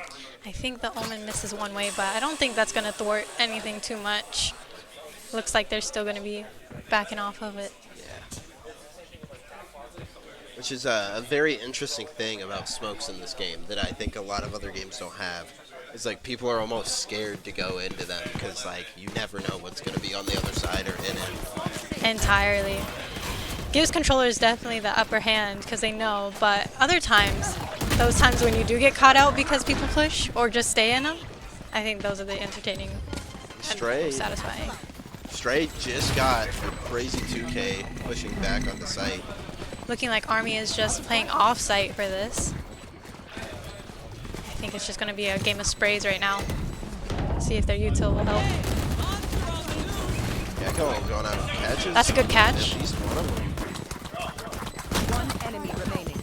I think the Omen misses one way, but I don't think that's going to thwart anything too much. Looks like they're still going to be backing off of it. Yeah. Which is a very interesting thing about smokes in this game that I think a lot of other games don't have. It's like people are almost scared to go into them because like you never know what's going to be on the other side or in it. Entirely. Gives controllers definitely the upper hand because they know, but other times, those times when you do get caught out because people push or just stay in them, I think those are the entertaining and satisfying. Stray just got a crazy 2K pushing back on the site. Looking like Army is just playing off-site for this. I think it's just going to be a game of sprays right now. See if their util will help. Yeah, going out of catches. That's a good catch. At least one of them. One enemy remaining.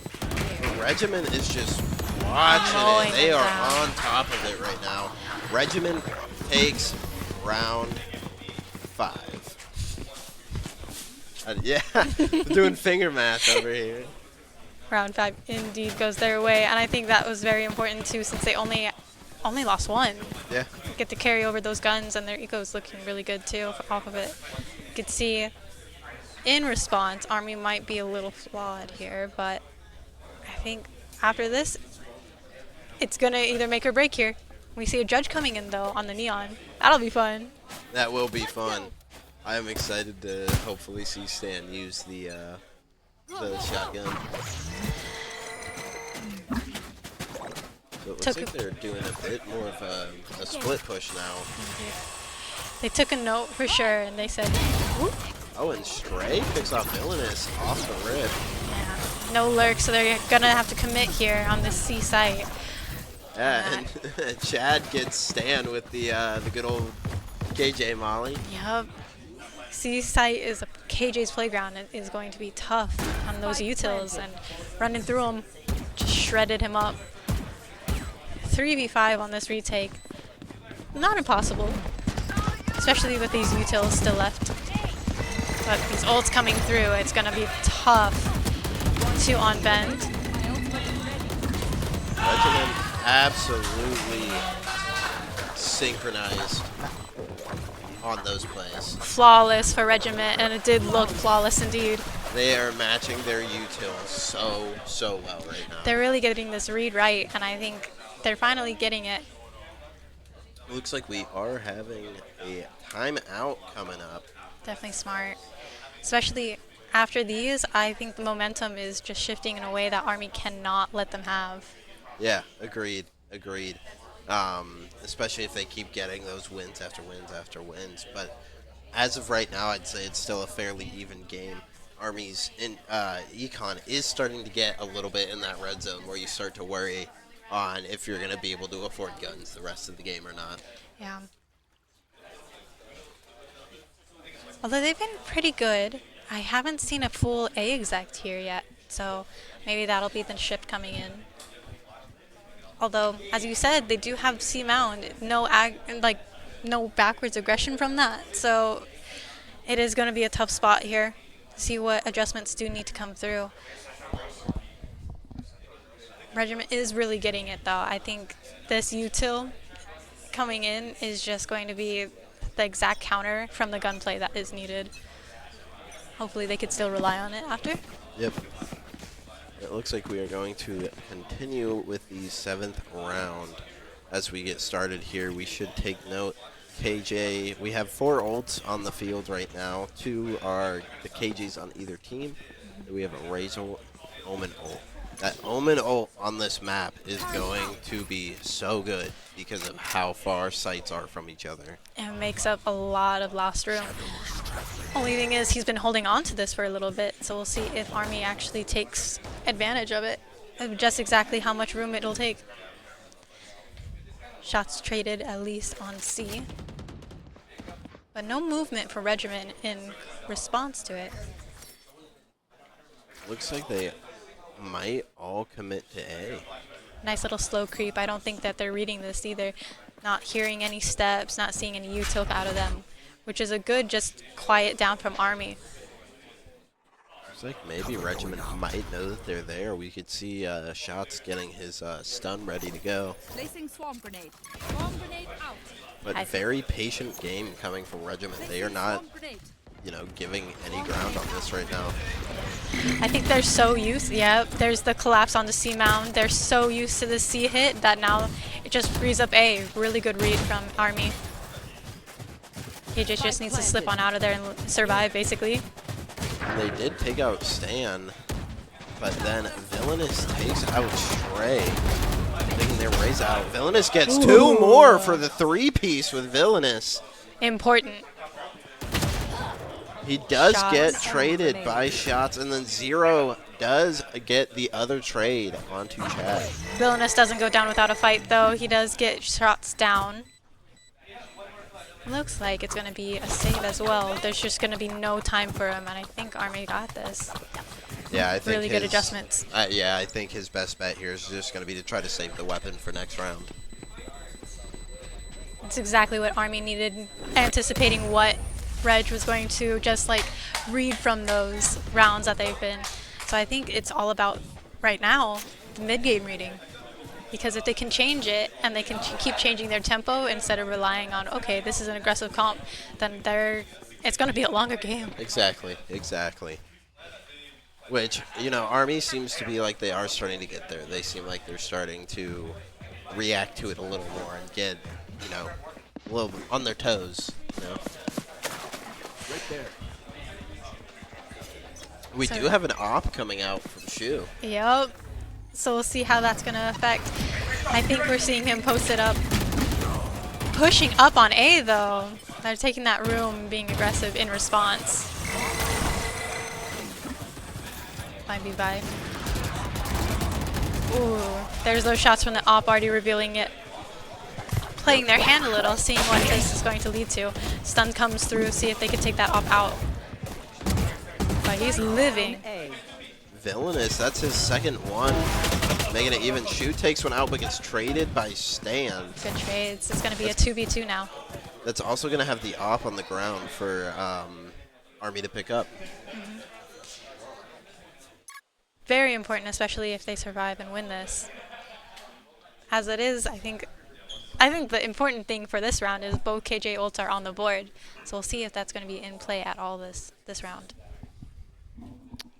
The Regiment is just watching it. They are on top of it right now. Regiment takes round 5. Yeah, doing finger math over here. Round 5 indeed goes their way, and I think that was very important too, since they only lost 1. Yeah. Get to carry over those guns, and their eco is looking really good too off of it. You could see, in response, Army might be a little flawed here, but I think after this, it's gonna either make or break here. We see a judge coming in though on the neon. That'll be fun. That will be fun. I am excited to hopefully see Stan use the shotgun. So it looks like they're doing a bit more of a split push now. They took a note for sure, and they said, whoop. Oh, and Stray picks off Villainous off the rip. Yeah, no lurk, so they're gonna have to commit here on this C site. Yeah, and Chad gets Stan with the good old KJ Molly. Yep. C site is KJ's playground. It is going to be tough on those utils, and running through them just shredded him up. 3v5 on this retake. Not impossible, especially with these utils still left. But these ults coming through, it's going to be tough to on-bend. Regiment absolutely synchronized on those plays. Flawless for Regiment, and it did look flawless indeed. They are matching their util so well right now. They're really getting this read right, and I think they're finally getting it. Looks like we are having a timeout coming up. Definitely smart. Especially after these, I think the momentum is just shifting in a way that Army cannot let them have. Yeah, agreed. Especially if they keep getting those wins after wins after wins. But as of right now, I'd say it's still a fairly even game. Army's econ is starting to get a little bit in that red zone where you start to worry on if you're going to be able to afford guns the rest of the game or not. Yeah. Although they've been pretty good, I haven't seen a full A exec here yet, so maybe that'll be the shift coming in. Although, as you said, they do have C mound, no backwards aggression from that, so it is going to be a tough spot here to see what adjustments do need to come through. Regiment is really getting it though. I think this util coming in is just going to be the exact counter from the gunplay that is needed. Hopefully they could still rely on it after. Yep. It looks like we are going to continue with the 7th round. As we get started here, we should take note. KJ, we have 4 ults on the field right now. 2 are the KJs on either team. We have a Razor Omen ult. That Omen ult on this map is going to be so good because of how far sites are from each other. And it makes up a lot of lost room. Only thing is he's been holding on to this for a little bit, so we'll see if Army actually takes advantage of it, of just exactly how much room it'll take. Shots traded at least on C. But no movement for Regiment in response to it. Looks like they might all commit to A. Nice little slow creep. I don't think that they're reading this either. Not hearing any steps, not seeing any util out of them, which is a good just quiet down from Army. Looks like maybe Regiment might know that they're there. We could see Shots getting his stun ready to go. Placing swarm grenade. Swarm grenade out. But very patient game coming from Regiment. They are not, giving any ground on this right now. I think they're so used. Yep, there's the collapse on the C mound. They're so used to the C hit that now it just frees up A. Really good read from Army. He just needs to slip on out of there and survive, basically. They did take out Stan, but then Villainous takes out Stray, taking their raise out. Villainous gets 2 more for the 3-piece with Villainous. Important. He does Shots. get traded by Shots, and then Zero does get the other trade onto Chad. Villainous doesn't go down without a fight, though. He does get Shots down. Looks like it's going to be a save as well. There's just going to be no time for him, and I think Army got this. Yeah, I think really good adjustments. Yeah, I think his best bet here is just going to be to try to save the weapon for next round. That's exactly what Army needed, anticipating what Reg was going to just like read from those rounds that they've been. So I think it's all about, right now, the mid-game reading. Because if they can change it and they can keep changing their tempo instead of relying on, okay, this is an aggressive comp, then it's going to be a longer game. Exactly. Which, you know, Army seems to be like they are starting to get there. They seem like they're starting to react to it a little more and get, you know, a little on their toes, you know. Right there. We do have an op coming out from Shu. Yep. So we'll see how that's going to affect. I think we're seeing him post it up. Pushing up on A, though. They're taking that room, being aggressive in response. Might be by. Ooh, there's those shots from the op already revealing it. Playing their hand a little, seeing what this is going to lead to. Stun comes through, see if they can take that op out. But he's living. Villainous, that's his second one. Making it even. Shu takes one out but gets traded by Stan. Good trades. It's going to be a 2v2 now. That's also going to have the op on the ground for Army to pick up. Mm-hmm. Very important, especially if they survive and win this. As it is, I think the important thing for this round is both KJ ults are on the board. So we'll see if that's going to be in play at all this round.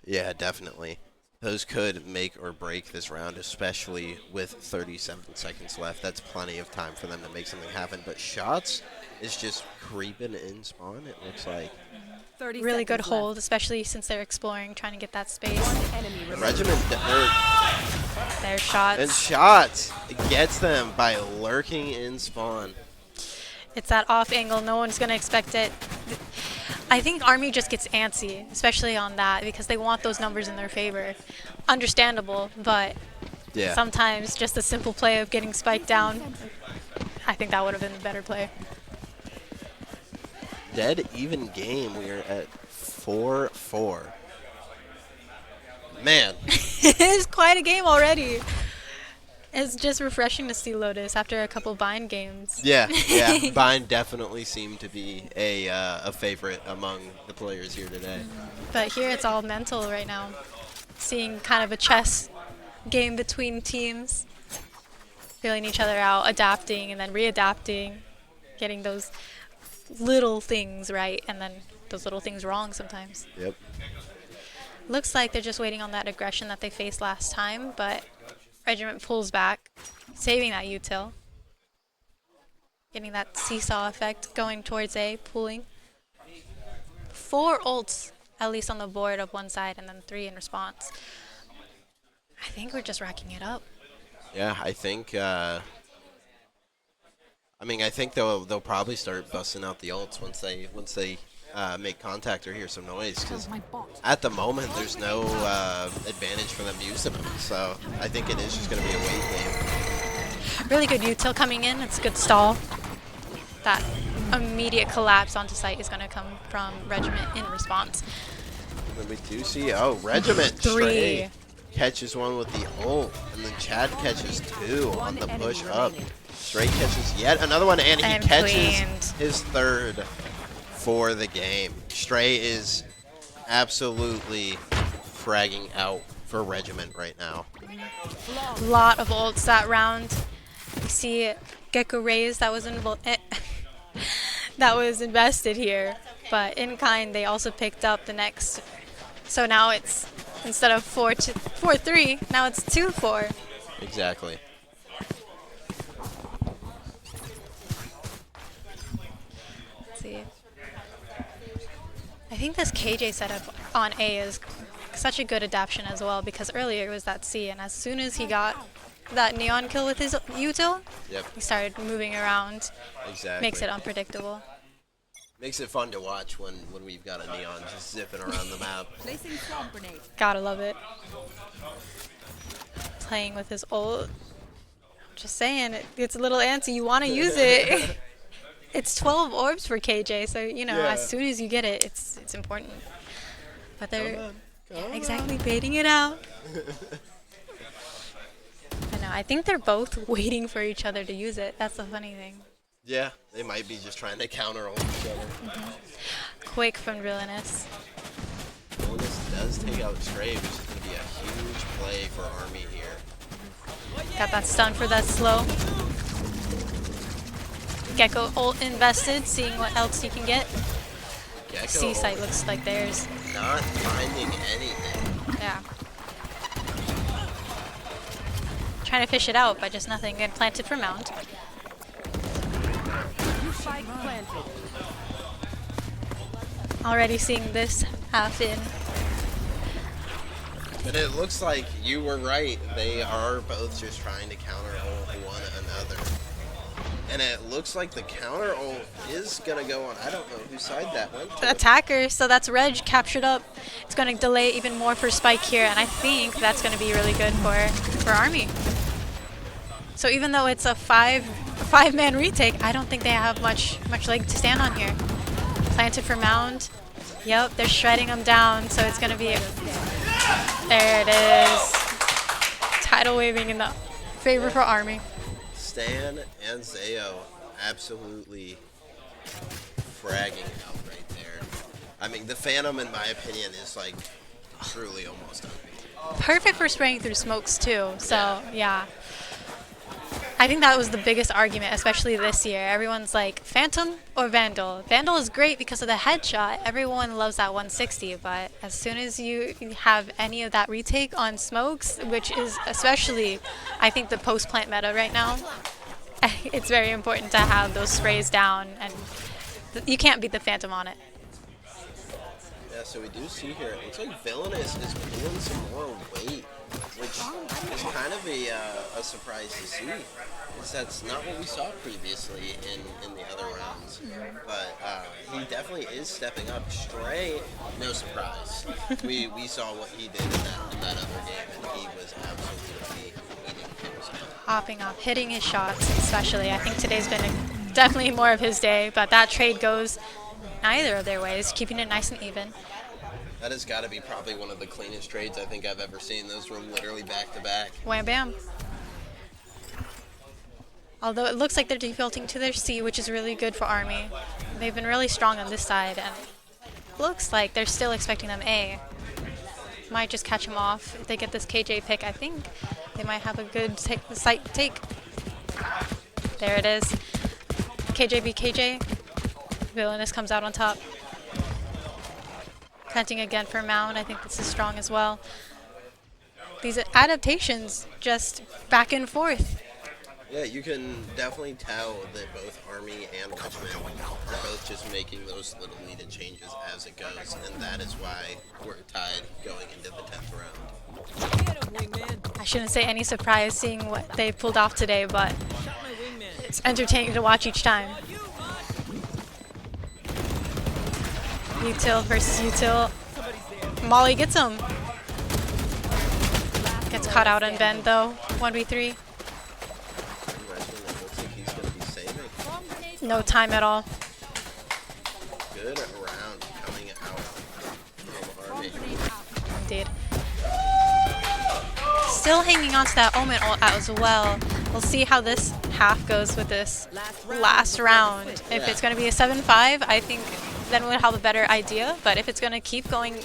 Yeah, definitely. Those could make or break this round, especially with 37 seconds left. That's plenty of time for them to make something happen. But Shots is just creeping in spawn, it looks like. Really good hold, especially since they're exploring, trying to get that space. Regiment, there's Shots. And Shots gets them by lurking in spawn. It's that off angle. No one's going to expect it. I think Army just gets antsy, especially on that, because they want those numbers in their favor. Understandable, but yeah, sometimes just a simple play of getting spiked down, I think that would have been the better play. Dead even game. We are at 4-4. Man. It's quite a game already. It's just refreshing to see Lotus after a couple Bind games. Yeah. Bind definitely seemed to be a favorite among the players here today. But here it's all mental right now. Seeing kind of a chess game between teams. Feeling each other out, adapting and then readapting. Getting those little things right and then those little things wrong sometimes. Yep. Looks like they're just waiting on that aggression that they faced last time, but Regiment pulls back, saving that util. Getting that seesaw effect going towards A, pulling. 4 ults, at least on the board of one side, and then 3 in response. I think we're just racking it up. Yeah, I think I think they'll probably start busting out the ults once they make contact or hear some noise, because at the moment there's no advantage for them using them. So I think it is just going to be a wait game. Really good util coming in. It's a good stall. That immediate collapse onto site is going to come from Regiment in response. And we do see, Regiment 3. Stray catches one with the ult, and then Chad catches 2 on the push up. Stray catches yet another one, and he catches his 3rd for the game. Stray is absolutely fragging out for Regiment right now. Lot of ults that round. You see Gecko Rays that was invested here, but in kind they also picked up the next So now it's, instead of 4-3, now it's 2-4. Exactly. Let's see. I think this KJ setup on A is such a good adaptation as well, because earlier it was that C, and as soon as he got that neon kill with his util, Yep. he started moving around. Exactly. Makes it unpredictable. Makes it fun to watch when we've got a neon just zipping around the map. Placing swamp grenade. Gotta love it. Playing with his ult. Just saying, it's a little antsy. You want to use it. It's 12 orbs for KJ, so you know, as soon as you get it, it's important. But they're exactly baiting it out. I know. I think they're both waiting for each other to use it. That's the funny thing. Yeah, they might be just trying to counter ult each other. Quick from Villainous. Villainous does take out Stray, which is going to be a huge play for Army here. Got that stun for that slow. Gecko ult invested, seeing what else he can get. Gecko C site looks like theirs. not finding anything. Yeah. Trying to fish it out, but just nothing. And planted for Mount. Spike planted. Already seeing this half in. And it looks like you were right. They are both just trying to counter ult one another. And it looks like the counter ult is going to go on. I don't know whose side that went to. The attacker, so that's Reg captured up. It's going to delay even more for Spike here, and I think that's going to be really good for Army. So even though it's a five-man retake, I don't think they have much leg to stand on here. Planted for Mound. Yep, they're shredding them down, so it's going to be... There it is. Tidal waving in the favor for Army. Stan and Zayo absolutely fragging out right there. I mean, the Phantom, in my opinion, is like truly almost unbeatable. Perfect for spraying through smokes too, so yeah. I think that was the biggest argument, especially this year. Everyone's like, Phantom or Vandal? Vandal is great because of the headshot. Everyone loves that 160, but as soon as you have any of that retake on smokes, which is especially, I think, the post-plant meta right now, it's very important to have those sprays down, and you can't beat the Phantom on it. Yeah, so we do see here, it looks like Villainous is pulling some more weight, which is kind of a surprise to see. That's not what we saw previously in the other rounds. But he definitely is stepping up. Stray, no surprise. we saw what he did in that other game, and he was absolutely eating kills. Hopping off, hitting his shots especially. I think today's been definitely more of his day, but that trade goes neither of their ways, keeping it nice and even. That has got to be probably one of the cleanest trades I think I've ever seen. Those were literally back to back. Wham bam. Although it looks like they're defaulting to their C, which is really good for Army. They've been really strong on this side, and looks like they're still expecting them A. Might just catch them off. If they get this KJ pick, I think they might have a good site take. There it is. KJ v KJ. Villainous comes out on top. Planting again for Mound. I think this is strong as well. These adaptations just back and forth. Yeah, you can definitely tell that both Army and Regiment are both just making those little needed changes as it goes, and that is why we're tied going into the 10th round. I shouldn't say any surprise seeing what they pulled off today, but it's entertaining to watch each time. Util versus Util. Molly gets him. Gets caught out on bend though. 1v3. No time at all. Good round coming out from Army. Indeed. Still hanging on to that Omen ult as well. We'll see how this half goes with this last round. If it's going to be a 7-5, I think then we'll have a better idea. But if it's going to keep going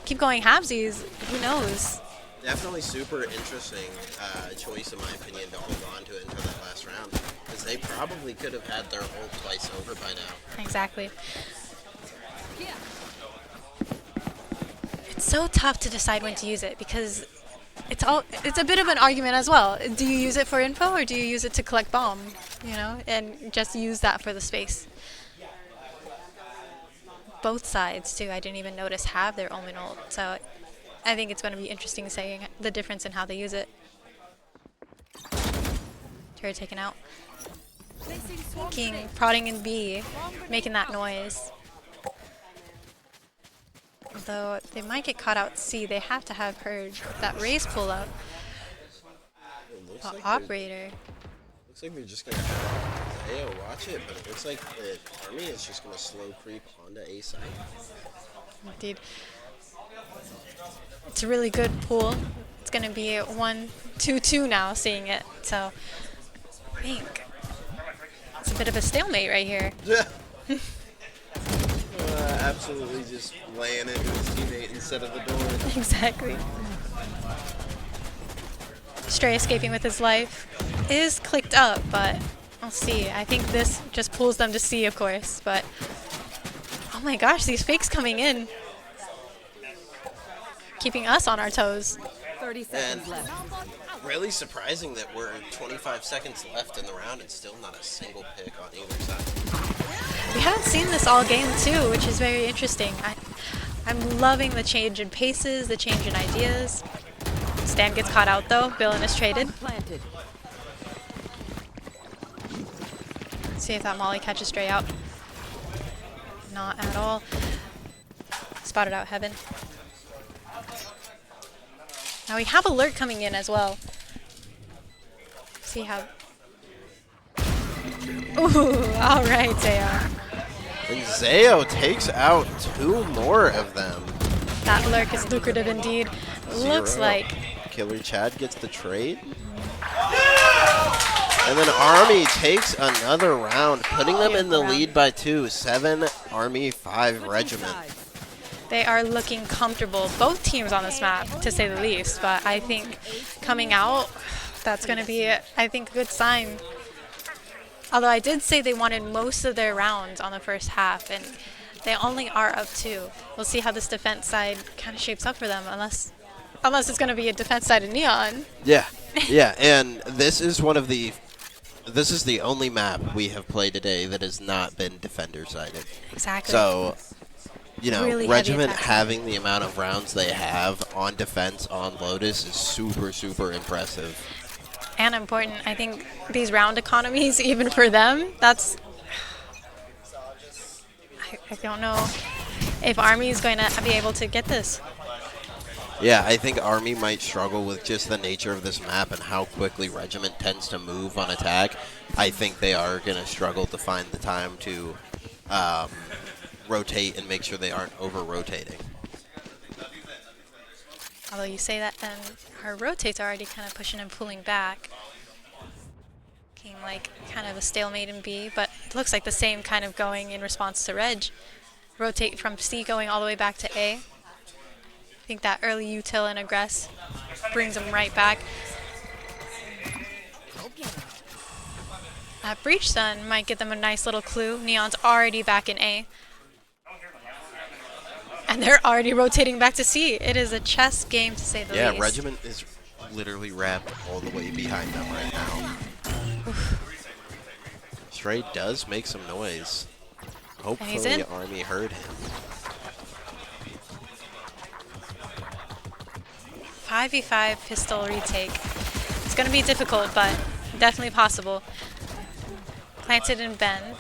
halvesies, who knows? Definitely super interesting choice, in my opinion, to hold on to it until that last round. Because they probably could have had their ult twice over by now. Exactly. so tough to decide when to use it because it's a bit of an argument as well. Do you use it for info or do you use it to collect bomb, you know, and just use that for the space? Both sides too, I didn't even notice, have their own ult, so I think it's going to be interesting seeing the difference in how they use it. Turret taken out. King prodding in B, making that noise. Although they might get caught out C, they have to have heard that raise pull up. Operator. Looks like they're just gonna have Zayo watch it, but it looks like the army is just gonna slow creep onto A side. Indeed. It's a really good pool. It's gonna be a 1-2-2 now, seeing it. So I think it's a bit of a stalemate right here. Absolutely just laying into his teammate instead of the door. Exactly. Stray escaping with his life is clicked up, but we'll see. I think this just pulls them to C, of course, but oh my gosh, these fakes coming in. Keeping us on our toes. 30 seconds left. Really surprising that we're 25 seconds left in the round and still not a single pick on either side. We haven't seen this all game too, which is very interesting. I'm loving the change in paces, the change in ideas. Stan gets caught out though. Billin is traded. Planted. See if that Molly catches Stray out. Not at all. Spotted out Heaven. Now we have alert coming in as well. See how. Ooh, all right, Zayo. And Zayo takes out 2 more of them. That lurk is lucrative indeed. Looks like. Killer Chad gets the trade. And then Army takes another round, putting them in the lead by 2. 7 Army, 5 Regiment. They are looking comfortable, both teams on this map, to say the least. But I think coming out, that's going to be, I think, a good sign. Although I did say they wanted most of their rounds on the first half, and they only are up 2. We'll see how this defense side kind of shapes up for them, unless it's going to be a defense side of Neon. Yeah, yeah, and this is the only map we have played today that has not been defender-sided. Exactly. So, you know, Really Regiment heavy having the amount of rounds they have on defense on Lotus is super, super impressive. And important, I think these round economies, even for them, that's... I don't know if Army is going to be able to get this. Yeah, I think Army might struggle with just the nature of this map and how quickly Regiment tends to move on attack. I think they are going to struggle to find the time to rotate and make sure they aren't over-rotating. Although you say that, then her rotates are already kind of pushing and pulling back. Being like kind of a stalemate in B, but it looks like the same kind of going in response to Reg. Rotate from C going all the way back to A. I think that early util and aggress brings them right back. That breach stun might get them a nice little clue. Neon's already back in A. And they're already rotating back to C. It is a chess game, to say the least. Yeah, Regiment is literally wrapped all the way behind them right now. Stray does make some noise. Hopefully Army heard him. 5v5 pistol retake. It's going to be difficult, but definitely possible. Planted in Ben.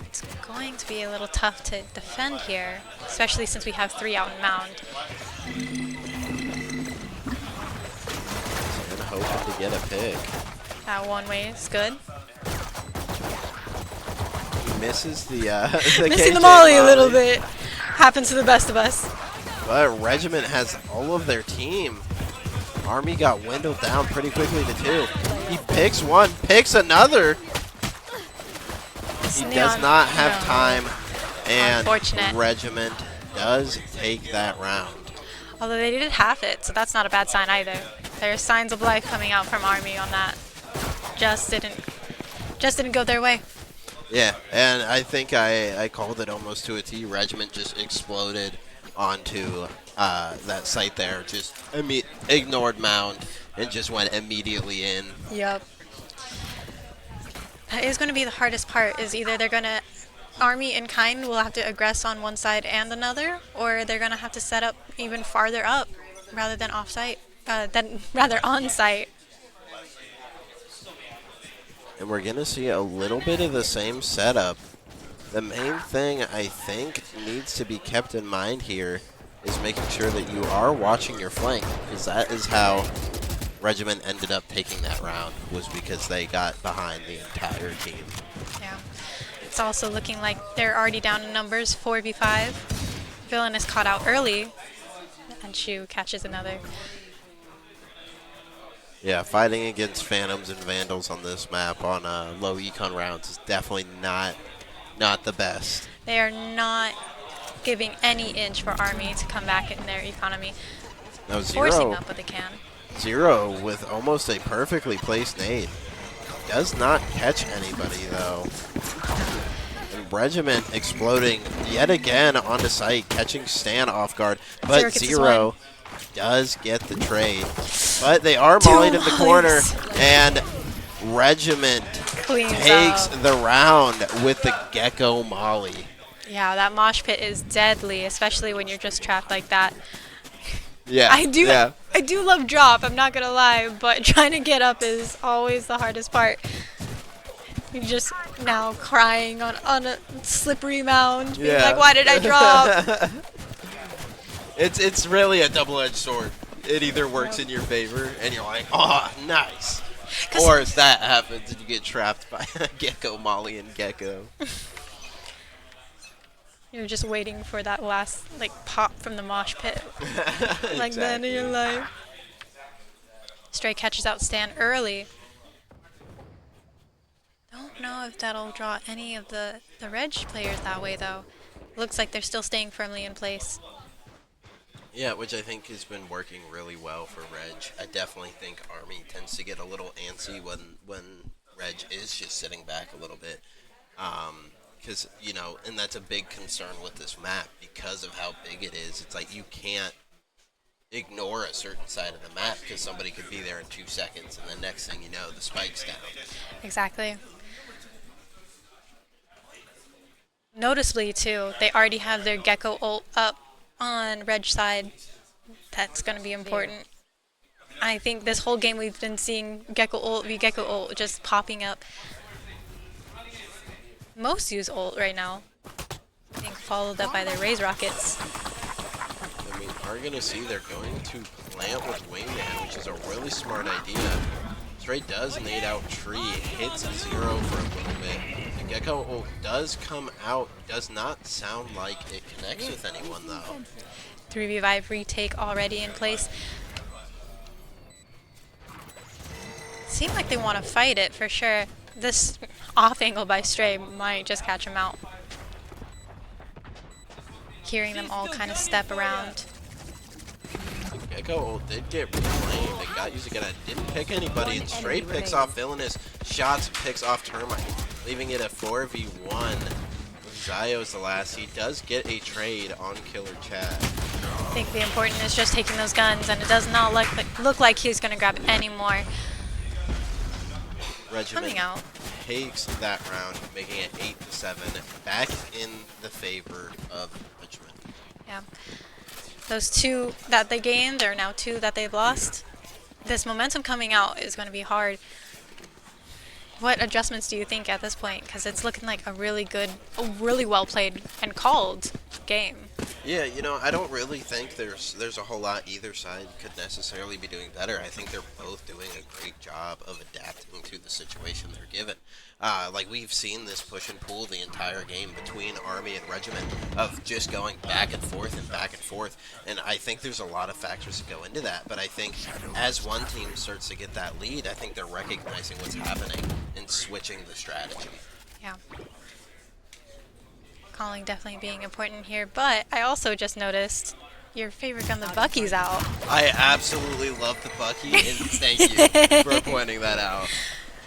It's going to be a little tough to defend here, especially since we have 3 out in Mound. And hoping to get a pick. That one way is good. He misses the Missing KJ the molly a little bit. Happens to the best of us. But Regiment has all of their team. Army got windowed down pretty quickly to 2. He picks one, picks another. He does not have time, and Regiment does take that round. Although they did half it, so that's not a bad sign either. There's signs of life coming out from Army on that. Just didn't go their way. Yeah, and I think I called it almost to a T. Regiment just exploded onto that site there. Just ignored mound and just went immediately in. Yep. That is going to be the hardest part, is either they're going to, Army and Kind will have to aggress on one side and another, or they're going to have to set up even farther up rather than off-site, rather on-site. And we're going to see a little bit of the same setup. The main thing I think needs to be kept in mind here is making sure that you are watching your flank, because that is how Regiment ended up taking that round, was because they got behind the entire team. Yeah. It's also looking like they're already down in numbers, 4v5. Villain is caught out early, and Shu catches another. Yeah, fighting against Phantoms and Vandals on this map on low econ rounds is definitely not the best. They are not giving any inch for Army to come back in their economy. Now Forcing up what they can. Zero with almost a perfectly placed nade. Does not catch anybody though. And Regiment exploding yet again onto site, catching Stan off guard. But Zero does get the trade. But they are mollied in the corner, and Regiment takes the round with the Gecko molly. Yeah, that mosh pit is deadly, especially when you're just trapped like that. Yeah, I do love drop, I'm not gonna lie, but trying to get up is always the hardest part. You're just now crying on a slippery mound, being like, why did I drop? It's really a double-edged sword. It either works in your favor, and you're like, oh, nice. Or if that happens and you get trapped by a Gecko molly and Gecko. You're just waiting for that last pop from the mosh pit. Like the end of your life. Stray catches out Stan early. Don't know if that'll draw any of the Reg players that way though. Looks like they're still staying firmly in place. Yeah, which I think has been working really well for Reg. I definitely think Army tends to get a little antsy when Reg is just sitting back a little bit. Because, and that's a big concern with this map because of how big it is. It's like you can't ignore a certain side of the map because somebody could be there in 2 seconds, and the next thing you know, the spike's down. Exactly. Noticeably, too, they already have their Gecko ult up on Reg side. That's going to be important. I think this whole game we've been seeing Gecko ult v Gecko ult just popping up. Most use ult right now. I think followed up by their Raise Rockets. I mean, are going to see they're going to plant with Wingman, which is a really smart idea. Stray does nade out Tree, hits Zero for a little bit. The Gecko ult does come out, does not sound like it connects with anyone though. 3v5 retake already in place. Seem like they want to fight it for sure. This off angle by Stray might just catch him out. Hearing them all kind of step around. Gecko ult did get reclaimed. It got used again. It didn't pick anybody. And Stray picks off Villainous. Shots picks off Termite, leaving it a 4v1. Zio's the last. He does get a trade on Killer Chad. I think the important is just taking those guns, and it does not look like he's going to grab any more. Regiment coming out takes that round, making it 8-7, back in the favor of Regiment. Yeah. Those 2 that they gained are now 2 that they've lost. This momentum coming out is going to be hard. What adjustments do you think at this point? Because it's looking like a really well played and called game. Yeah, I don't really think there's a whole lot either side could necessarily be doing better. I think they're both doing a great job of adapting to the situation they're given. Like we've seen this push and pull the entire game between Army and Regiment of just going back and forth and back and forth. And I think there's a lot of factors that go into that. But I think as one team starts to get that lead, I think they're recognizing what's happening and switching the strategy. Yeah. Calling definitely being important here, but I also just noticed your favorite gun, the Bucky's out. I absolutely love the Bucky, and thank you for pointing that out.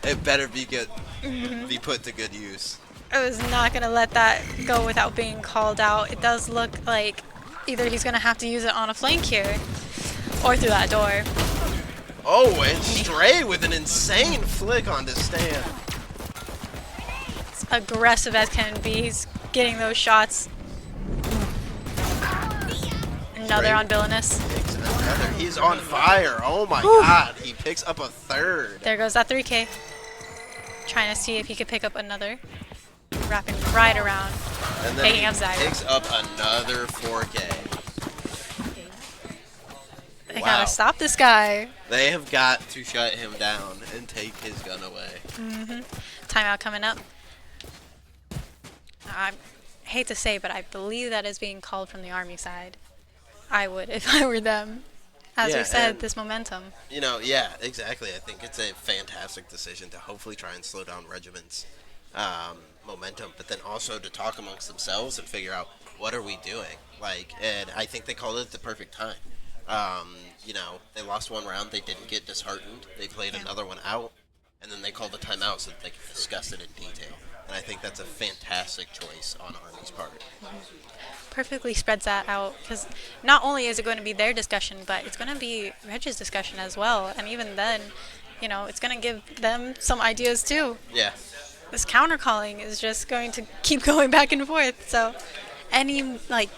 It better be good, be put to good use. I was not going to let that go without being called out. It does look like either he's going to have to use it on a flank here or through that door. Oh, and Stray with an insane flick onto Stan. As aggressive as can be, he's getting those shots. Another on Villainous. Another. He's on fire. Oh my god. He picks up a third. There goes that 3K. Trying to see if he could pick up another. Wrapping right around. And then Picking he up Zyra. picks up another 4K. They gotta stop this guy. They have got to shut him down and take his gun away. Timeout coming up. I hate to say, but I believe that is being called from the Army side. I would if I were them. As we said, this momentum. You know, yeah, exactly. I think it's a fantastic decision to hopefully try and slow down Regiment's momentum, but then also to talk amongst themselves and figure out what are we doing. Like, and I think they called it at the perfect time. You know, they lost one round, they didn't get disheartened, they played another one out, and then they called the timeout so that they could discuss it in detail. And I think that's a fantastic choice on Army's part. Perfectly spreads that out, because not only is it going to be their discussion, but it's going to be Reg's discussion as well. And even then, you know, it's going to give them some ideas too. Yeah. This counter calling is just going to keep going back and forth. So any like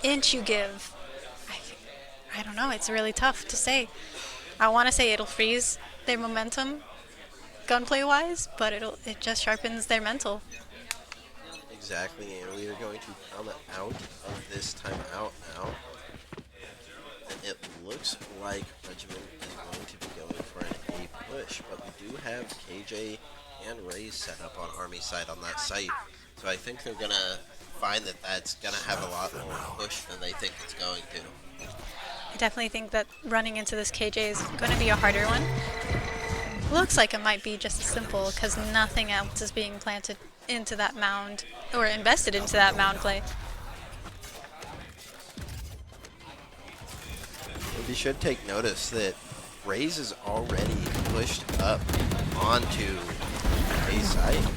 inch you give, I don't know, it's really tough to say. I want to say it'll freeze their momentum gunplay wise, but it just sharpens their mental. Exactly, and we are going to come out of this timeout now. And it looks like Regiment is going to be going for an A push, but we do have KJ and Raze set up on Army side on that site. So I think they're going to find that that's going to have a lot more push than they think it's going to. I definitely think that running into this KJ is going to be a harder one. Looks like it might be just as simple because nothing else is being planted into that mound or invested into that mound play. You should take notice that Raze is already pushed up onto A site.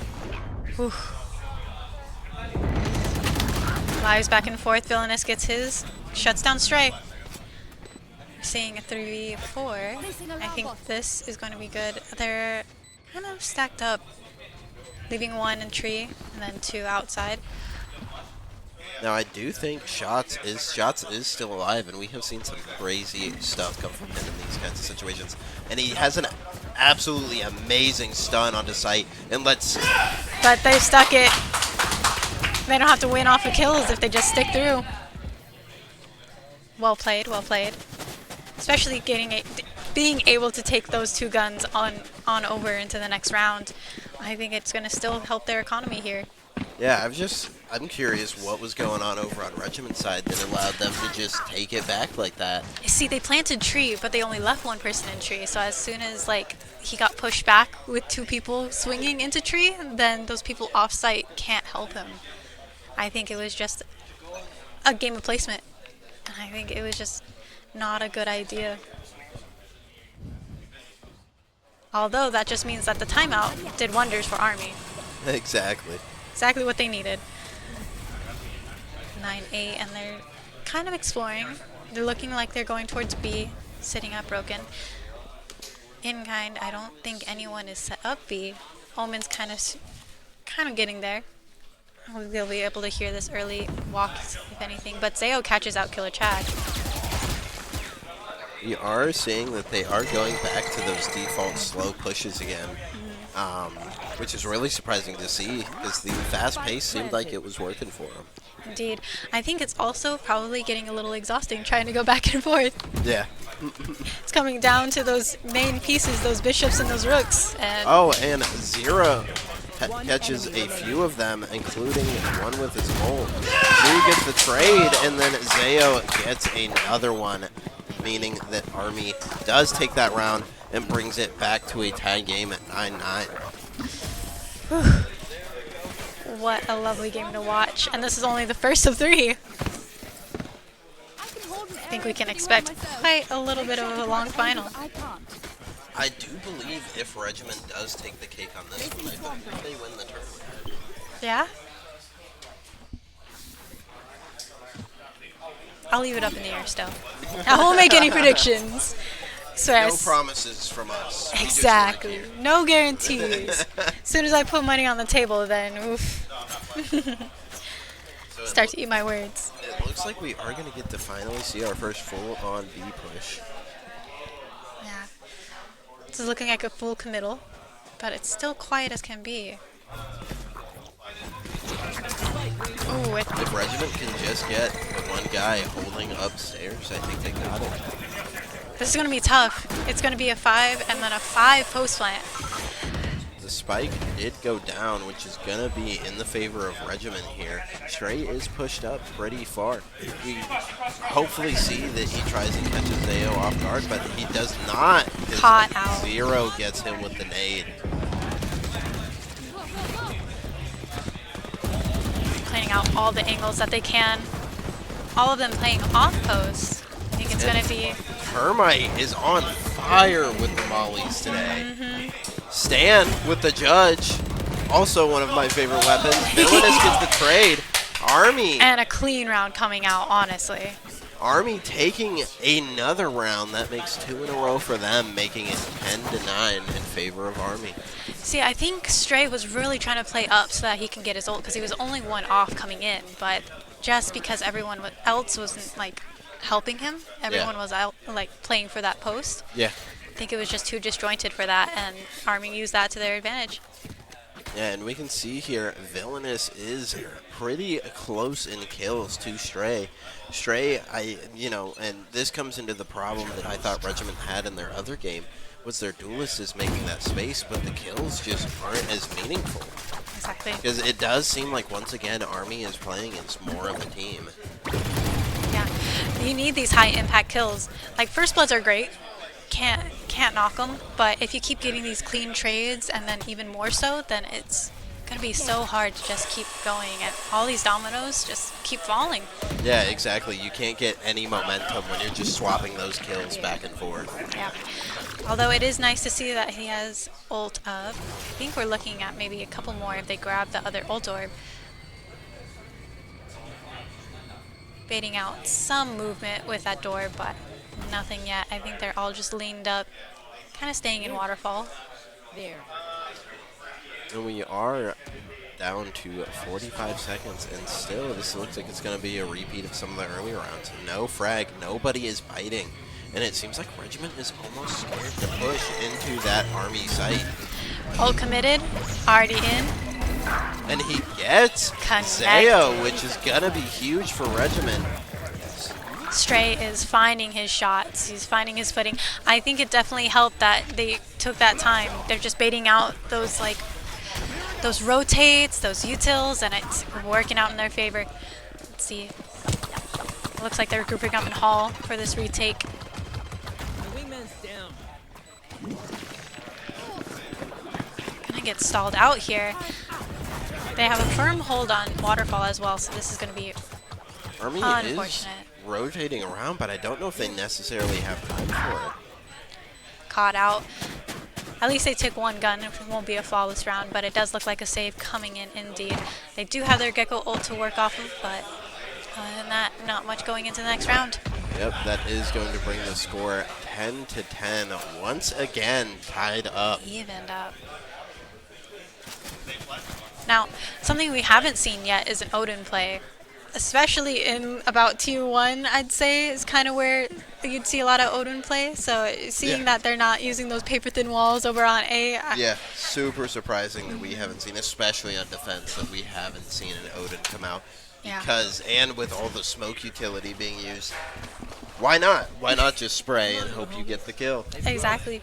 Lives back and forth. Villainous gets his. Shuts down Stray. Seeing a 3v4. I think this is going to be good. They're kind of stacked up. Leaving one in tree and then two outside. Now I do think Shots is still alive, and we have seen some crazy stuff come from him in these kinds of situations. And he has an absolutely amazing stun onto site, and let's. But they've stuck it. They don't have to win off of kills if they just stick through. Well played, well played. Especially being able to take those two guns on over into the next round. I think it's going to still help their economy here. Yeah, I'm curious what was going on over on Regiment side that allowed them to just take it back like that. See, they planted tree, but they only left one person in tree. So as soon as like he got pushed back with two people swinging into tree, then those people off site can't help him. I think it was just a game of placement. And I think it was just not a good idea. Although that just means that the timeout did wonders for Army. Exactly. Exactly what they needed. 9-8, and they're kind of exploring. They're looking like they're going towards B, sitting at Broken. In kind, I don't think anyone is set up B. Omen's kind of getting there. They'll be able to hear this early walk, if anything. But Zayo catches out Killer Chad. We are seeing that they are going back to those default slow pushes again, which is really surprising to see because the fast pace seemed like it was working for them. Indeed. I think it's also probably getting a little exhausting trying to go back and forth. Yeah. It's coming down to those main pieces, those bishops and those rooks. And and Zero catches a few of them, including one with his ult. Drew gets the trade, and then Zayo gets another one, meaning that Army does take that round and brings it back to a tie game at 9-9. What a lovely game to watch. And this is only the first of three. I think we can expect quite a little bit of a long final. I do believe if Regiment does take the cake on this one, I believe they win the tournament. Yeah? I'll leave it up in the air still. I won't make any predictions. Swear. No promises from us. We just Exactly. work here. No guarantees. As soon as I put money on the table, then oof. So Start to eat my words. it looks like we are going to get to finally see our first full-on B push. Yeah. This is looking like a full committal, but it's still quiet as can be. Ooh, If Regiment can just get the one guy holding upstairs, I think they got it. this is going to be tough. It's going to be a 5 and then a 5 post plant. The spike did go down, which is going to be in the favor of Regiment here. Stray is pushed up pretty far. We hopefully see that he tries and catches Zayo off guard, but he does not. Caught out. Zero gets him with the nade. Planning out all the angles that they can. All of them playing off post. I think it's going to be... Termite is on fire with the mollies today. Stan with the judge, also one of my favorite weapons. Villainous gets the trade. Army. And a clean round coming out, honestly. Army taking another round. That makes 2 in a row for them, making it 10-9 in favor of Army. See, I think Stray was really trying to play up so that he can get his ult, because he was only one off coming in, but just because everyone else wasn't, like, helping him, everyone was out, like, playing for that post. Yeah. I think it was just too disjointed for that, and Army used that to their advantage. Yeah, and we can see here, Villainous is pretty close in kills to Stray. Stray, and this comes into the problem that I thought Regiment had in their other game, was their duelist is making that space, but the kills just aren't as meaningful. Exactly. Because it does seem like, once again, Army is playing as more of a team. Yeah, you need these high impact kills. Like, First Bloods are great. Can't knock them, but if you keep getting these clean trades and then even more so, then it's gonna be so hard to just keep going, and all these dominoes just keep falling. Yeah, exactly. You can't get any momentum when you're just swapping those kills back and forth. Yeah. Although it is nice to see that he has ult up. I think we're looking at maybe a couple more if they grab the other ult orb. Baiting out some movement with that door, but nothing yet. I think they're all just leaned up, kind of staying in waterfall. There. And we are down to 45 seconds, and still this looks like it's going to be a repeat of some of the earlier rounds. No frag, nobody is biting, and it seems like Regiment is almost scared to push into that Army site. Ult committed, already in. And he gets Zayo, which is going to be huge for Regiment. Stray is finding his shots. He's finding his footing. I think it definitely helped that they took that time. They're just baiting out those those rotates, those utils, and it's working out in their favor. Let's see. It looks like they're grouping up in Hall for this retake. Gonna get stalled out here. They have a firm hold on Waterfall as well, so this is gonna be Army unfortunate. is rotating around, but I don't know if they necessarily have time for it. Caught out. At least they took one gun. It won't be a flawless round, but it does look like a save coming in indeed. They do have their Gecko ult to work off of, but other than that, not much going into the next round. Yep, that is going to bring the score 10-10. Once again, tied up. Evened up. Now, something we haven't seen yet is an Odin play. Especially in about Tier 1, I'd say, is kind of where you'd see a lot of Odin play. So seeing that they're not using those paper-thin walls over on A. Yeah, super surprising that we haven't seen, especially on defense, that we haven't seen an Odin come out. Yeah. Because, and with all the smoke utility being used, why not? Why not just spray and hope you get the kill? Exactly.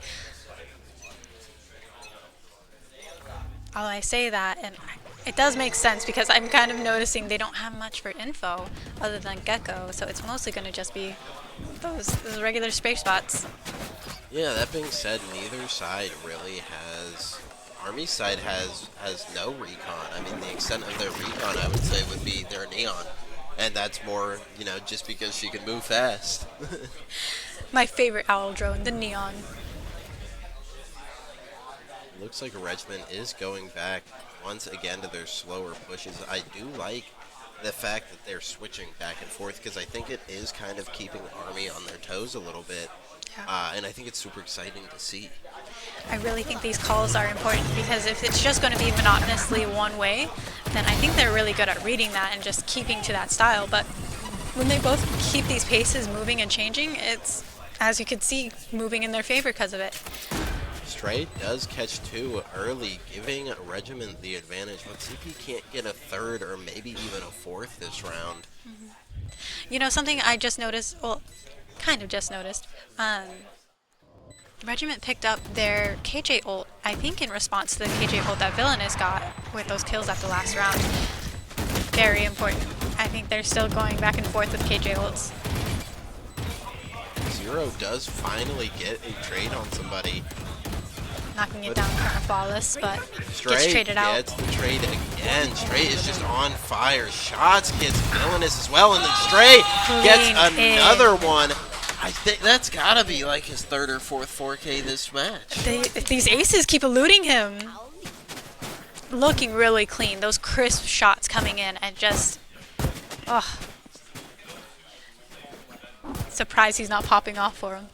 Although I say that, and it does make sense because I'm kind of noticing they don't have much for info other than Gecko, so it's mostly going to just be those regular space spots. Yeah, that being said, neither side really has... Army's side has no recon. I mean, the extent of their recon, I would say, would be their Neon. And that's more, just because she can move fast. My favorite owl drone, the Neon. Looks like a Regiment is going back once again to their slower pushes. I do like the fact that they're switching back and forth, because I think it is kind of keeping Army on their toes a little bit. Yeah. And I think it's super exciting to see. I really think these calls are important because if it's just going to be monotonously one way, then I think they're really good at reading that and just keeping to that style. But when they both keep these paces moving and changing, it's, as you can see, moving in their favor because of it. Stray does catch 2 early, giving Regiment the advantage. Let's see if he can't get a 3rd or maybe even a 4th this round. You know, something I just noticed, well, kind of just noticed, Regiment picked up their KJ ult, I think in response to the KJ ult that Villainous got with those kills at the last round. Very important. I think they're still going back and forth with KJ ults. Zero does finally get a trade on somebody. Knocking it down kind of flawless, but Stray gets traded out. gets the trade again. Stray is just on fire. Shots gets Villainous as well, and then Stray gets another one. I think that's gotta be like his 3rd or 4th 4K this match. These aces keep eluding him. Looking really clean. Those crisp shots coming in and just, ugh. Surprised he's not popping off for him.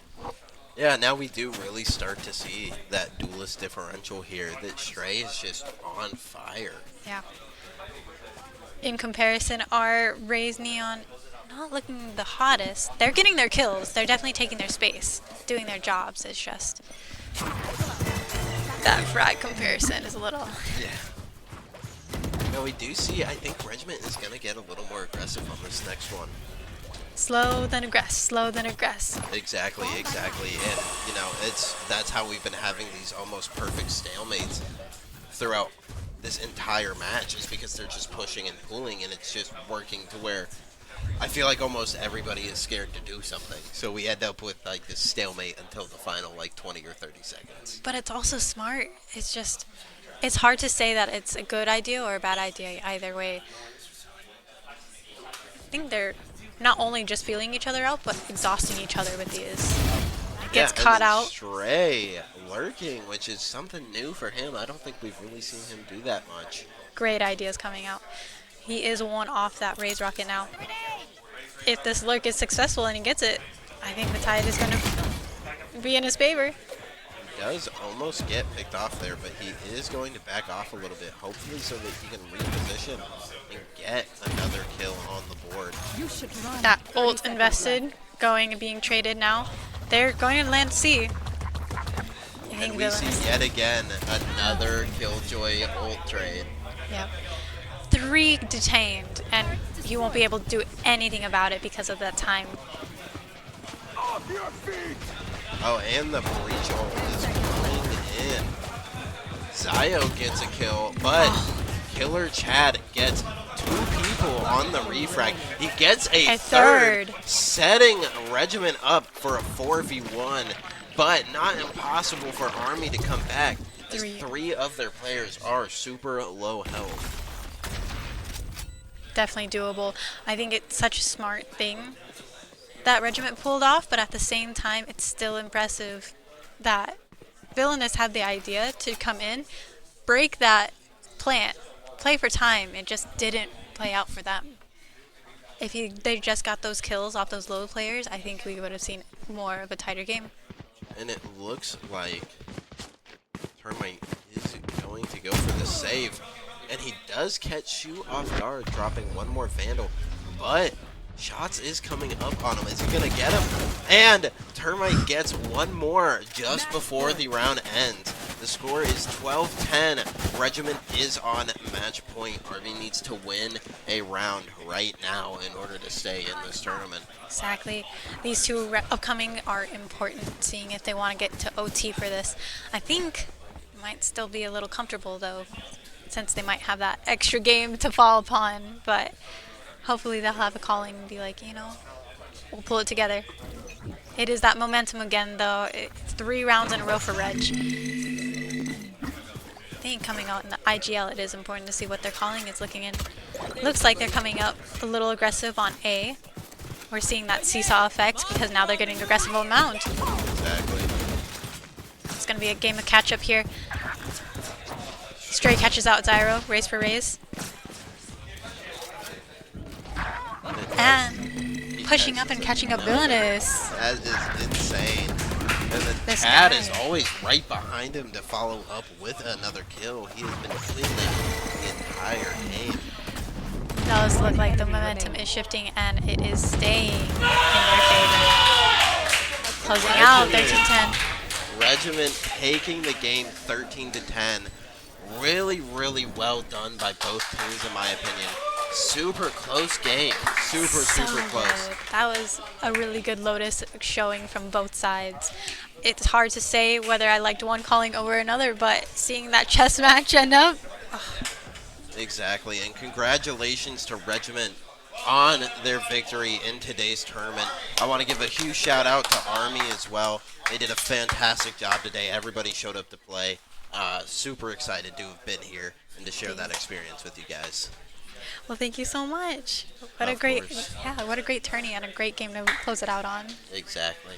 Yeah, now we do really start to see that duelist differential here, that Stray is just on fire. Yeah. In comparison, our Raze Neon not looking the hottest. They're getting their kills. They're definitely taking their space, doing their jobs. It's just that frag comparison is a little. Yeah. Now we do see, I think Regiment is going to get a little more aggressive on this next one. Slow then aggress, slow then aggress. Exactly. And, you know, that's how we've been having these almost perfect stalemates throughout this entire match, is because they're just pushing and pulling, and it's just working to where I feel like almost everybody is scared to do something. So we end up with like this stalemate until the final like 20 or 30 seconds. But it's also smart. It's just, it's hard to say that it's a good idea or a bad idea either way. I think they're not only just feeling each other out, but exhausting each other with these. It gets caught out. Stray lurking, which is something new for him. I don't think we've really seen him do that much. Great ideas coming out. He is one off that Raze rocket now. If this lurk is successful and he gets it, I think the tide is going to be in his favor. He does almost get picked off there, but he is going to back off a little bit, hopefully so that he can reposition and get another kill on the board. That ult invested, going and being traded now. They're going to land C. And we see yet again another Killjoy ult trade. Yep. 3 detained, and he won't be able to do anything about it because of that time. Oh, and the breach ult is coming in. Zio gets a kill, but Killer Chad gets 2 people on the refrag. He gets a third, setting Regiment up for a 4v1, but not impossible for Army to come back, as 3 of their players are super low health. Definitely doable. I think it's such a smart thing that Regiment pulled off, but at the same time, it's still impressive that Villainous had the idea to come in, break that plant, play for time. It just didn't play out for them. If they just got those kills off those low players, I think we would have seen more of a tighter game. And it looks like Termite is going to go for the save. And he does catch Shu off guard, dropping one more Vandal. But Shots is coming up on him. Is he going to get him? And Termite gets one more just before the round ends. The score is 12-10. Regiment is on match point. Army needs to win a round right now in order to stay in this tournament. Exactly. These 2 upcoming are important, seeing if they want to get to OT for this. I think it might still be a little comfortable, though, since they might have that extra game to fall upon. But hopefully they'll have a calling and be like, you know, we'll pull it together. It is that momentum again, though. It's 3 rounds in a row for Reg. I think coming out in the IGL, it is important to see what their calling is looking in. Looks like they're coming up a little aggressive on A. We're seeing that seesaw effect because now they're getting aggressive on Mount. Exactly. It's going to be a game of catch-up here. Stray catches out Zyro, race for race. And pushing up and catching up Villainous. That is insane. And then This Tad guy. is always right behind him to follow up with another kill. He has been cleaning the entire game. It does look like the momentum is shifting and it is staying in their favor. Closing out 13-10. Regiment taking the game 13-10. Really, really well done by both teams, in my opinion. Super close game. Super close. Good. That was a really good Lotus showing from both sides. It's hard to say whether I liked one calling over another, but seeing that chess match end up, Exactly, and congratulations to Regiment on their victory in today's tournament. I want to give a huge shout out to Army as well. They did a fantastic job today. Everybody showed up to play. Super excited to have been here and to share that experience with you guys. well, thank you so much. Of course. What a great tourney and a great game to close it out on. Exactly.